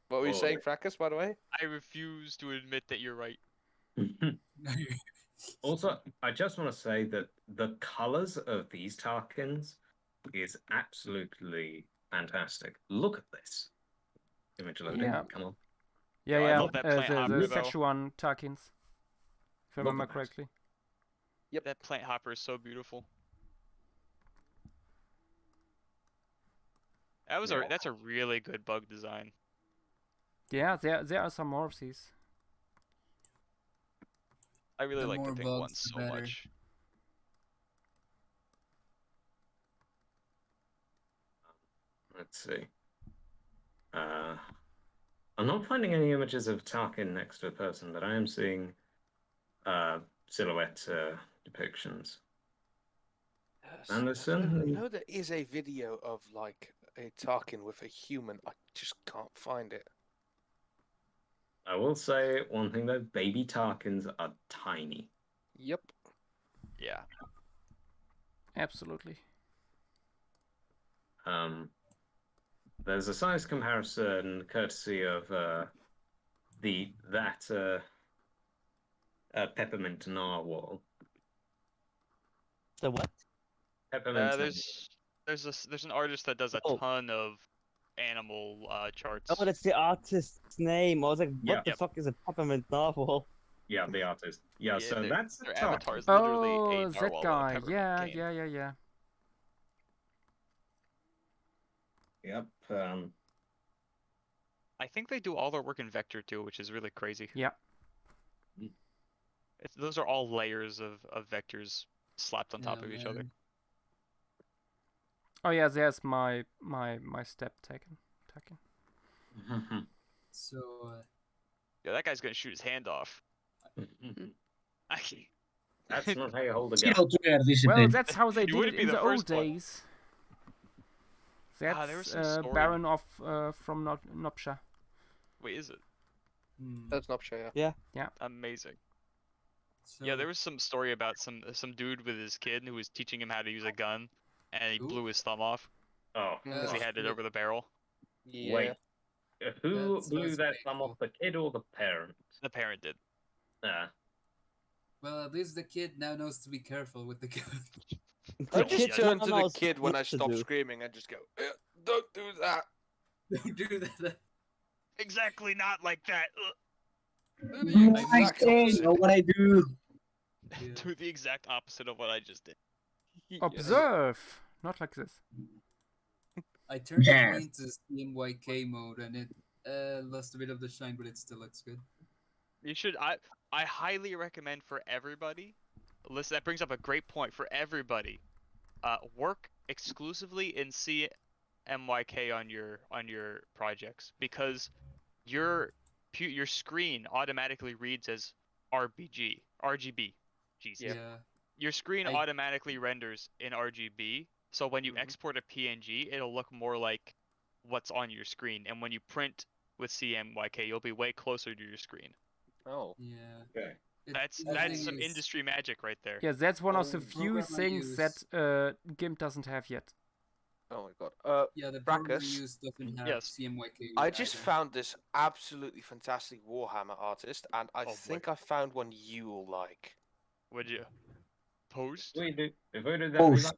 What were you Oh, saying, Fracas, by the way? I refuse to admit that you're right. Also, I just want to say that the colors of these Tarkins is absolutely fantastic. Look at this. Image loading. Yeah. Come on. Yeah, Oh, I yeah. love that plant the hopper, though. Szechuan Tarkins. If I Look remember at that. correctly. Yep. That plant hopper is so beautiful. That's a really good bug design. Yeah, there are some more of these. I really The like the more pink bugs, ones the so better. much. Let's see. I'm not finding any images of Tarkin next to a person, but I am seeing silhouette depictions. I Anderson? know there is a video of like a Tarkin with a human. I just can't find it. I will say one thing though, baby Tarkins are tiny. Yep. Yeah. Absolutely. there's a size comparison courtesy of peppermint narwhal. The what? Peppermint. There's an artist that does a Oh. ton of animal charts. Oh, that's the artist's name. I was like, what Yeah. the fuck is a peppermint narwhal? Yeah, the artist. Yeah, so that's their a target. avatar is literally Oh, a that narwhal with a guy. peppermint Yeah, cane. yeah. Yep. I think they do all their work in vector too, which is really crazy. Yeah. Those are all layers of vectors slapped on top of each other. Oh yeah, there's my step taken. So, Yeah, that guy's gonna shoot his hand off. That's not how you hold a See gun. how to air this Well, then. that's how they You did it wouldn't be in the the old first one. days. there was That's some story. Baron of from Nopsha. Wait, is it? That's not sure. Yeah. Amazing. so Yeah, there was some story about some dude with his kid who was teaching him how to use a gun, and he Ooh. blew his thumb off Oh, because he Yeah. had it over the barrel. Yeah. wait. Who That blew sounds that thumb painful. off, the kid or the parent? The parent did. Well, at least the kid now knows to be careful with the gun. I The just kid turn to the knows kid when I what to stop do. screaming and just go, "Don't do that." Don't do that. Exactly not like that. Do the Do I exact say, opposite. know what I do? Yeah. Do the exact opposite of what I just did. Observe, not like this. I turned Yeah. it into CMYK mode and it lost a bit of the shine, but it still looks good. You should. I highly recommend for everybody. Listen, that brings up a great point for everybody. Work exclusively in CMYK on your projects because your screen automatically reads as RGB. Jeez. Yeah. Your screen I- automatically renders in RGB, so when you Mhm. export a PNG, it'll look more like what's on your screen, and when you print with CMYK, you'll be way closer to your screen. Oh. Yeah. Okay. That's the thing some is, industry magic right there. Yeah, that's one of the the few program I things that GIMP doesn't have yet. Oh my god. Yeah, the program we Brackus, use doesn't have Yes. CMYK. I just either. found this absolutely fantastic Warhammer artist, and I boy. think I found one you'll like. Would you post? If we do that, Oh, Levi,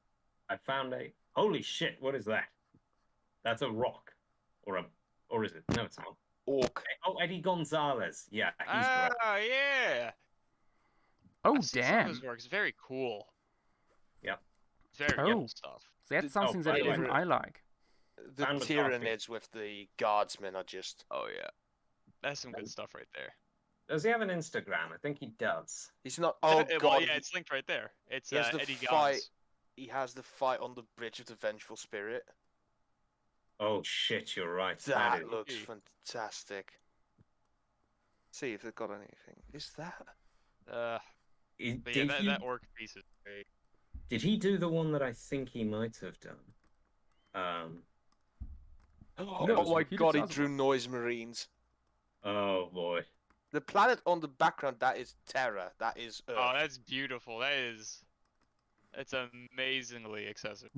I found a. Holy shit! What is that? That's a rock, or is it? No, it's not. Orc. Oh, Eddie Gonzalez. Yeah, he's Ah, great. yeah. Oh I've seen some of damn, his work. It's very cool. Yep. Very Oh. cool stuff. that's something by that the way, even I like. The Found a copy. Tyranids with the guardsmen are just. Oh yeah, that's some good stuff right there. Does he have an Instagram? I think he does. He's not. Oh Well, god. yeah, it's linked right there. It's he has the Eddie fight. Gons. He has the fight on the bridge of the Vengeful Spirit. Oh shit! You're right. That is- looks Gee. fantastic. See if they've got anything. Is that? But yeah, Did that orc piece is great. Did he do the one that I think he might have done? Oh, No, my he god! He did drew Noise Marines. Oh boy. The planet on the background, that is Terra. That is Earth. Oh, that's beautiful. That's amazingly excessive.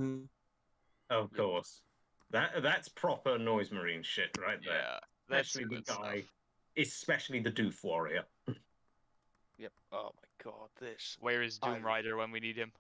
Of course. That's proper Noise Marine shit right there. Yeah, that's Especially some the good stuff. guy, especially the Doof Warrior. Yep. Oh my god, this. Where is Doom I'm- Rider when we need him?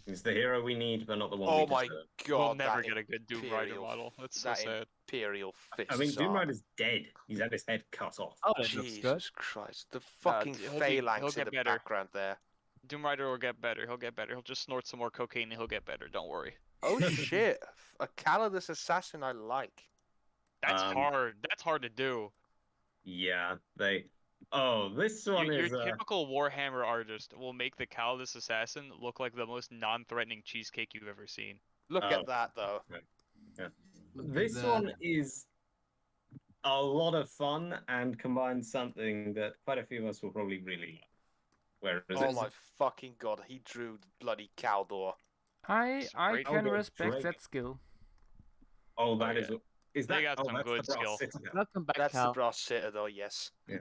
He's the hero we need, but not the one Oh we my deserve. god. We'll never that get a good Doom Rider Imperial- model. That's so that sad. Imperial fist. I mean, Doom Rider's dead. He's had his head cut off. Oh, that looks good. Jesus Christ. The fucking he'll phalanx get in the better. background there. Doom Rider will get better. He'll get better. He'll just snort some more cocaine and he'll get better. Don't worry. Oh shit. A Calidus assassin I like. That's Um, hard. That's hard to do. Yeah, they. Oh, this one Your is. typical Warhammer artist will make the Calidus Assassin look like the most non-threatening cheesecake you've ever seen. Look Oh. at that though. Look at This that. one is a lot of fun and combines something that quite a few of us will probably really like. Whereas Oh my fucking god, he drew the bloody Caldor. I great. can Oh, respect Drake. that skill. oh, that Oh, is. yeah. Is They that? got Oh, some that's good the brass skill. citadel. Welcome back, That's Cal. the brass citadel, yes. Yeah.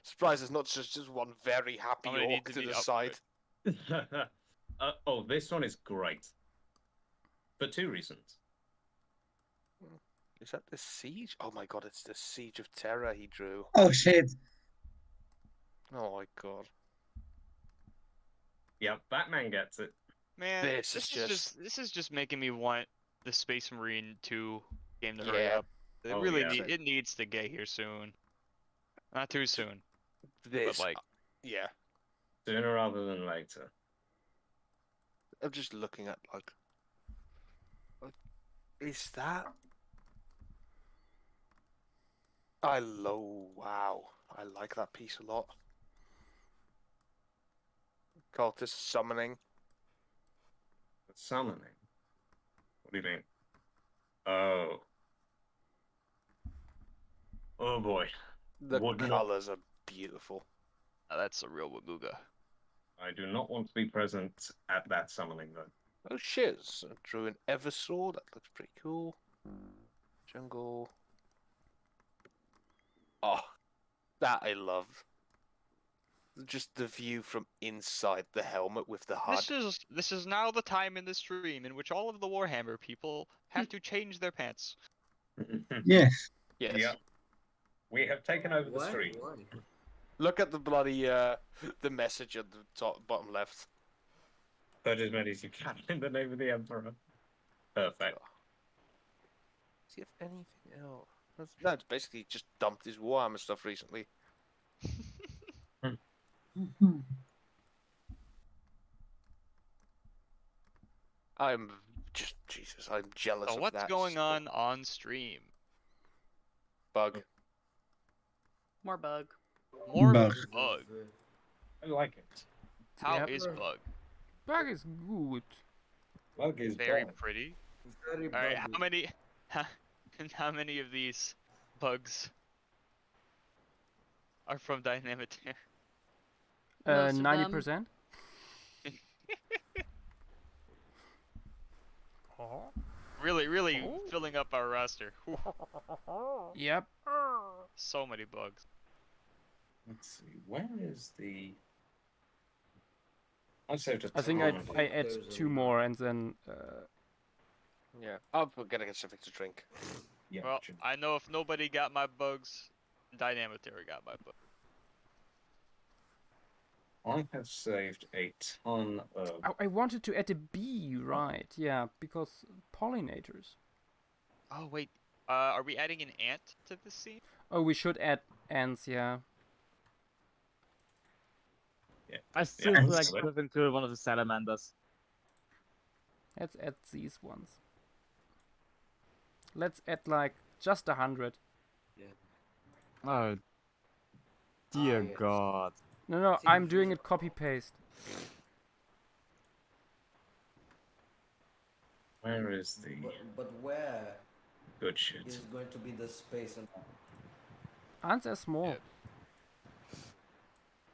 Surprised there's not just one very happy I'm gonna need orc to to be the up side. Oh, this one is great. For two reasons. Is that the Siege? Oh my god, it's the Siege of Terror he drew. Oh shit. Oh my god. Yep, Batman gets it. Man, This this is is just- this is just making me want the Space Marine 2 game to hurry Yeah. up. It Oh, really yeah. it needs to get here soon. Not too soon, This, but like yeah. Sooner rather than later. I'm just looking at like, is that? Wow, I like that piece a lot. Cultist summoning. Summoning? What do you mean? Oh. Oh boy. The Would not- colors are beautiful. that's a real Waguga. I do not want to be present at that summoning though. Oh shiz! I drew an Eversaw. That looks pretty cool. Jungle. Oh, that I love. Just the view from inside the helmet with the HUD. This is now the time in the stream in which all of the Warhammer people have to change their pants. Yes. Yes. Yeah. We have taken over the Why? street. Why? Look at the bloody the message at the top bottom left. Put as many as you can in the name of the Emperor. Perfect. See if anything else. No, it's basically just dumped his Warhammer stuff recently. I'm just Jesus. I'm jealous So of what's that. going on stream? Bug. More bug. More Bug. bug. I like it. How Yep. is bug? Bug is good. Bug is Very bad. pretty. Very All right, buggy. how many of these bugs are from Dynamic? Most of them. 90%. Really filling up our roster. Yep. So many bugs. Let's see. Where is the? I saved a I think ton of I it. add Those 2 are- more and then Yeah. I'll get something to drink. Yeah, Well, should- I know if nobody got my bugs, Dynamiter got my bugs. I have saved a ton of. I wanted to add a bee, right? Yeah, because pollinators. Oh wait, are we adding an ant to this scene? Oh, we should add ants, yeah. I still Yeah, feel like so that- we have included one of the salamanders. Let's add these ones. Let's add like just 100. Oh, dear yes. God. No, See, I'm this doing is- it copy paste. Where is the But where good shit? is going to be the space and Ants are small. Yeah.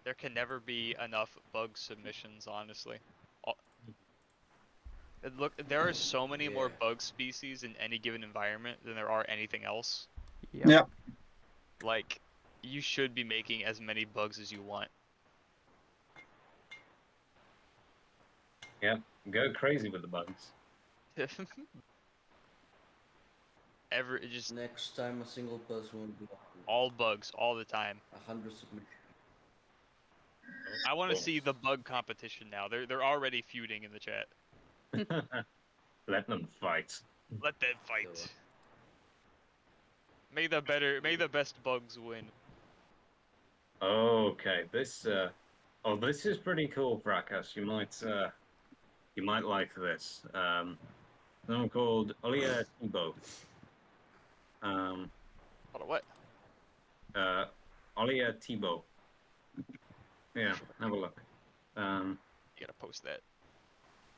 There can never be enough bug submissions, honestly. And look, there are so many more Yeah. bug species in any given environment than there are anything else. Yep. Yep. Like, you should be making as many bugs as you want. Yeah, go crazy with the bugs. Just next time a single person will do all bugs all the time. 100 submissions. I want to see the bug competition now. They're already feuding in the chat. Let them fight. Let them fight. May the best bugs win. Okay, this oh, this is pretty cool, Brakas. You might like this. Someone called Olia Hippo. Hold on, what? Olia Thibault. Yeah, have a look. You gotta post that.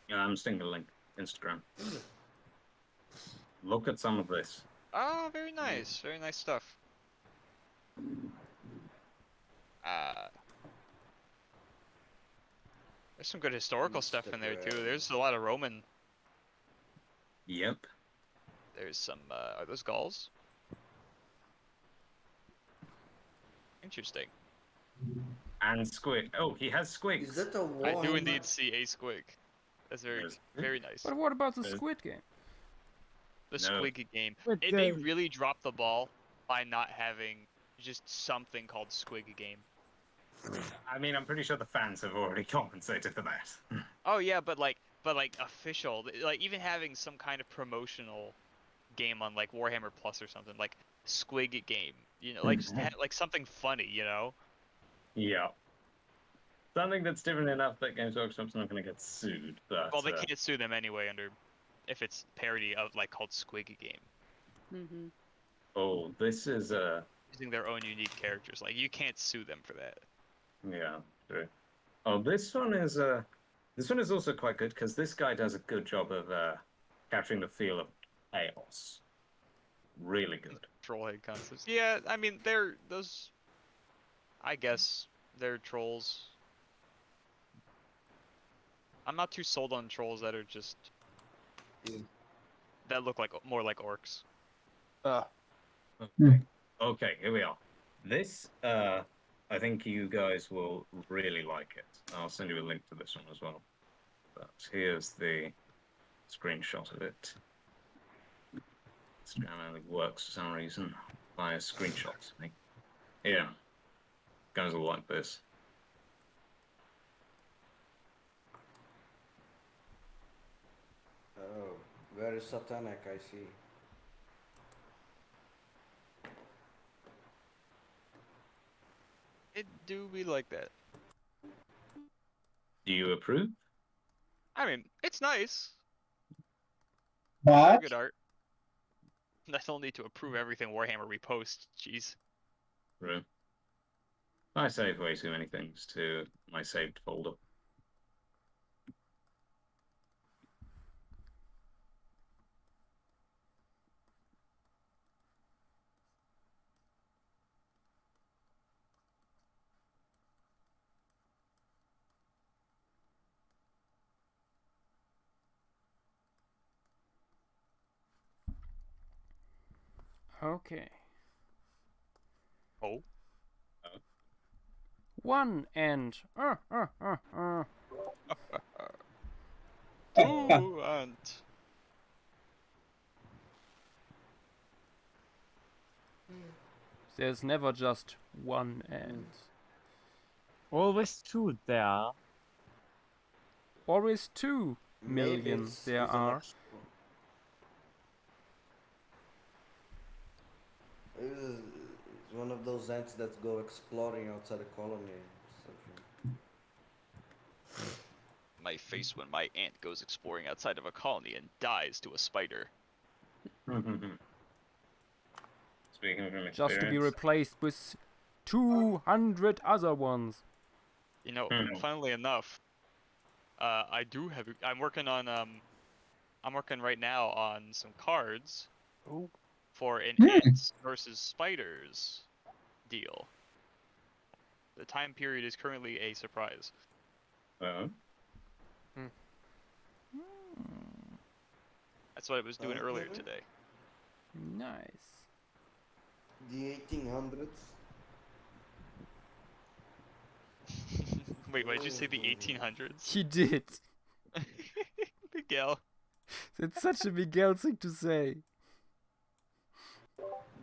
Yeah, I'm sticking a link. Instagram. Look at some of this. Oh, very nice. Very nice stuff. There's some good historical stuff in there too. There's a lot of Roman. Yep. There's some. Are those Gauls? Interesting. And squid. Oh, he has squigs. Is that a war? I do indeed see a squig. That's very, Yes. very nice. But what about the There's- Squid Game? The No. Squig game. With They the- really dropped the ball by not having just something called Squig game. I mean, I'm pretty sure the fans have already compensated for that. Oh yeah, but like official, like even having some kind of promotional game on like Warhammer Plus or something, like Squig game, you know, like just like something funny, you know. Yeah. Something that's different enough that Games Workshop's not going to get sued. But, Well, they can't sue them anyway under if it's parody of like called Squig game, Mm-hmm. Oh, this is using their own unique characters. Like you can't sue them for that. yeah, true. Oh, this one is also quite good because this guy does a good job of capturing the feel of chaos. Really good. Trollhead concepts. Yeah, I mean they're those. I guess they're trolls. I'm not too sold on trolls that are just that look like more like orcs. Okay, here we are. This, I think you guys will really like it. I'll send you a link to this one as well. But here's the screenshot of it. This only works for some reason via screenshots. Yeah, guys will like this. Oh, very satanic, I see. It do be like that. Do you approve? I mean, it's nice. But Good art. I don't need to approve everything Warhammer reposts. Jeez. True. I save way too many things to my saved folder. Okay. Oh. One and Two and there's never just one and. Always two there. Always 2 Maybe million it's- there it's an are. It's one of those ants that go exploring outside the colony or something. my face when my ant goes exploring outside of a colony and dies to a spider. Speaking from experience. Just to be replaced with 200 other ones. You know, funnily enough, I do have. I'm working on. I'm working right now on some cards. For an ants versus spiders deal. The time period is currently a surprise. That's what I was doing earlier today. Nice. The 1800s. Wait, why did you say the 1800s? He did. Miguel. That's such a Miguel thing to say.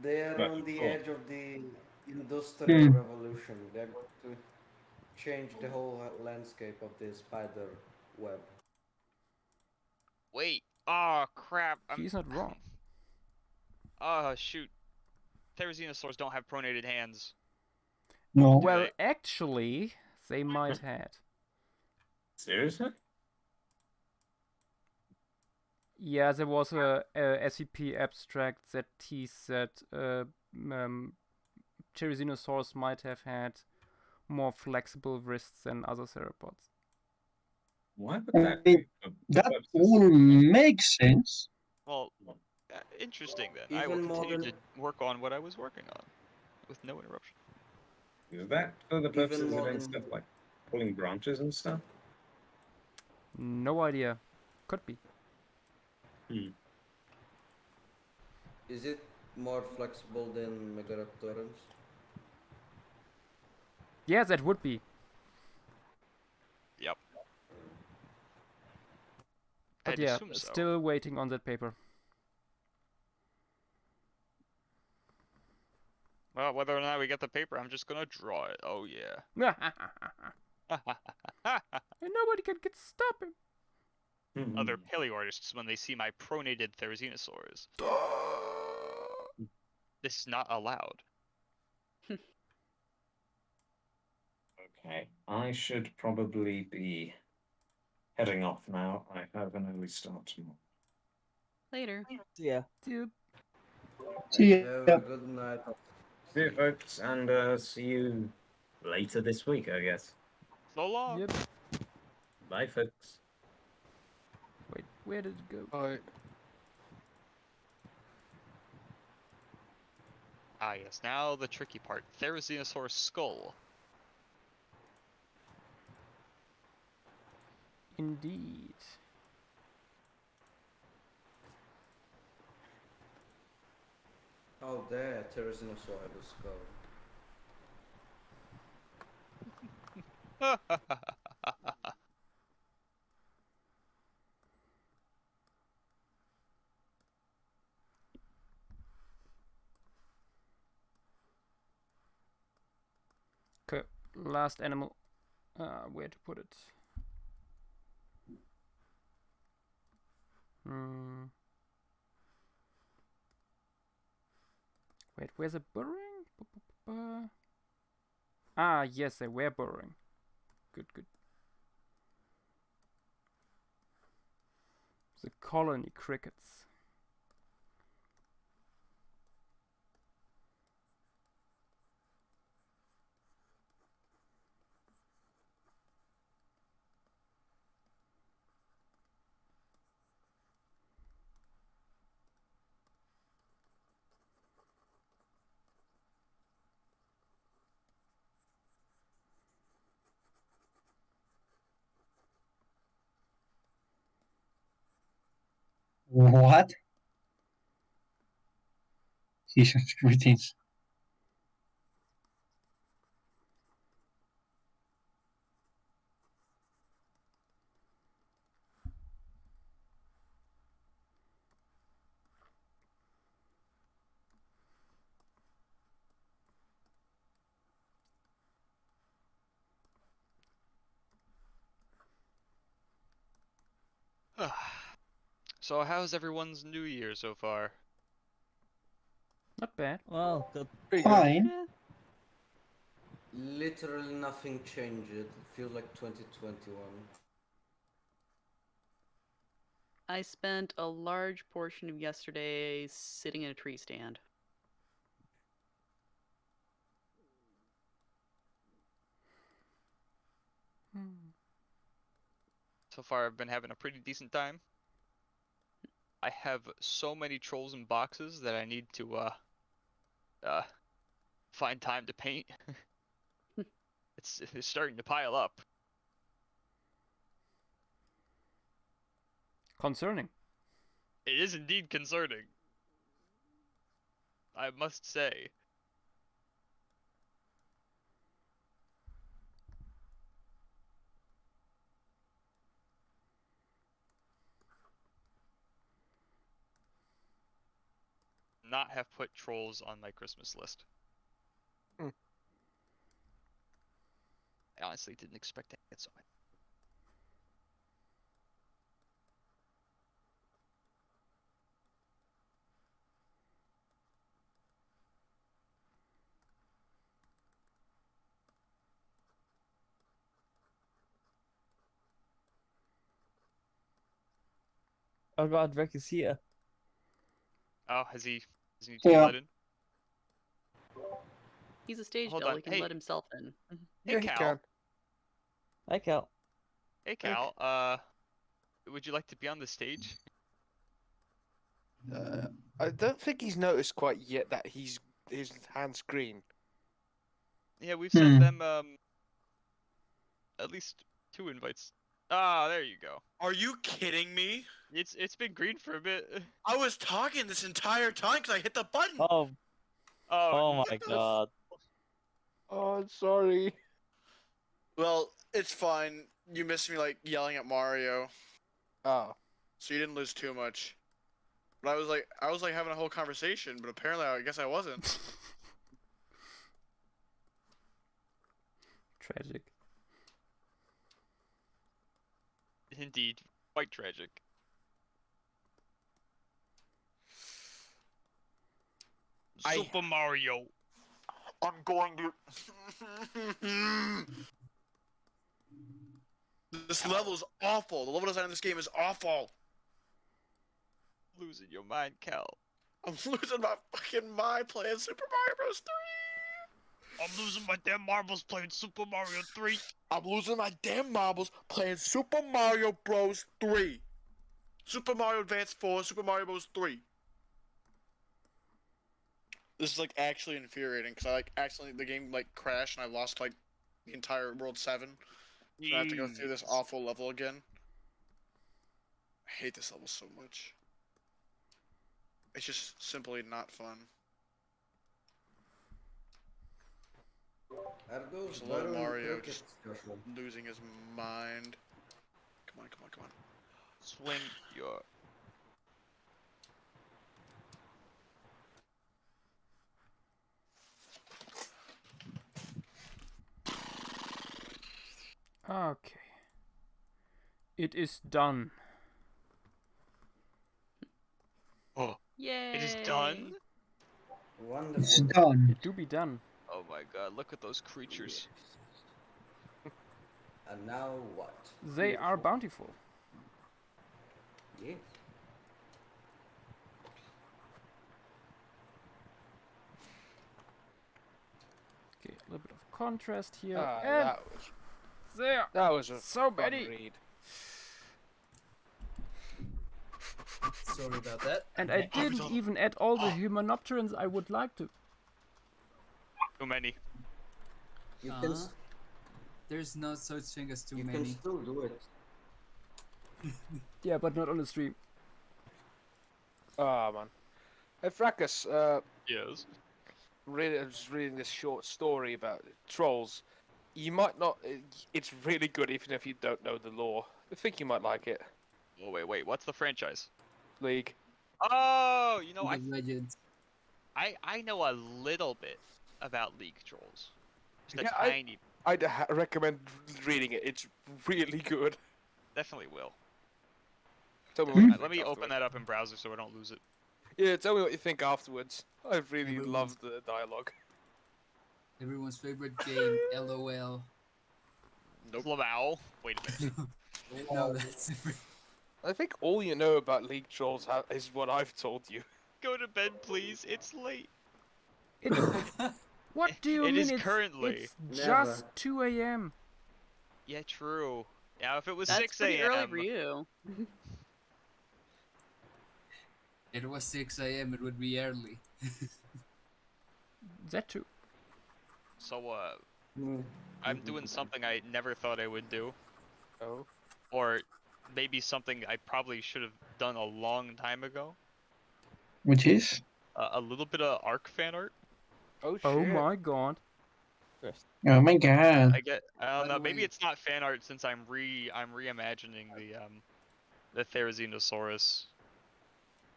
They are But- on the oh. edge of the industrial revolution. They're going to change the whole landscape of the spider web. Wait. Oh crap. He's not wrong. Oh shoot. Therizinosaurs don't have pronated hands. no. Well, actually, they might had. Seriously? Yeah, there was a SCP abstract that he said Therizinosaurs might have had more flexible wrists than other theropods. Why would that I be? mean, that all makes sense. Well, interesting then. I will Even continue modern- to work on what I was working on with no interruption. Is that for the purposes of more doing than- stuff like pulling branches and stuff? No idea. Could be. Is it more flexible than Megaraptorans? Yeah, that would be. Yep. But I'd yeah, assume so. still waiting on that paper. Well, whether or not we get the paper, I'm just gonna draw it. Oh yeah. And nobody can stop him. Other paleoartists, when they see my pronated therizinosaurs. This is not allowed. Okay, I should probably be heading off now. I have an early start tomorrow. Later. Yeah. Dude. See ya. Have a good night. See you, folks, and see you later this week, I guess. So long. Yep. Bye, folks. Wait, where did it go? Alright. Ah yes, now the tricky part. Therizinosaur skull. Indeed. Oh, there, Therizinosaur had a skull. Okay, last animal. Where to put it? Wait, where's a burrowing? Ah, yes, they were burrowing. Good, good. The colony crickets. What? Jesus, greetings. So how's everyone's new year so far? Not bad. Well, good. Fine. Yeah. Literally nothing changed. It feels like 2021. I spent a large portion of yesterday sitting in a tree stand. So far I've been having a pretty decent time. I have so many trolls in boxes that I need to find time to paint. It's starting to pile up. Concerning. It is indeed concerning, I must say. Not have put trolls on my Christmas list. Hmm. I honestly didn't expect to get so many. Oh god, Rick is here. Oh, has he need to be Yeah. let in? He's a stage Hold doll. on, He can hey. let himself in. Hey Yeah, he Cal. can. Hi, Cal. Hey Cal, would you like to be on the stage? I don't think he's noticed quite yet that his hand's green. Yeah, we've sent Hmm. them at least 2 invites. Ah, there you go. Are you kidding me? It's been green for a bit. I was talking this entire time because I hit the button. Oh, oh my what the god. Oh, I'm sorry. Well, it's fine. You missed me like yelling at Mario, Oh. so you didn't lose too much. But I was like having a whole conversation, but apparently I guess I wasn't. Tragic. Indeed, quite tragic. Super Mario. I'm going to. This level is awful. The level design in this game is awful. Losing your mind, Cal. I'm losing my fucking mind playing Super Mario Bros. 3. I'm losing my damn marbles playing Super Mario 3. I'm losing my damn marbles playing Super Mario Bros. 3. Super Mario Advance 4, Super Mario Bros. 3. This is like actually infuriating because I like accidentally the game like crashed and I lost like the entire World 7. So I have to go through this awful level again. I hate this level so much. It's just simply not fun. Are those Just a little barrel Mario crickets, just Joshua? losing his mind. Come on, come on, come on. Swing your. Okay. It is done. Oh, Yay! it is done? It's Wonderful. done. It do be done. Oh my god, look at those creatures. And now what? They are bountiful. Yes. Okay, a little bit of contrast here. Ah, and there. that was a So fun many. read. Sorry about that. And I didn't even add all the Humanopterans I would like to. Too many. You can, There's no such thing as too you can many. still do it. Yeah, but not on the stream. Ah, man. Hey, Fracas, Yes. I was reading this short story about trolls. You might not. It's really good even if you don't know the lore. I think you might like it. Oh wait, what's the franchise? League. Oh, you know, League of Legends. I know a little bit about League Trolls. Just a Yeah, tiny. I'd recommend reading it. It's really good. Definitely will. Tell me what you Let think me open afterwards. that up in browser so I don't lose it. Yeah, tell me what you think afterwards. I really Everyone's- loved the dialogue. Everyone's favorite game, LOL. Nope. Laval. Wait a minute. No, that's different. I think all you know about League Trolls is what I've told you. Go to bed, please. It's late. It's, what do you It mean? is It's, currently. it's Never. just 2 a.m. Yeah, true. Yeah, if it was That's 6 pretty a.m. early for you. It was 6 a.m. It would be early. That too. So, I'm doing something I never thought I would do. Oh. Or maybe something I probably should have done a long time ago. Which is? A little bit of ARC fan art. Oh shit. Oh my god. Oh my god. I don't By know. the Maybe way- it's not fan art since I'm reimagining the Therizinosaurus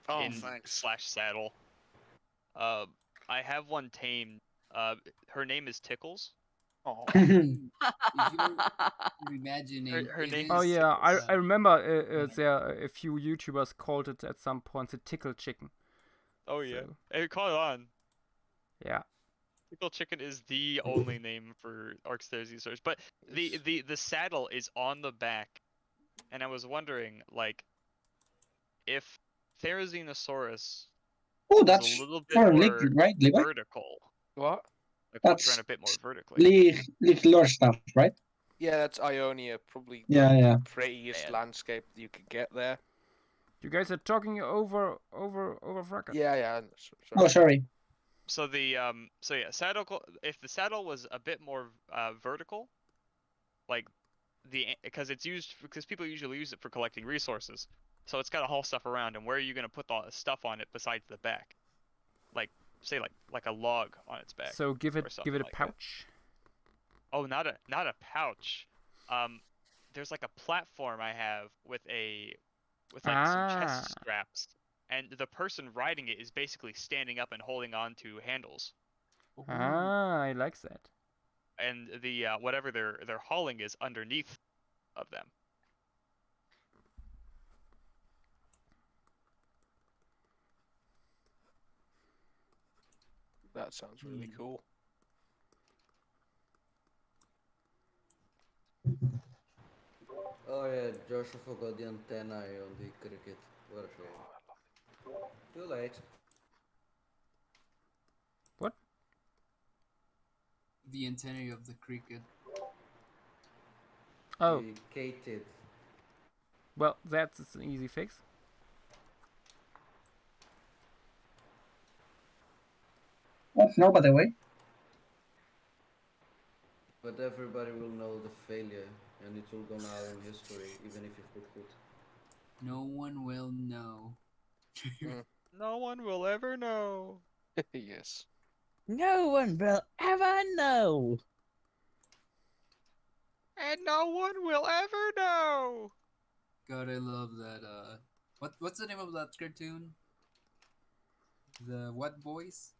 Oh, in thanks. / saddle. I have one tamed. Her name is Tickles. Oh. If you're imagining, Her it name Oh is, yeah, I uh, remember there are a few YouTubers called it at some point the tickle chicken. Oh yeah. So, Hey, call it on. yeah. Tickle Chicken is the only name for ARC's Therizinosaurus, but the saddle is on the back, and I was wondering like if Therizinosaurus Oh, was that's a little bit for more League, right, Levi? vertical, What? like walked That's around a bit more vertically. League lore stuff, right? Yeah, that's Ionia. Probably Yeah, the yeah. prettiest Man. landscape you could get there. You guys are talking over Fracas. Yeah. Oh, sorry. So the if the saddle was a bit more vertical, like because it's used because people usually use it for collecting resources, so it's got to haul stuff around, and where are you gonna put the stuff on it besides the back? Like say like a log on its back. So give it or something a like that. pouch. Oh, not a pouch. There's like a platform I have with some chest straps, and the person riding it is basically standing up and holding on to handles. Ah, I like that. and the whatever they're hauling is underneath of them. That sounds really cool. Oh yeah, Joshua forgot the antennae on the cricket. What a shame. Too late. What? The antennae of the cricket. Oh, The K-tid. well, that's an easy fix. What? No, by the way. But everybody will know the failure, and it will go now in history, even if you fix it. No one will know. No one will ever know. Yes. No one will ever know. And no one will ever know. God, I love that. What's the name of that cartoon? The what boys?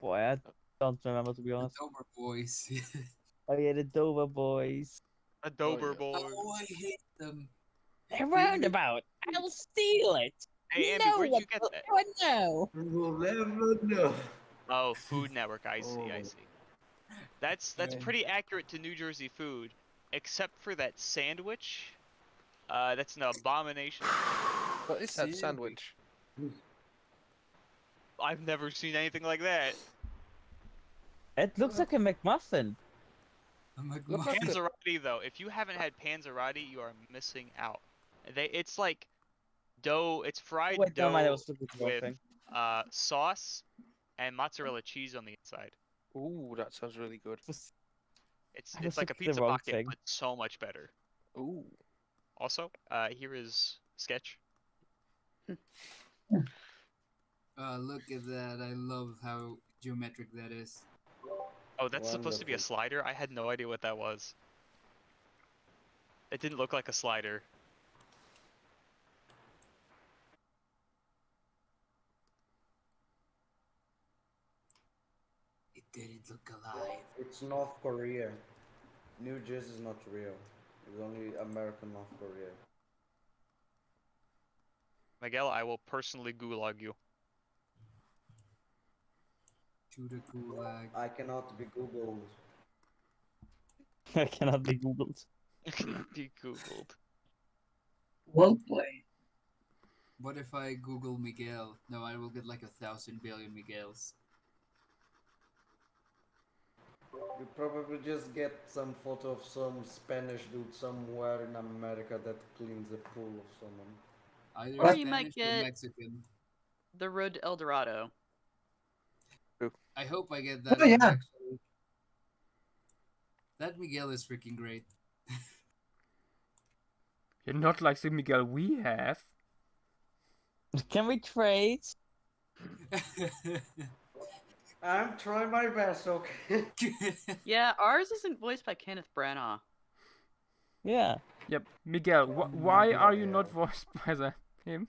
Boy, I don't remember, to be The honest. Dover boys. Oh yeah, the Dover boys. A Dober yeah. boy. Oh, I hate them. A roundabout. I'll steal it. Hey, Andy, No where'd one you get will that? ever know. We'll never know. Oh, Food Network. I see. I Oh. see. That's pretty accurate to New Jersey food, except for that sandwich. That's an abomination. What is that sandwich? I've never seen anything like that. It looks like a McMuffin. I'm like, Look like Panzerotti, though, if you haven't had Panzerotti, you are missing out. It's like dough. It's fried Wait, never mind, I dough was looking at the wrong with thing. sauce and mozzarella cheese on the inside. Ooh, that sounds really good. It's I was like a looking at the pizza wrong pocket, thing. but so much better. Ooh. Also, here is sketch. look at that. I love how geometric that is. Oh, that's supposed to be a Wonderful. slider? I had no idea what that was. It didn't look like a slider. It didn't look alive. It's North Korea. New Jersey is not real. It's only American North Korea. Miguel, I will personally gulag you. To the gulag. I cannot be Googled. I cannot be Googled. You cannot be googled. Well played. What if I Google Miguel? No, I will get like 1,000 billion Miguels. You probably just get some photo of some Spanish dude somewhere in America that cleans a pool of someone. Either Or Spanish you might or get- Mexican. The Road to El Dorado. I hope I get that Oh, one, yeah. actually. That Miguel is freaking great. You're not like the Miguel we have. Can we trade? I'm trying my best, okay? Yeah, ours isn't voiced by Kenneth Branagh. Yeah. Yep, Miguel. Why are you not voiced by him?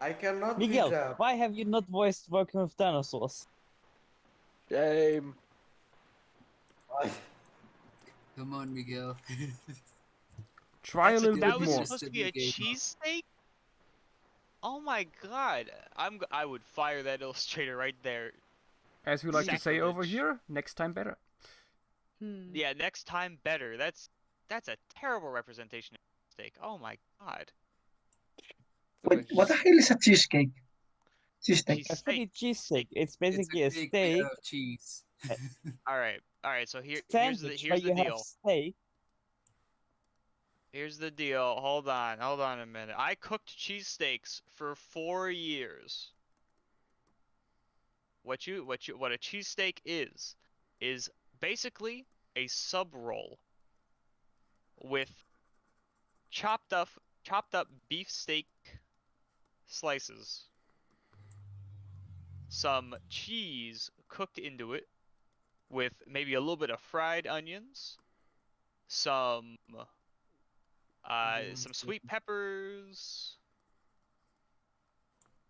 I cannot Miguel, be that. why have you not voiced Working with Dinosaurs? Shame. Come on, Miguel. Try a little That bit was more. supposed to be a cheesesteak? Oh my god. I would fire that illustrator right there. As we like to say over Sacrilege. here, next time better. Yeah, next time better. That's a terrible representation of steak. Oh my god. Wait, what the hell is a cheesecake? Cheesesteak. It's not a cheesesteak. It's basically it's a big bit steak of cheese. Alright, so here's sandwich where the you have deal. steak. Here's the deal. Hold on a minute. I cooked cheesesteaks for 4 years. What a cheesesteak is basically a sub roll with chopped up beef steak slices, some cheese cooked into it with maybe a little bit of fried onions, some sweet peppers,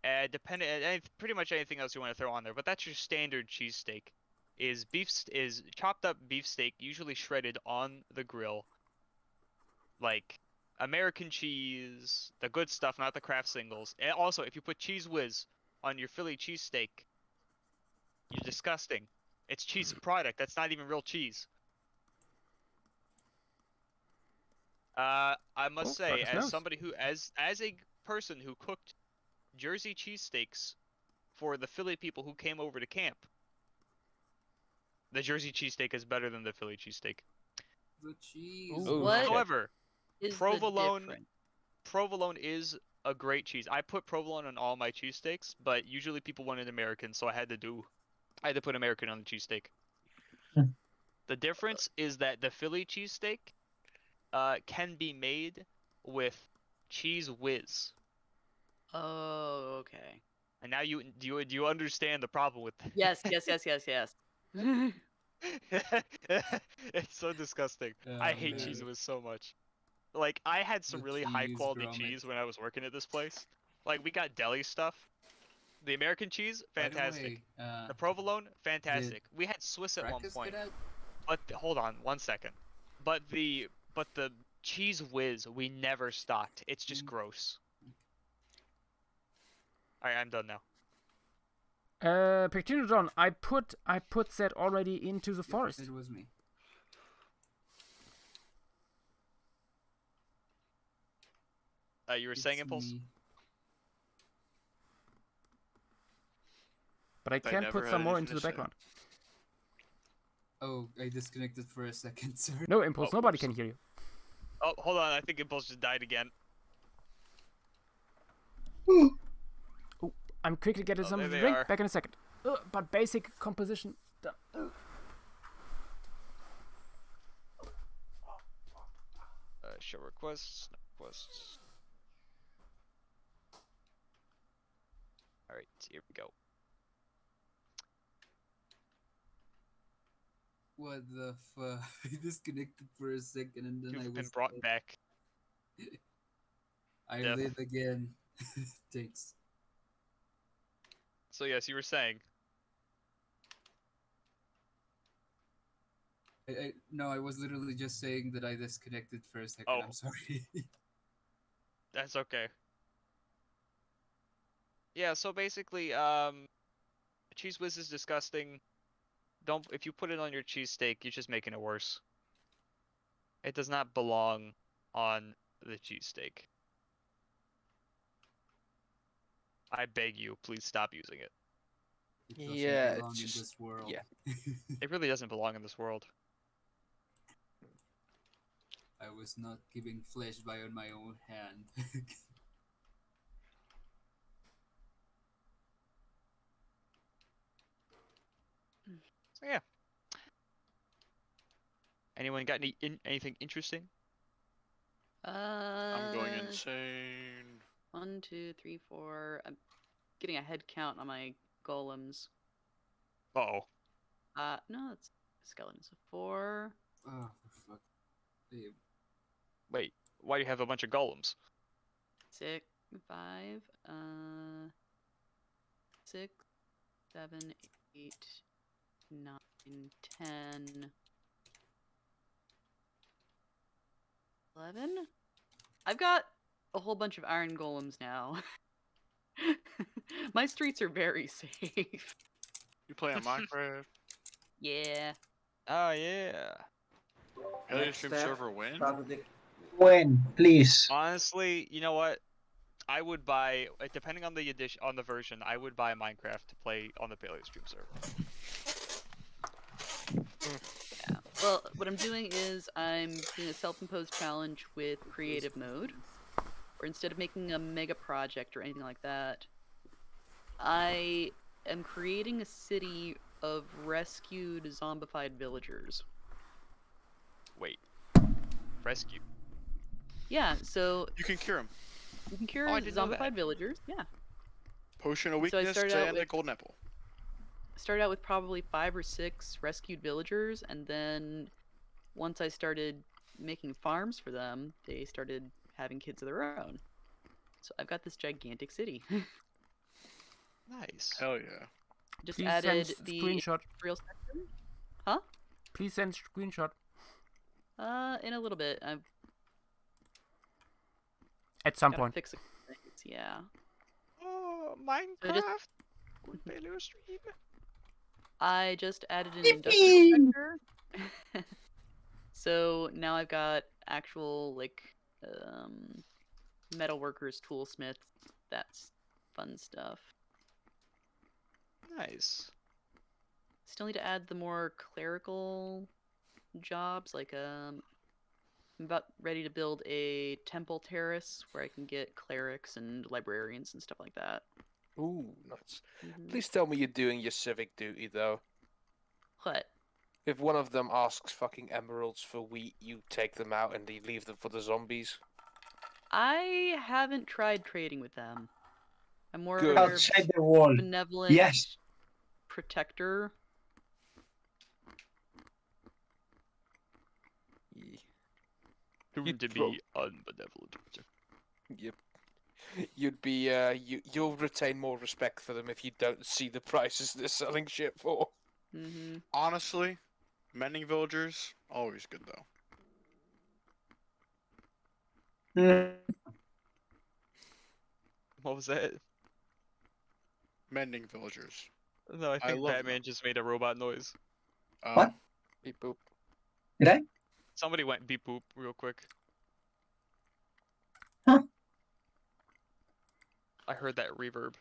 pretty much anything else you want to throw on there, but that's your standard cheesesteak. Is chopped up beef steak, usually shredded on the grill, like American cheese, the good stuff, not the Kraft singles. And also, if you put Cheese Whiz on your Philly cheesesteak, you're disgusting. It's cheese product. That's not even real cheese. I must say, Marcus as knows. somebody who, as a person who cooked Jersey cheesesteaks for the Philly people who came over to camp, the Jersey cheesesteak is better than the Philly cheesesteak. The cheese. Ooh, What shit. However, is the provolone difference? provolone is a great cheese. I put provolone on all my cheesesteaks, but usually people wanted American, so I had to put American on the cheesesteak. Hmm. The difference is that the Philly cheesesteak can be made with Cheese Whiz. Oh, okay. And now do you understand the problem with Yes, yes, yes, yes, yes. It's so disgusting. Oh, I hate man. Cheese Whiz so much. Like, I had some The really high cheese quality grommet. cheese when I was working at this place. Like, we got deli stuff. The American cheese, By the fantastic. way, The provolone, fantastic. We had Swiss at one Fracas point. get out? But hold on, 1 second. But the Cheese Whiz we never stocked. It's just gross. Alright, I'm done now. Pectinodon, I put that already into the Yep, forest. It was me. You were saying It's Impulse? me. But I I can never put had some more anything into to the say. background. Oh, I disconnected for a second. Sorry. No, Impulse, Oh, nobody oops. can hear you. Oh, hold on. I think Impulse just died again. I'm quickly getting Oh, some there of the they drink. are. Back in a second. But basic composition done. Show requests. Requests. Alright, here we go. What the fuck? I disconnected for a second and then I You've been was brought dead. back. I Death. live again. Thanks. So yes, you were saying. No, I was literally just saying that I disconnected for a second. Oh. I'm sorry. That's okay. Yeah, so basically, Cheese Whiz is disgusting. If you put it on your cheesesteak, you're just making it worse. It does not belong on the cheesesteak. I beg you, please stop using it. It doesn't Yeah, belong it's in just this world. yeah. It really doesn't belong in this world. I was not giving flesh by on my own hand. So yeah. Anyone got anything interesting? I'm going insane. 1, 2, 3, 4. I'm getting a head count on my golems. Uh-oh. No, it's skeletons. 4. Oh, for fuck. Hey, Wait, why do you have a bunch of golems? 6, 5, 6, 7, 8, 9, 10, 11. I've got a whole bunch of iron golems now. My streets are very safe. You play on Minecraft? Yeah. Oh yeah. Alien Next Stream step, server win? probably When, please? Honestly, you know what? I would buy, depending on the edition, on the version, I would buy Minecraft to play on the Paleo Stream server. Yeah. Well, what I'm doing is I'm doing a self-imposed challenge with creative mode, where instead of making a mega project or anything like that, I am creating a city of rescued zombified villagers. Wait. Rescue. Yeah, so You can cure him. you can cure Oh, I didn't know that. zombified villagers. Yeah. Potion of So I weakness started out and a with- golden apple. Started out with probably 5 or 6 rescued villagers, and then once I started making farms for them, they started having kids of their own. So I've got this gigantic city. Nice. Hell yeah. Just Please added send the screenshot. industrial section. Huh? Please send screenshot. In a little bit. I've At some gotta point. fix a couple things. Yeah. Oh, So Minecraft. Good failure stream. I just added an industrial sector. So now I've got actual like metal workers, toolsmiths. That's fun stuff. Nice. Still need to add the more clerical jobs. Like I'm about ready to build a temple terrace where I can get clerics and librarians and stuff like that. Ooh, nuts. Mhm. Please tell me you're doing your civic duty, though. What? If one of them asks fucking emeralds for wheat, you take them out and you leave them for the zombies. I haven't tried trading with them. I'm more Good. of a Outside the wall. benevolent Yes. protector. Soon to throw- be unbenevolent. Yep. You'd be you'll retain more respect for them if you don't see the prices they're selling shit for. Mm-hmm. Honestly, mending villagers always good though. Mm, What was that? Mending villagers. No, I I think love Batman them. just made a robot noise. What? Beep boop. Did I? Somebody went beep boop real quick. Huh. I heard that reverb.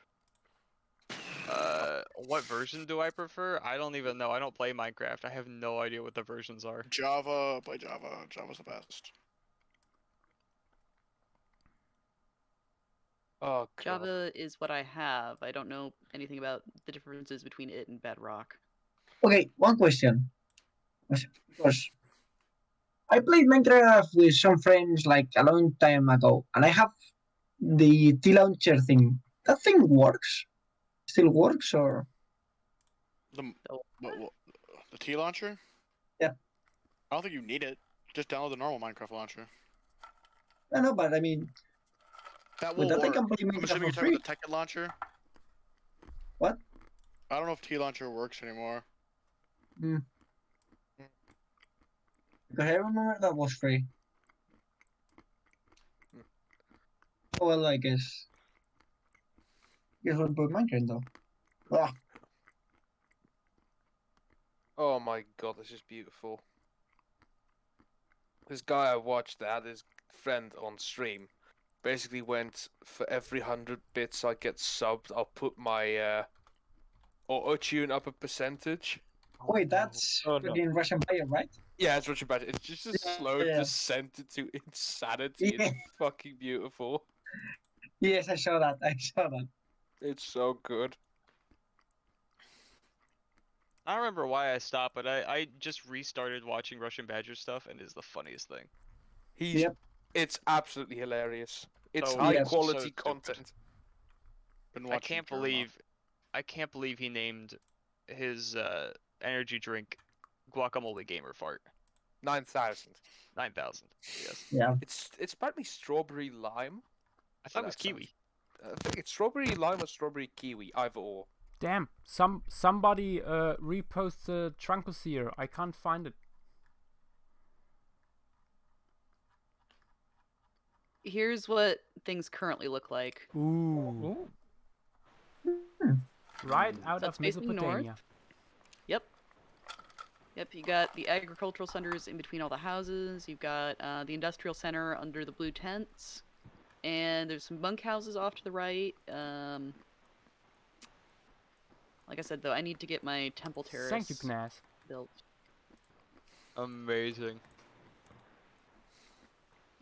What version do I prefer? I don't even know. I don't play Minecraft. I have no idea what the versions are. Java, play Java. Java's the best. Oh, God. Java is what I have. I don't know anything about the differences between it and Bedrock. Okay, one question. Because I played Minecraft with some friends like a long time ago, and I have the T launcher thing. That thing works? Still works or? The T launcher? Yeah. I don't think you need it. Just download the normal Minecraft launcher. I know, but I mean, That with will that I work. can play I'm Minecraft assuming for you're talking free. about the Tekkit launcher. What? I don't know if T launcher works anymore. Mm. Because I remember that was free. Oh, well, I guess. Guess we'll put Minecraft though. Ah, Oh my God, this is beautiful. This guy I watched that had his friend on stream basically went, for every 100 bits I get subbed, I'll put my auto-tune up a percentage. wait, that's fucking Russian player, right? Yeah, it's Richard Badger. It's just a slow Yeah. descent into insanity. Yeah. It's fucking beautiful. Yes, I saw that. I saw that. It's so good. I don't remember why I stopped, but I just restarted watching Russian Badger stuff, and it's the funniest thing. He's Yep. It's absolutely hilarious. It's So- high Yeah. quality so stupid. content. Been I watching can't believe he named his energy drink Guacamole Gamer Fart. 9,000. 9,000. Yes. Yeah. It's apparently strawberry lime. I thought it was that sounds- kiwi. I think it's strawberry lime or strawberry kiwi, either or. Damn, somebody repost the Trunkos here. I can't find it. Here's what things currently look like. Ooh. Right out That's of facing north. Mesopotamia. Yep. Yep, you got the agricultural centers in between all the houses. You've got the industrial center under the blue tents. And there's some bunkhouses off to the right. Like I said, though, I need to get my temple terrace Thank you, Gnaz. built. Amazing.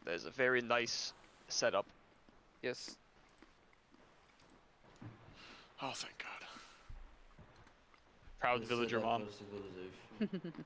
There's a very nice setup. Yes. Oh, thank God. Proud This villager is mom. our civilization.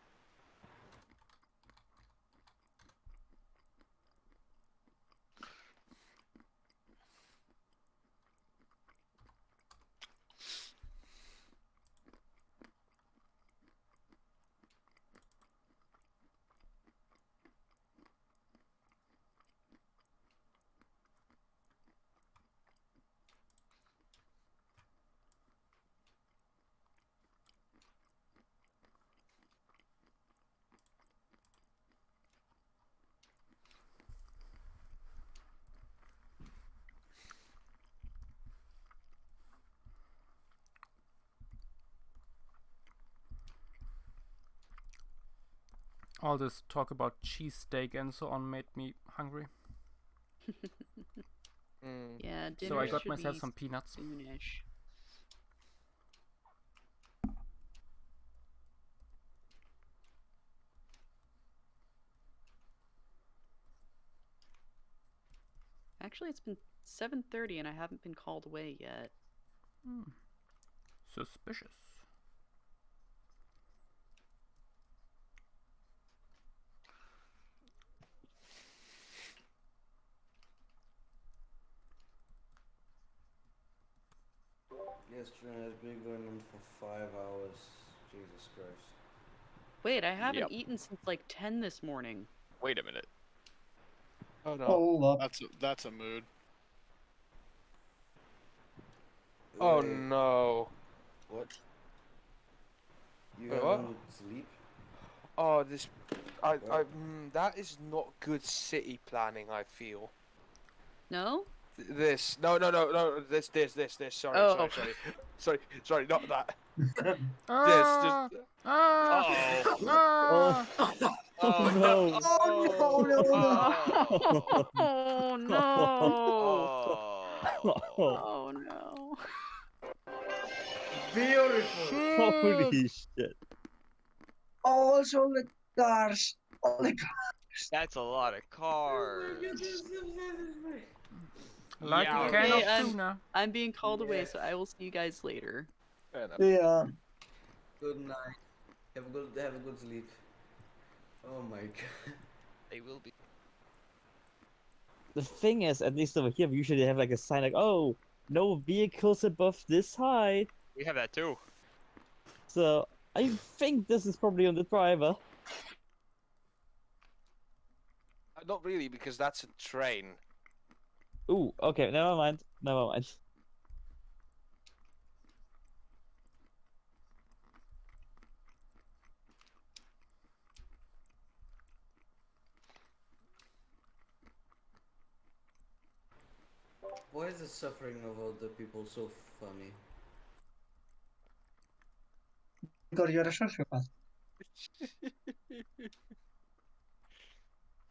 All this talk about cheesesteak and so on made me hungry. Yeah, dinner So I got should myself be some peanuts. soonish. Actually, it's been 7:30 and I haven't been called away yet. Suspicious. Yesterday has been going on for 5 hours. Jesus Christ. Wait, I haven't Yep. eaten since like 10 this morning. Wait a minute. Oh no. Hold up. That's a mood. Oh Wait, no. What? You Wait, what? haven't sleep? Oh, this. What? That is not good city planning, I feel. No? This. No. This. Sorry, Oh. sorry, not that. Ah! This. Ah! Oh. Ah! Oh no. Oh no! Oh. Oh no! Beautiful! Holy shit. Also the cars. All the cars. That's a lot of cars. Like Yeah, a can okay, of tuna. I'm being called away, so I will see you guys later. Fair enough. Yeah. Good night. Have a good sleep. Oh my god. They will be. The thing is, at least over here, we usually have like a sign like, oh, no vehicles above this height. We have that too. So I think this is probably on the driver. Not really, because that's a train. Ooh, okay, never mind. Never mind. Why is the suffering of other people so funny? Because you're a sociopath.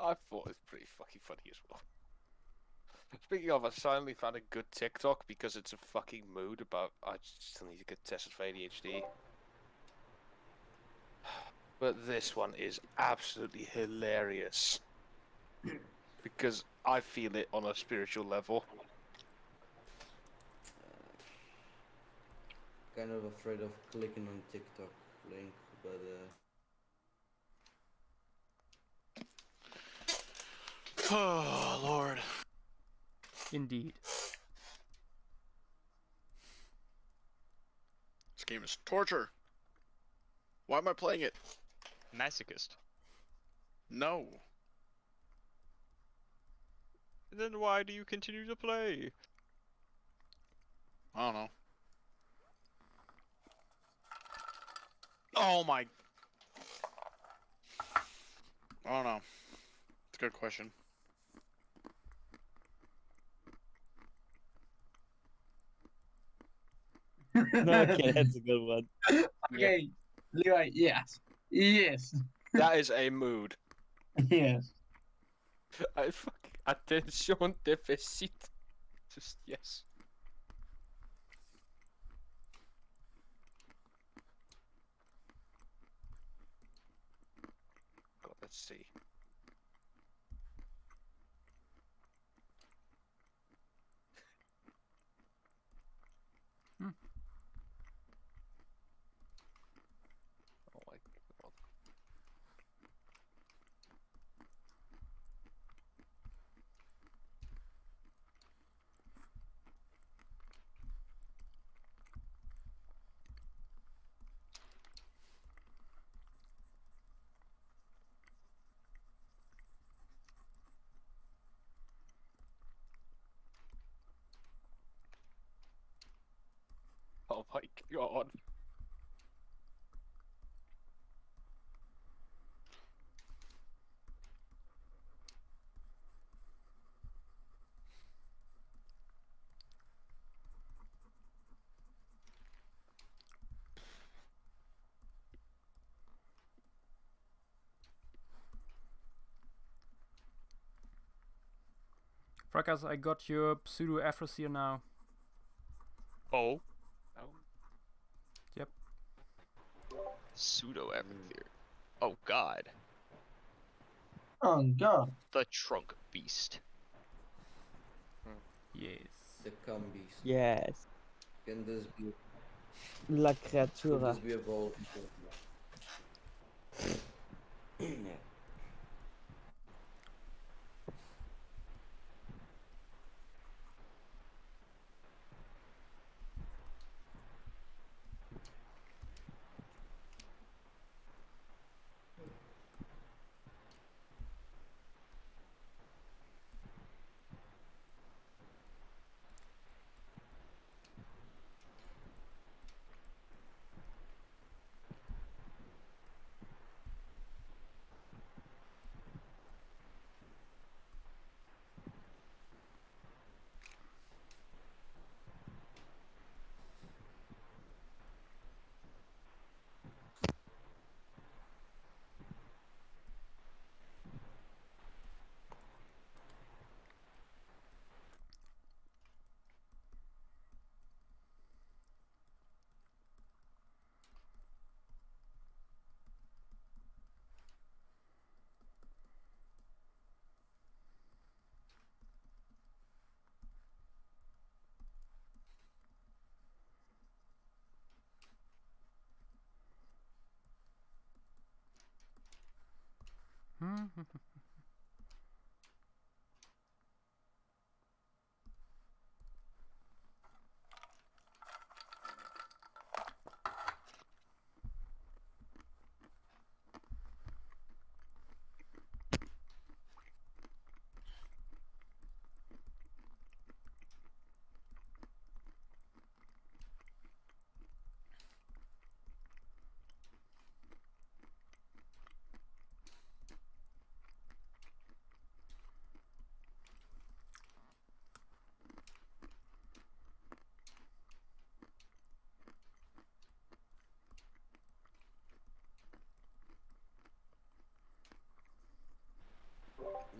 I thought it was pretty fucking funny as well. Speaking of, I finally found a good TikTok because it's a fucking mood about I still need to get tested for ADHD. But this one is absolutely hilarious. Because I feel it on a spiritual level. Kind of afraid of clicking on TikTok link, but Oh Lord. Indeed. This game is torture. Why am I playing it? Masochist. No. Then why do you continue to play? I don't know. Oh my. I don't know. It's a good question. Okay, that's a good one. Okay. Levi, yes. Yes. That is a mood. Yes. I fucking attention deficit. Just yes. God, let's see. Oh my god. Oh my god. Fracas, I got your pseudo Afros here now. Oh. Yep. Pseudo Everclear. Oh god. Oh god. The Trunk Beast. Yes. The cum beast. Yes. Can this be? La Could creatura. this be evolved? Yeah.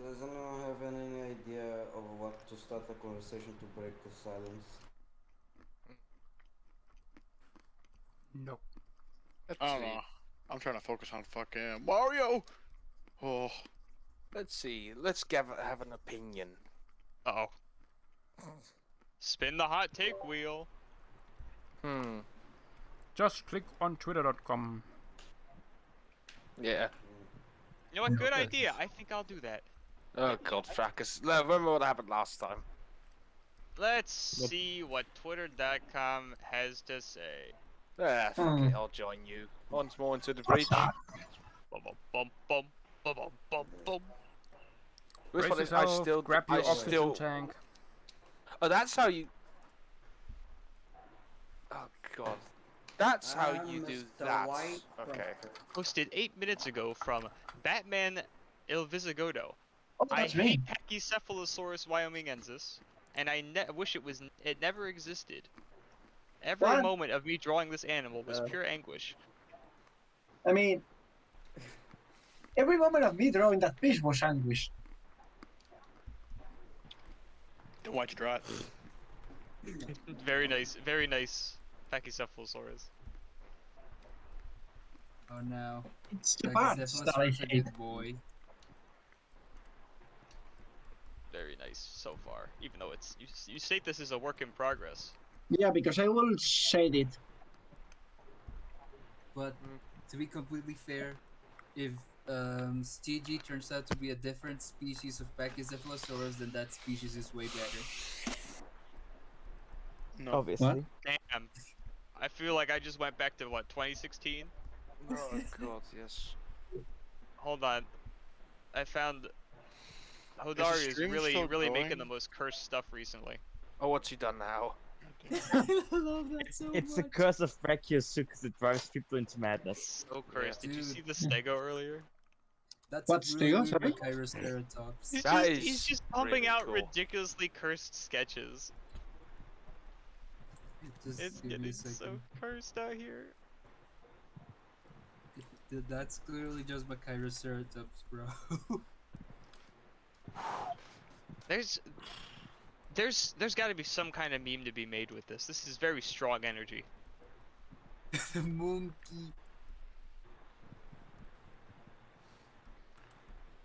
Does anyone have any idea of what to start a conversation to break the silence? No. I don't know. I'm trying to focus on fucking Mario. Oh. Let's see. Let's have an opinion. Uh oh. Spin the hot take wheel. Just click on twitter.com. Yeah. You know what? Good idea. I think I'll do that. Oh god, fracas. Remember what happened last time? Let's see what twitter.com has to say. Ah, fuck it, I'll join you. Once more into the breach. Bum bum bum bum bum bum bum bum. This Brace one is, yourself, grab your oxygen tank. Oh, that's how you... Oh god. That's how you do that. Okay. Posted 8 minutes ago from Batman Il Visigodo. Oh, I that's hate me. Pachycephalosaurus wyomingensis, and I wish it never existed. Every What? moment of me drawing this animal was pure anguish. I mean, every moment of me drawing that fish was anguish. Then why'd you draw it? Very nice Pachycephalosaurus. Oh no. It's the Like, parts Zephyrus that I was a hate. good boy. Very nice so far, even though it's you state this is a work in progress. Yeah, because I will say it. But to be completely fair, if Stg turns out to be a different species of Pachycephalosaurus, then that species is way better. No. Obviously. Damn. I feel like I just went back to what 2016. Oh god, yes. Hold on. I found Hodari is stream really still making going? the most cursed stuff recently. Oh, what's he done now? I love that so It's much. the curse of Brachiosaurus that drives people into madness. So cursed. Did you see Dude. the stego earlier? That's What's a really Stego, weird sorry? Machairoceratops. He's just pumping really out cool. ridiculously cursed sketches. Just It's give me a getting so second. cursed out here. That's clearly just Machairoceratops, bro. There's got to be some kind of meme to be made with this. This is very strong energy. The monkey.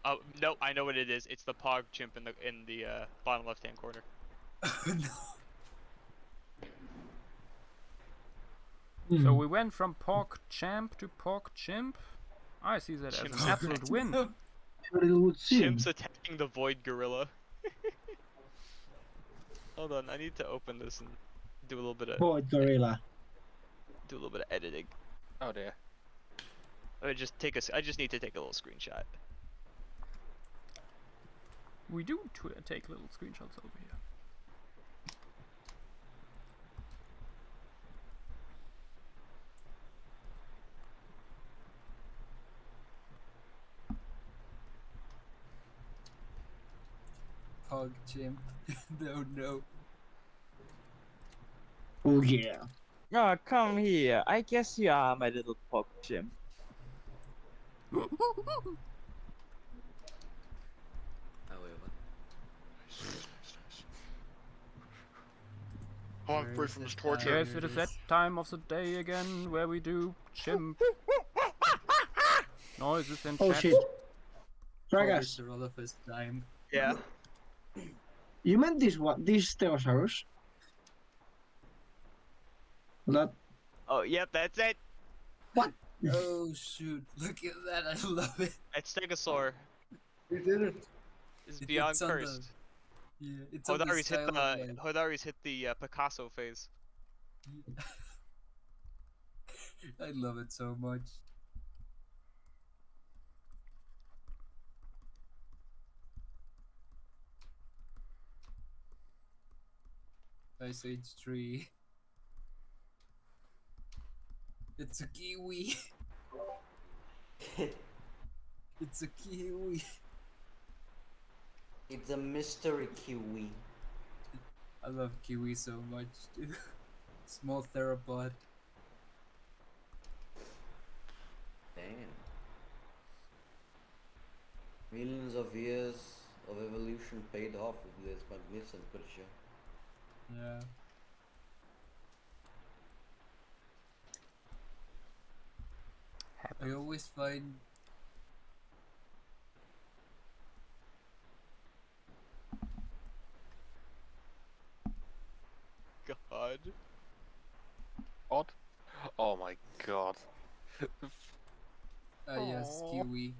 Oh no, I know what it is. It's the Pog chimp in the bottom left-hand corner. No. So we went from Pork Champ to Pork Chimp. I see that as an Chimp. absolute win. But it would seem. Chimp's attacking the Void Gorilla. Hold on, I need to open this and do a little bit of Gorilla. editing. Oh dear. I just need to take a little screenshot. We do take little screenshots over here. Pog chimp. No. Oh yeah. Oh, come here. I guess you are my little pop chimp. However. Oh, I'm free from this torture. Yes, it is that time of the day again where we do chimp noises and Oh chat. shit. August Dragas, Rolofus time. Yeah. you meant this Stegosaurus? That Oh, yep, that's it. Oh shoot! Look at that! I love it. It's Stegosaur. We did it. It's It- beyond it's on the- cursed. Yeah, it's on the Hodari's hit style of, like- Hodari's hit the Picasso phase. I love it so much. Ice Age 3. It's a kiwi. It's a kiwi. It's a mystery kiwi. I love kiwi so much, dude. Small theropod. Damn. Millions of years of evolution paid off with this magnificent creature. Yeah. I always find God. Odd. Oh my god. yes, Aw. kiwi.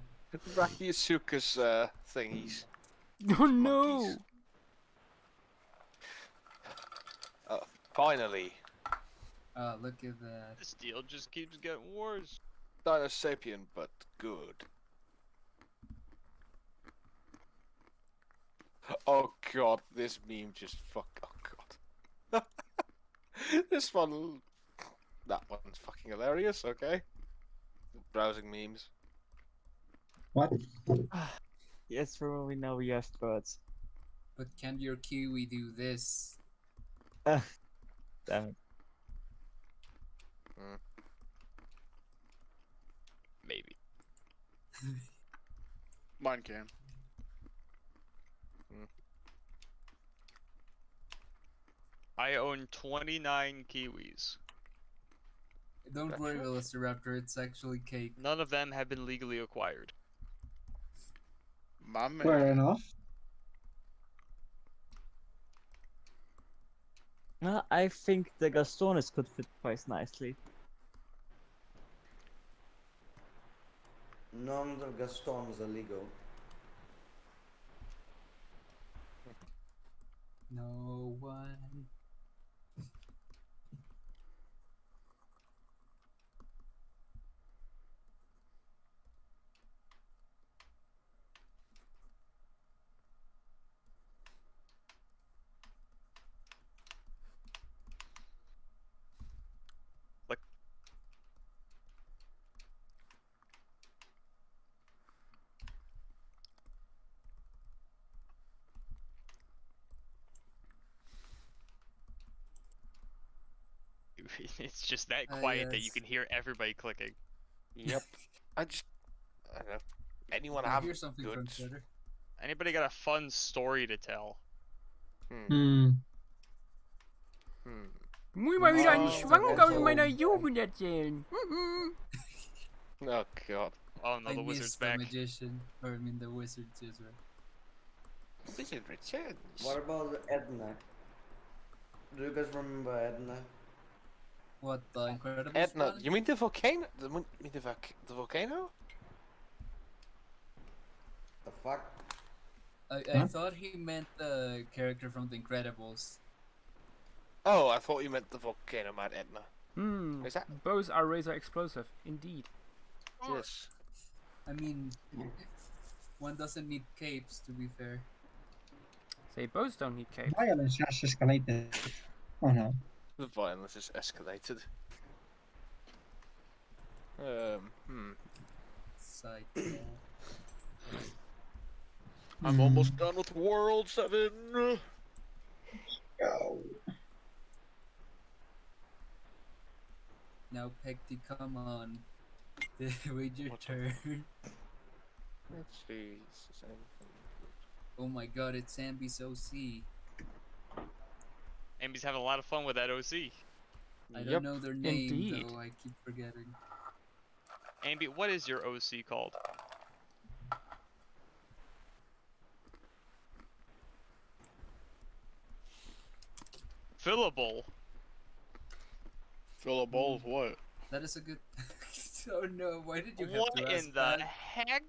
Brachiosuchus thingies. Oh no! Monkeys. Finally. Look at that. This deal just keeps getting worse. Dinosapien, but good. Oh god, this meme just fuck. Oh god. This one. That one's fucking hilarious, okay? Browsing memes. what? Yes, we know we have birds. But can your kiwi do this? Damn it. Maybe. Mine can. I own 29 kiwis. Don't worry, Velociraptor, it's actually cake. None of them have been legally acquired. My man. Fair enough. I think the Gastornis could fit quite nicely. None of the Gastons are legal. No one. Like, it's just that quiet that you yes. can hear everybody clicking. Yep. I don't know. Anyone I have hear something from good Twitter. Anybody got a fun story to tell? Hmm. Muss mal wieder einen Oh, Schwank aus meiner also- Jugend erzählen. Oh god. Oh no, I the miss wizard's the back. magician, or I mean the wizard is right. Wizard returns. What about Edna? Do you guys remember Edna? What the incredible Edna, Sponge? you mean the volcano? The volcano? The fuck? I Huh? thought he meant the character from The Incredibles. Oh, I thought you meant the volcano man, Edna. Hmm. Is that? Both are razor explosive, indeed. Yes. I mean, one doesn't need capes, to be fair. They both don't need capes. Violence has escalated. Oh no. The violence is escalated. Side. I'm almost done with World 7. Go. Now, Pecty, come on. Wait your turn. Let's see. Oh my god, it's Zambi's OC. Amy's having a lot of fun with that OC. I don't know their name, Indeed. though. I keep forgetting. Amby, what is your OC called? Fillable. Fill a bowl of what? That is a good. Oh no! Why did you have What to ask in the that? heck?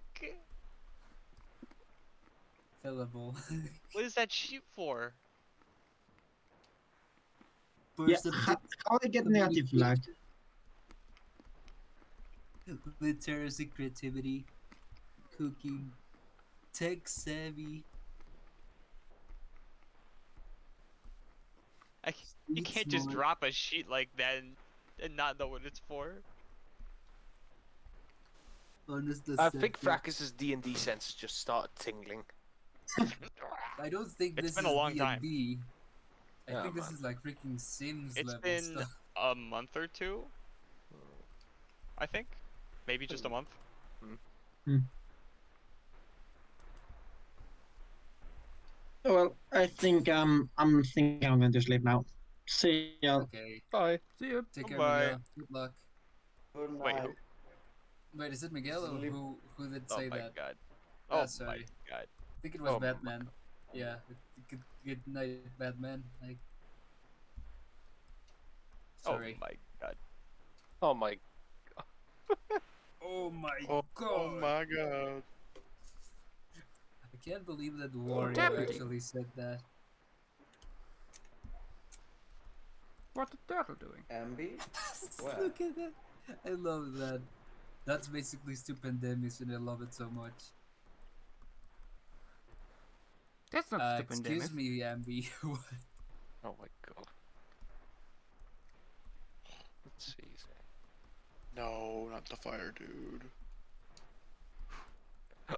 Fillable. What is that sheep for? Yeah, how I get negative lag? Literacy, creativity, cooking, tech savvy. You can't just drop a sheet like that and not know what it's for. Honest I think deceptive. Fracas's D&D senses just started tingling. I don't think It's this been is a long time. D&D. I Yeah, think this man. is like freaking Sims It's level been stuff. a month or two. I think. Maybe just a month. Well, I think I'm thinking I'm going to sleep now. See ya. Okay, Bye. See ya. take care, Bye. Miguel. Good luck. Good Wait, night. who? Wait, is it Miguel or Sleep. who did Oh say my that? god. Ah, Oh my sorry. god. I think it was Oh my Batman. Yeah, good night, Batman. Like, sorry. Oh my god. Oh my. Oh my Oh, god! oh my god. I can't believe that Wario Deputy. actually said that. What the turtle doing? Ambi? What? Look at that! I love that. That's basically Stupendemis, and I love it so much. That's not stupid, Excuse me, Ambi. What? Oh my god. Let's see. No, not the fire dude.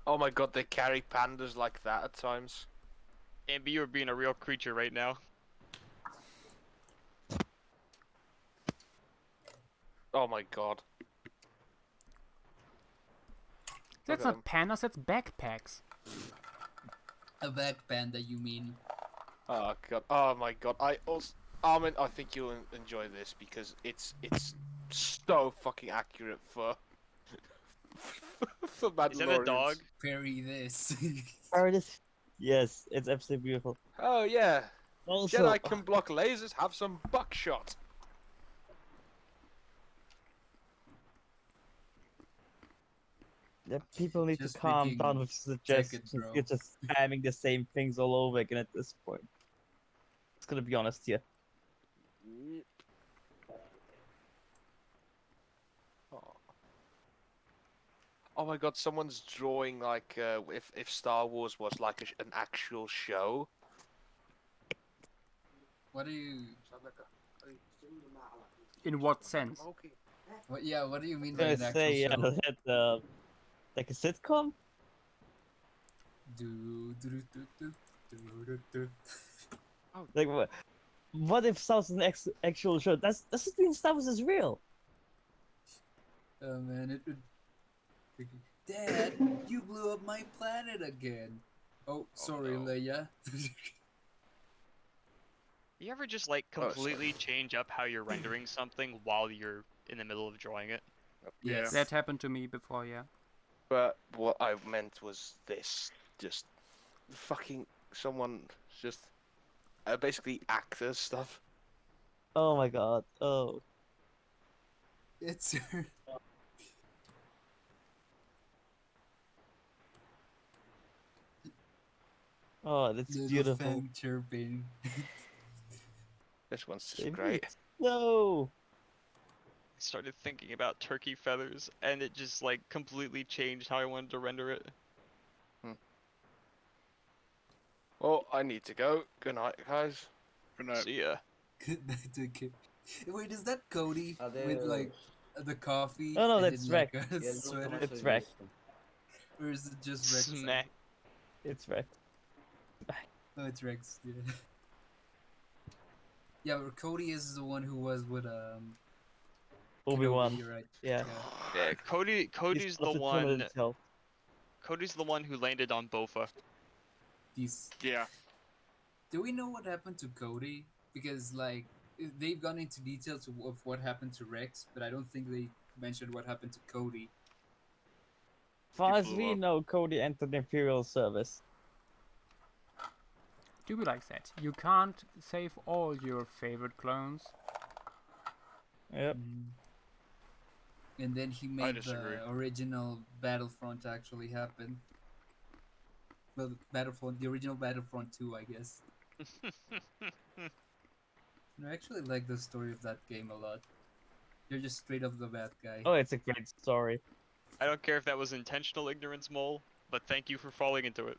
Oh my god, they carry pandas like that at times. Amby, you're being a real creature right now. Oh my god. That's Look at not pandas, that's backpacks. A back panda, you mean? Oh god. Oh my god. Armin, I think you'll enjoy this because it's so fucking accurate for for Mandalorians. Is that a dog? Parry this. Artist. Yes, it's absolutely beautiful. Oh yeah. Also, Jedi can block lasers. Have some buckshot. the people need Just to calm freaking down with suggestions. bro. You're just spamming the same things all over again at this point. It's gonna be honest here. Oh my god, someone's drawing like if Star Wars was like an actual show. What do you? In what sense? What? Yeah. What do you mean I by was an gonna say, actual show? that, like a sitcom? Do, do, do, do, do, do, do. Like, what if Star Wars is an actual show? Does it mean Star Wars is real? Oh man, it would. Dad, you blew up my planet again. Oh, sorry, no. Leia. You ever just like Oh, sorry. completely change up how you're rendering something while you're in the middle of drawing it? Yes. That happened to me before, yeah. But what I meant was this: just fucking someone just basically actor stuff. Oh my god. Oh. It's Oh, that's little beautiful. fang chirping. This one's just Baby, great. No. I started thinking about turkey feathers, and it just like completely changed how I wanted to render it. Well, I need to go. Good night, guys. Good night. See ya. Good night, okay. Wait, is that Cody Are with there- like the coffee? Oh, no, and that's then, like, Rex. a Yeah, no sweater? tomatoes It's in Rex. this one. Or is it just Rex? Smack. It's Rex. Oh, it's Rex. Yeah. Yeah, but Cody is the one who was with Obi-Wan. Kenobi, you're right. Yeah. Yeah, Cody's He's the of the one. tournament itself. Cody's the one who landed on Bofa. These. Yeah. Do we know what happened to Cody? Because like they've gone into details of what happened to Rex, but I don't think they mentioned what happened to Cody. Far He as blew we up. know, Cody entered the Imperial service. Do be like that. You can't save all your favorite clones. Yep. And then he made disagree. the original Battlefront actually happen. Well, Battlefront, the original Battlefront 2, I guess. I actually like the story of that game a lot. You're just straight up the bad guy. Oh, it's a great story. I don't care if that was intentional ignorance, Mole, but thank you for falling into it.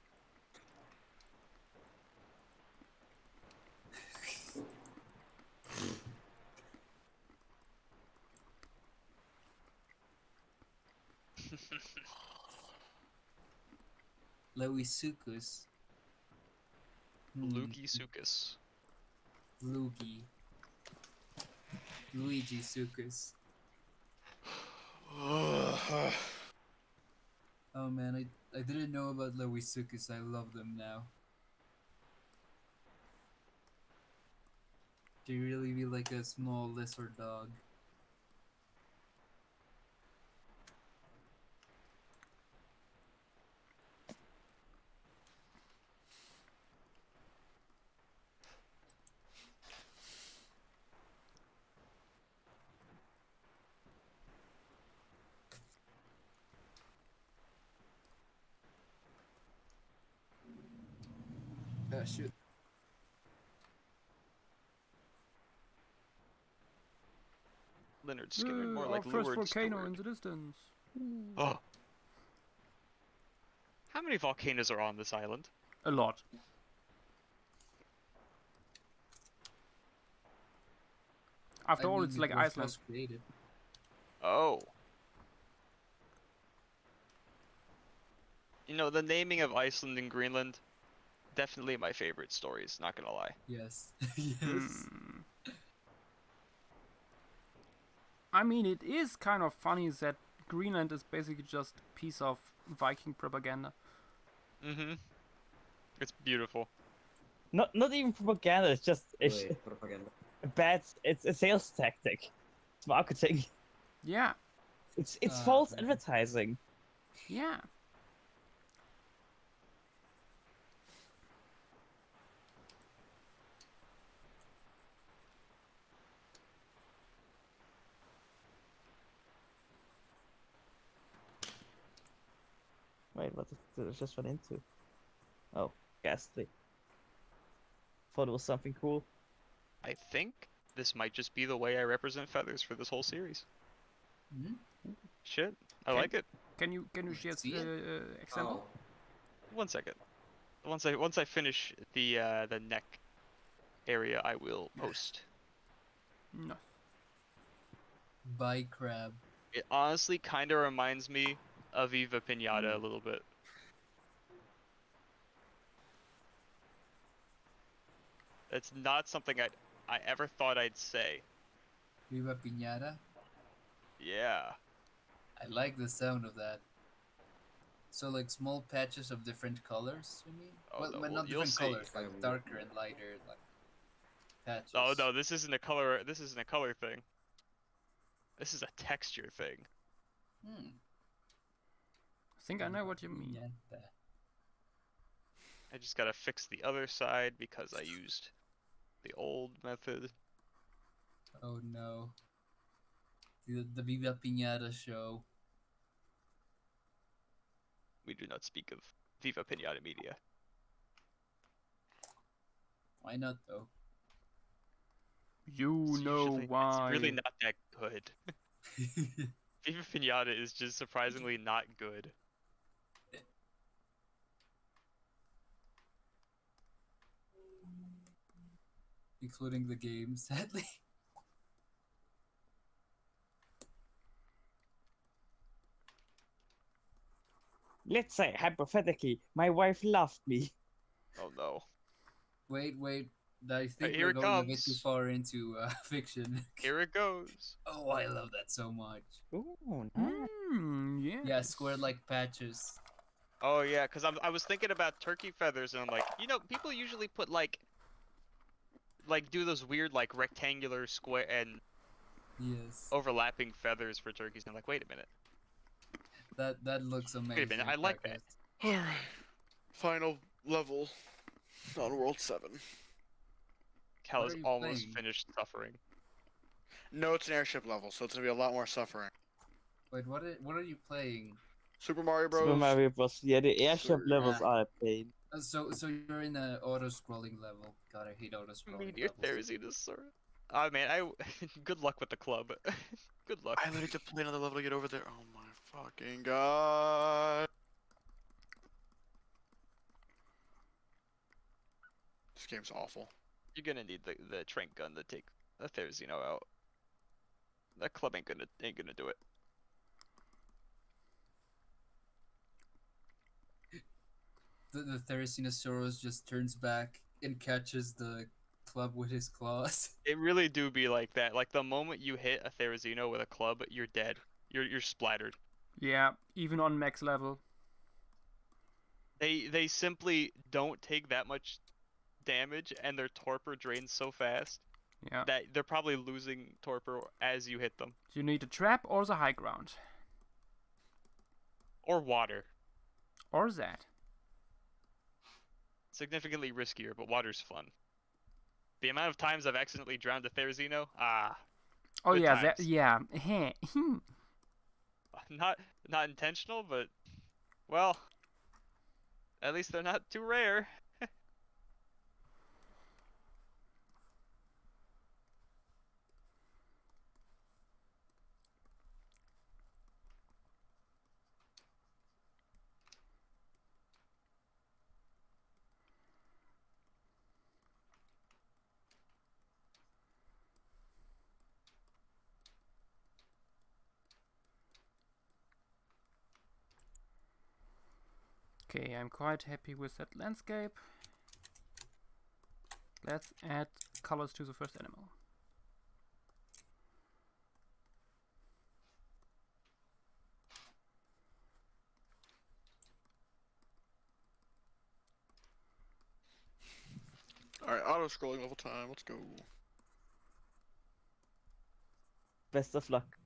Loisukus. Luigi Sukas. Luigi. Luigi Sukas. Oh man, I didn't know about Loisukus. I love them now. They really be like a small lizard dog. Ah, shoot. Leonard Skinner, more Our like first Leeward volcano Steward. in the distance. Oh. How many volcanoes are on this island? A lot. After all, it's like Iceland. Created. Oh. You know, the naming of Iceland and Greenland, definitely my favorite stories, not gonna lie. Yes. Yes. Hmm. I mean, it is kind of funny that Greenland is basically just a piece of Viking propaganda. Mm-hmm. It's beautiful. Not even propaganda. It's just Wait, propaganda. a bad. It's a sales tactic. It's marketing. Yeah, It's false man. advertising. yeah. Wait, what did it just run into? Oh, ghastly. Thought it was something cool. I think this might just be the way I represent feathers for this whole series. Mhm. Shit, I Okay. like it. Can you share See it? example? Oh, 1 second. Once I finish the neck area, I will post. No. By crab. It honestly kind of reminds me of Viva Pinata a little bit. It's not something I ever thought I'd say. Viva Piñata. Yeah. I like the sound of that. So like small patches of different colors, you mean? Oh, no, well, well, not you'll different see. colors, like darker and lighter, like patches. Oh no, this isn't a color. This isn't a color thing. This is a texture thing. Hmm. I think I know what you mean. I just gotta fix the other side because I used the old method. Oh no. The Viva Piñata show. We do not speak of Viva Pinata Media. Why not though? You It's know usually, why. It's really not that good. Viva Pinata is just surprisingly not good. Including the game, sadly. Let's say, hypothetically, my wife loved me. Oh no. Wait. I think Here we're it going a bit too comes. far into fiction. Here it goes. Oh, I love that so much. Ooh, nice. Yeah. Yeah, square like patches. Oh yeah, because I was thinking about turkey feathers and I'm like, you know, people usually put like do those weird like rectangular square and Yes. overlapping feathers for turkeys. And I'm like, wait a minute. That looks amazing. Wait a minute, I like that. Alright. Final level on World 7. Cal What is are you almost playing? finished suffering. No, it's an airship level, so it's gonna be a lot more suffering. Wait, what are you playing? Super Mario Bros. Super Mario Bros. Yeah, the airship Three. levels are a pain. So you're in a auto-scrolling level. God, I hate auto-scrolling Meteor levels. Therizinosaurus. Oh man, good luck with the club. Good luck. I literally have to play another level to get over there. Oh my fucking god. This game's awful. You're gonna need the trank gun to take the Therizino out. That club ain't gonna do it. The Therizinosaurus just turns back and catches the club with his claws. It really do be like that. Like the moment you hit a Therizino with a club, you're dead. You're splattered. Yeah, even on max level. They simply don't take that much damage, and their torpor drains so fast Yeah. that they're probably losing torpor as you hit them. You need a trap or the high ground. Or water. Or that. Significantly riskier, but water's fun. The amount of times I've accidentally drowned a Therizino, Oh good yeah, times. yeah. Not intentional, but well, at least they're not too rare. Okay, I'm quite happy with that landscape. Let's add colors to the first animal. Alright, auto scrolling level time, let's go. Best of luck.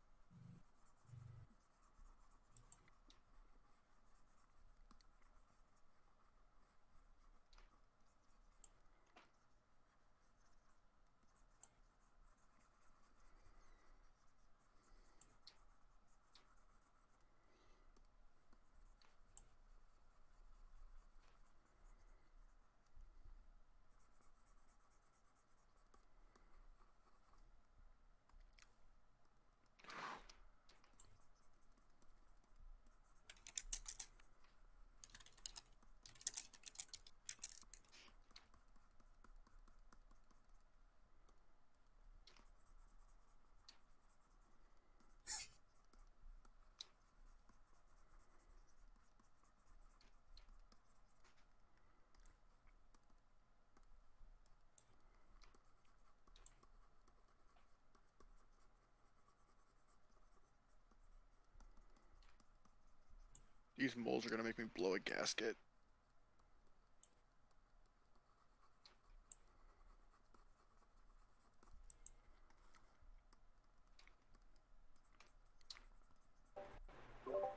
These moles are gonna make me blow a gasket.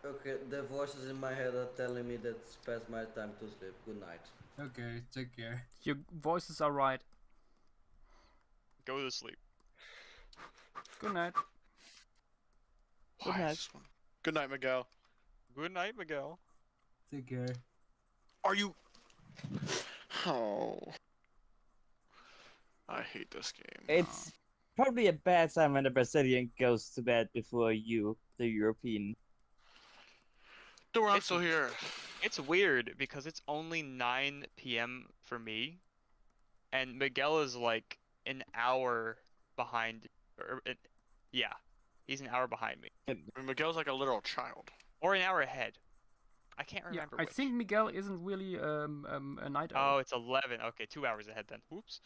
Okay, the voices in my head are telling me that it's past my time to sleep. Good night. Okay, take care. Your voices are right. Go to sleep. Good night. Good Why night. is this one? Good night, Miguel. Good night, Miguel. Take care. Are you? Oh, I hate this game. It's probably a bad time when the Brazilian goes to bed before you, the European. Don't worry, I'm It's- still here. It's weird because it's only 9 p.m. for me, and Miguel is like an hour behind. Yeah, he's an hour behind me, I mean, Miguel's like a literal child. or an hour ahead. I can't Yeah, remember I which. think Miguel isn't really a night Oh, owl. it's 11. Okay, 2 hours ahead then. Whoops.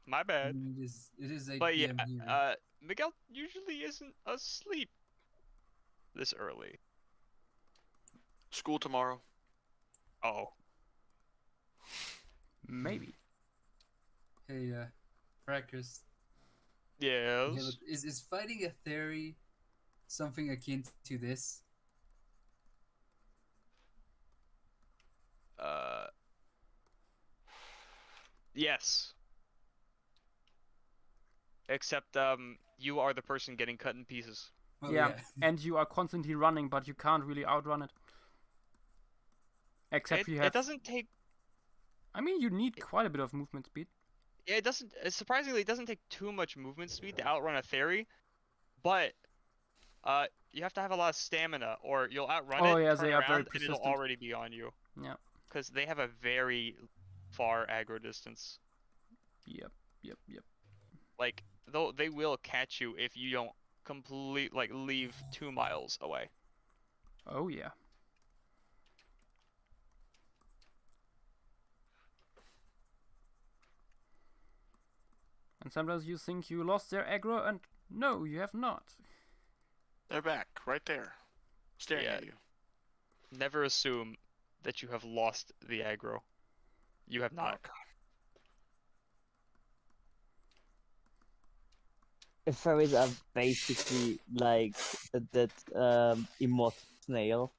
My I bad. mean, it is 8 But yeah, p.m. here. Miguel usually isn't asleep this early. School tomorrow. Oh. Maybe. Hey, Fracus. Yes. Okay, look, is fighting a theory something akin to this? Yes. Except you are the person getting cut in pieces. Well, Yeah, and you are constantly running, but you can't really outrun it. Except you have. It doesn't take. I mean, you need quite a bit of movement speed. Yeah, it doesn't. Surprisingly, it doesn't take too much movement speed to outrun a theory, but you have to have a lot of stamina, or you'll outrun Oh, it, yeah, turn they are very around, and it'll persistent. already be on you. Yeah. Because they have a very far aggro distance. Yep. Like, they will catch you if you don't leave 2 miles away. Oh yeah. And sometimes you think you lost their aggro, and no, you have not. They're back, right there, staring Yeah. at you. Never assume that you have lost the aggro. You have not. Oh, Fairies are basically like that immortal snail.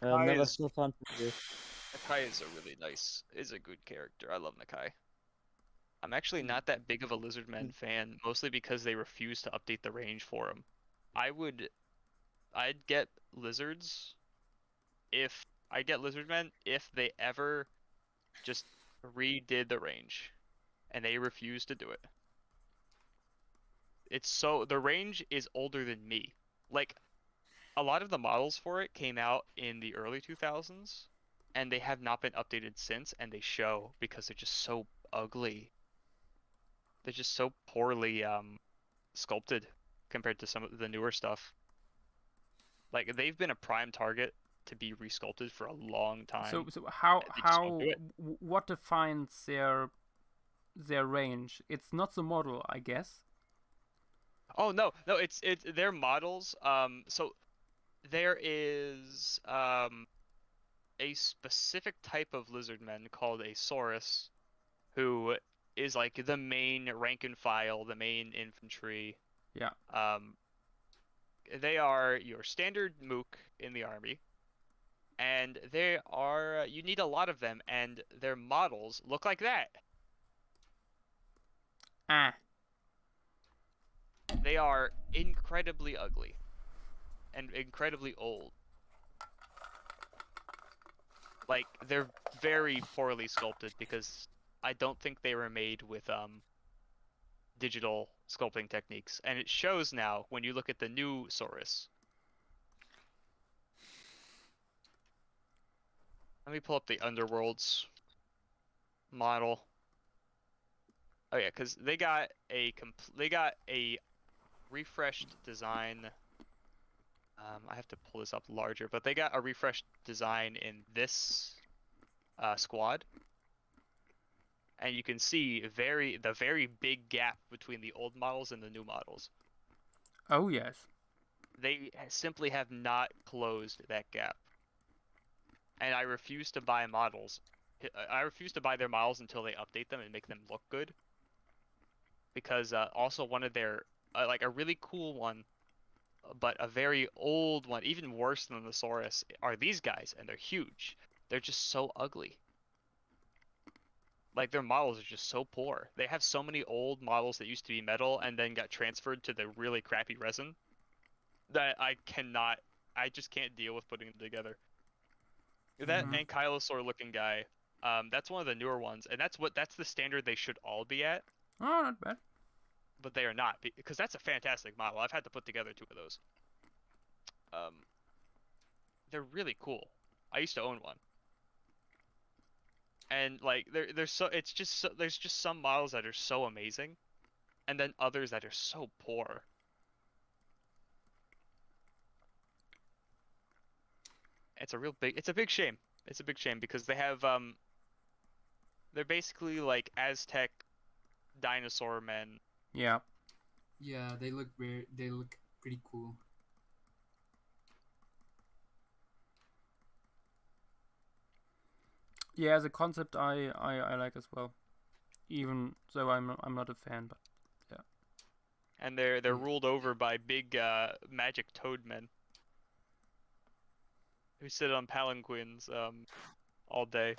Never still fun to do. Nakai is a really nice, is a good character. I love Nakai. I'm actually not that big of a Lizardmen fan, mostly because they refuse to update the range for him. I'd get lizards if Lizardmen if they ever just redid the range, and they refuse to do it. The range is older than me. Like, a lot of the models for it came out in the early 2000s, and they have not been updated since, and they show because they're just so ugly. They're just so poorly sculpted compared to some of the newer stuff. Like, they've been a prime target to be resculpted for a long time. So They how just don't do it. what defines their range? It's not the model, I guess. Oh no, it's their models. So there is a specific type of lizardmen called a Saurus, who is like the main rank and file, the main infantry. Yeah. They are your standard mook in the army, and you need a lot of them, and their models look like that. Ah. They are incredibly ugly and incredibly old. Like, they're very poorly sculpted because I don't think they were made with digital sculpting techniques, and it shows now when you look at the new Saurus. Let me pull up the Underworlds model. Oh yeah, because they got a refreshed design. I have to pull this up larger, but they got a refreshed design in this squad, and you can see the very big gap between the old models and the new models. Oh yes. They simply have not closed that gap. And I refuse to buy models. I refuse to buy their models until they update them and make them look good. Because also one of their, like a really cool one, but a very old one, even worse than the Saurus, are these guys, and they're huge. They're just so ugly. Like, their models are just so poor. They have so many old models that used to be metal and then got transferred to the really crappy resin that I just can't deal with putting them together. That Ankylosaur looking guy, that's one of the newer ones, and that's the standard they should all be at. Oh, not bad. But they are not, because that's a fantastic model. I've had to put together 2 of those. They're really cool. I used to own one. And like there's just some models that are so amazing, and then others that are so poor. It's a big shame. It's a big shame because they have they're basically like Aztec dinosaur men. Yeah. Yeah, they look they look pretty cool. Yeah, as a concept, I like as well. Even though I'm not a fan, but yeah. And they're ruled over by big magic toad men who sit on palanquins all day.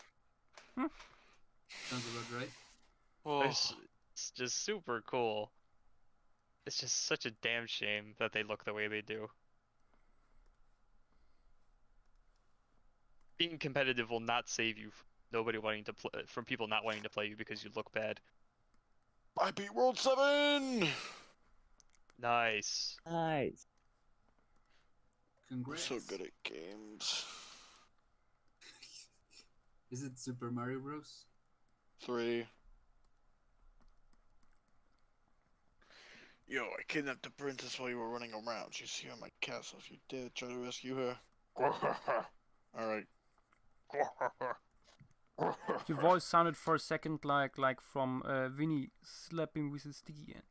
Sounds about right. Oh. It's just super cool. It's just such a damn shame that they look the way they do. Being competitive will not save you from people not wanting to play you because you look bad. I beat World 7! Nice. Nice. Congrats. I'm so good at games. Is it Super Mario Bros? 3. Yo, I kidnapped the princess while you were running around. She's here in my castle. If you dare try to rescue her. Alright. Your voice sounded for a second like from Winnie slapping with his sticky end.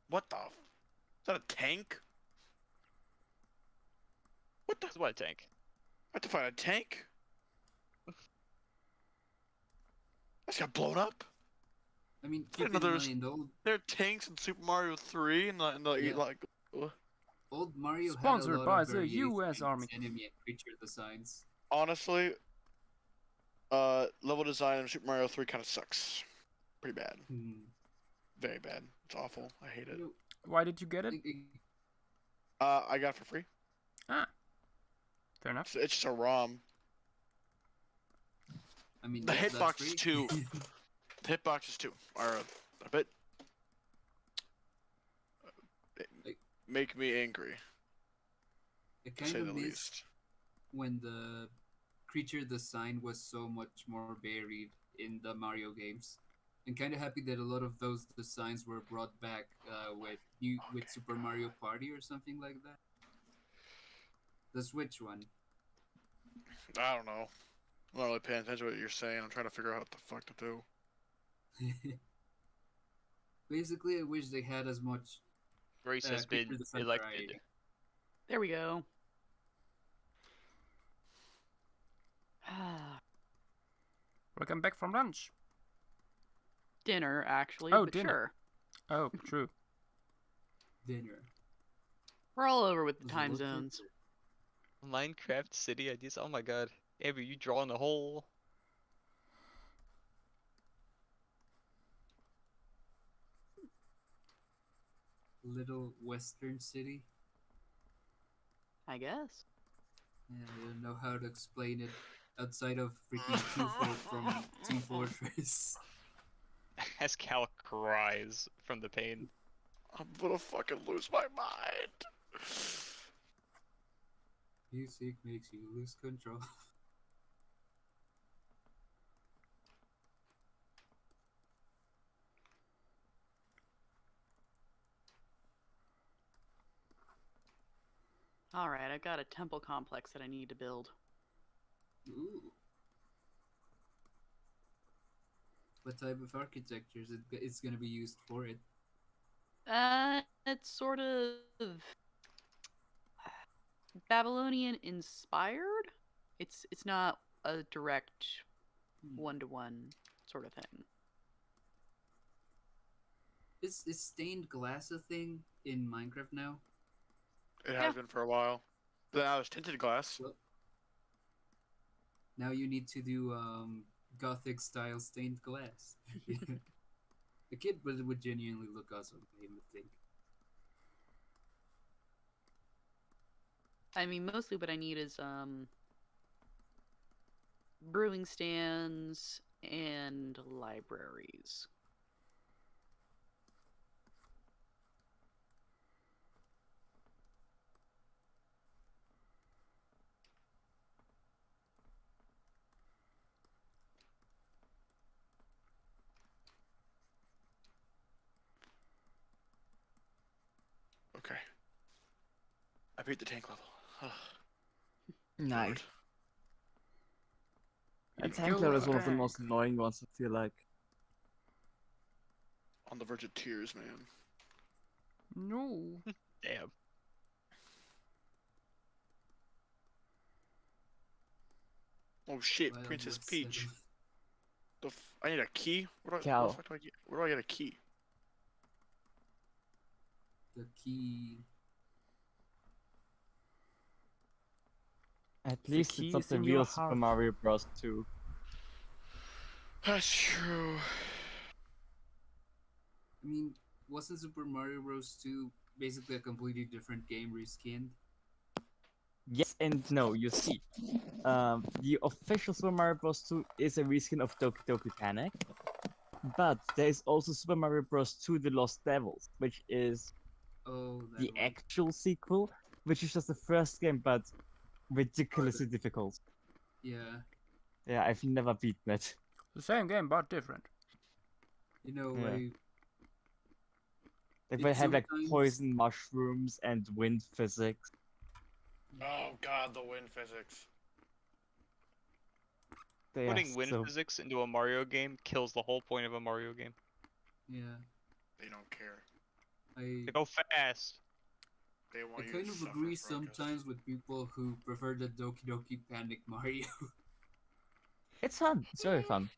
What the Is that a tank? What the? What a tank? I have to find a tank? That's got blown up? I mean, I didn't know there are tanks in Super Mario 3 and like old Mario Sponsored had a lot by of the variations US in Army. enemy and creature designs. honestly, level design in Super Mario 3 kind of sucks. Pretty bad. Very bad. It's awful. I hate it. Why did you get it? I got it for free. Ah, fair enough. It's just a ROM. I mean, the hitbox is 2. The hitbox is 2 are a bit make me angry. I To say kind the of missed least. when the creature design was so much more varied in the Mario games. I'm kind of happy that a lot of those designs were brought back with Super Mario Party or something like that. The Switch one. I don't know. I'm not really paying attention to what you're saying. I'm trying to figure out what the fuck to do. Basically, I wish they had as much. Grace has creature been design elected. variety. There we go. Welcome back from lunch. Dinner, actually. Oh, but dinner. Sure. Oh, true. Dinner. We're all over with the Was time looked zones. Minecraft city ideas. Oh my god. Abby, you drawing a hole? Little western city. I guess. Yeah, I don't know how to explain it outside of freaking from Team Fortress. As Cal cries from the pain. I'm gonna fucking lose my mind. Music makes you lose control. Alright, I've got a temple complex that I need to build. Ooh. What type of architecture is it's gonna be used for it? It's sort of Babylonian inspired. It's not a direct one-to-one sort of thing. Is stained glass a thing in Minecraft now? It has been for a while. But now there's tinted glass. Well, now you need to do gothic style stained glass. The kid would genuinely look awesome, I would think. I mean, mostly what I need is brewing stands and libraries. Okay. I beat the tank level. Nice. You And tank killed level is the one of the tank. most annoying ones, I feel like. On the verge of tears, man. No. Damn. Oh shit, Wild Princess West Peach. 7. I need a key? Where the Cow. fuck do I get? Where do I get a key? The key. At The least key it's not is the in your real Super heart. Mario Bros. 2. That's true. I mean, wasn't Super Mario Bros. 2 basically a completely different game reskinned? Yes and no, you see. The official Super Mario Bros. 2 is a reskin of Doki Doki Panic. But there is also Super Mario Bros. 2 The Lost Levels, which is Oh, that the one. actual sequel, which is just the first game, but ridiculously difficult. Yeah. Yeah, I've never beaten it. The same game, but different. You know, Yeah. I Like It they have like sometimes- poison mushrooms and wind physics. Oh god, the wind physics. They Putting are wind so... physics into a Mario game kills the whole point of a Mario game. yeah, They don't care. I They go fast. They I want you kind to of suffer agree focus. sometimes with people who prefer the Doki Doki Panic Mario. It's fun. It's very fun.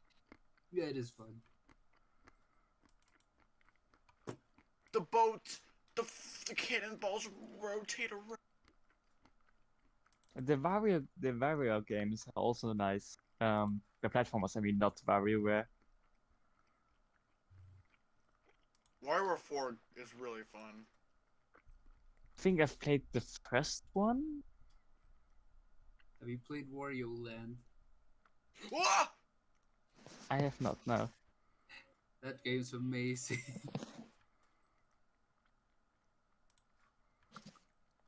Yeah, it is fun. The boat, the cannonballs rotate around. The Wario games are also nice. The platformers, I mean, not WarioWare. WarioWare 4 is really fun. I think I've played the first one. Have you played Wario Land? Ah! I have not, no. That game's amazing.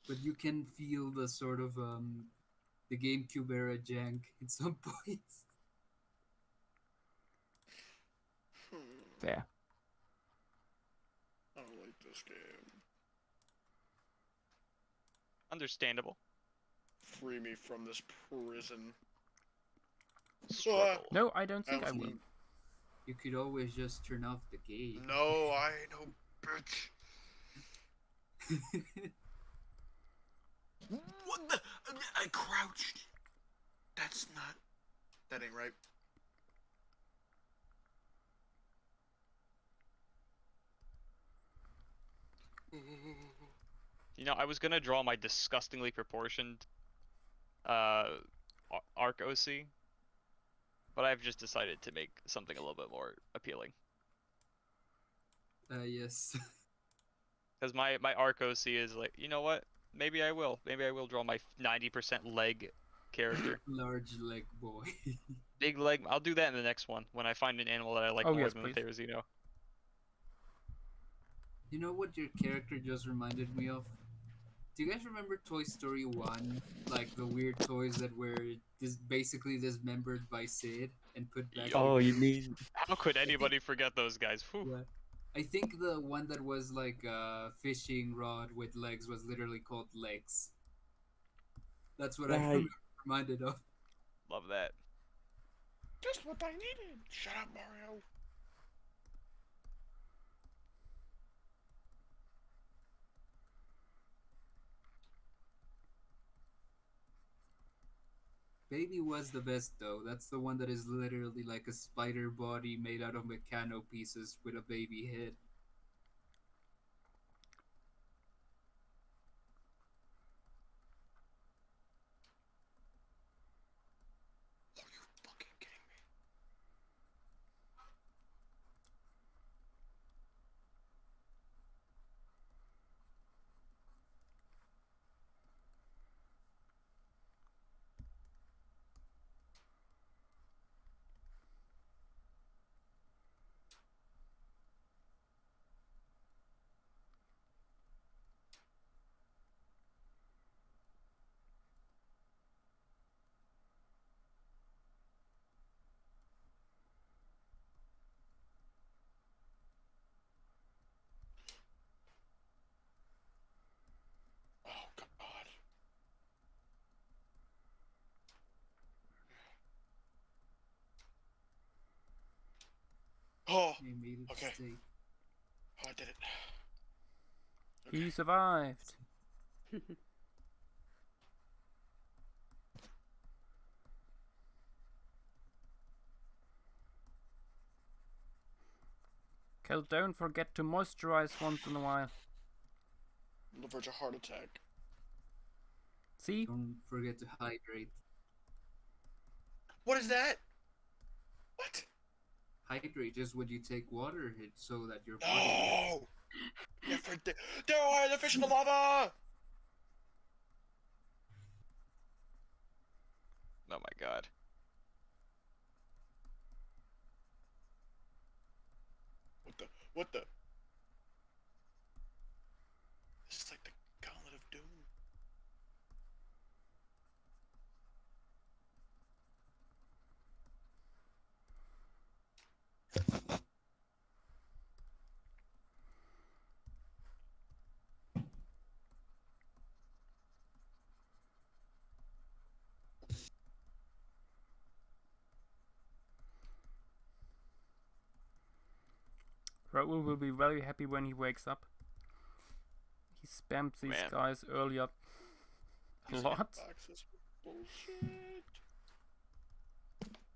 But you can feel the sort of the GameCube era jank at some points. There. I don't like this game. Understandable. Free me from this prison. Struggle. No, I don't think I Absolute- will. You could always just turn off the game. No, I ain't no bitch. What the? I crouched. That's not. That ain't right. You know, I was gonna draw my disgustingly proportioned arc OC, but I've just decided to make something a little bit more appealing. Yes. Because my arc OC is like, you know what? Maybe I will. Maybe I will draw my 90% leg character. Large leg boy. Big leg. I'll do that in the next one when I find an animal that I like Oh, more yes, than please. the Therizino. You know what your character just reminded me of? Do you guys remember Toy Story 1? Like the weird toys that were basically dismembered by Sid and put back Oh, you together? mean... How could anybody forget those guys? Whew. Yeah. I think the one that was like a fishing rod with legs was literally called Legs. That's what I Right. reminded of. Love that. Just what I needed. Shut up, Mario. Baby was the best though. That's the one that is literally like a spider body made out of mechano pieces with a baby head. Oh God. Oh. They made it Okay. stay. Oh, I did it. He survived. Kel, don't forget to moisturize once in a while. On the verge of heart attack. See? Don't forget to hydrate. What is that? What? Hydrate is when you take water hit so that your No! There are the fish in the lava! Oh my god. What the? This is like the Gauntlet of Doom. Raoul will be very happy when he wakes up. He spammed these Man. guys earlier a These lot. hitboxes were bullshit.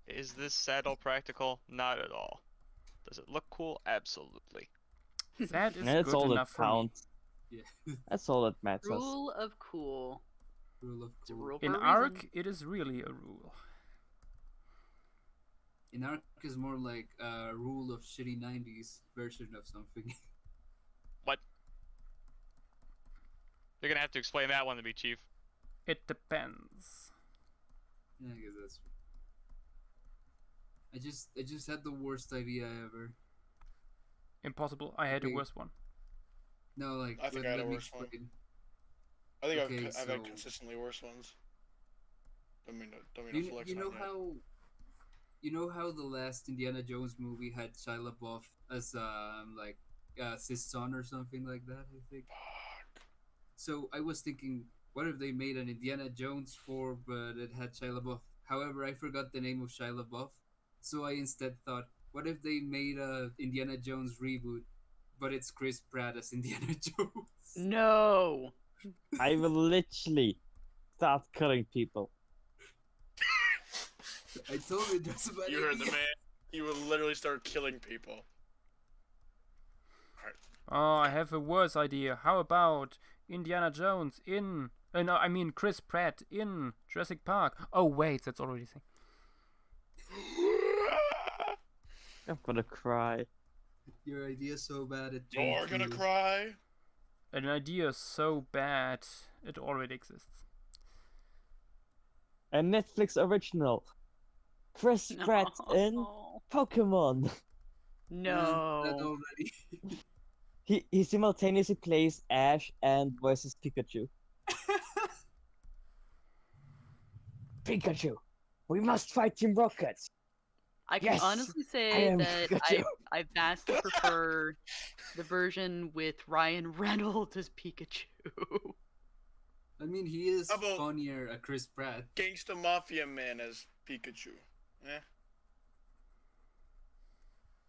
Is this saddle practical? Not at all. Does it look cool? Absolutely. That is And that's good all that enough for me. counts. Yeah. That's all that matters. Rule of cool. Rule of It's a cool. rule for In a Ark, reason. it is really a rule. In Ark is more like a rule of shitty 90s version of something. What? You're gonna have to explain that one to me, Chief. It depends. Yeah, I guess that's. I just had the worst idea ever. Impossible. I had a Okay. worse one. No, like I think I had a let me worse one. explain. I think Okay, I've had so- consistently worse ones. Don't mean to You, flex you know on how, you know how the last Indiana Jones movie had Shia LaBeouf as like his son or something like that. I think. Fuck. So I was thinking, what if they made an Indiana Jones 4, but it had Shia LaBeouf? However, I forgot the name of Shia LaBeouf, so I instead thought, what if they made a Indiana Jones reboot, but it's Chris Pratt as Indiana Jones? No. I will literally start killing people. I told you that's about You heard the man. You will literally start killing people. Alright. Oh, I have a worse idea. How about Indiana Jones in... no, I mean Chris Pratt in Jurassic Park. Oh, wait, that's already a thing. I'm gonna cry. Your idea's so bad it You're changed gonna you. cry. An idea so bad, it already exists. A Netflix original. Chris Pratt in Pokemon. No. That already. He simultaneously plays Ash and voices Pikachu. Pikachu, we must fight Team Rocket. I can Yes, honestly I say am that Pikachu. I vastly prefer the version with Ryan Reynolds as Pikachu. I mean, he is How about- funnier at Chris Pratt. Gangsta Mafia Man as Pikachu. Eh?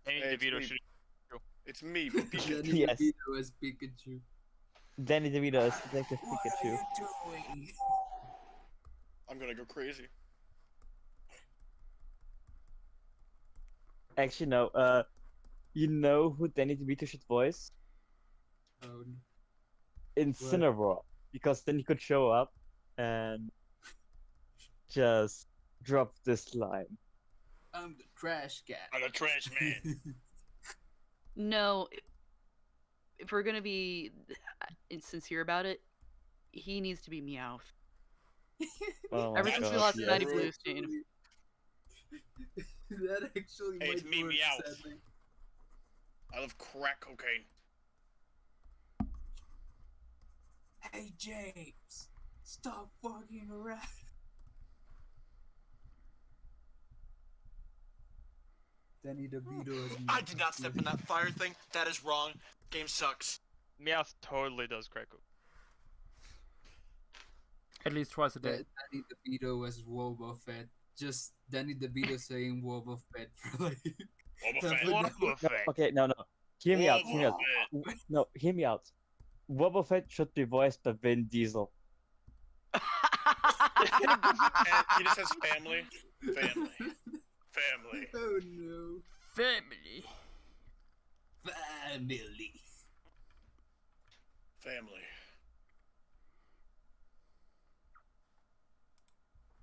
Danny Hey, it's DeVito me. should. It's me, Pikachu. Danny Yes. DeVito as Pikachu. Danny DeVito is Detective Pikachu. doing? I'm gonna go crazy. Actually, no. You know who Danny DeVito should voice? Oh, Incineroar, because then he could show up and just drop this line. I'm the trash cat. I'm a trash man. No, if we're gonna be sincere about it, he needs to be Meowth. Oh my Ever since we God, lost the yes. Mighty Blue Stain. That actually Hey, it's might me, work, Meowth. sadly. I love crack cocaine. Hey James, stop fucking around. Danny DeVito is. I did not step in that fire thing. That is wrong. Game sucks. Meowth totally does crack cocaine. At least twice a day. Danny DeVito as Boba Fett. Just Danny DeVito saying Boba Fett for like. Boba Fett. Okay, no. Hear me out. Boba Hear me out. Fett. No, hear me out. Boba Fett should be voiced by Vin Diesel. And he just says family. Family. Family. Oh no. Family. Family. Family.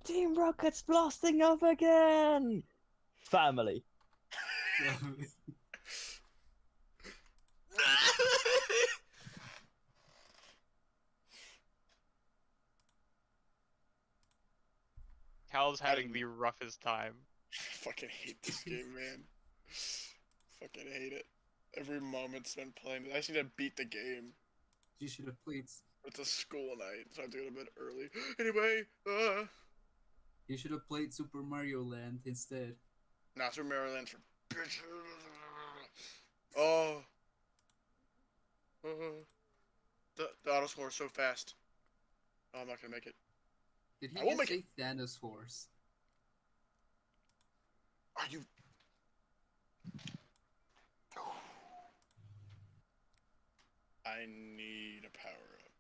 Team Rocket's blasting off again! Family. Cal's having the roughest time. Fucking hate this game, man. Fucking hate it. Every moment spent playing it. I just need to beat the game. You should have played. It's a school night, so I have to go to bed early. Anyway, You should have played Super Mario Land instead. not from Maryland for bitches. Oh. The auto score is so fast. Oh, I'm not gonna make it. Did he I won't just make say Thanos horse? Are you? I need a power up.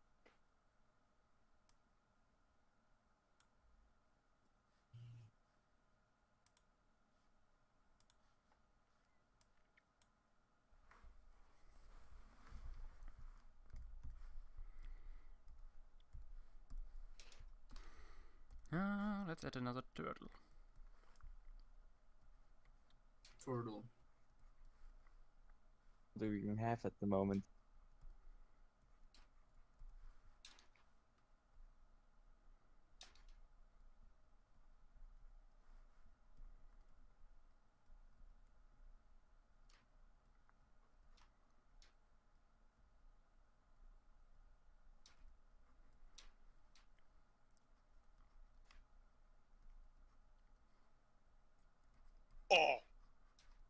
Let's add another turtle. Turtle. What do we even have at the moment? Oh,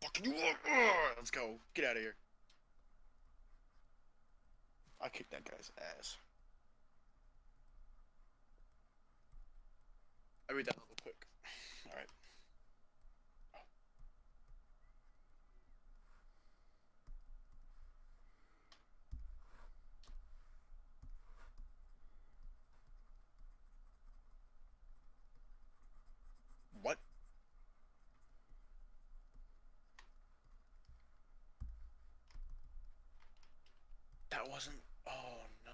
fucking you! Let's go. Get out of here. I kicked that guy's ass. I read that level quick. All right. What? That wasn't. Oh no.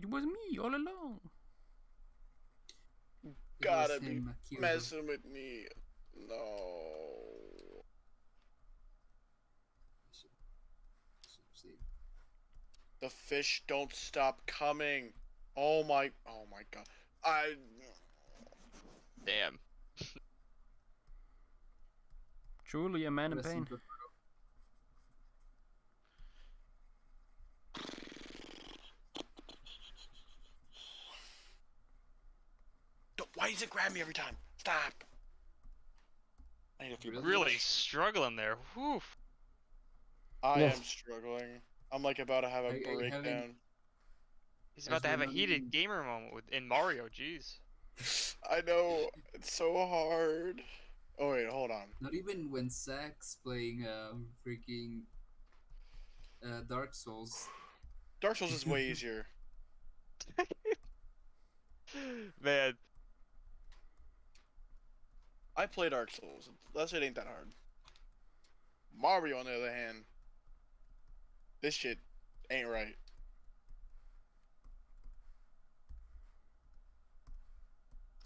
It was me all along. Gotta be him, Akira. messing with me. No. The fish don't stop coming. Oh my god. Damn. Truly a man in Rest pain. peace. Why does it grab me every time? Stop. I need a few Really? Really struggling there. Whew. I Yes. am struggling. I'm like about to have a Are you having- breakdown. He's about to As have a we're not heated even- gamer moment in Mario. Jeez. I know. It's so hard. Oh wait, hold on. Not even when Zack's playing freaking Dark Souls. Dark Souls is way easier. Man. I played Dark Souls. That shit ain't that hard. Mario, on the other hand, this shit ain't right.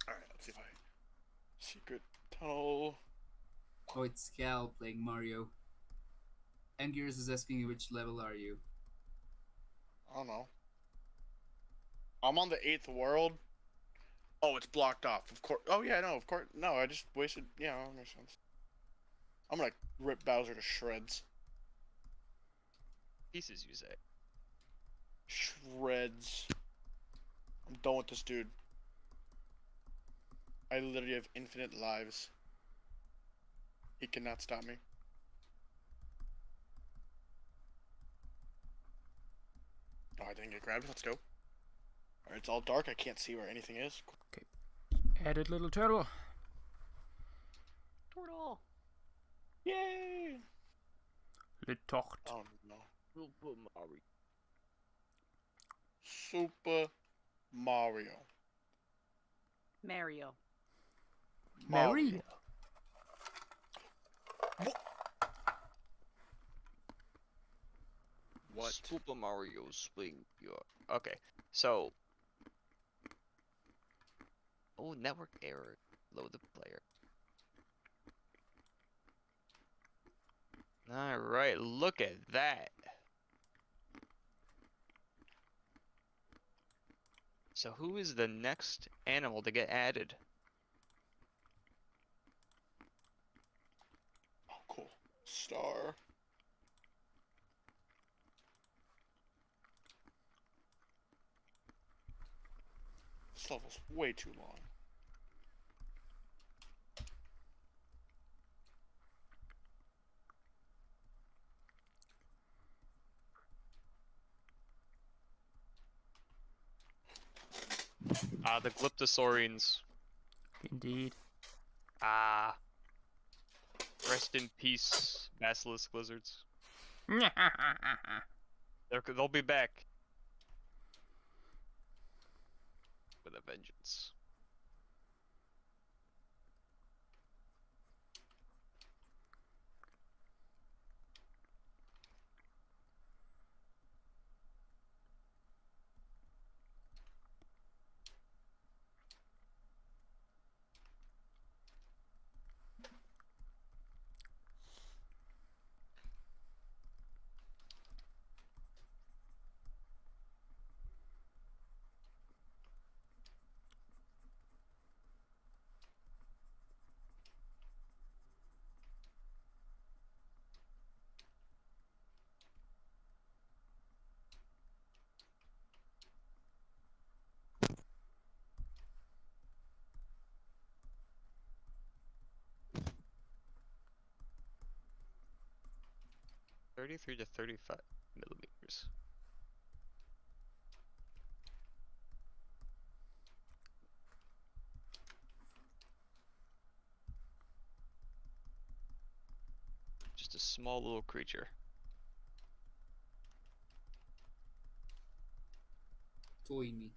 Alright, let's see if I... Secret tunnel... Oh, it's Cal playing Mario. Angiers is asking you which level are you? I don't know. I'm on the 8th world. Oh, it's blocked off. Of course. Oh, yeah, no, of course. No, I just wasted... Yeah, that makes sense. I'm gonna rip Bowser to shreds. Pieces, you say? Shreds. I'm done with this dude. I literally have infinite lives. He cannot stop me. Oh, I didn't get grabbed. Let's go. Alright, it's all dark. I can't see where anything is. Added little turtle. Turtle. Yay! Le Tocht. Oh no. Super Mario. Super Mario. Mario. Mario. What? Super Mario Swing. Okay, so. Oh, network error. Load the player. Alright, look at that. So who is the next animal to get added? Oh, cool. Star. This level's way too long. The Glyptosaurians. Indeed. Ah. Rest in peace, basilisk lizards. They'll be back. With a vengeance. .33 to 35 millimeters. Just a small little creature. Toy me.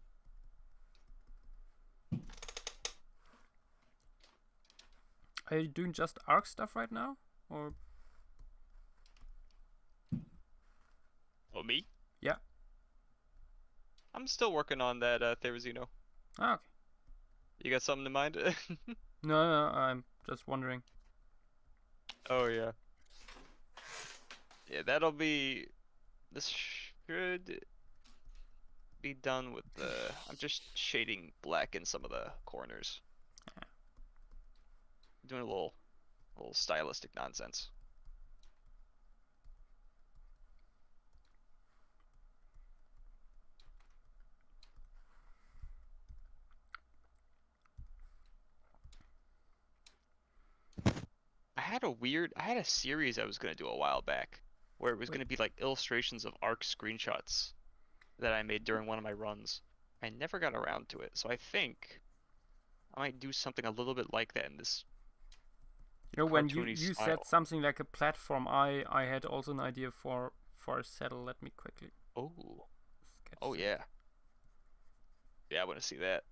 Are you doing just ARC stuff right now? Or Oh, me? Yeah. I'm still working on that Therizino. ah, okay. You got something in mind? No, I'm just wondering. Oh yeah. Yeah, that'll be. This should be done with the. I'm just shading black in some of the corners. Doing a little stylistic nonsense. I had a series I was gonna do a while back, where it was gonna be like illustrations of ARC screenshots that I made during one of my runs. I never got around to it, so I think I might do something a little bit like that in this. You know, when you cartoony said style. something like a platform, I had also an idea for a saddle. Let me quickly Oh. sketch Oh that. yeah. Yeah, I want to see that.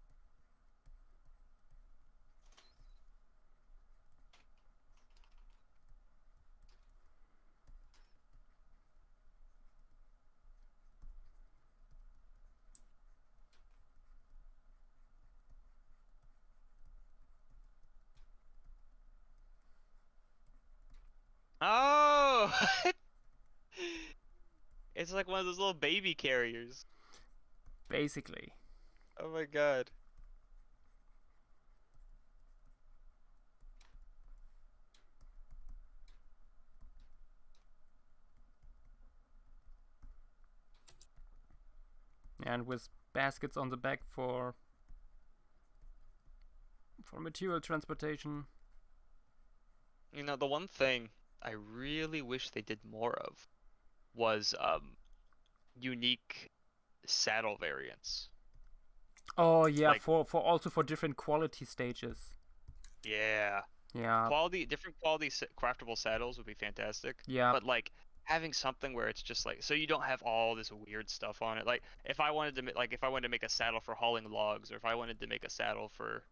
What? It's like one of those little baby carriers. Basically. Oh my god. And with baskets on the back for material transportation. You know, the one thing I really wish they did more of was unique saddle variants. Oh yeah, Like- for also for different quality stages. Yeah. Yeah. Different quality craftable saddles would be fantastic. Yeah. But like having something where it's just like, so you don't have all this weird stuff on it. Like if I wanted to make a saddle for hauling logs, or if I wanted to make a saddle for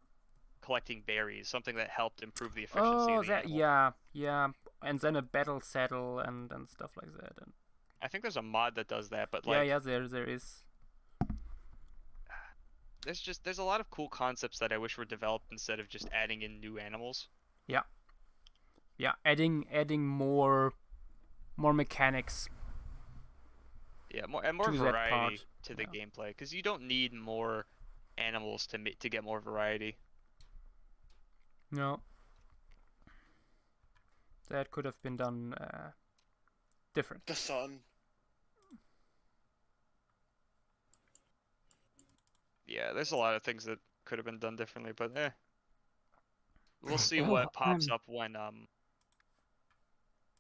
collecting berries, something that helped improve the efficiency Oh, of the that animal. yeah, and then a battle saddle and stuff like that. And I think there's a mod that does that, but like yeah, there is. there's a lot of cool concepts that I wish were developed instead of just adding in new animals. Yeah, adding more mechanics. Yeah, more To that variety part, to the yeah. gameplay, because you don't need more animals to get more variety. No. That could have been done different. The sun. Yeah, there's a lot of things that could have been done differently, but we'll see Well, what pops I'm- up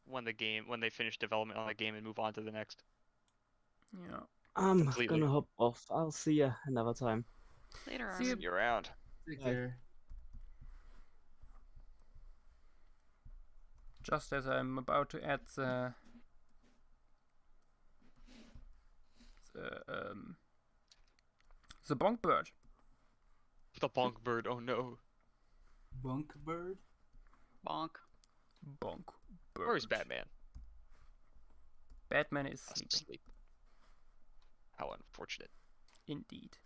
when they finish development on the game and move on to the next. Yeah. I'm Completely. gonna hop off. I'll see you another time. Later See on. you. You're around. Take Bye. care. Just as I'm about to add the bonk bird. The bonk bird. Oh no. Bunk bird? Bonk. Bonk bird. Where's Batman? Batman is sleeping. Asleep. How unfortunate. Indeed.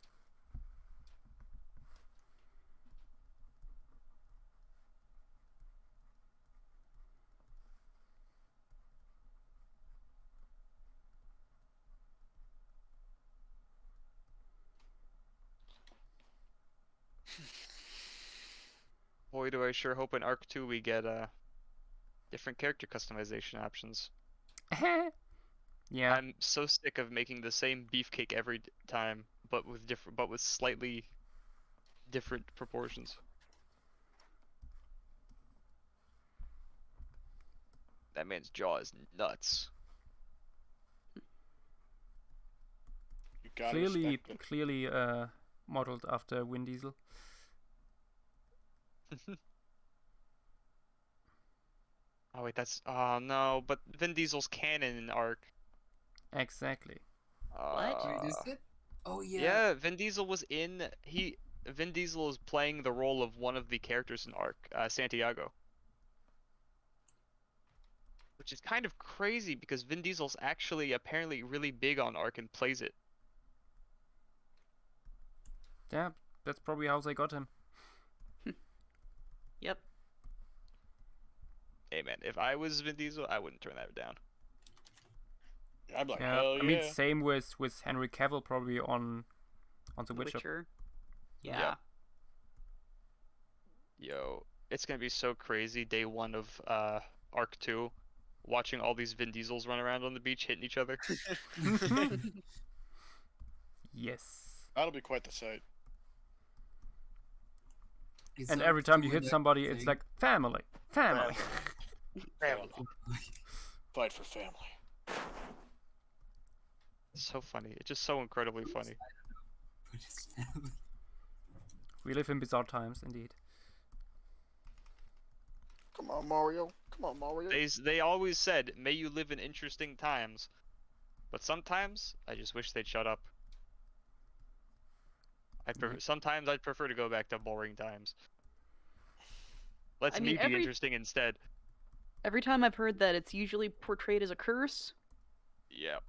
Boy, do I sure hope in Arc 2 we get different character customization options. Yeah. I'm so sick of making the same beefcake every time, but with slightly different proportions. That man's jaw is nuts. You gotta respect it. Clearly modeled after Vin Diesel. Oh wait, oh no, but Vin Diesel's canon in Arc. Exactly. What? Wait, is it? Oh yeah. Yeah, Vin Diesel Vin Diesel is playing the role of one of the characters in Arc, Santiago. Which is kind of crazy because Vin Diesel's actually apparently really big on Arc and plays it. Yeah, that's probably how they got him. Yep. Hey man, if I was Vin Diesel, I wouldn't turn that down. I'm like, Yeah, hell I yeah. mean, same with Henry Cavill probably on The Witcher. Witcher. Yep. Yeah. Yo, it's gonna be so crazy day one of Arc 2, watching all these Vin Diesels run around on the beach hitting each other. Yes. That'll be quite the sight. Is And Arc every time 2 you hit an somebody, actual it's thing? like family. Family. Fight for family. It's so funny. It's just so incredibly funny. But it's family. We live in bizarre times, indeed. Come on, Mario. Come on, Mario. They always said, "May you live in interesting times," but sometimes I just wish they'd shut up. Sometimes I'd prefer to go back to boring times. Let's I mean, me be interesting instead. Every time I've heard that, it's usually portrayed as a curse. Yep.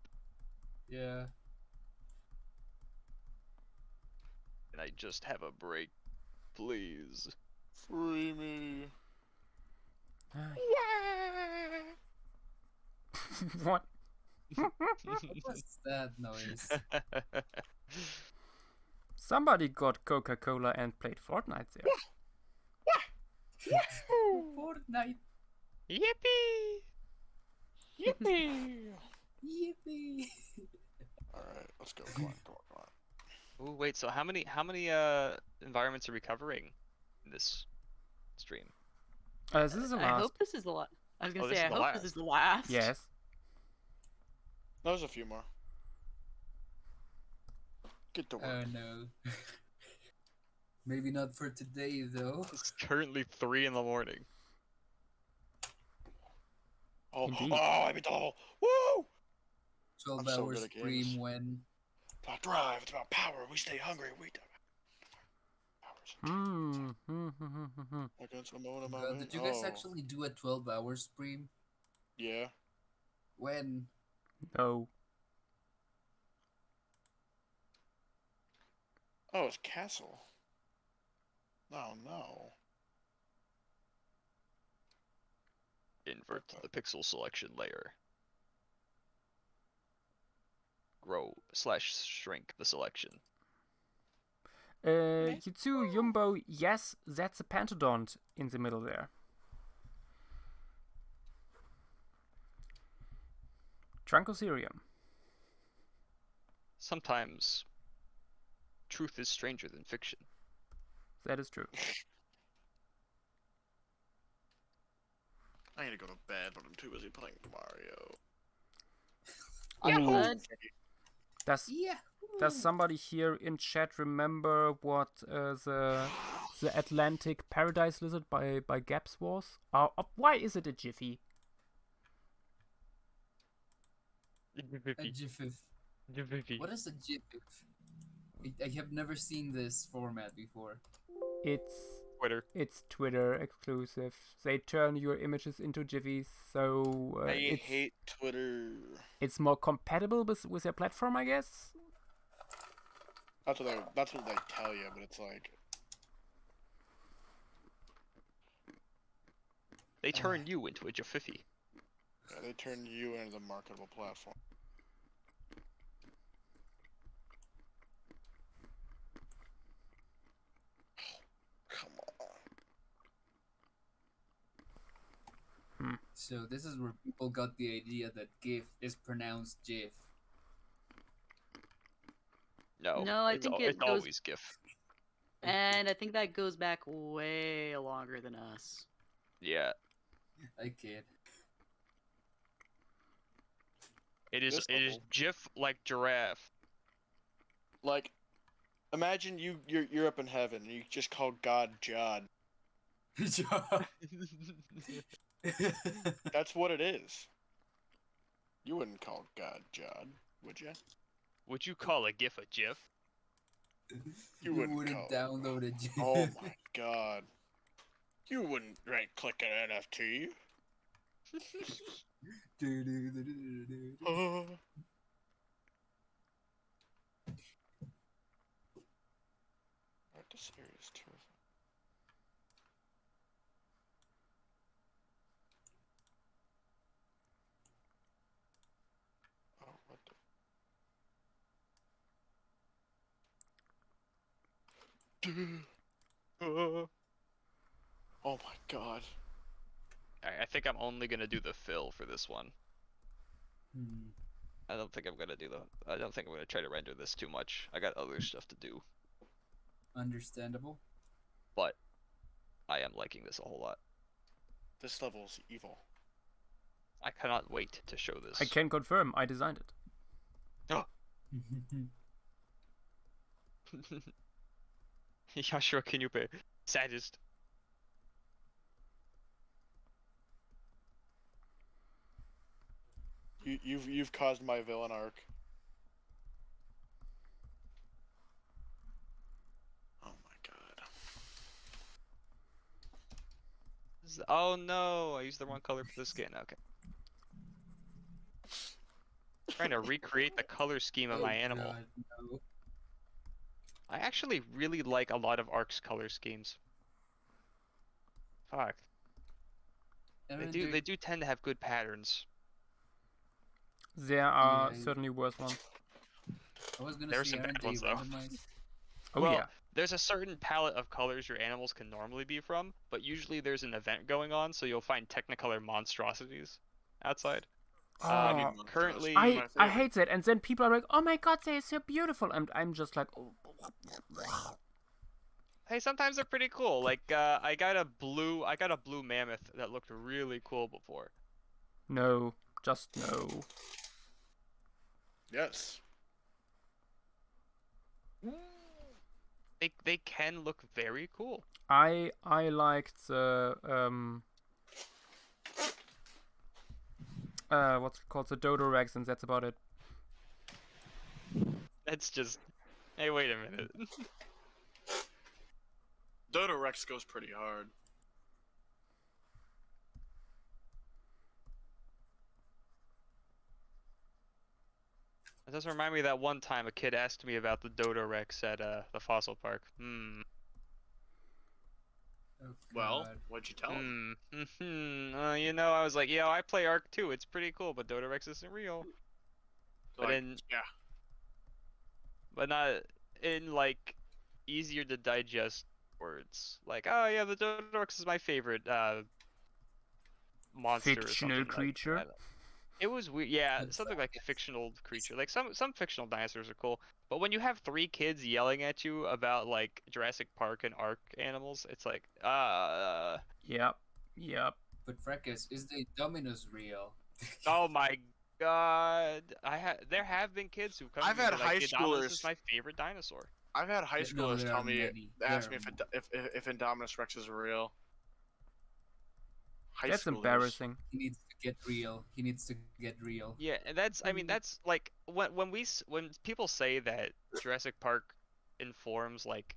Yeah. And I just have a break, please. Free me. What? What's that noise? Somebody got Coca-Cola and played Fortnite there. Fortnite. Yippee! Yippee! Yippee! Alright, let's go. Come on. Ooh, wait. So how many environments are we covering in this stream? This is the I last. hope this is the last. I was gonna Oh, this say, I is the hope last. this is the last. Yes. There's a few more. Get to work. Oh no. Maybe not for today though. It's currently 3 in the morning. Oh, Indeed. I beat the level. Woo! 12 I'm so hours good at stream games. when. It's about drive. It's about power. We stay hungry. We do. Against a moment of my Did you guys oh. actually do a 12-hour stream? Yeah. When? No. Oh, it's castle. Oh no. Invert the pixel selection layer. Grow/shrink the selection. Yutsu Yumbo, yes, that's a pantodont in the middle there. Truncoserium. Sometimes truth is stranger than fiction. That is true. I need to go to bed, but I'm too busy playing Mario. Yeah, Does somebody here in chat remember what the Atlantic Paradise Lizard by Gaps was? Why is it a Jiffy? A GIF. What is a GIF? I have never seen this format before. It's Twitter. It's Twitter exclusive. They turn your images into GIFs, so I it's, hate Twitter. It's more compatible with their platform, I guess. That's what they tell you, but it's like They turn you into a Jaffifi. yeah, they turn you into the marketable platform. Come on. So this is where people got the idea that GIF is pronounced GIF. No, No, I it's, think it's it goes- always GIF. And I think that goes back way longer than us. Yeah, I kid. it is. This It is level. GIF like giraffe. Like, imagine you're up in heaven and you just call God Jod. That's what it is. You wouldn't call God Jod, would you? Would you call a GIF a GIF? You wouldn't call it. download a GIF. Oh my god. You wouldn't right-click an NFT. Right, this area is terrifying. Oh, what the? Oh my god. I think I'm only gonna do the fill for this one. Hmm. I don't think I'm gonna try to render this too much. I got other stuff to do, Understandable. but I am liking this a whole lot. This level's evil. I cannot wait to show this. I can confirm, I designed it. Yashua, can you be saddest? You've caused my villain arc. Oh my god. Oh no, I used the wrong color for the skin. Okay. Trying to recreate the color scheme of my animal. God, no. I actually really like a lot of Ark's color schemes. Fuck. I They mean, do they're- they do tend to have good patterns. There are Yeah, certainly worse ones. I was gonna There's say, some aren't bad they ones, though. randomized? Oh well, yeah. there's a certain palette of colors your animals can normally be from, but usually there's an event going on, so you'll find Technicolor monstrosities outside. I need Oh, monstrosities. Currently, I my I favorite. hate that. And then people are like, "Oh my god, they're so beautiful," and I'm just like, oh. hey, sometimes they're pretty cool. Like, I got a blue mammoth that looked really cool before. No, just no. Yes. They can look very cool. I liked the what's it called, the Dodo Rex, and that's about it. That's just. Hey, wait a minute. Dodo Rex goes pretty hard. It does remind me of that one time a kid asked me about the Dodo Rex at the fossil park. Oh, Well, God. what'd you tell him? You know, I was like, I play Ark too. It's pretty cool, but Dodo Rex isn't real. But Like, yeah. but not in like easier to digest words. Like, oh yeah, the Dodo Rex is my favorite monster Fictional or something. creature. Like, it was weird. Yeah, That's something like a fictional creature. Like some fictional dinosaurs are cool, but when you have 3 kids yelling at you about like Jurassic Park and Ark animals, it's like, Yep. But Freckles, is the Dominus real? oh my god. There have been kids who come I've to me had and be like, high "The Indominus is schoolers- my favorite dinosaur." I've had high No, schoolers there tell are me, many. ask There me are if Indominus Rex is real. High That's schoolers. embarrassing. He needs to get real. He needs to get real. Yeah, and that's that's like when people say that Jurassic Park informs like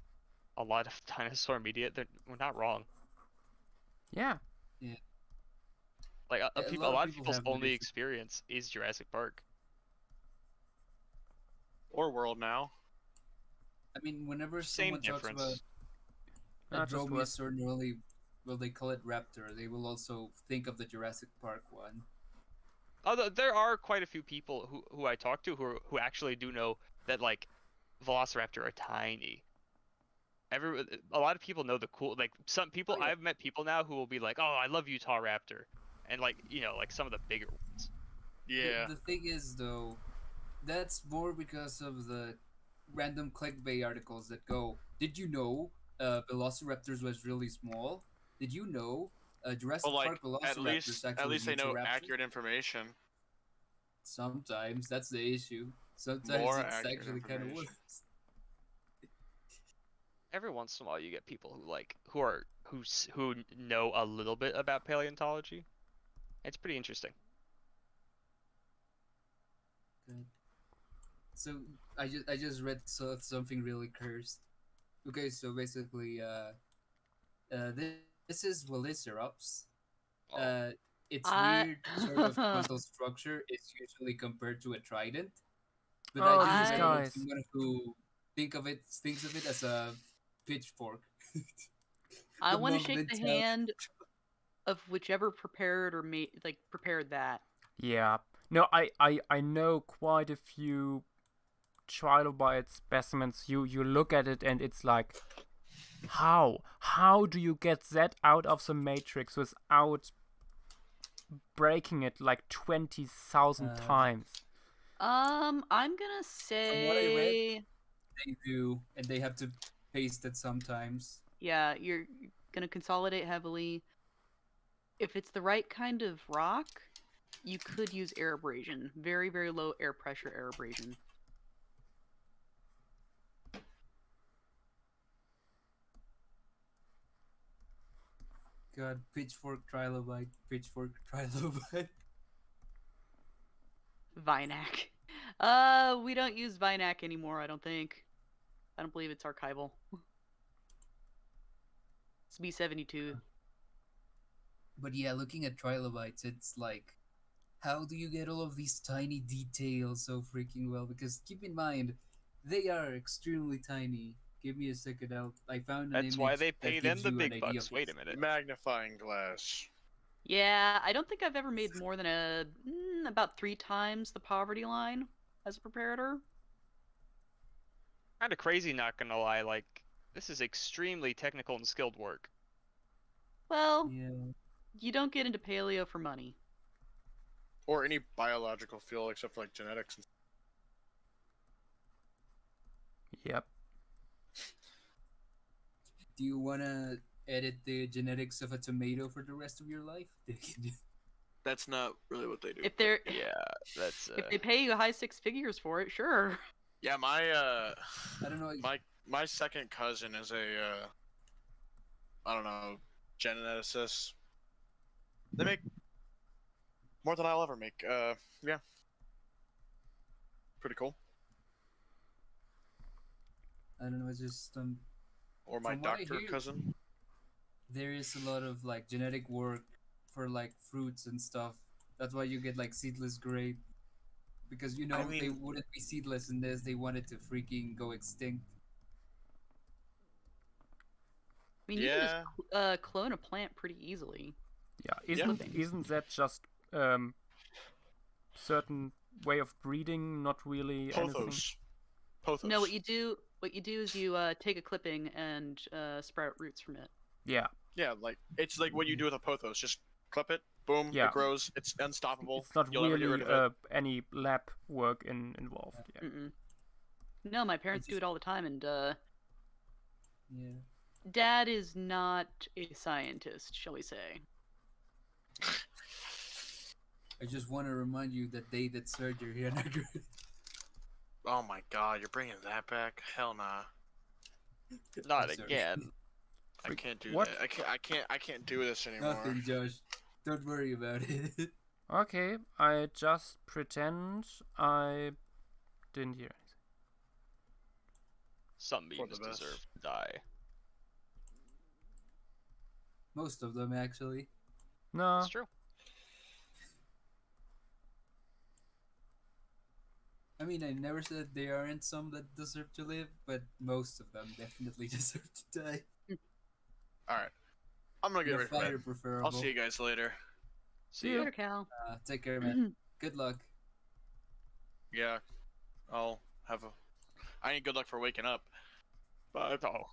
a lot of dinosaur media, we're not wrong. Yeah. Like A a lot of lot of people people's have that only issue. experience is Jurassic Park. Or World now. I mean, whenever Same someone talks about difference. a Not just worse. dromaeosaur, normally, well, they call it raptor. They will also think of the Jurassic Park one. Although there are quite a few people who I talk to who actually do know that like Velociraptor are tiny. A lot of people know the cool, like some people. Oh, yeah. I've met people now who will be like, "Oh, I love Utah Raptor," and like like some of the bigger ones. Yeah. The thing is, though, that's more because of the random clickbait articles that go, "Did you know Velociraptors was really small? Did you know Jurassic But like, Park Velociraptors at actually least they know Utahraptor?" accurate information. Sometimes that's the issue. Sometimes More it's accurate actually kind of information. worse. Every once in a while, you get people who know a little bit about paleontology. It's pretty interesting. So I just read something really cursed. Okay, so basically, this is Velociraptor. Oh. Its I- weird sort of muscle structure is usually compared to a trident, but Oh, I just these know guys. someone who thinks of it as a pitchfork. I The want to shake the momentum. hand of whichever prepared or prepared that. Yeah. No, I know quite a few trilobite specimens. You look at it and it's like, how do you get that out of the matrix without breaking it like 20,000 times? I'm gonna From what I read, say, they do, and they have to paste it sometimes. yeah, you're gonna consolidate heavily. If it's the right kind of rock, you could use air abrasion. Very, very low air pressure air abrasion. God, pitchfork trilobite, Vinac. We don't use Vinac anymore, I don't think. I don't believe it's archival. It's B72. But yeah, looking at trilobites, it's like, how do you get all of these tiny details so freaking well? Because keep in mind, they are extremely tiny. Give me a second, I found an That's image why they that pay them gives the you an big idea bucks. of Wait a it. minute. Magnifying glass. Yeah, I don't think I've ever made more than about 3 times the poverty line as a preparator. Kind of crazy, not gonna lie. Like, this is extremely technical and skilled work. Well, Yeah. you don't get into paleo for money. Or any biological field except for like genetics. Yep. Do you wanna edit the genetics of a tomato for the rest of your life? That's not really what they do. If they're Yeah, that's if they pay you high 6 figures for it, sure. Yeah, my I don't know. my second cousin is a I don't know, geneticist. They make more than I'll ever make. Yeah. Pretty cool. I don't know. It's just Or my from what I doctor hear, cousin. there is a lot of like genetic work for like fruits and stuff. That's why you get like seedless grape, because you know they mean- wouldn't be seedless unless they wanted to freaking go extinct. I mean, you Yeah. can just clone a plant pretty easily. Yeah, isn't that just certain way of breeding, not really anything? Pothos. Pothos. No, what you do is you take a clipping and sprout roots from it. Yeah, Yeah, like it's like what you do with a pothos. Just clip it, boom, Yeah. it grows. It's unstoppable. it's not You'll never get really rid of it. any lab work involved. Yeah. Mm-mm. No, my parents do it all the time, and Yeah. Dad is not a scientist, shall we say? I just want to remind you that they did surgery on a girl. Oh my god, you're bringing that back? Hell nah. not I'm sorry. again. I can't do what? that. I can't do this anymore. Nothing, Josh. Don't worry about it. Okay, I just pretend I didn't hear it. Some For memes the best. deserve to die. Most of them, actually. No, It's true. I mean, I never said there aren't some that deserve to live, but most of them definitely deserve to die. Alright. I'm gonna get The rid of fire it. preferable. I'll see you guys later. See you. Later, Cal. Take care, man. Good luck. Yeah. I'll have a... I need good luck for waking up. But... Oh.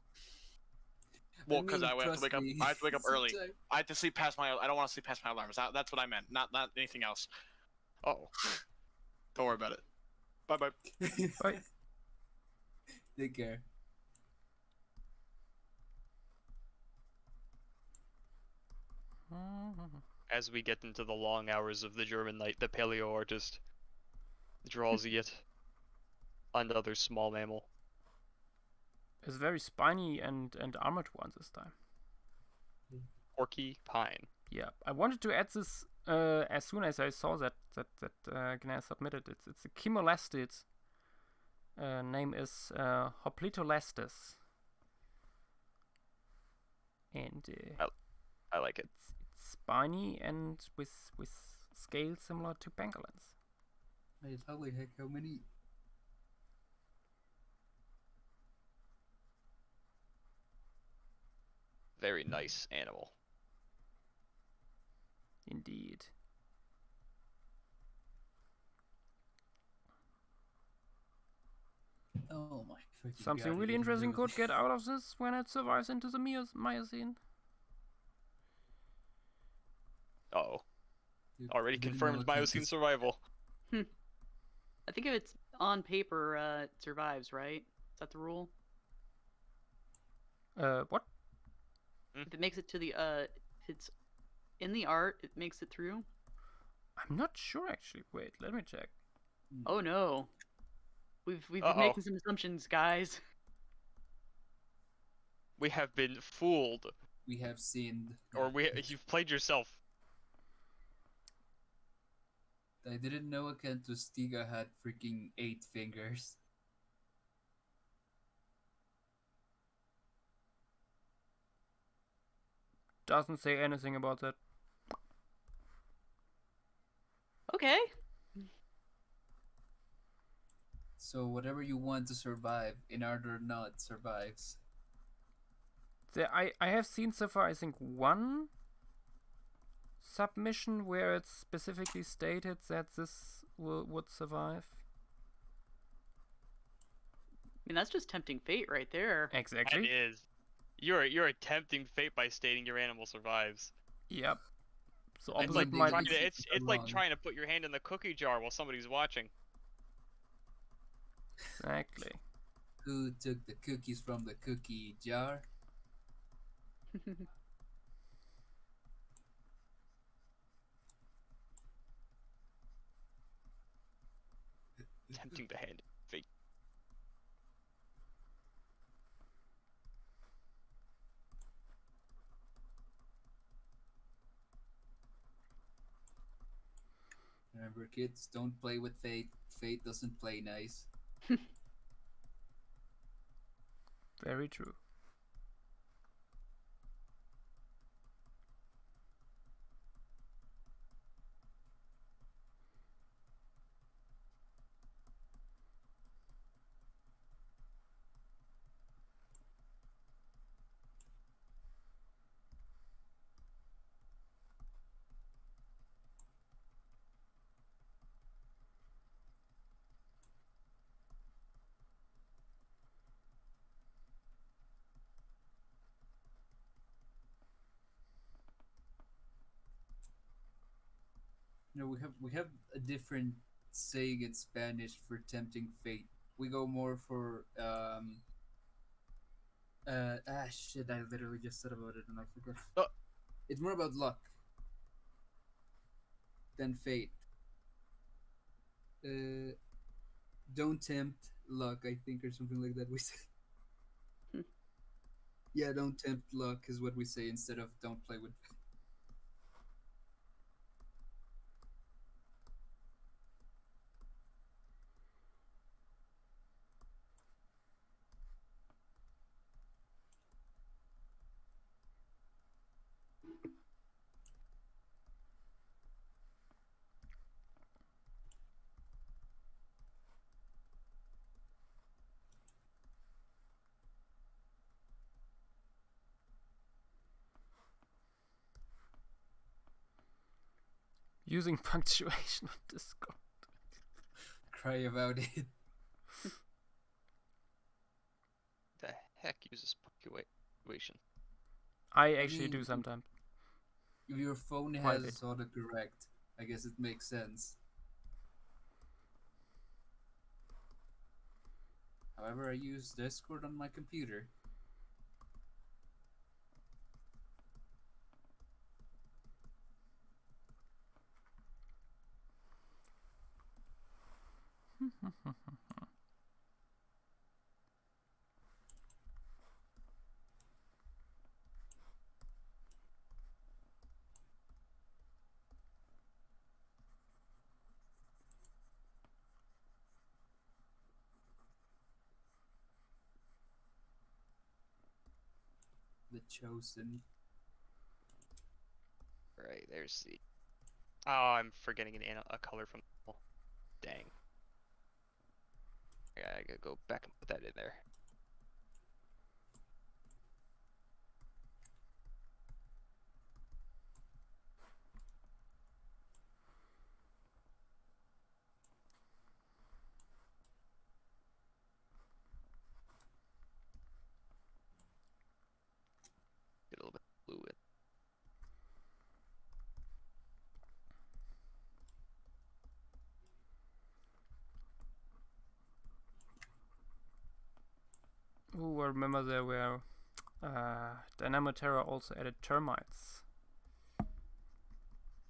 Well, because I have to trust wake up. me, I have to wake up early. sometimes- I have to sleep past my. I don't want to sleep past my alarms. That's what I meant. Not anything else. Oh. Don't worry about it. Bye bye. Bye. Take care. As we get into the long hours of the German night, the paleo artist draws yet another small mammal. It's very spiny and armored one this time. Porcupine. Yeah, I wanted to add this as soon as I saw that Gna submitted it. It's a chemolastid. Name is Hoplitolastis. And I like it. it's spiny and with scales similar to pangolins. Wait, holy heck, how many? Very nice animal. Indeed. Oh my freaking Something God, I really didn't interesting know. could get out of this when it survives into the Miocene. Uh-oh. Dude, Already I didn't confirmed know Miocene Atlantis- survival. I think if it's on paper, it survives, right? Is that the rule? What? If it makes it to the if it's in the art, it makes it through. I'm not sure actually. Wait, let me check. Oh no, we've been Uh-oh. making some assumptions, guys. We have been fooled. We have sinned. Or you've played yourself. I didn't know Acanthostega had freaking 8 fingers. Doesn't say anything about that. Okay. So whatever you want to survive, in art or not, survives. I have seen so far, I think, one submission where it's specifically stated that this would survive? I mean, that's just tempting fate right there. Exactly. It is. You're tempting fate by stating your animal survives. Yep. So I It's mean, opposite they might did be. it's like trying to put your hand in the cookie jar while somebody's watching. Exactly. Who took the cookies from the cookie jar? Tempting the hand. Fate. Remember, kids, don't play with fate. Fate doesn't play nice. Very true. You know, we have a different saying in Spanish for tempting fate. We go more for shit, I literally just said about it and I forgot. Oh. It's more about luck than fate. Don't tempt luck, I think, or something like that we say. Yeah, don't tempt luck is what we say instead of don't play with fate. Using punctuation on Discord. Cry about it. The heck uses punctuation? I actually mean, do sometimes. If your phone Quite a has autocorrect, I guess it makes sense. However, I use Discord on my computer. The Chosen. Right, there's the. Oh, I'm forgetting a color from. Oh, dang. I gotta go back and put that in there. Get a little bit of blue in. Ooh, I remember there were Dynamo Terror also added termites.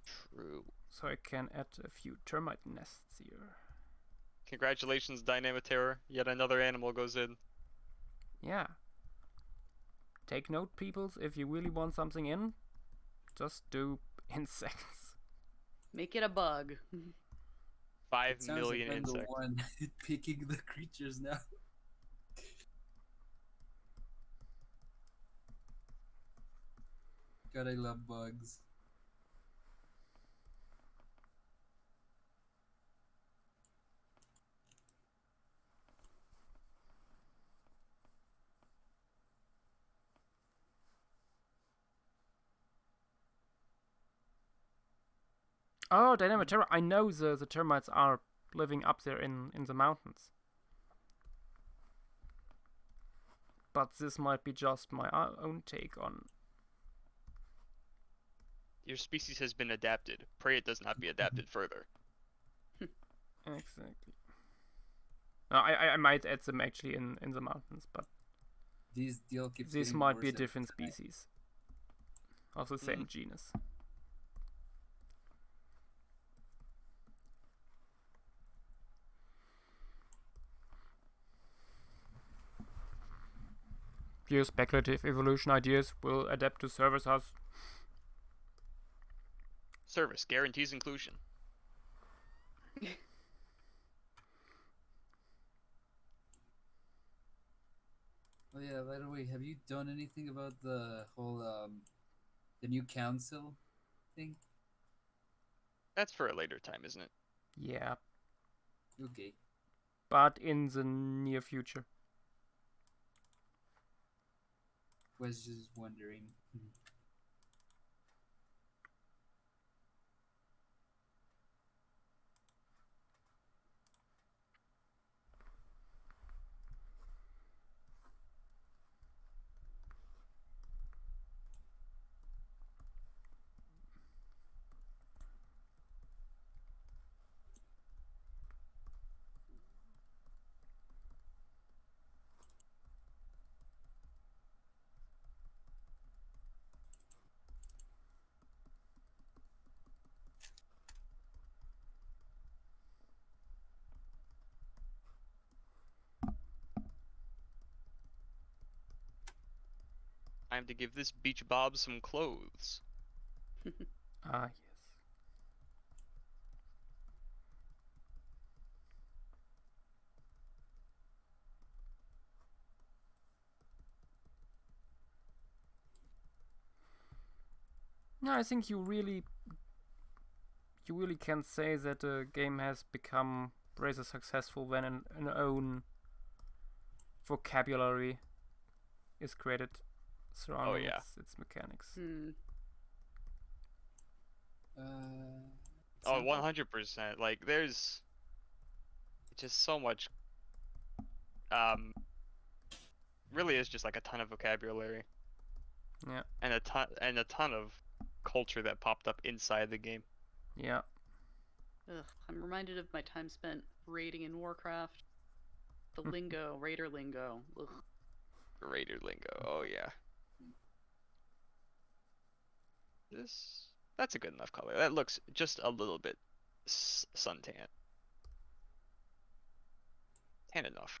True. So I can add a few termite nests here. Congratulations, Dynamoterror. Yet another animal goes in. Yeah. Take note, peoples, if you really want something in, just do insects. Make it a bug. 5 It sounds million like I'm insects. the one picking the creatures now. God, I love bugs. Oh, dynamic terror. I know the termites are living up there in the mountains. But this might be just my own take on. Your species has been adapted. Pray it does not be adapted further. Exactly. No, I might add them actually in the mountains, but This deal keeps this getting might be a worse different every time. species of the same genus. Pure speculative evolution ideas will adapt to service us. Service guarantees inclusion. Oh yeah, by the way, have you done anything about the whole the new council thing? That's for a later time, isn't it? Yeah, Okay. but in the near future. Was just wondering. I have to give this beach bob some clothes. Ah, yes. No, I think you really can say that the game has become rather successful when an own vocabulary is created surrounding its mechanics. Oh, 100%. Like, there's just so much. Really is just like a ton of vocabulary. Yeah. And a ton of culture that popped up inside the game. Yeah. Ugh, I'm reminded of my time spent raiding in Warcraft. The lingo, raider lingo. Ugh. Raider lingo. Oh yeah. That's a good enough color. That looks just a little bit suntan. Tan enough.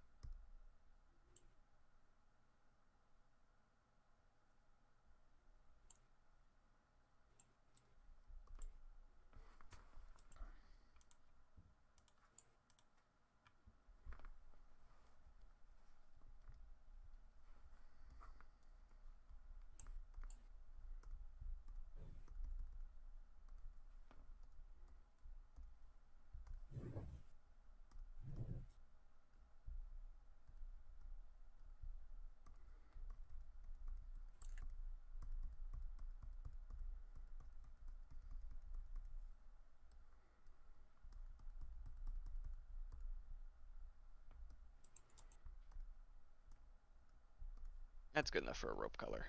That's good enough for a rope color.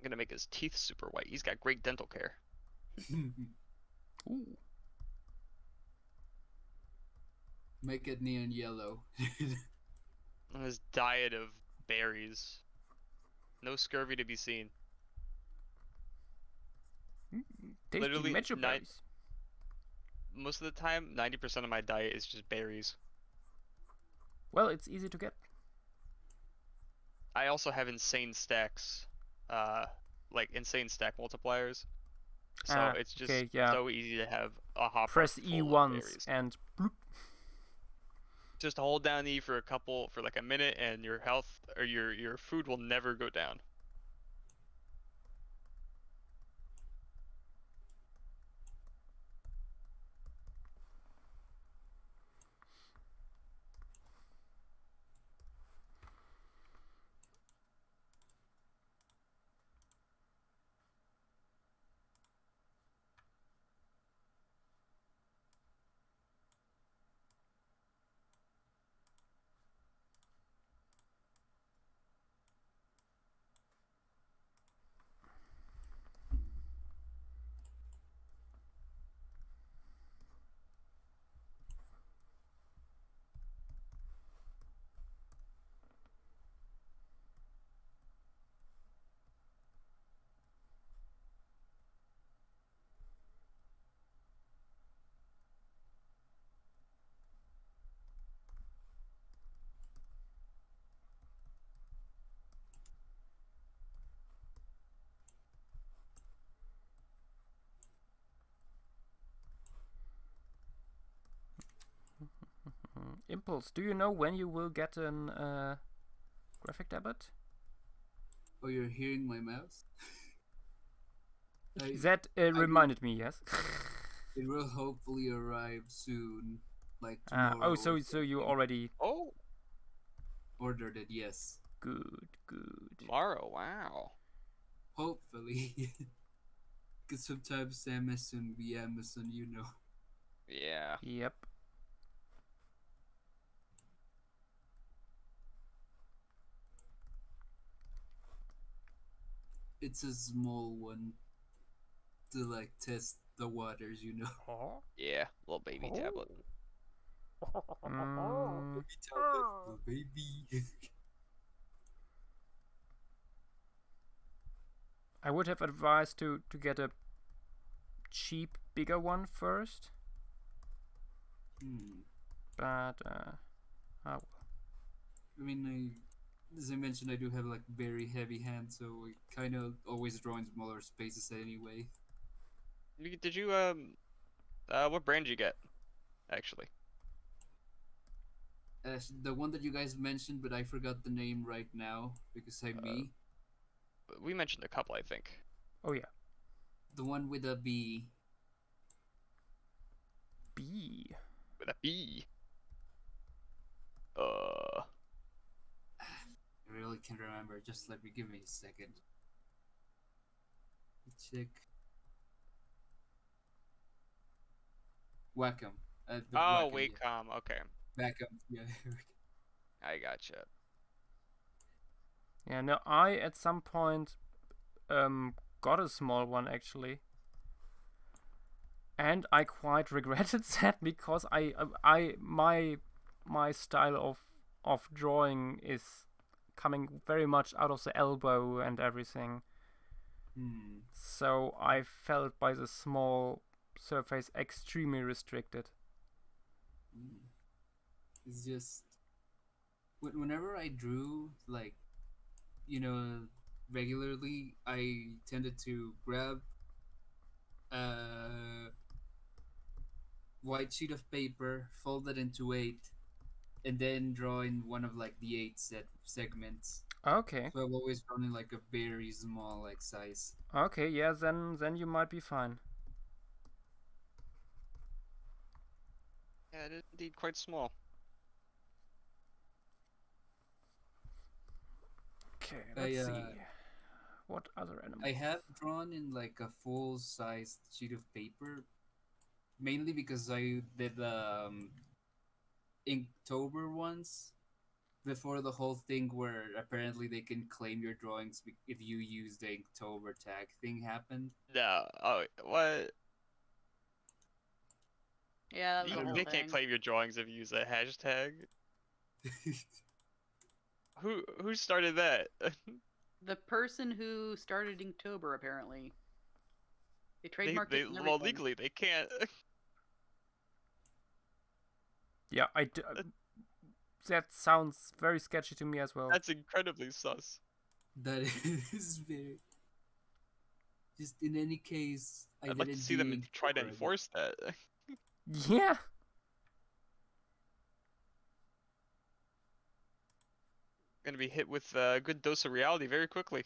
gonna make his teeth super white. He's got great dental care. Ooh. Make it neon yellow. On his diet of berries. No scurvy to be seen. Tasty Literally, metro berries. most of the time, 90% of my diet is just berries. Well, it's easy to get. I also have insane stacks, like insane stack multipliers. So it's just okay, yeah. so easy to have a hopper Press full E of once berries. and bloop. Just hold down E for like a minute, and your health or your food will never go down. Impulse, do you know when you will get an graphic tablet? Oh, you're hearing my mouse? That reminded me, yes. It will hopefully arrive soon, like tomorrow. Oh, so you already ordered it? Yes. Good. Tomorrow, wow. Hopefully, because sometimes Amazon be Amazon, you know. Yeah. Yep. It's a small one to like test the waters, you know. Yeah, little baby tablet. Baby. I would have advised to get a cheap, bigger one first. But oh well. I mean, as I mentioned, I do have like very heavy hands, so I kind of always draw in smaller spaces anyway. Did you what brand did you get, actually? The one that you guys mentioned, but I forgot the name right now because I'm me. We mentioned a couple, I think. Oh yeah. The one with a B. B. With a B. I really can't remember. Just give me a second. Check. Wacom. Oh, Wacom. Yeah. Okay. Wacom. Yeah. I gotcha. Yeah. No, I at some point got a small one actually, and I quite regretted that because my style of drawing is coming very much out of the elbow and everything. So I felt by the small surface extremely restricted. It's just whenever I drew, like, you know, regularly, I tended to grab a white sheet of paper, fold it into 8, and then draw in one of like the 8 segments. Okay. So I've always drawn in like a very small like size. Okay, yeah, then you might be fine. Yeah, it is indeed quite small. Okay, let's see. What other animals? I have drawn in like a full-sized sheet of paper, mainly because I did Inktober once, before the whole thing where apparently they can claim your drawings if you use the Inktober tag thing happened? No. Oh, what? Yeah, that was a whole They thing. can't claim your drawings if you use that hashtag. Who started that? The person who started Inktober, apparently. They trademarked it and well, everything. legally they can't. Yeah, that sounds very sketchy to me as well. That's incredibly sus. That is very. Just in any case, I'd like to see them try to enforce that. Yeah. Gonna be hit with a good dose of reality very quickly.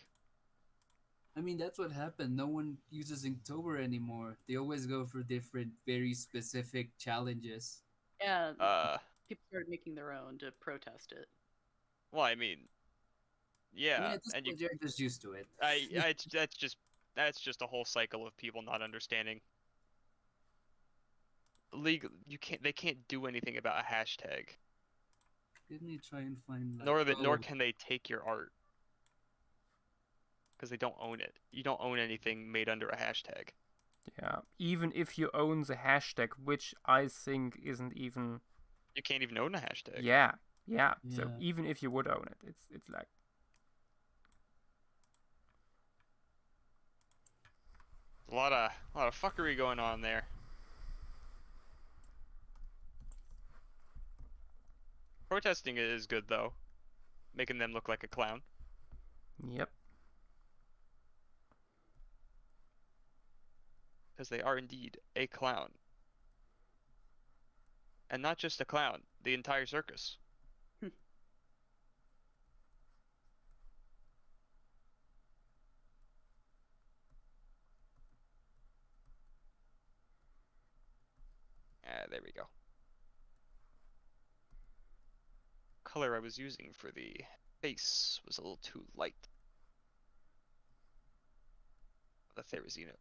I mean, that's what happened. No one uses Inktober anymore. They always go for different, very specific challenges. Yeah, people started making their own to protest it. Well, I mean, yeah, I mean, at this and point, they're just used to it. that's just a whole cycle of people not understanding. They can't do anything about a hashtag. Didn't he try and find? Like, Nor can they take your art. Because they don't own it. You don't own anything made under a hashtag. Yeah, even if you own the hashtag, which I think isn't even. You can't even own a hashtag. Yeah. So even if you would own it, it's like. A lot of fuckery going on there. Protesting is good though, making them look like a clown. Yep. Because they are indeed a clown. And not just a clown, the entire circus. There we go. Color I was using for the face was a little too light. The Therizino.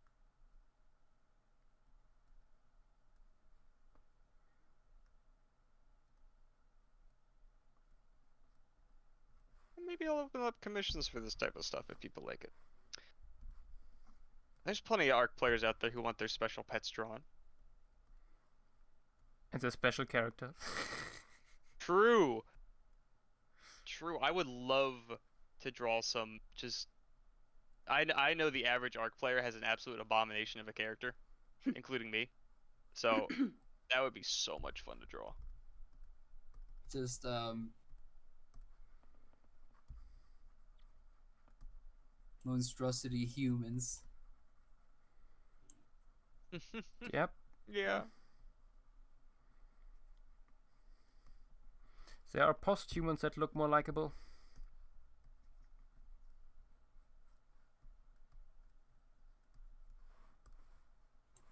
Maybe I'll open up commissions for this type of stuff if people like it. There's plenty of ARC players out there who want their special pets drawn. It's a special character. True. I would love to draw some just... I know the average ARC player has an absolute abomination of a character, including me. So that would be so much fun to draw. Just monstrosity humans. Yep. Yeah. There are posthumans that look more likable.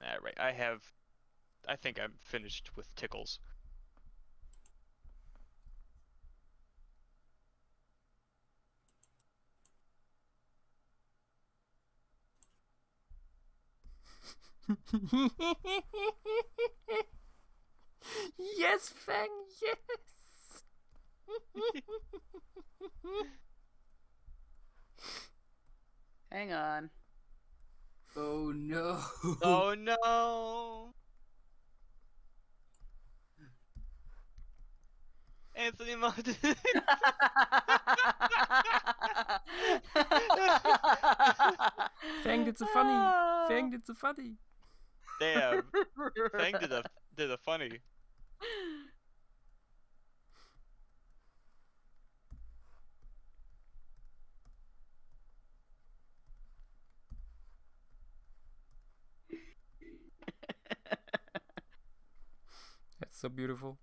Alright, I think I'm finished with tickles. Yes, Fang, yes! Hang on. Oh no. Oh no! Anthony Martin. Fang did so funny. Fang did so funny. Damn. Fang did a funny. That's so beautiful.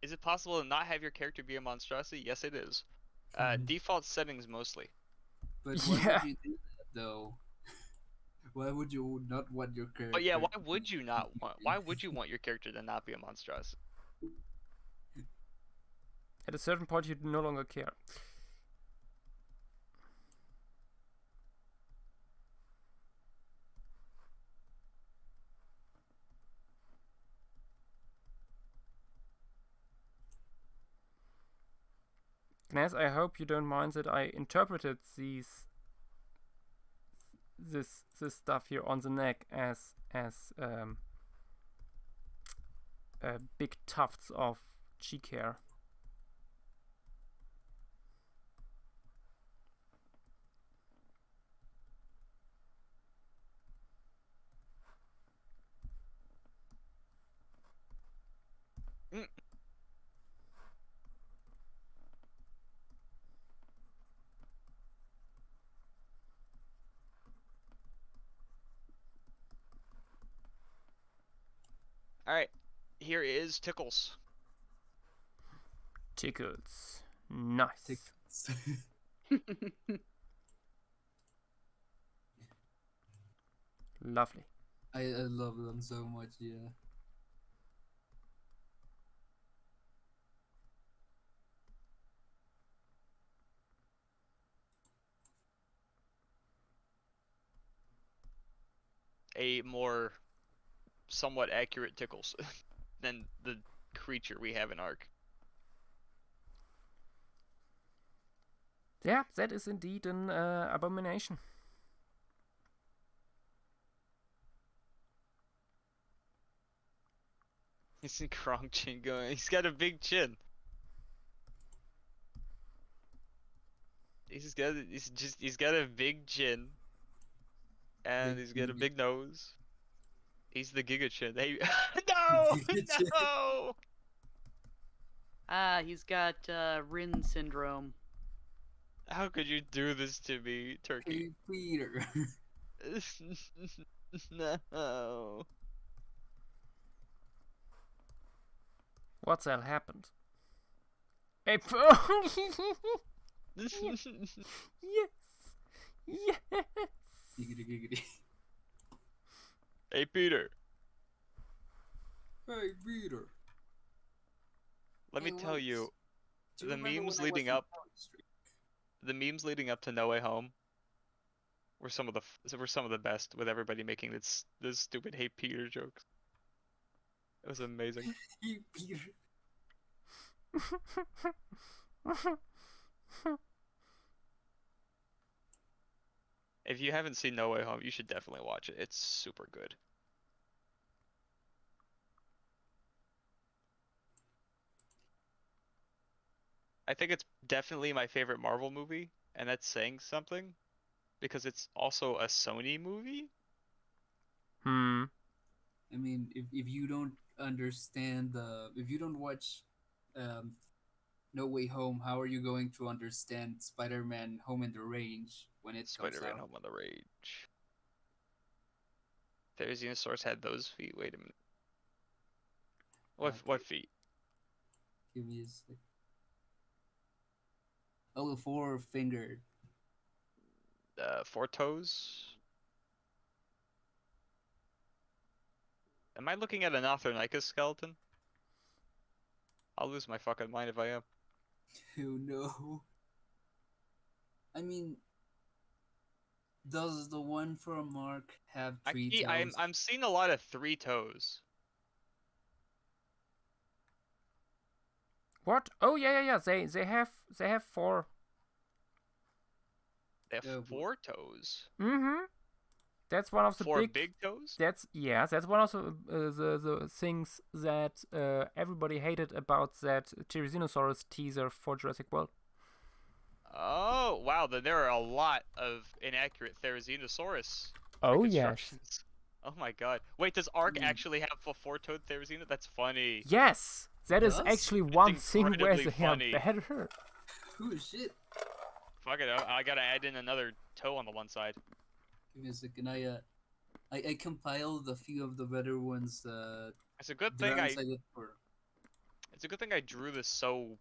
Is it possible to not have your character be a monstrosity? Yes, it is. Default settings mostly. But why Yeah. would you do that though? Why would you not want your character? But yeah, why would you want your character to not be a monstrosity? At a certain point, you no longer care. Kness, I hope you don't mind that I interpreted this stuff here on the neck as big tufts of cheek hair. All right, here is Tickles. Tickles. Nice. Lovely. I love them so much, yeah. A more somewhat accurate Tickles than the creature we have in Ark. Yeah, that is indeed an abomination. He's in Krong chin going. He's got a big chin. He's got a big chin. And he's got a big nose. He's the Giga Chin. Hey, no, no. He's got Rin syndrome. How could you do this to me, Turkey? Hey, Peter. No. What's that happened? Hey, yes, yes. Giggity, giggity. Hey, Peter. Hey, Peter. Let me Hey, tell you, do you the remember memes when I was leading in up, College Street? the memes leading up to No Way Home, were some of the best. With everybody making this stupid "Hey Peter" jokes. It was amazing. Hey, Peter. If you haven't seen No Way Home, you should definitely watch it. It's super good. I think it's definitely my favorite Marvel movie, and that's saying something, because it's also a Sony movie. Hmm. I mean, if you don't understand if you don't watch No Way Home, how are you going to understand Spider-Man Home in the Range when it comes Spider-Man out? Home on the Range. Therizinosaurus had those feet. Wait a minute. What feet? Give me a sec. Oh, the four-fingered. 4 toes. Am I looking at an Arthronicus skeleton? I'll lose my fucking mind if I am. Oh no. I mean, does the one from Mark have 3 toes? I'm seeing a lot of 3 toes. What? Oh yeah. They have 4. They have 4 toes. Mm-hmm. That's one of the 4 big toes? That's one of the things that everybody hated about that Tyrannosaurus teaser for Jurassic World. Oh, wow, then there are a lot of inaccurate Therizinosaurus Oh yes. reconstructions. Oh my god. Wait, does Ark actually have a 4-toed Therizino? That's funny. Yes! That is actually one thing where incredibly they funny. have better. Oh shit. Fuck it, I gotta add in another toe on the one side. Give me a second. I compiled a few of the better ones. It's a good thing drawings I did for. It's a good thing I drew this so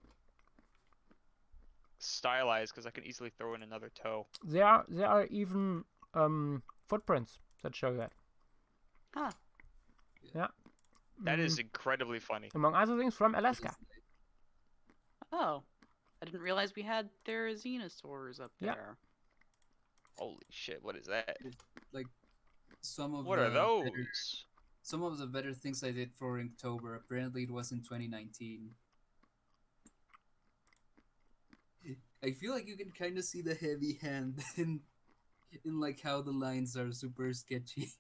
stylized, because I can easily throw in another toe. There are even footprints that show that. Huh. Yeah. That is incredibly funny. Among other things from Alaska. Oh. I didn't realize we had Therizinosaurs up Yeah. there. Holy shit, what is that? Like some of What the are those? some of the better things I did for Inktober. Apparently, it was in 2019. I feel like you can kind of see the heavy hand in like how the lines are super sketchy.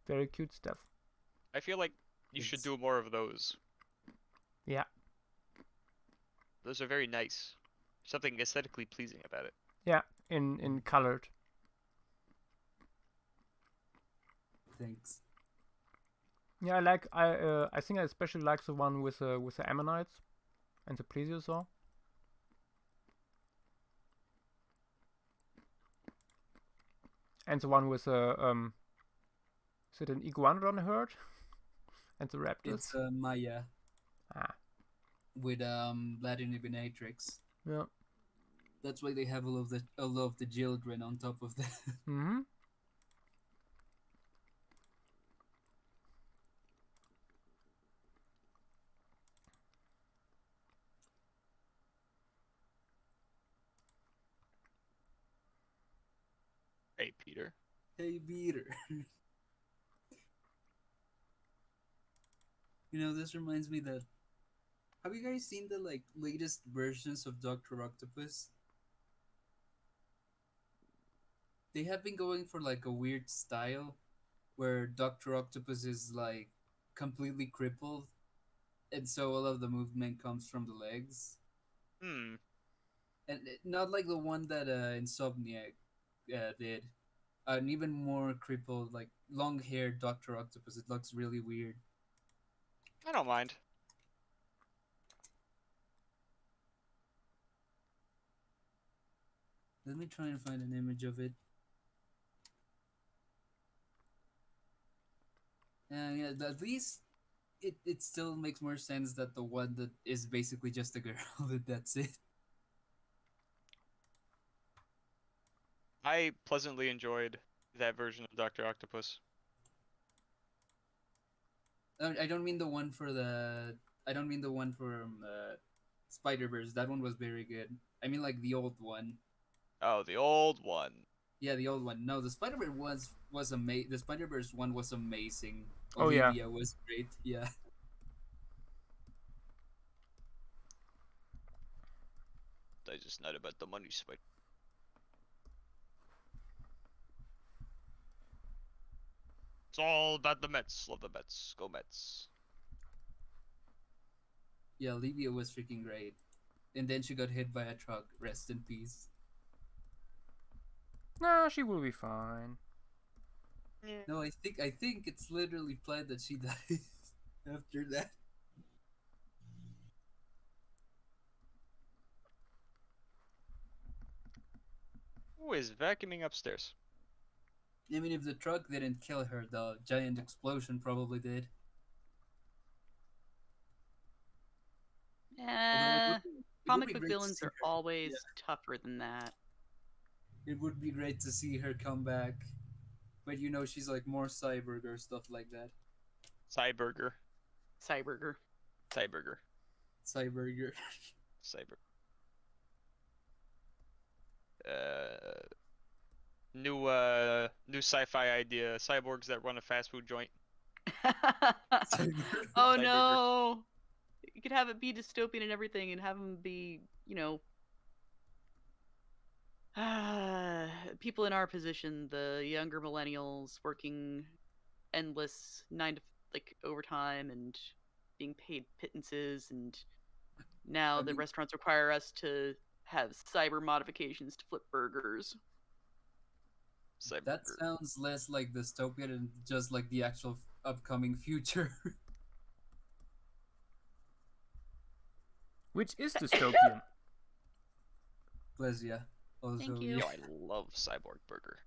Very cute stuff. I feel like you should do more of those. Yeah. Those are very nice. Something aesthetically pleasing about it. Yeah, in colored. Thanks. Yeah, I think I especially like the one with the ammonites and the plesiosaur. And the one with the is it an iguanodon herd? And the raptors. It's Maya. Ah. With Latin Ibinatrix. Yeah. That's why they have all of the children on top of that. Mm-hmm. Hey, Peter. Hey, Peter. You know, this reminds me that. Have you guys seen the like latest versions of Doctor Octopus? They have been going for like a weird style, where Doctor Octopus is like completely crippled, and so all of the movement comes from the legs. Hmm. And not like the one that Insomniac did. An even more crippled, like long-haired Doctor Octopus. It looks really weird. I don't mind. Let me try and find an image of it. And yeah, at least it still makes more sense that the one that is basically just a girl, that's it. I pleasantly enjoyed that version of Dr. Octopus. I don't mean the one for the. I don't mean the one from Spider-Verse. That one was very good. I mean like the old one. Oh, the old one. Yeah, the old one. No, the Spider-Verse was amazing. The Spider-Verse one was amazing. Oh, yeah. Olivia was great. Yeah. That's just not about the money, Spider. It's all about the Mets. Love the Mets. Go Mets. Yeah, Olivia was freaking great. And then she got hit by a truck. Rest in peace. Nah, she will be fine. Yeah. No, I think it's literally planned that she dies after that. Who is vacuuming upstairs? I mean, if the truck didn't kill her, the giant explosion probably did. Yeah. It would Comic be book great to villains see are her. always tougher than that. It would be great to see her come back. But you know, she's like more cyborg or stuff like that. Cyberger. Cyberger. Cyberger. Cyberger. Cyber. New sci-fi idea. Cyborgs that run a fast food joint. Oh Cyberger. no! You could have it be dystopian and everything, and have them be, you know, people in our position, the younger millennials working endless 9 to like overtime and being paid pittances, and now the restaurants require us to have cyber modifications to flip burgers. That sounds less like dystopian and just like the actual upcoming future. Which is dystopian. Bless ya. Also, Thank you. Yo, I love Cyborg Burger.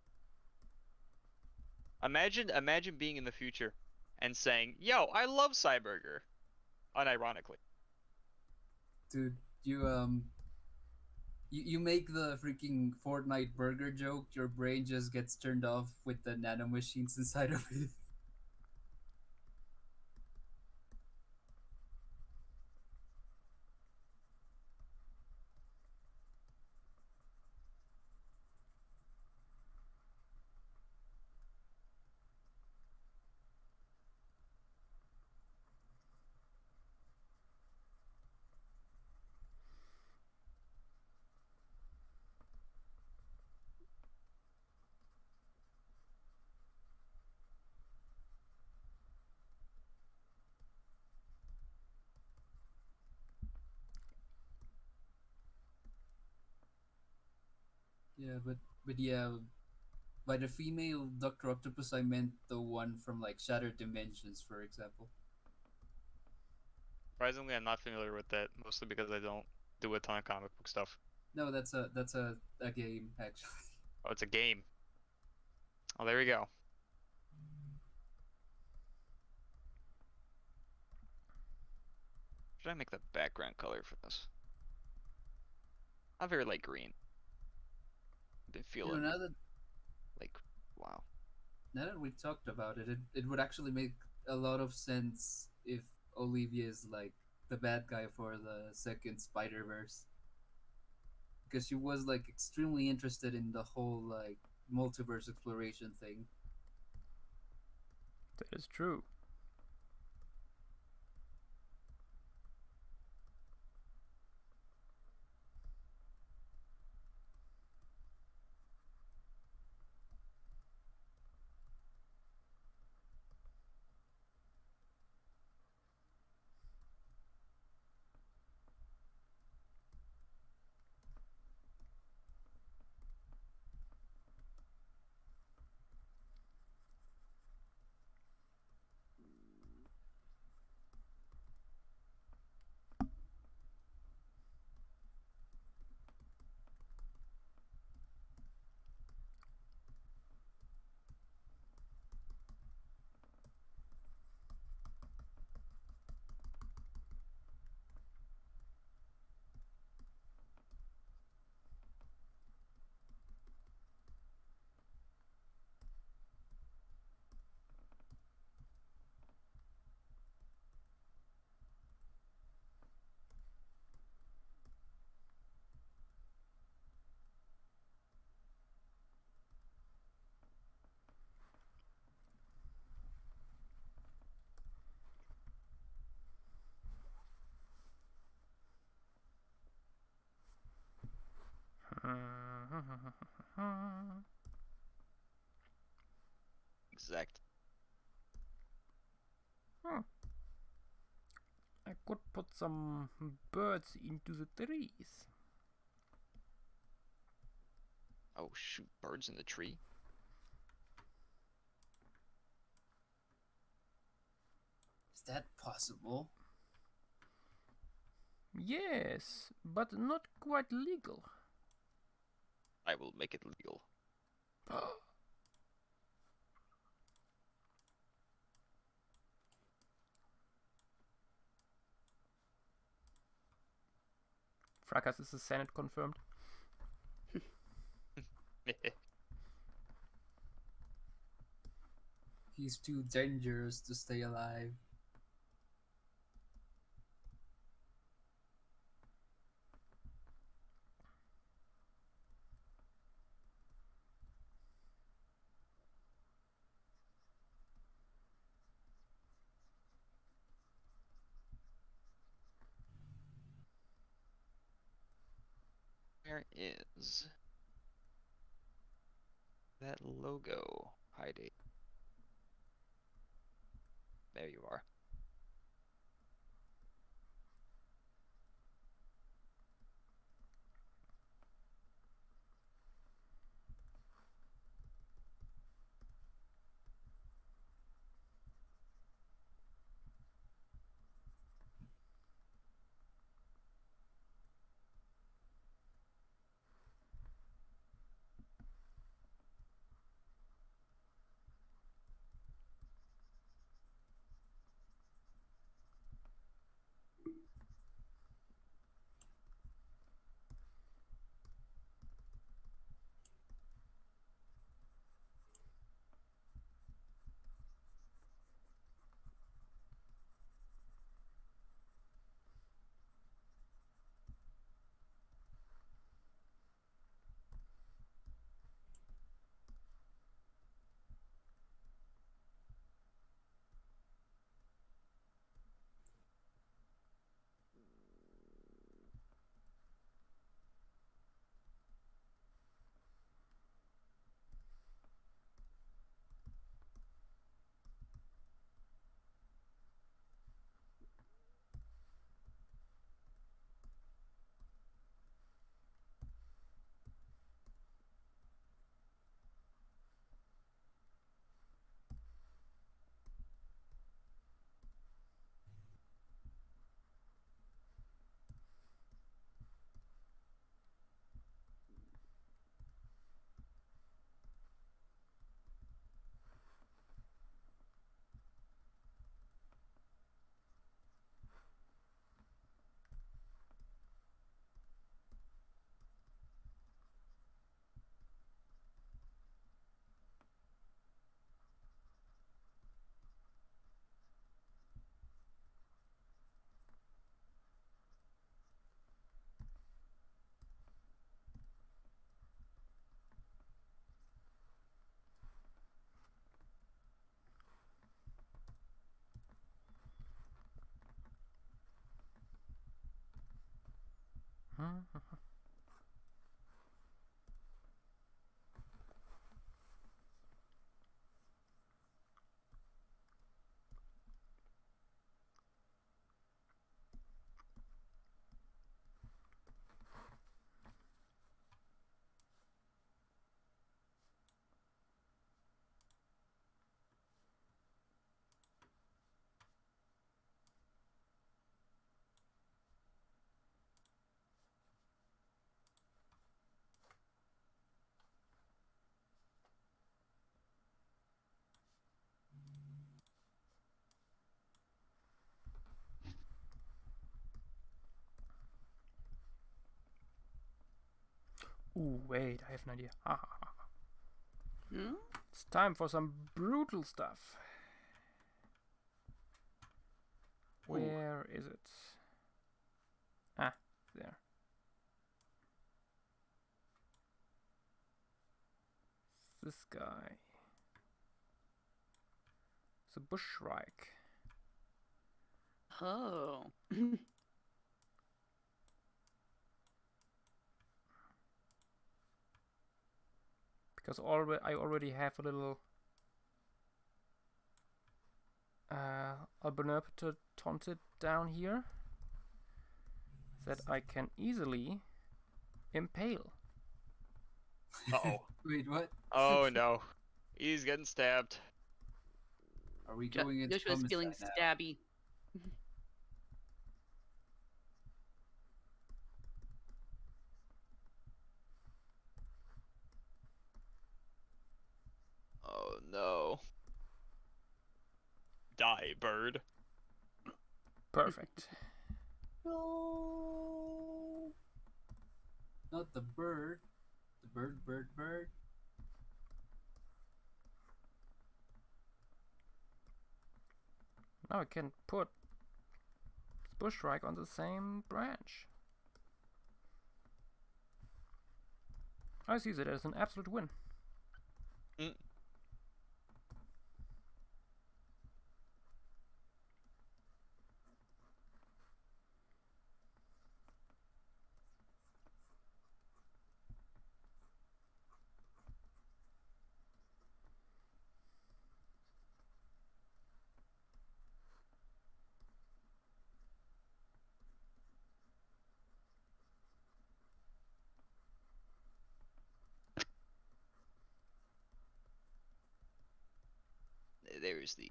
Imagine being in the future and saying, "Yo, I love Cyberger," unironically. Dude, you make the freaking Fortnite burger joke, your brain just gets turned off with the nanomachines inside of it. Yeah, but yeah, by the female Doctor Octopus, I meant the one from like Shattered Dimensions, for example. Surprisingly, I'm not familiar with that, mostly because I don't do a ton of comic book stuff. No, that's a game actually. Oh, it's a game. Oh, there we go. Should I make the background color for this? Not very light green. I've been You know, feeling like, wow. now that we talked about it, it would actually make a lot of sense if Olivia is like the bad guy for the second Spider-Verse. Because she was like extremely interested in the whole like multiverse exploration thing. That is true. Exact. I could put some birds into the trees. Oh shoot, birds in the tree. Is that possible? Yes, but not quite legal. I will make it legal. Fracas is the Senate confirmed. He's too dangerous to stay alive. Where is that logo hiding? There you are. Ooh, wait, I have an idea. Ha, ha, ha. Hmm? It's time for some brutal stuff. Where is it? Ah, there. This guy. It's a bushshrike. Oh. Because I already have a little Albino Hippo taunted down here that I can easily impale. Uh-oh. Wait, what? Oh no. He's getting stabbed. Are we going into Joshua's feeling homicide now? stabby. Oh no. Die, bird. Perfect. No. Not the bird. The bird. Now I can put bushshrike on the same branch. I see that as an absolute win. Mm. There's the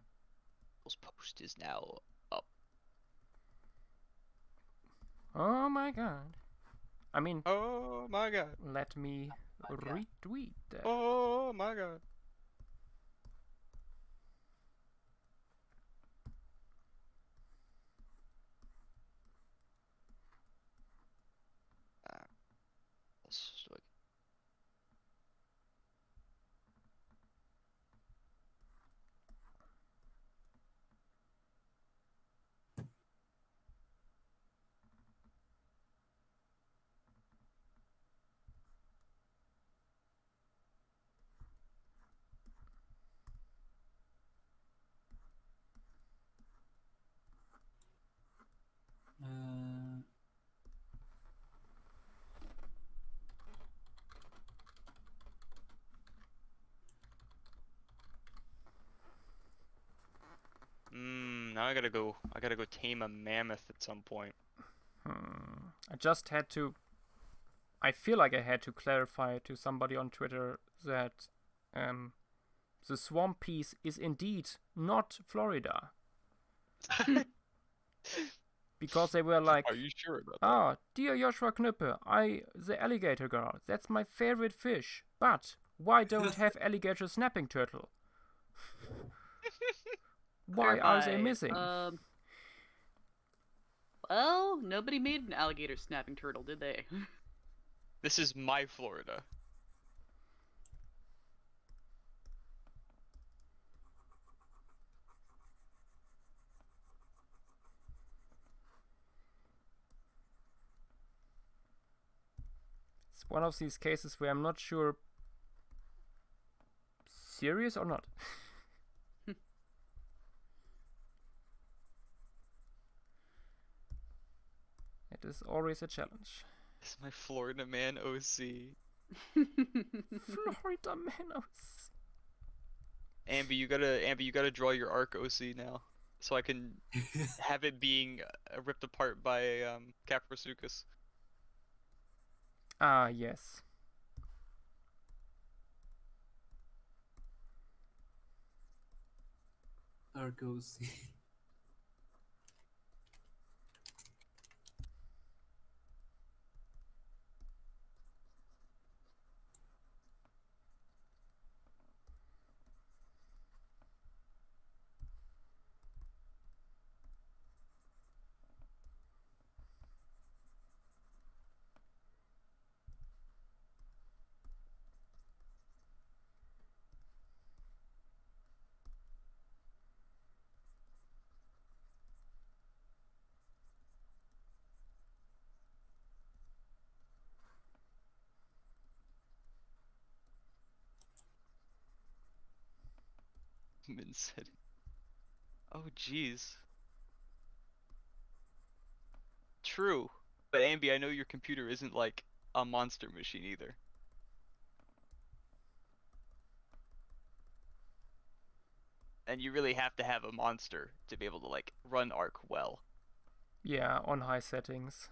post is now up. Oh my god. I mean, Oh my god. let me retweet that. Oh my god. Now I gotta go tame a mammoth at some point. I just had to. I feel like I had to clarify to somebody on Twitter that the swamp piece is indeed not Florida. Because they were like, Are you sure about that? "Ah, dear Joshua Knüppe, the alligator girl, that's my favorite fish. But why don't have alligator snapping turtle? Why are they missing?" Well, nobody made an alligator snapping turtle, did they? This is my Florida. It's one of these cases where I'm not sure serious or not. It is always a challenge. It's my Florida man OC. Florida Manos. Ambi, you gotta draw your arc OC now, so I can have it being ripped apart by Caprosuchus. Ah, yes. Argos. Min setting. Oh jeez. True, but Ambi, I know your computer isn't like a monster machine either. And you really have to have a monster to be able to like run Arc well. Yeah, on high settings.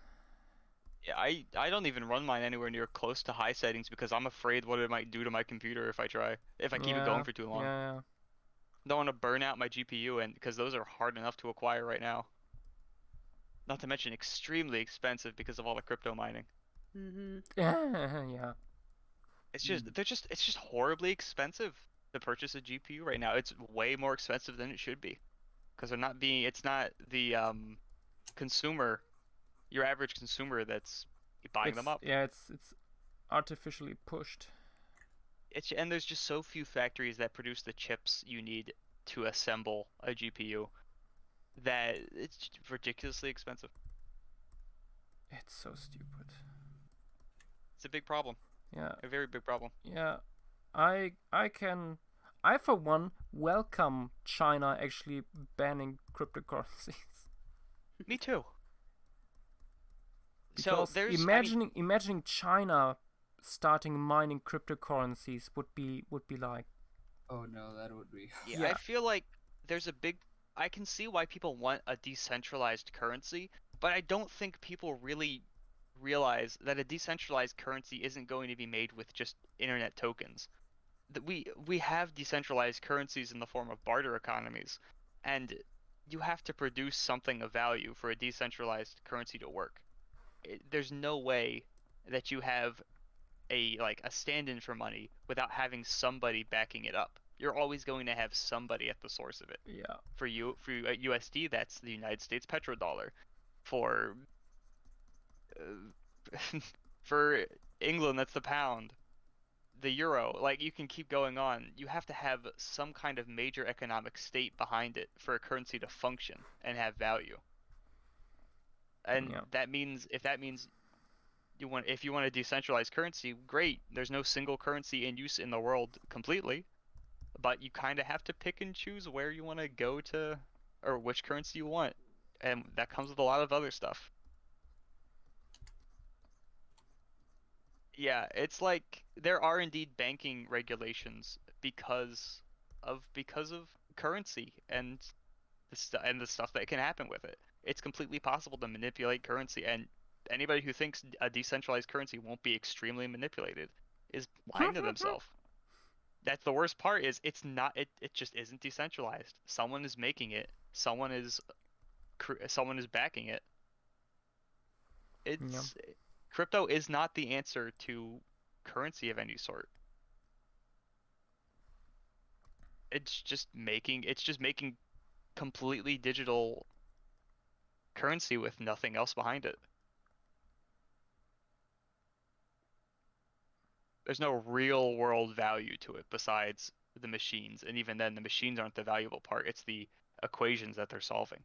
Yeah, I don't even run mine anywhere near close to high settings because I'm afraid what it might do to my computer if I keep it going for too long. Yeah. Don't want to burn out my GPU, and because those are hard enough to acquire right now. Not to mention extremely expensive because of all the crypto mining. Mm-hmm. Yeah. It's just horribly expensive to purchase a GPU right now. It's way more expensive than it should be, because it's not the consumer, your average consumer that's buying them up. Yeah, it's artificially pushed. And there's just so few factories that produce the chips you need to assemble a GPU that it's ridiculously expensive. It's so stupid. It's a big problem. Yeah. A very big problem. Yeah. I for one welcome China actually banning cryptocurrencies. Me too. Because so imagining China starting mining cryptocurrencies would be like, Oh no, that would be. yeah, I feel like I can see why people want a decentralized currency, but I don't think people really realize that a decentralized currency isn't going to be made with just internet tokens. That we have decentralized currencies in the form of barter economies, and you have to produce something of value for a decentralized currency to work. There's no way that you have a stand-in for money without having somebody backing it up. You're always going to have somebody at the source of it. Yeah. For USD, that's the United States petrodollar. For for England, that's the pound. The euro. Like, you can keep going on. You have to have some kind of major economic state behind it for a currency to function and have value. And that means if you want a decentralized currency, great. There's no single currency in use in the world completely, but you kind of have to pick and choose where you want to go to, or which currency you want, and that comes with a lot of other stuff. Yeah, it's like there are indeed banking regulations because of currency and the stuff that can happen with it. It's completely possible to manipulate currency, and anybody who thinks a decentralized currency won't be extremely manipulated is lying to themselves. That's the worst part, is it's not, it just isn't decentralized. Someone is making it. Someone is backing it. Crypto is not the answer to currency of any sort. It's just making completely digital currency with nothing else behind it. There's no real world value to it besides the machines, and even then the machines aren't the valuable part. It's the equations that they're solving.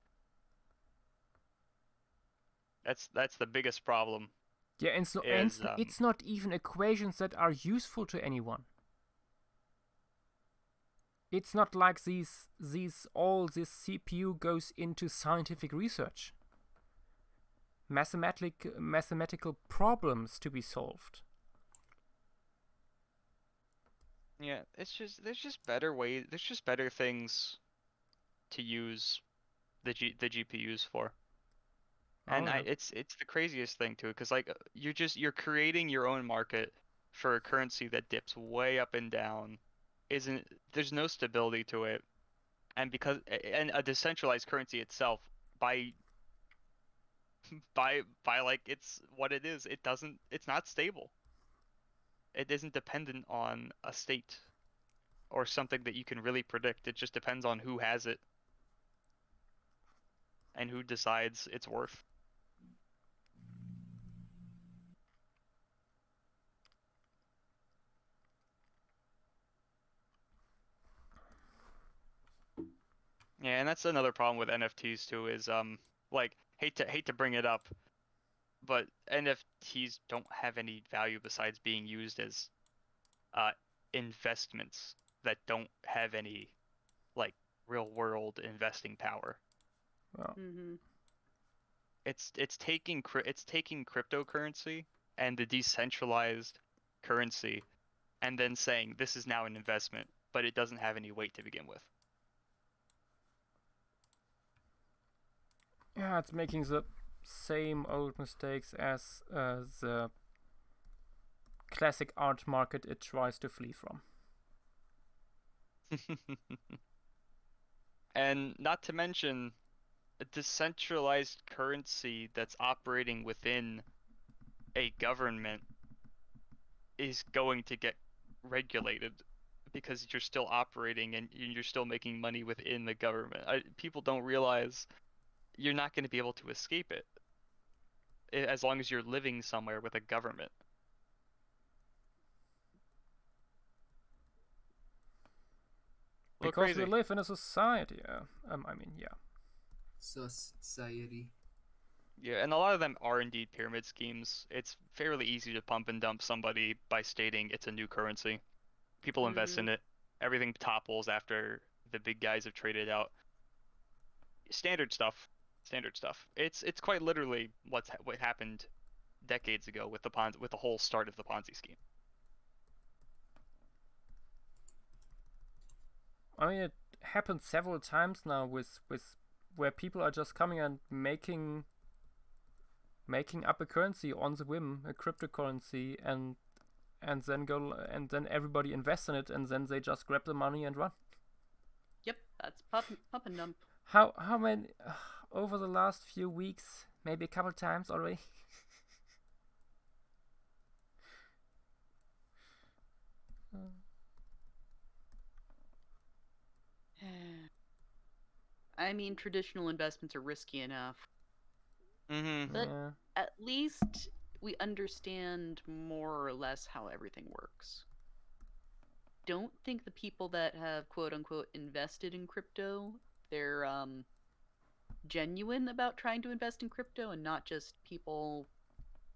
That's the biggest problem. Yeah, and so it's not even equations that are useful to anyone. It's not like this CPU goes into scientific research. mathematical problems to be solved. Yeah, there's just better ways. There's just better things to use the GPUs for. And Oh, yeah. it's the craziest thing too, because like you're creating your own market for a currency that dips way up and down. There's no stability to it, and a decentralized currency itself by like it's what it is. It's not stable. It isn't dependent on a state or something that you can really predict. It just depends on who has it and who decides its worth. Yeah, and that's another problem with NFTs too, is like hate to bring it up, but NFTs don't have any value besides being used as investments that don't have any like real world investing power. Well, It's taking cryptocurrency and the decentralized currency and then saying this is now an investment, but it doesn't have any weight to begin with. yeah, it's making the same old mistakes as the classic art market it tries to flee from. And not to mention, a decentralized currency that's operating within a government is going to get regulated because you're still operating and you're still making money within the government. People don't realize you're not going to be able to escape it as long as you're living somewhere with a government. Because we live in a society. I mean, yeah. Society. Yeah, and a lot of them are indeed pyramid schemes. It's fairly easy to pump and dump somebody by stating it's a new currency. People invest in it. Everything topples after the big guys have traded out. Standard stuff. It's quite literally what happened decades ago with the whole start of the Ponzi scheme. I mean, it happened several times now with where people are just coming and making up a currency on the whim, a cryptocurrency, and then everybody invests in it, and then they just grab the money and run. Yep, that's pump and dump. How many over the last few weeks? Maybe a couple times already. I mean, traditional investments are risky enough. But Yeah. at least we understand more or less how everything works. Don't think the people that have quote unquote invested in crypto, they're genuine about trying to invest in crypto and not just people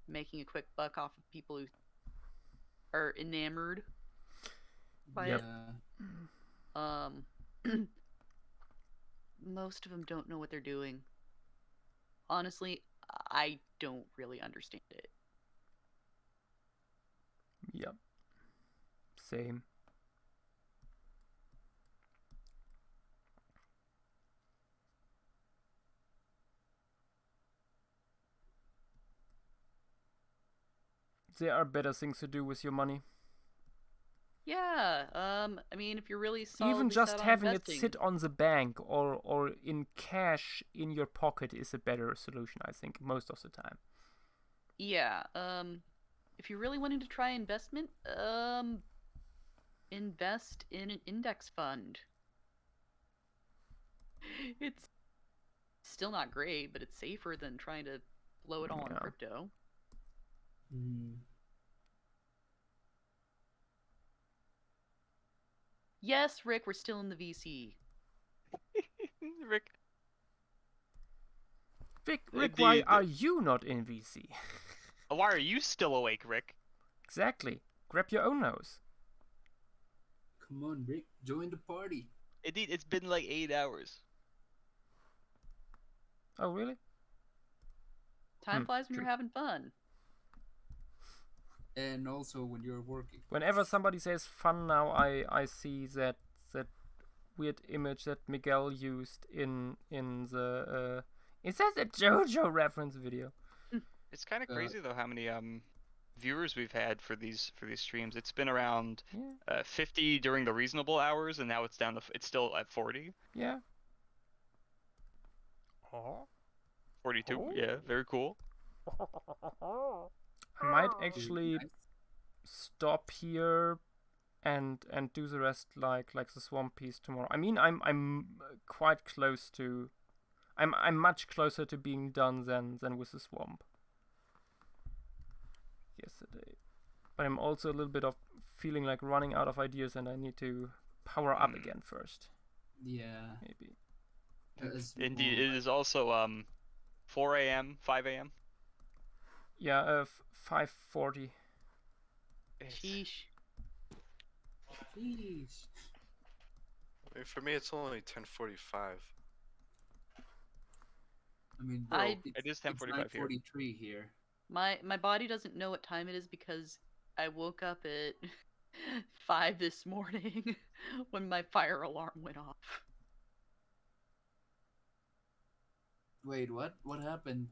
making a quick buck off of people who are enamored by it. Most of them don't know what they're doing. Honestly, I don't really understand it. Yep. Same. There are better things to do with your money. Yeah, I mean, if you're really solidly Even just set on having investing, it sit on the bank or in cash in your pocket is a better solution, I think, most of the time. yeah, if you're really wanting to try investment, invest in an index fund. It's still not great, but it's safer than trying to blow it all on crypto. Yes, Rick, we're still in the VC. Rick, why are you not in VC? Why are you still awake, Rick? Exactly. Grab your own nose. Come on, Rick, join the party. Indeed, it's been like 8 hours. Oh, really? Time flies when true. you're having fun. And also when you're working. Whenever somebody says fun now, I see that weird image that Miguel used in the it says a JoJo reference video. It's kind of crazy though how many viewers we've had for these streams. It's been around 50 during the reasonable hours, and now it's down to it's still at 40. Yeah. Oh. 42. Oh. Yeah, very cool. I might actually stop here and do the rest like the swamp piece tomorrow. I mean, I'm quite close to. I'm much closer to being done than with the swamp yesterday. But I'm also a little bit of feeling like running out of ideas, and I need to power up again first. Yeah. Maybe. Indeed, it is also 4 a.m., 5 a.m. Yeah, 5:40. Sheesh. Jeez. I mean, for me, it's only 10:45. I mean, bro, it is 10:45 here. 9:43 here. My body doesn't know what time it is because I woke up at 5 this morning when my fire alarm went off. Wait, what? What happened?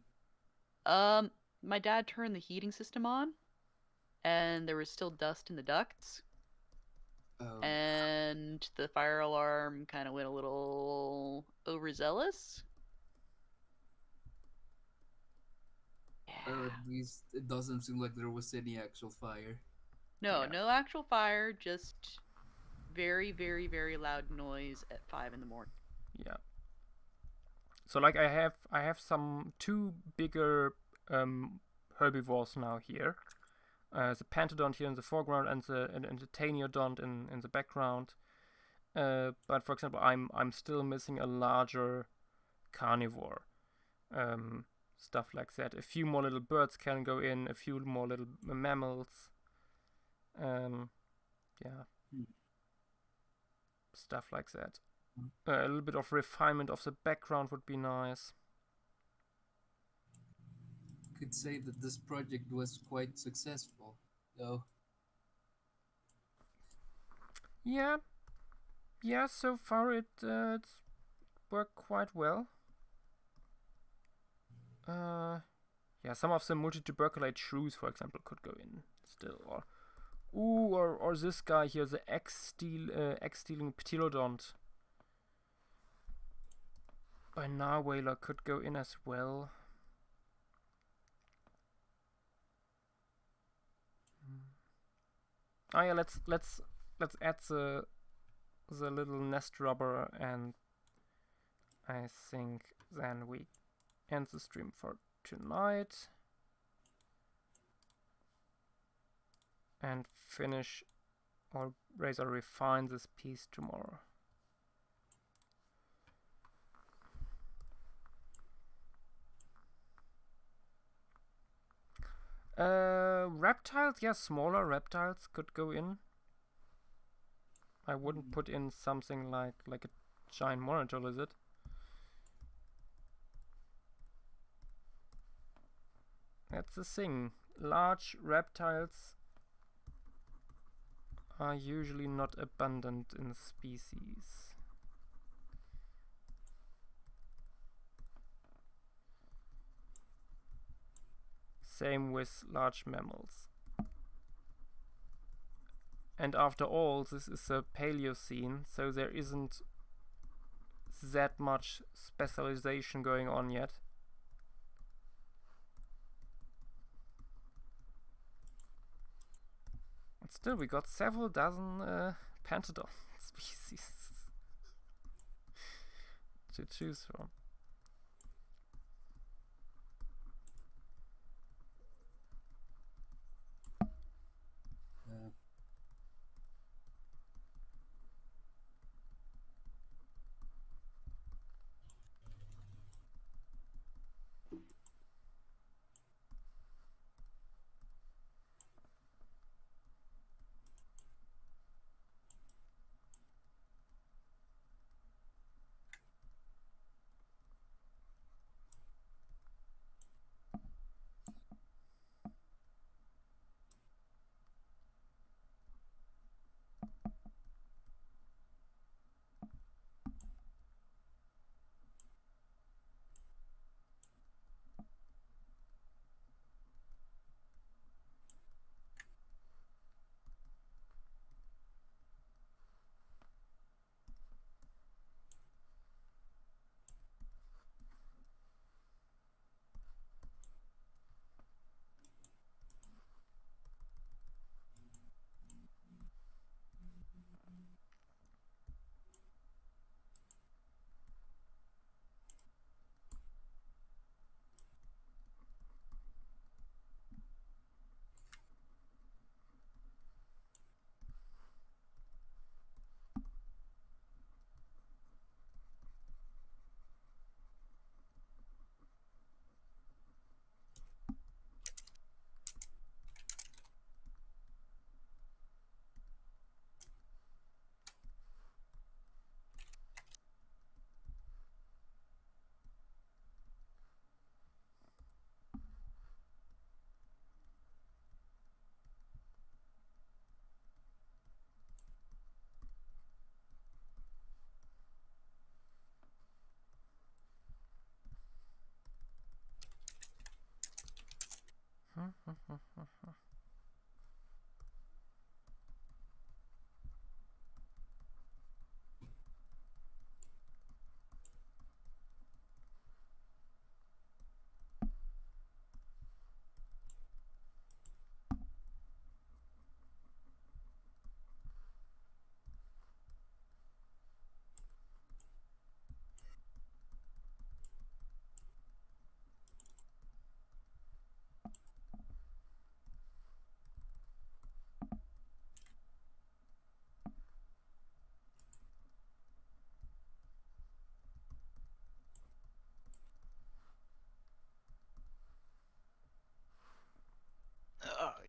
My dad turned the heating system on, and there was still dust in the ducts. Oh. And the fire alarm kind of went a little overzealous. Or at least it doesn't seem like there was any actual fire. No, no actual fire, just very, very, very loud noise at 5 in the morning. Yeah. So like I have two bigger herbivores now here. The pantodont here in the foreground and the taniodont in the background. But for example, I'm still missing a larger carnivore. Stuff like that. A few more little birds can go in. A few more little mammals. Yeah. Stuff like that. A little bit of refinement of the background would be nice. Could say that this project was quite successful, though. Yeah. Yeah, so far it's worked quite well. Yeah, some of the multi-tuberculate shrews, for example, could go in still. Or this guy here, the egg-stealing ptilodont by narwhaler could go in as well. Oh yeah, let's add the little nest rubber, and I think then we end the stream for tonight and finish or rather refine this piece tomorrow. Reptiles, yeah, smaller reptiles could go in. I wouldn't put in something like a giant monitor lizard. That's the thing. Large reptiles are usually not abundant in species. Same with large mammals. And after all, this is a Paleocene, so there isn't that much specialization going on yet. But still, we got several dozen pantodon species to choose from.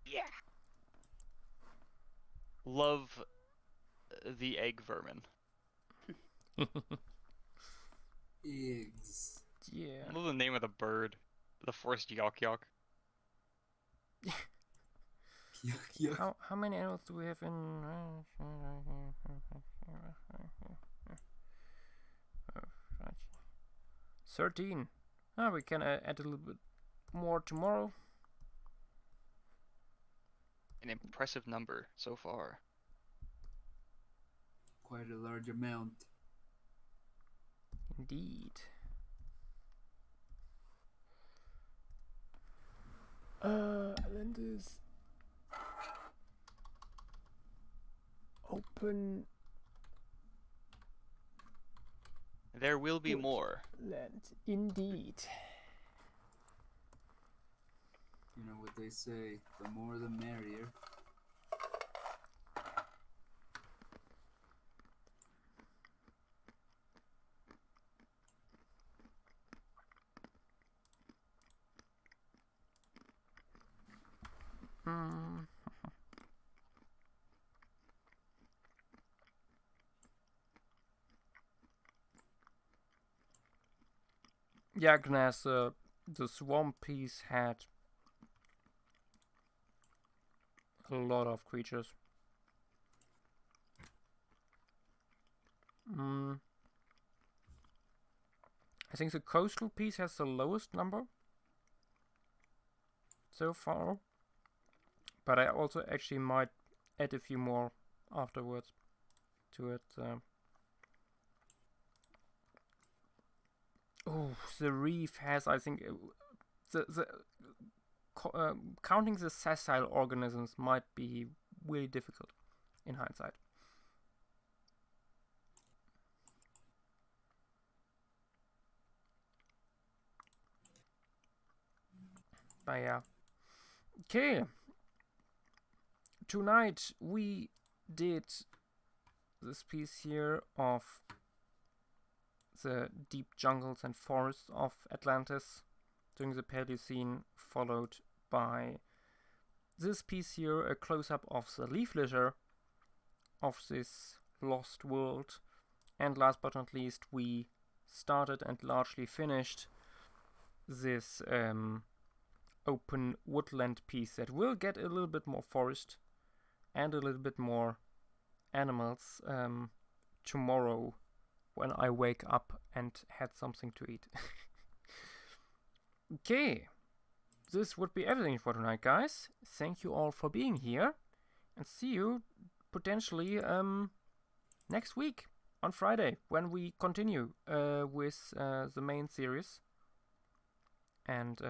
Yeah. Love the egg vermin. Eggs. Yeah. I love the name of the bird. The forest yawk yawk. Yuck, yuck. How many animals do we have in? 13. Ah, we can add a little bit more tomorrow. An impressive number so far. Quite a large amount. Indeed. Atlantis. Open There will be more. land. Indeed. You know what they say, the more the merrier. Yeah, Gnas, the swamp piece had a lot of creatures. I think the coastal piece has the lowest number so far, but I also actually might add a few more afterwards to it. Oh, the reef has, I think, counting the sessile organisms might be really difficult in hindsight. But yeah. Okay. Tonight we did this piece here of the deep jungles and forests of Atlantis during the Paleocene, followed by this piece here, a close-up of the leaf litter of this lost world, and last but not least we started and largely finished this open woodland piece that will get a little bit more forest and a little bit more animals tomorrow when I wake up and had something to eat. Okay, this would be everything for tonight, guys. Thank you all for being here, and see you potentially next week on Friday when we continue with the main series and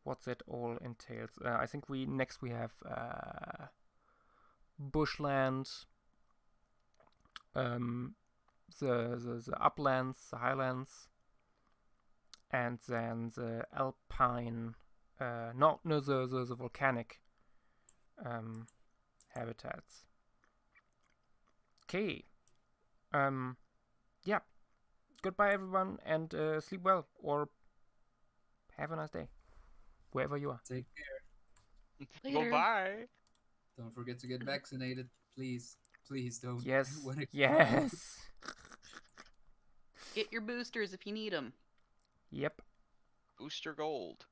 what that all entails. I think next we have bushland, the uplands, the highlands, and then the alpine, the volcanic habitats. Okay. Yeah. Goodbye, everyone, and sleep well, or have a nice day, wherever you are. Take care. Later. Bye. Don't forget to get vaccinated, please. Please don't. Yes. Wanna- Yes. Get your boosters if you need them. Yep. Booster gold.